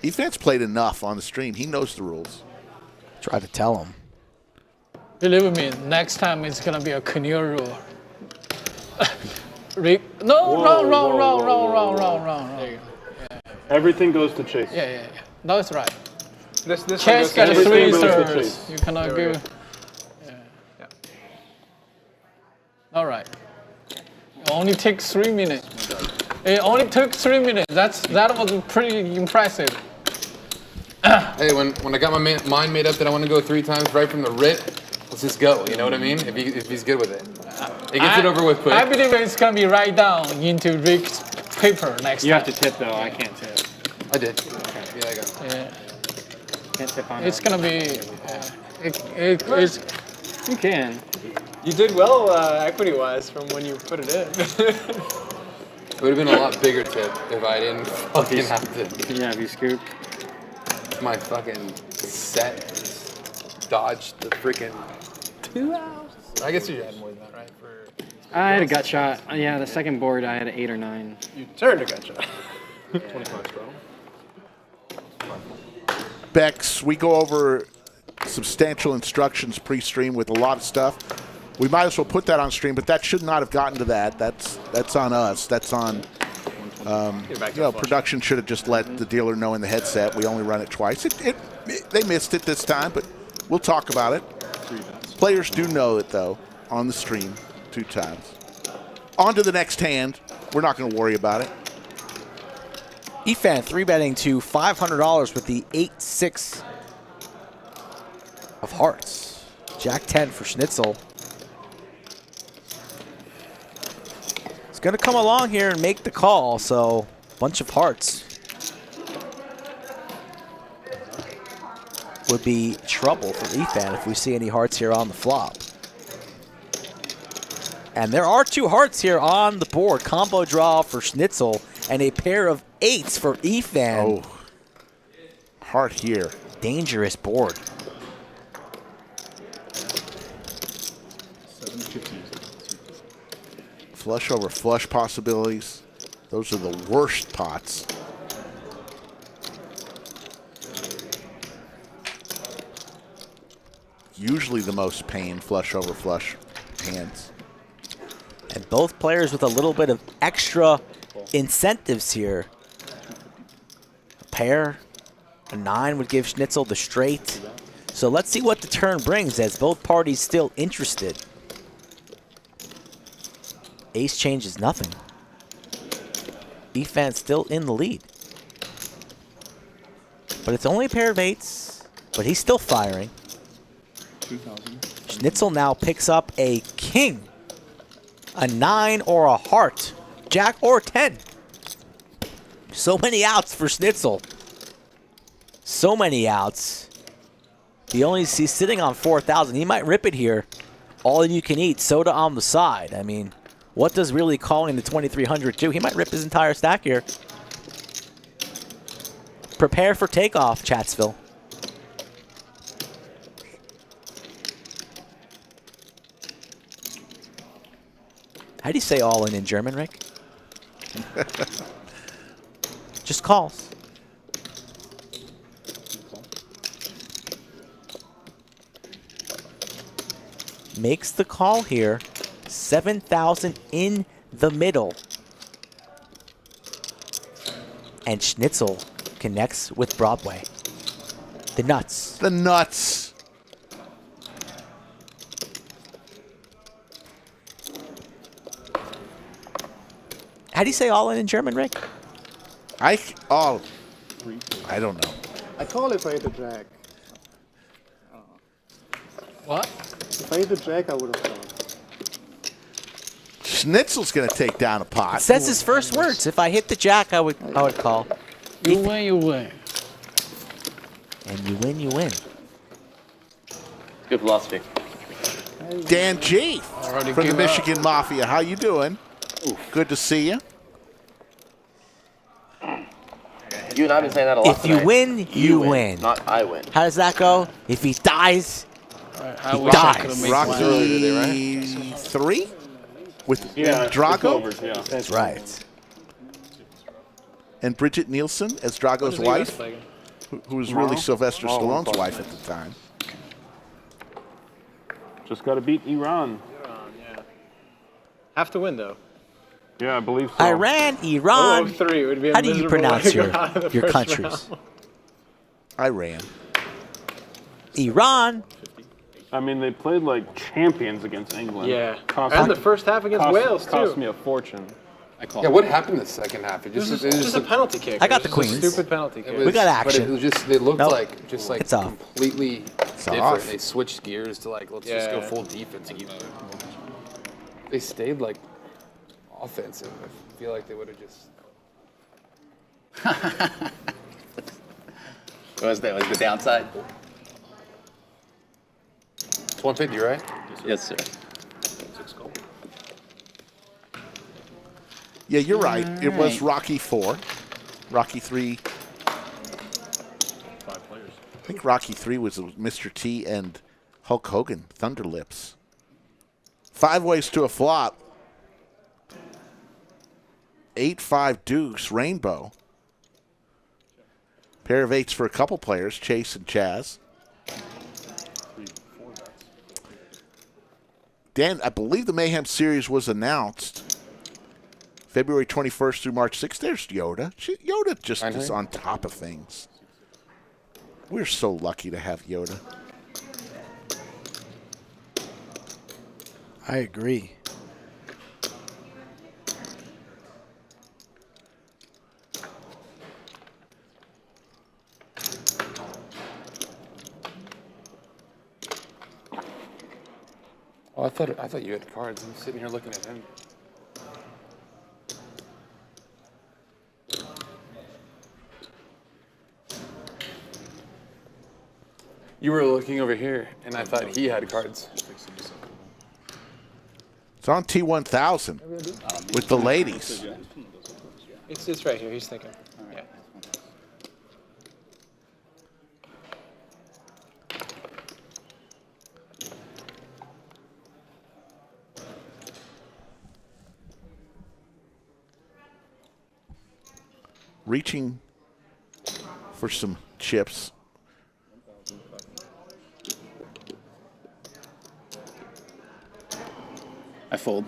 Efan's played enough on the stream. He knows the rules.
Try to tell him.
Believe me, next time it's gonna be a canoe rule. Rick, no, wrong. There you go. Yeah.
Everything goes to Chase.
Yeah. That's right.
This
Chase got
goes to
3
goes to
serves.
Chase.
You cannot give. Yeah. All right. It only takes 3 minutes. It only took 3 minutes. That was pretty impressive.
Hey, when I got my mind made up that I want to go 3 times right from the rip, let's just go. You know what I mean? If he's good with it, it gets it over with quick.
I believe it's gonna be right down into Rick's paper next time.
You have to tip though. I can't tip.
I did. Okay. Yeah, I got it.
Yeah.
Can't tip on
It's
that.
gonna be. It's.
You can.
You did well equity-wise from when you put it in.
It would have been a lot bigger tip if I didn't fucking have to.
Yeah, if you scoop.
My fucking set just dodged the freaking 2,000. I guess you had more than that, right?
I had a gut shot. Yeah, the second board I had an 8 or 9.
You turned a gut shot.
25 straddle.
Bex, we go over substantial instructions pre-stream with a lot of stuff. We might as well put that on stream, but that should not have gotten to that. That's on us. That's on. Production should have just let the dealer know in the headset. We only run it twice. They missed it this time, but we'll talk about it. Players do know it though on the stream 2 times. On to the next hand. We're not going to worry about it.
Efan 3-betting to $500 with the 8-6 of hearts. Jack 10 for Schnitzel. He's going to come along here and make the call, so bunch of hearts would be trouble for Efan if we see any hearts here on the flop. And there are 2 hearts here on the board. Combo draw for Schnitzel and a pair of 8s for Efan.
Oh, heart here.
Dangerous board.
7-15.
Flush over flush possibilities. Those are the worst pots. Usually the most pain, flush over flush hands.
And both players with a little bit of extra incentives here. A pair, a 9 would give Schnitzel the straight. So let's see what the turn brings as both parties still interested. Ace changes nothing. Efan still in the lead. But it's only a pair of 8s, but he's still firing.
2,000.
Schnitzel now picks up a king, a 9 or a heart, Jack or 10. So many outs for Schnitzel. So many outs. He's sitting on 4,000. He might rip it here. All you can eat, soda on the side. I mean, what does really calling the 2,300 do? He might rip his entire stack here. Prepare for takeoff, Chatsville. How do you say all in German, Rick? Just calls. Makes the call here. 7,000 in the middle. And Schnitzel connects with Broadway. The nuts.
The nuts.
How do you say all in German, Rick?
I don't know.
I call if I hit the jack.
What?
If I hit the jack, I would have called.
Schnitzel's going to take down a pot.
It says his first words. If I hit the jack, I would call.
You win, you win.
And you win, you win.
Good philosophy.
Dan G. from the Michigan Mafia. How you doing? Good to see you.
You and I have been saying that a lot
If you
tonight.
win, you win.
Not I win.
How does that go? If he dies,
I
he
wish I could've
dies.
made
Rocky 3 with Drago.
That's right.
And Bridget Nielsen as Drago's wife, who was really Sylvester Stallone's wife at the time.
Just got to beat Iran.
Have to win, though.
Yeah, I believe so.
Iran, Iran.
0-3 would be a
How do you
miserable
pronounce
way to
your
go out of the
your
first
countries?
round.
Iran.
Iran.
I mean, they played like champions against England.
Yeah.
Cost
And
me-
the first half against Wales,
Cost
too.
me a fortune.
Yeah, what happened the second half? It
It was
just,
just a penalty kick.
I got
It
the
was just a
Queens.
Stupid penalty kick.
We got action.
But it was just, they looked
Nope.
like
It's off.
completely different.
off.
They switched gears to let's just go
Yeah.
full defense. They stayed offensive. I feel like they would have just.
What was that? Was the downside?
It's 150, right?
Yes, sir.
Yeah, you're right. It was Rocky 4. Rocky 3. I think Rocky 3 was Mr. T and Hulk Hogan, Thunder Lips. 5 ways to a flop. 8-5 deuce, rainbow. Pair of 8s for a couple players, Chase and Chaz. Dan, I believe the Mayhem Series was announced February 21st through March 6th. There's Yoda. Yoda just is on top of things. We're so lucky to have Yoda.
I agree.
Oh, I thought you had cards. I'm sitting here looking at him. You were looking over here, and I thought he had cards.
It's on T1000 with the ladies.
It's right here. He's thinking. Yeah.
Reaching for some chips.
I fold.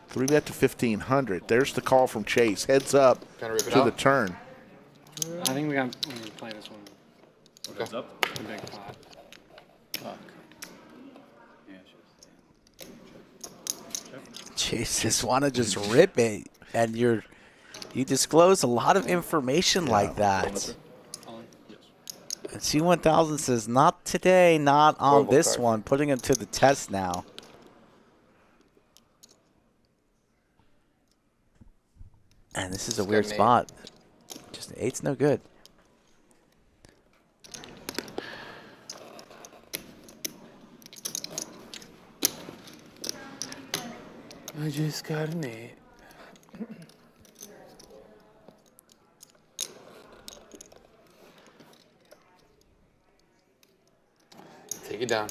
Three bet to 1,500. There's the call from Chase. Heads up
Kinda rip it
to
out?
the turn.
I think we got to play this one.
Heads up.
The big pot.
Fuck.
Jesus, want to just rip it, and you disclose a lot of information like that. T1000 says, not today, not on this one. Putting him to the test now. And this is a weird spot. Just 8's no good.
I just got an 8. Take it down.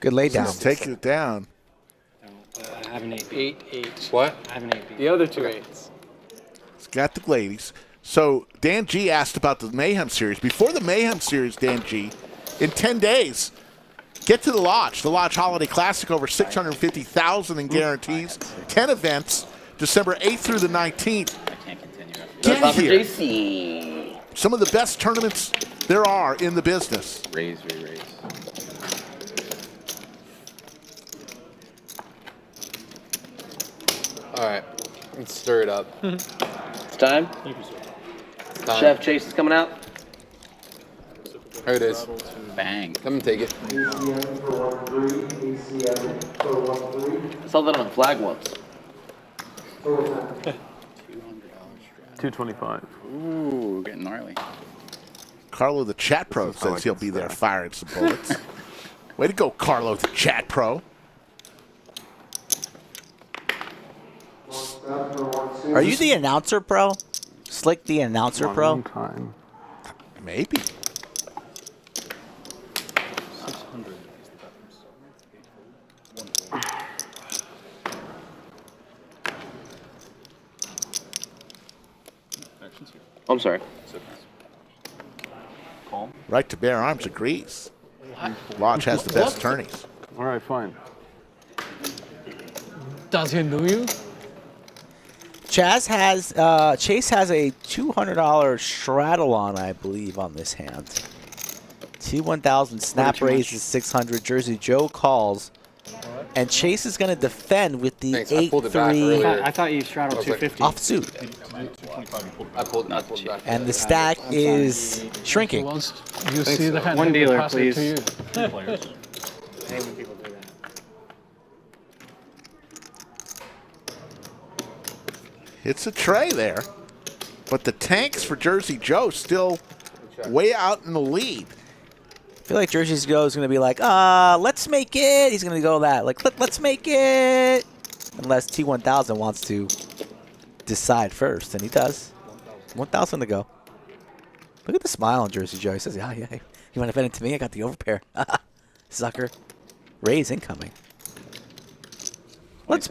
Good lay down.
Take it down.
I have an 8.
8-8.
What?
I have an 8.
The other two 8s.
It's got the ladies. So Dan G asked about the Mayhem Series. Before the Mayhem Series, Dan G, in 10 days, get to the Lodge Holiday Classic, over $650,000 in guarantees. 10 events, December 8th through the 19th.
I can't continue.
Get here.
JC.
Some of the best tournaments there are in the business.
Raise, re-raise.
All right, let's stir it up.
It's time.
It's time.
Chef Chase is coming out.
Here it is.
Bang.
Come and take it.
ACM for 1-3, ACM for 1-3.
I saw that on a flag once.
Total time.
$225.
Ooh, getting gnarly.
Carlo the Chat Pro says he'll be there firing some bullets. Way to go, Carlo the Chat Pro.
Are you the announcer pro? Slick the announcer pro?
Time.
Maybe.
I'm sorry.
Right to bear arms agrees. Lodge has the best attorneys.
All right, fine.
Does he know you?
Chase has a $200 straddle on, I believe, on this hand. T1000 snap raise is 600. Jersey Joe calls, and Chase is going to defend with the 8-3.
I thought you straddled 250.
Off suit.
I pulled it back.
And the stack is shrinking.
You see the hand.
One
he will
dealer,
pass it
please.
to you.
2 players. I hate when people do that.
It's a tray there. But the tanks for Jersey Joe still way out in the lead.
I feel like Jersey Joe is going to be like, let's make it. He's going to go that. Like, let's make it. Unless T1000 wants to decide first, and he does. 1,000 to go. Look at the smile on Jersey Joe. He says, yeah. You want to bet it to me? I got the overpair. Sucker. Raise incoming. Let's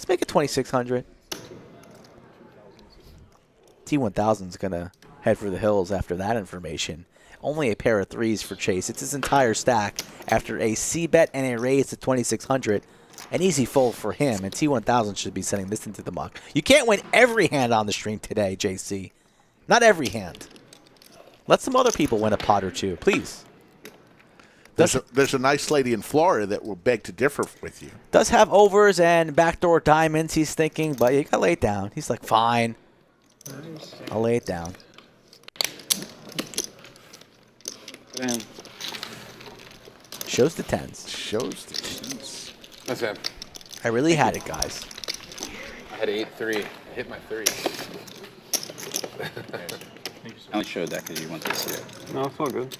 make it 2,600. T1000's going to head for the hills after that information. Only a pair of 3s for Chase. It's his entire stack after a C-bet and a raise to 2,600. An easy fold for him, and T1000 should be sending this into the muck. You can't win every hand on the stream today, JC. Not every hand. Let some other people win a pot or two, please.
There's a nice lady in Florida that will beg to differ with you.
Does have overs and backdoor diamonds, he's thinking, but you got to lay it down. He's like, fine. I'll lay it down.
Damn.
Shows the 10s.
Shows the 10s.
That's him.
I really had it, guys.
I had 8-3. I hit my 3.
I only showed that because you wanted to see it.
No, it's all good.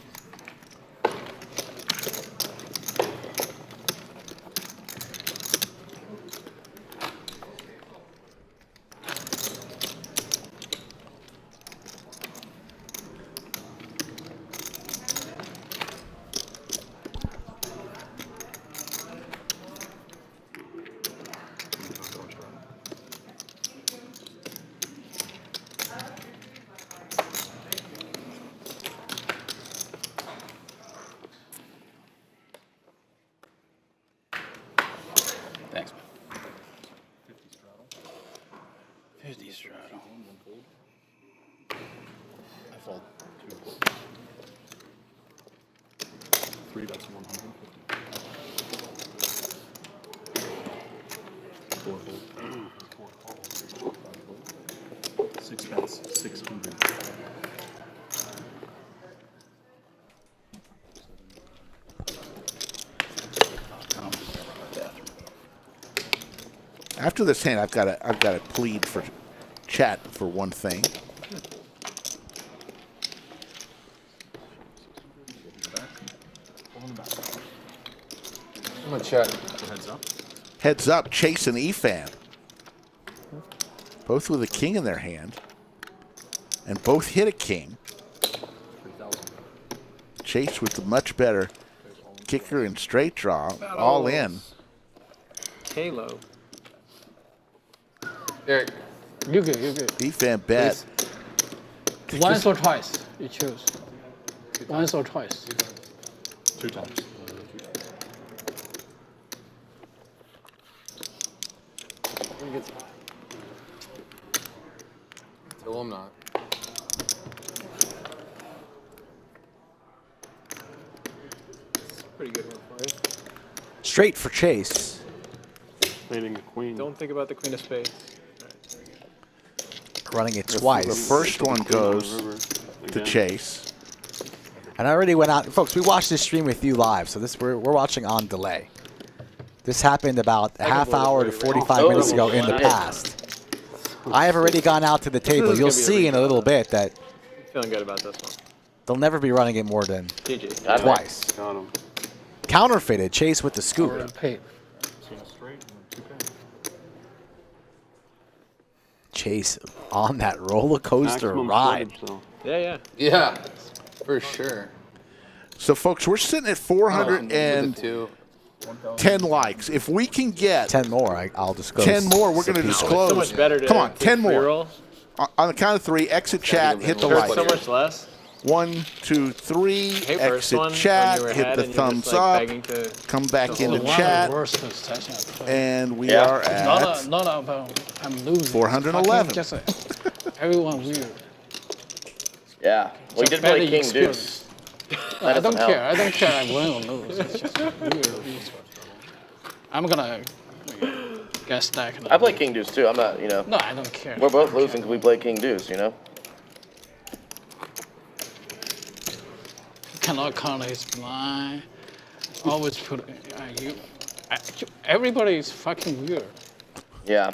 Thanks. 50 straddle.
I fold 2. 3 bets 150. 4 fold. 4 calls. 5 fold. 6 bets 600.
After this hand, I've got to plead for chat for one thing.
I'm gonna check.
Heads up, Chase and Efan. Both with a king in their hand. And both hit a king. Chase with the much better kicker and straight draw. All in.
Halo.
Eric.
You good, you good.
Efan bet.
Once or twice, you choose. Once or twice.
2 times.
Till I'm not.
Pretty good one for you.
Straight for Chase.
Leading a queen.
Don't think about the queen of spades.
Running it
The
twice.
first one goes to Chase.
And I already went out. Folks, we watched this stream with you live, so we're watching on delay. This happened about a half hour to 45 minutes ago in the past. I have already gone out to the table. You'll see in a little bit that
Feeling good about this one.
they'll never be running it more than
GG.
twice.
Got him.
Counterfeited, Chase with the scoop. Chase on that roller coaster
Maximum
ride.
footage, though.
Yeah.
Yeah, for sure.
So, folks, we're sitting at 410 likes. If we can get
10 more, I'll disclose.
10 more, we're going to disclose.
So much better to
Come on,
to
10 more.
pre-roll.
On the count of 3, exit chat, hit the
Hurt
like.
so much less.
1, 2, 3,
Hey, first one,
exit
when
chat,
you were
hit
ahead
the
and you were
thumbs
just, like,
up,
begging to
come back
to
into
hold.
chat,
Worst session I've played.
and we are at
Not about I'm losing.
411.
Just everyone weird.
Yeah. We
It's a
did play
bad
King
experience.
Deuce.
I
That
don't
doesn't
care.
help.
I don't care. I win or lose. It's just weird. I'm gonna get stacked.
I play King Deuce too. I'm not, you know.
No, I don't care.
We're both losing because we play King Deuce, you know?
Cannot count his blind. Always put everybody is fucking weird.
Yeah.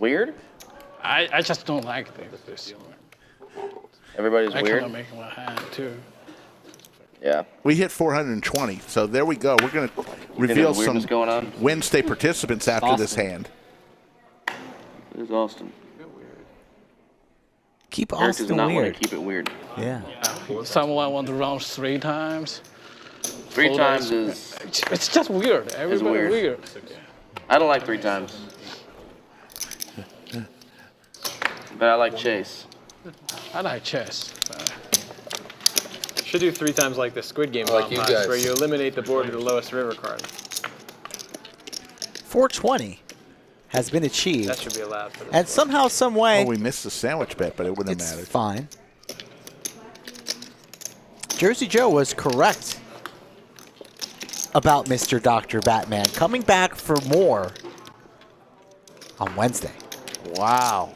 Weird?
I just don't like this.
Everybody's
I
weird?
cannot make my hand too.
Yeah.
We hit 420, so there we go. We're going to reveal some
weirdness going on?
Wednesday participants after this hand.
There's Austin.
Keep
Eric does
Austin
not want
weird.
to keep it weird.
Yeah.
Someone want to round 3 times.
3
Four
times
times.
is...
It's just weird. Everybody
weird.
weird.
I don't like 3 times. But I like Chase.
I like chess.
Should do 3 times like the Squid Game
Like you
bomb
guys.
where you eliminate the board of the lowest river card.
420 has been achieved.
That should be allowed for this.
And somehow, some way,
Oh, we missed the sandwich bet, but it wouldn't have
it's
mattered.
fine. Jersey Joe was correct about Mr. Dr. Batman coming back for more on Wednesday.
Wow.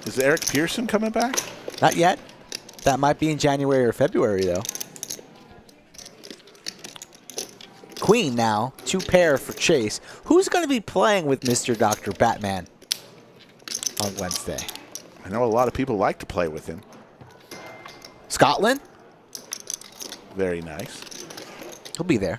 Is Eric Pearson coming back?
Not yet. That might be in January or February, though. Queen now, 2 pair for Chase. Who's going to be playing with Mr. Dr. Batman on Wednesday?
I know a lot of people like to play with him.
Scotland?
Very nice.
He'll be there.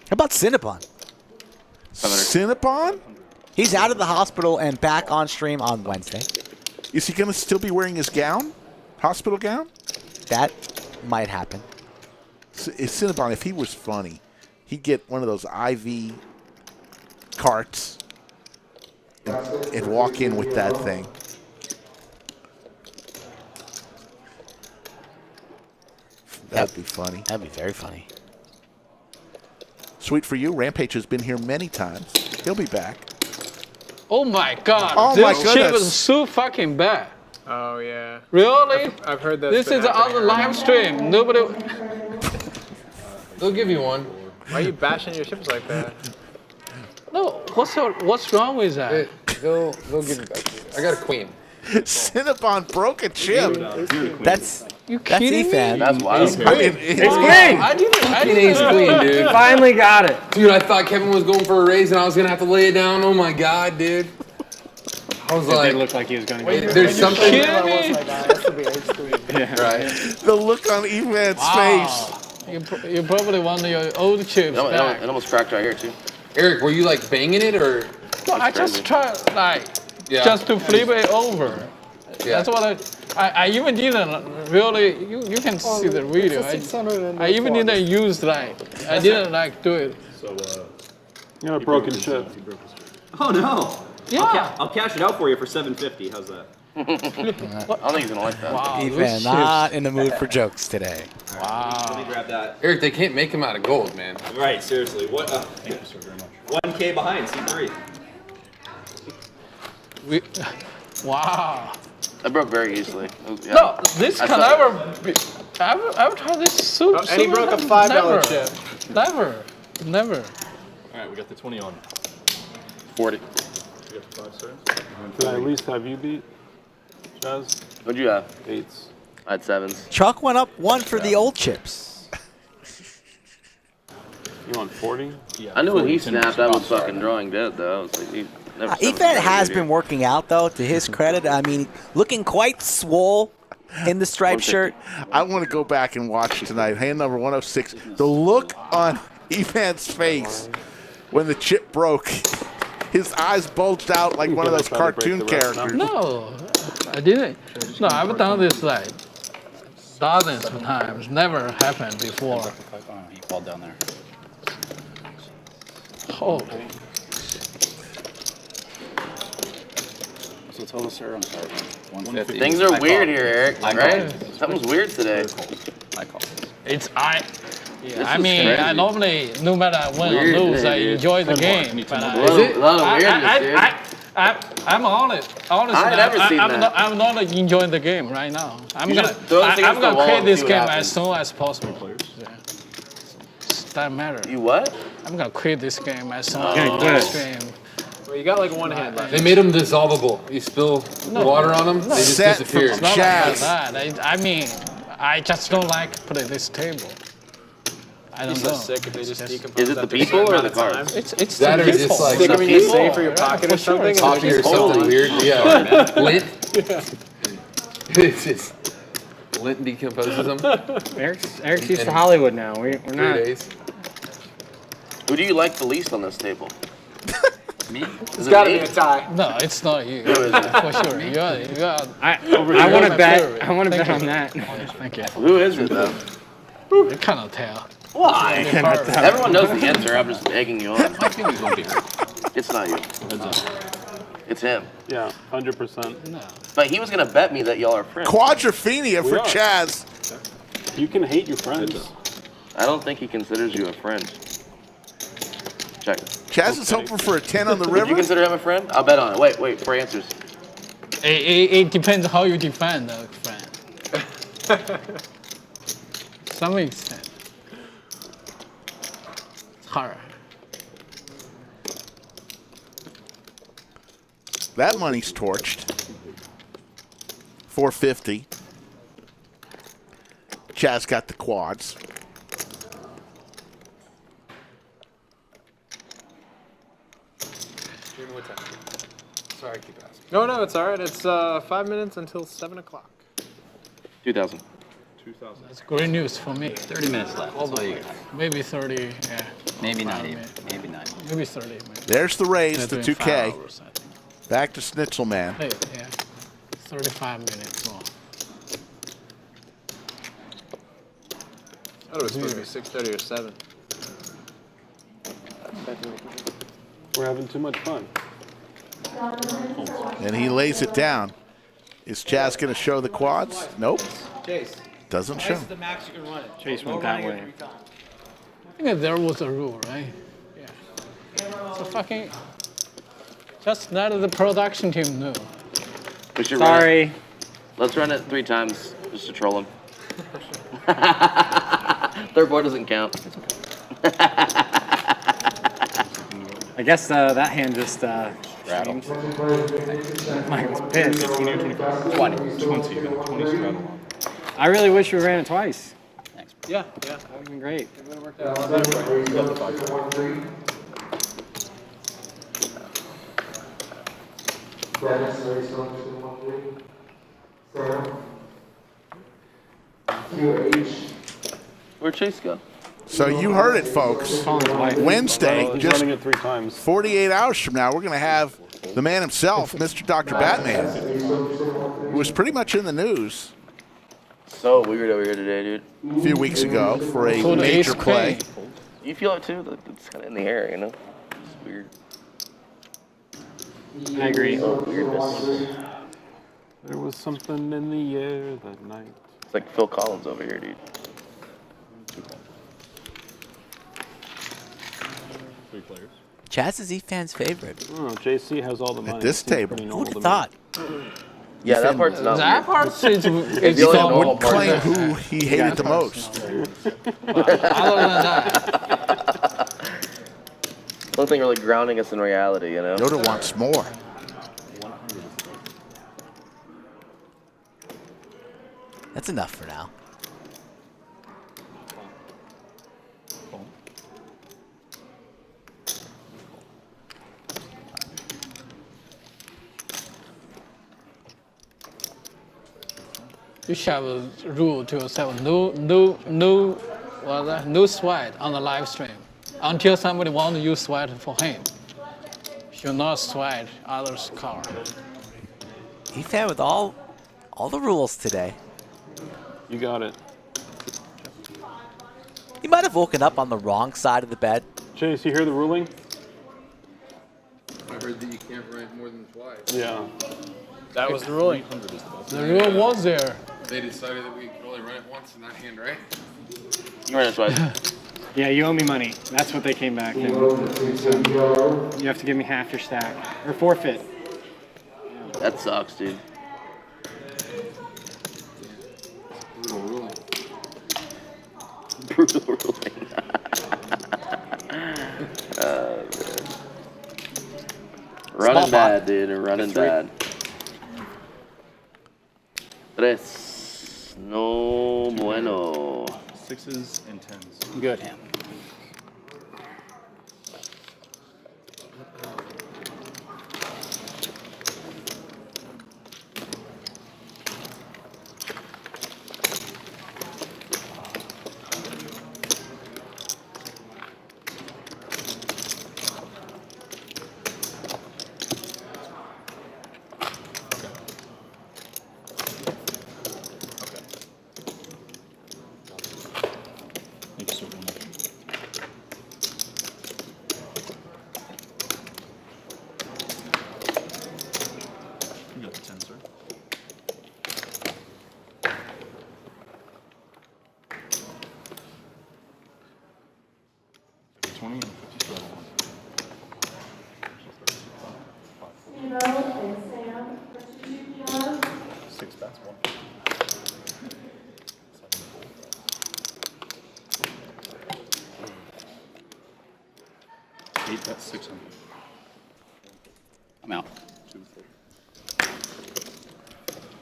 How about Cinnabon?
Cinnabon?
He's out of the hospital and back on stream on Wednesday.
Is he going to still be wearing his gown? Hospital gown?
That might happen.
Cinnabon, if he was funny, he'd get one of those IV carts and walk in with that thing. That'd be funny.
That'd be very funny.
Sweet for you, Rampage has been here many times. He'll be back.
Oh my God!
Oh
this
my
shit
goodness.
was so fucking bad.
Oh, yeah.
Really?
I've heard that.
This is on the live stream. Nobody.
They'll give you one.
Why are you bashing your chips like that?
No. What's wrong with that?
They'll give it back to you. I got a queen.
Cinnabon broke a chip.
That's
You kidding
Efan.
me?
That's wild.
I mean,
I didn't
Ace queen, dude.
Finally got it.
Dude, I thought Kevin was going for a raise and I was gonna have to lay it down. Oh my god, dude. I was
It
like,
did look like he was going to get it.
there's something.
kidding me?
Right.
the look on Evan's face.
You probably want your old chips back.
It almost cracked right here too.
Eric, were you like banging it or?
No, I just tried like
Yeah.
just to flip it over.
Yeah.
That's what I even didn't really. You can see the video. I even didn't use like I didn't like do it.
You got a broken chip.
Oh no!
Yeah.
I'll cash it out for you for $750. How's that?
I don't think he's gonna like that.
Wow.
Efan not in the mood for jokes today.
Let me grab that.
Eric, they can't make him out of gold, man.
Right, seriously. What? Thank you so very much. 1K behind C3.
Wow.
That broke very easily. Yeah.
No, this
I
can
saw
never be. I've tried this soup.
And he broke a $5 chip.
Never.
All right, we got the 20 on.
40.
We got the 5 stars.
Did I at least have you beat, Chaz?
What'd you have?
8s.
I had 7s.
Chuck went up 1 for the old chips.
You on 40?
Yeah.
I knew when he
40, 10
snapped, I was
spots.
fucking drawing dead though. I was like, he never.
Efan has been working out though, to his credit. I mean, looking quite swole in the striped shirt.
I want to go back and watch tonight. Hand number 106. The look on Evan's face when the chip broke. His eyes bulged out like one of those cartoon characters.
No, I didn't. No, I've done this like dozens of times. Never happened before.
He fell down there.
Holy.
What's the total, sir? I'm sorry. 150.
Things are weird here, Eric.
I
Right?
call.
Something's weird today.
I call.
It's I. Yeah, I
is
mean,
crazy.
I normally, no matter win
Weird
or lose,
today,
I
dude.
enjoy the game. But
A lot of weirdness, dude.
I'm honest. Honestly,
I've never seen that.
I'm not enjoying the game right now. I'm
You
gonna,
just throw this against the wall
quit
and
this
see what
game
happens.
as soon as possible. Yeah. Doesn't matter.
You what?
I'm gonna quit this game as soon as
Okay,
this
quit.
game.
Well, you got like one hand left.
They made them dissolvable. You spill water on them, they just
Set from
disappear.
It's not
Chaz.
like that. I mean, I just don't like putting this table. I don't
He's
know.
so sick if they just decompose.
Is it the
after a
people
certain
or
amount
the
of
cards?
time.
It's
That
the
or just
people.
like
Stick them in your
people.
safe or your pocket or something.
Coffee or
Holy.
something weird. Yeah. Lint. It's just lint decomposes them.
Eric's used to Hollywood now. We're
3
not.
days.
Who do you like the least on this table?
Me?
Is
Gotta be
me?
a tie.
No, it's not you.
Who is it?
For sure. You are
I want to
my
bet.
favorite.
I want to
Thank
bet
you.
on that.
Thank you.
Who is it though?
You cannot tell.
Why? Everyone knows the answer. I'm just egging you on.
I think he's gonna be.
It's not you. It's him.
Yeah, 100%.
No.
But he was gonna bet me that y'all are friends.
Quadrophenia for
are.
Chaz.
You can hate your friends.
I don't think he considers you a friend. Check.
Chaz is hoping for a 10 on the
Would you
river.
consider him a friend? I'll bet on it. Wait for answers.
It depends how you define the friend. Some extent. It's hard.
That money's torched. 450. Chaz got the quads.
What time? Sorry, I keep asking.
No, it's all right. It's 5 minutes until 7 o'clock.
2000.
2000.
That's great news for me.
30 minutes left. That's all you got.
Maybe 30, yeah.
Maybe not even. Maybe not even.
Maybe 30. Maybe.
There's the raise, the
Doing
2K.
5 hours, I think.
Back to Schnitzel Man.
Hey, yeah. 35 minutes more.
I thought it was supposed to be 6:30 or 7.
We're having too much fun.
And he lays it down. Is Chaz going to show the quads? Nope.
Chase.
Doesn't show.
the max you can run it.
Chase went that way.
I think there was a rule, right? Yeah. So fucking. Just let the production team know.
We should run it.
Sorry.
Let's run it 3 times just to troll him. Third board doesn't count.
I guess that hand just.
That
straddle.
Mike was pissed.
20 or 25?
20.
20, you got a 20 straddle on.
I really wish we ran it twice.
Thanks.
Yeah.
That would have been great.
It would have worked out. Dennis, are you still interested in 1-3? Sarah? QH?
Where'd Chase go?
So you heard it, folks. Wednesday,
He's
just
running it 3 times.
48 hours from now, we're going to have the man himself, Mr. Dr. Batman, who was pretty much in the news
So weird over here today, dude.
a few weeks ago for a
So the
major
ace
play.
queen.
You feel it too? That it's kind of in the air, you know? It's weird.
I agree.
Weirdness.
There was something in the air that night.
It's like Phil Collins over here, dude.
Chaz is Efan's favorite.
I don't know, JC has all the money.
At this
It seems
table.
pretty
Who
normal
would
to
have
me.
thought?
Yeah, that part's not
That
weird.
part is
the only
not
normal
Would
part.
claim who he hated the most.
Other than that,
One thing really grounding us in reality, you know?
Yoda wants more.
That's enough for now.
you should have a rule to yourself: no sweat on the live stream until somebody wants you sweat for him. Should not sweat others' car.
Efan with all the rules today.
You got it.
He might have woken up on the wrong side of the bed.
Chase, you hear the ruling?
I heard that you can't rent more than twice.
Yeah.
That was the ruling.
The rule was there.
They decided that we could only rent it once in that hand, right?
You ran it twice.
Yeah, you owe me money. That's what they came back. You have to give me half your stack or forfeit.
That sucks, dude.
Brutal ruling.
Brutal ruling. Man. Running bad, dude. Running bad. Tres. No bueno.
6s and 10s.
Good.
That's 600.
I'm out.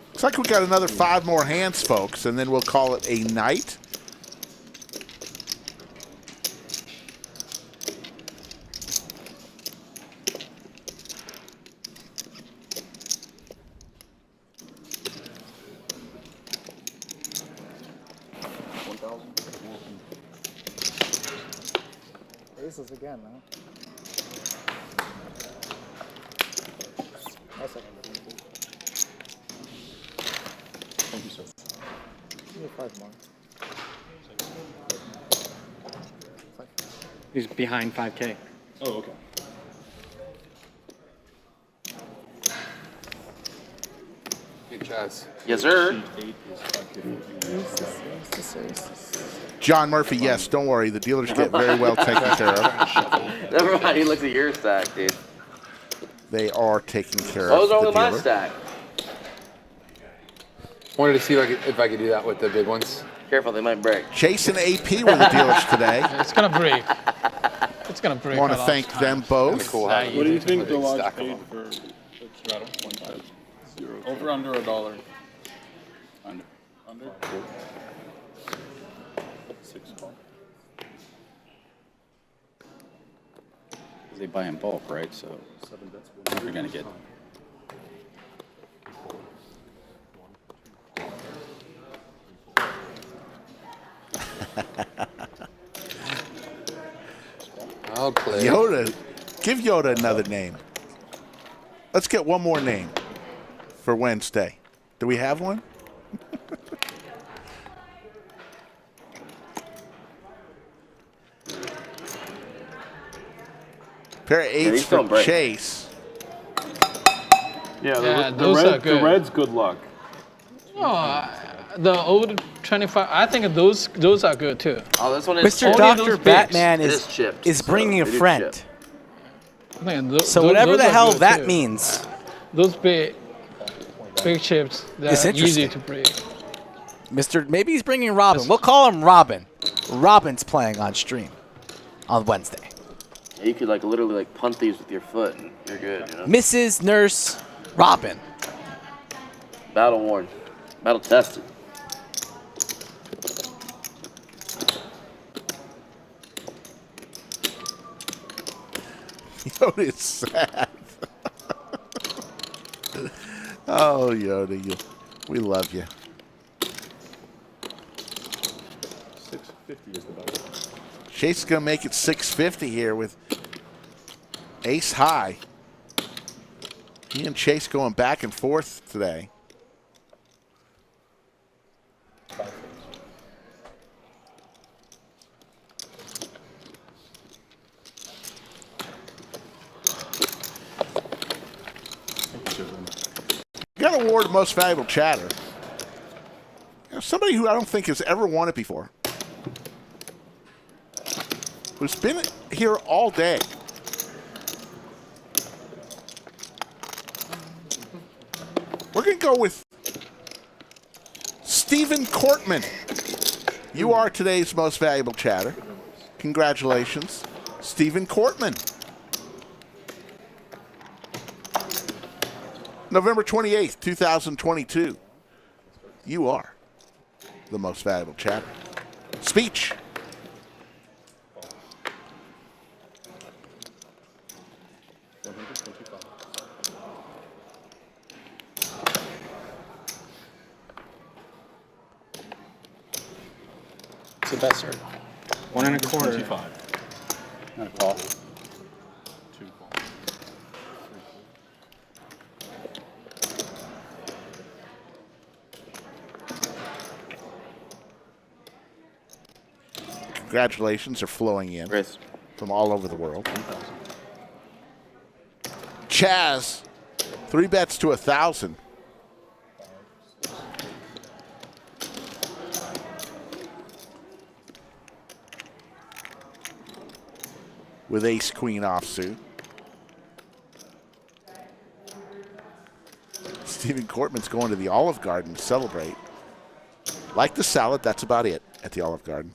Looks like we got another 5 more hands, folks, and then we'll call it a night.
Aces again, huh? That's not gonna be good.
Thank you, sir.
Give me 5 more.
He's behind 5K.
Oh, okay.
Big Chaz.
Yes, sir.
John Murphy, yes, don't worry. The dealers get very well taken care of.
Never mind. He looks at your stack, dude.
They are taken care
Those
of.
are
the
only my
dealer.
stack.
Wanted to see if I could do that with the big ones.
Careful, they might break.
Chase and AP were the dealers today.
It's gonna break. It's It's gonna break.
Want to thank them both.
Cool. What do you think the lodge paid for the straddle? 1.5. Over under $1. Under. Under. 6 call.
They buy in bulk, right? So you're gonna get.
I'll play.
Yoda, give Yoda another name. Let's get one more name for Wednesday. Do we have one? Pair of 8s for Chase.
Yeah,
those are good.
The red's good luck.
Oh, the old 25. I think those are good too.
Oh, this one is
Mr. Dr. Batman is bringing a friend.
I think
So whatever the hell that means.
Those big chips,
It's
they're easy
interesting.
to break.
Maybe he's bringing Robin. We'll call him Robin. Robin's playing on stream on Wednesday.
Yeah, you could like literally like punt these with your foot and you're good, you know?
Mrs. Nurse Robin.
Battle worn. Battle tested.
Yoda is sad. Oh, Yoda, we love you.
650 is the best.
Chase is going to make it 650 here with ace high. He and Chase going back and forth today. Got an award of most valuable chatter. You know, somebody who I don't think has ever won it before. Who's been here all day. We're going to go with Stephen Cortman. You are today's most valuable chatter. Congratulations, Stephen Cortman. November 28th, 2022. You are the most valuable chatter. Speech.
What's the best, sir?
1 1/4.
25.
Not a call.
2 call.
Congratulations are flowing in
Chris.
from all over the world. Chaz, 3 bets to 1,000. With ace queen offsuit. Stephen Cortman's going to the Olive Garden to celebrate. Like the salad, that's about it at the Olive Garden.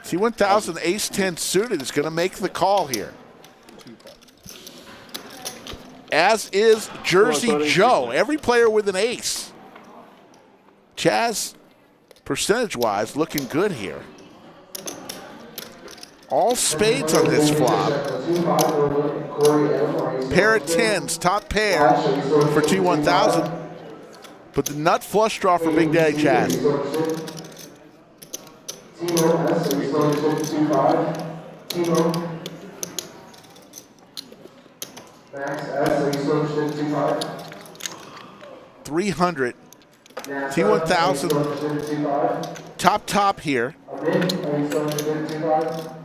T1000 ace 10 suited is going to make the call here. As is Jersey Joe. Every player with an ace. Chaz, percentage-wise, looking good here. All spades on this flop. Pair of 10s, top pair for T1000. But the nut flush draw for Big Daddy Chaz.
Max S, are you still interested in 2.5?
300. T1000. Top here.
Are you still interested in 2.5?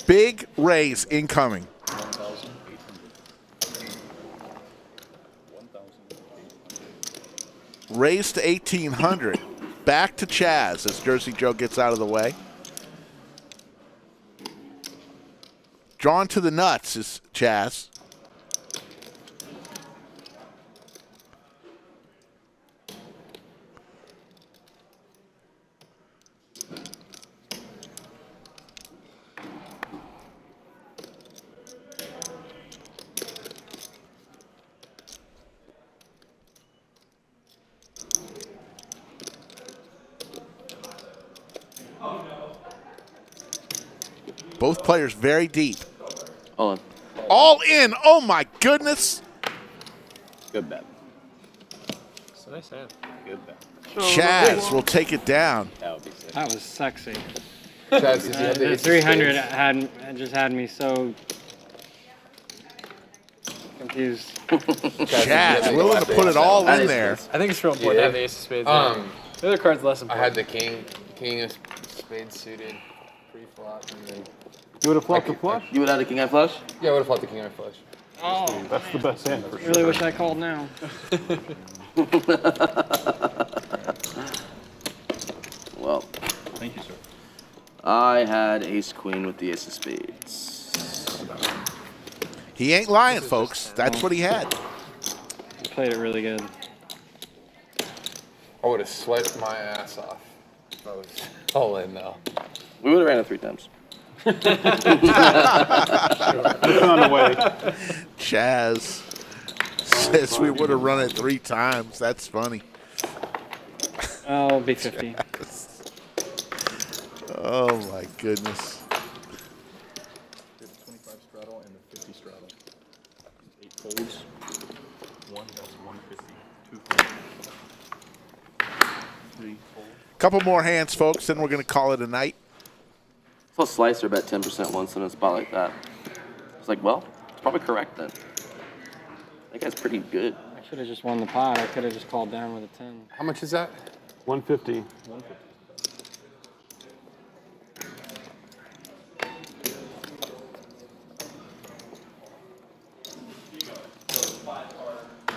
Big raise incoming. Raise to 1,800. Back to Chaz as Jersey Joe gets out of the way. Drawn to the nuts is Chaz. Both players very deep.
All in.
All in. Oh, my goodness.
Good bet.
It's a nice hand.
Good bet.
Chaz will take it down.
That would be sick.
That was sexy.
Chaz, did you have the
The 300 just had me so confused.
Chaz willing to put it all in there.
I think it's real important to have the ace of spades. The other card's less
I
important.
had the king of spades suited pre-flop. And then
You would have flopped the flush?
You would have the king eye flush?
yeah, I would have flopped the king eye flush.
Oh,
That's the best hand for sure.
really wish I called now.
Well,
Thank you, sir.
I had ace queen with the ace of spades.
He ain't lying, folks. That's what he had.
You played it really good.
I would have sweat my ass off if I was all in though.
We would have ran it 3 times.
On the way.
Chaz says we would have run it 3 times. That's funny.
I'll be 50.
Oh, my goodness.
The 25 straddle and the 50 straddle. 8 folds. 1 has 150. 2 folds. 3 folds.
Couple more hands, folks, then we're going to call it a night.
I saw Slicer bet 10% once in a spot like that. I was like, well, it's probably correct then. That guy's pretty good.
I should have just won the pot. I could have just called down with a 10.
How much is that?
150.
150.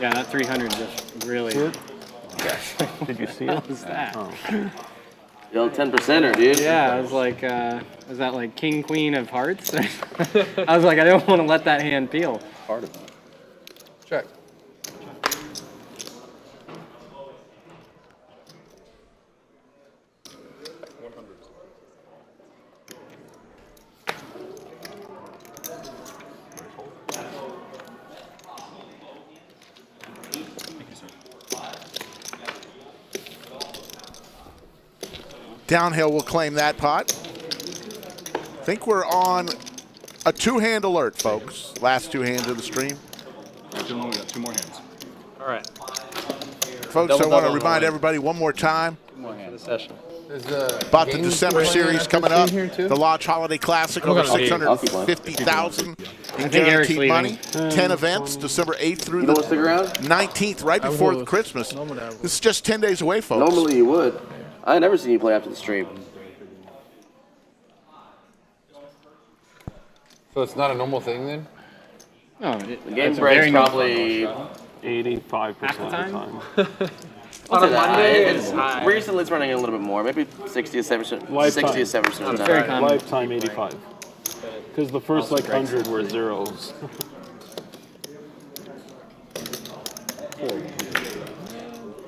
Yeah, that 300 just really.
Did you see it?
What was that?
Oh.
Yo, 10%er, dude.
Yeah, I was like, was that like king, queen of hearts? I was like, I don't want to let that hand peel.
Part of it.
Check.
Downhill will claim that pot. I think we're on a 2-hand alert, folks. Last 2 hands of the stream.
We got 2 more hands.
All right.
Folks, I want to remind everybody one more time
For the session.
about the December series coming up. The Lodge Holiday Classic, over 650,000 in guaranteed money. 10 events, December 8th through the 19th, right before Christmas. This is just 10 days away, folks.
Normally you would. I never seen you play after the stream.
So it's not a normal thing then?
No,
The game breaks probably
85% of the time.
On a Monday,
it's recently it's running a little bit more, maybe 60 to 70%.
Lifetime.
60 to 70% of the
very
time.
common.
Lifetime 85. Because the first like 100 were zeros.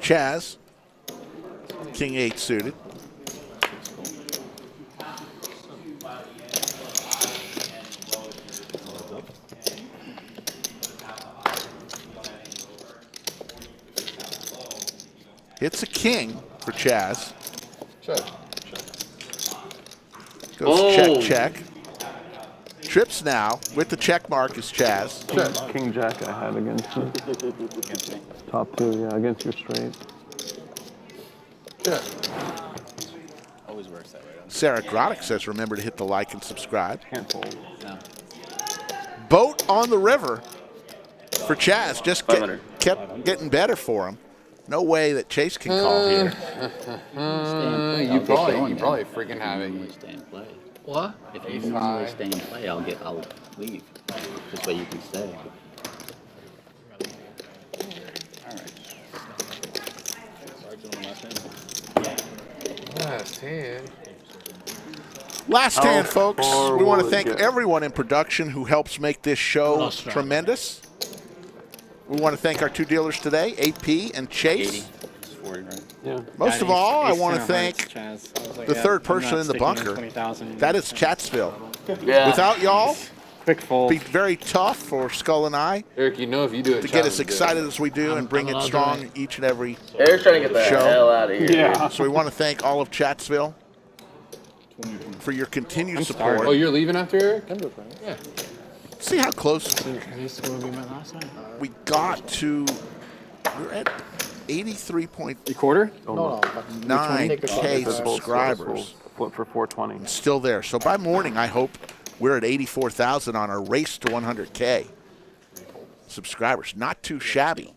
Chaz, King 8 suited. It's a king for Chaz.
Check.
Goes check, check. Trips now with the check mark is Chaz.
King Jack I had against you. Top 2, yeah, against your straight.
Check.
Always works that way.
Sarah Grodick says remember to hit the like and subscribe.
Can't fold.
No.
Boat on the river for Chaz. Just kept getting better for him. No way that Chase can call here.
You probably freaking have it.
Stay and play.
What?
If you normally stay and play, I'll leave. This way you can stay.
Last hand.
Last hand, folks.
far
We want to
will it
thank
get?
everyone in production who helps make this show tremendous. We want to thank our two dealers today, AP and Chase.
40, right?
Yeah.
Most of all, I want to thank
Chaz.
the third person in the bunker. That is Chatsville.
Yeah.
Without y'all,
Quick fold.
be very tough for Skull and I
Eric, you know if you do it,
to get as excited as we do and bring it strong each and every
Eric's trying to get the
show.
hell out of here.
Yeah.
So we want to thank all of Chatsville for your continued support.
Oh, you're leaving after Eric? Yeah.
See how close
This will be my last time.
we got to. We're at 83.9K
Quarter?
subscribers.
Flip for 420.
Still there. So by morning, I hope we're at 84,000 on our race to 100K subscribers. Not too shabby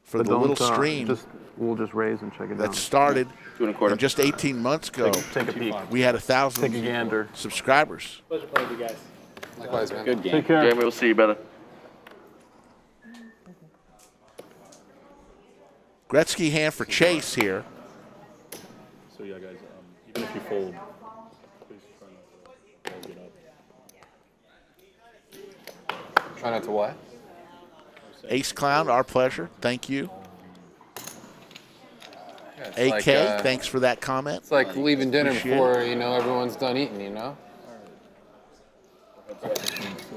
for
But
the little
don't,
stream
we'll just raise and check it
that
out.
started
2.25.
and just 18 months ago.
Take a peek.
We had
Take a
1,000
gander.
subscribers.
Pleasure playing with you guys.
Likewise, man.
Good game.
Take care.
Jamie, we'll see you, brother.
Gretzky hand for Chase here.
So yeah, guys, even if you fold, please try not to get up.
Try not to what?
Ace Clown, our pleasure. Thank you.
Yeah, it's
AK, thanks for that comment.
It's like leaving dinner
Appreciate
before everyone's done eating.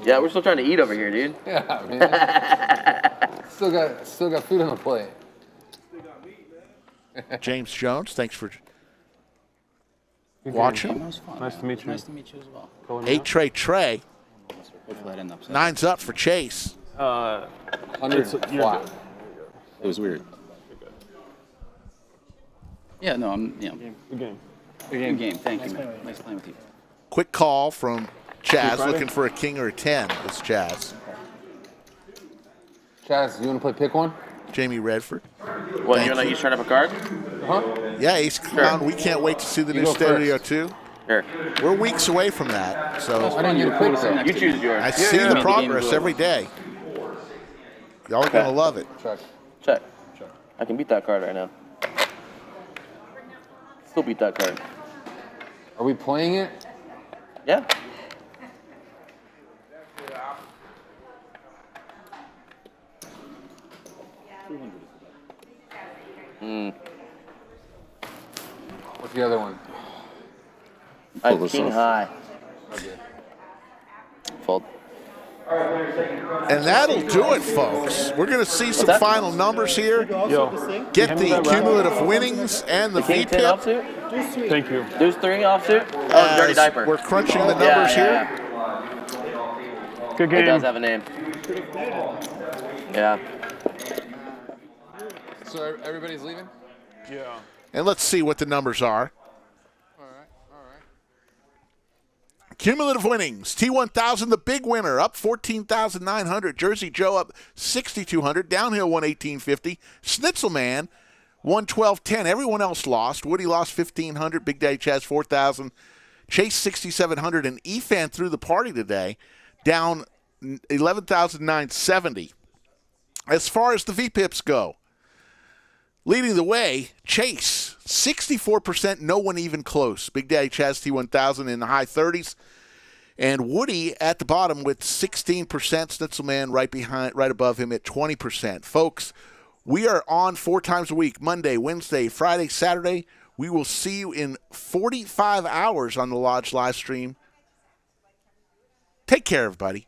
Yeah, we're still trying to eat over here, dude.
Yeah, man. still got food on the plate.
James Jones, thanks for
Good
watching.
That was fun.
Nice to meet you.
Nice to meet you as well.
Colin,
8 Trey.
Hopefully that didn't upset.
9's up for Chase.
100
you're
flat.
good.
It was weird. Yeah, no,
Good game.
good game. Thank you, man. Nice playing with you.
Quick call from Chaz,
Friday?
looking for a king or a 10. It's Chaz.
Chaz, you want to play pick one?
Jamie Redford.
What,
Thank
you want to
you.
each try to have a card?
Huh?
Yeah, Ace Clown, we can't wait to see the
You
new
go
Stereo
first.
2.
Here.
We're weeks away from that, so
I didn't get a pick though.
You choose yours.
I see the progress every day. Y'all are going to love it.
Check.
Check. I can beat that card right now. Still beat that card.
Are we playing it?
Yeah.
What's the other one?
King high. Fold.
And that'll do it, folks. We're going to see some
that?
final numbers here.
Yo,
Get
hand me
the
that rack.
cumulative winnings and the
King 10
VPIP.
offsuit?
Thank you.
Deuce 3 offsuit? Oh, dirty
As
diaper.
we're crunching the numbers here.
Good
It does
game.
have a name. Yeah.
So everybody's leaving?
Yeah.
And let's see what the numbers are.
All right.
Cumulative winnings. T1000, the big winner, up 14,900. Jersey Joe up 6,200. Downhill 118.50. Schnitzelman 112.10. Everyone else lost. Woody lost 1,500. Big Daddy Chaz 4,000. Chase 6,700. And Efan threw the party today, down 11,970. As far as the VPIPs go, leading the way, Chase, 64%, no one even close. Big Daddy Chaz T1000 in the high 30s. And Woody at the bottom with 16%. Schnitzelman right above him at 20%. Folks, we are on 4 times a week, Monday, Wednesday, Friday, Saturday. We will see you in 45 hours on the Lodge live stream. Take care, everybody.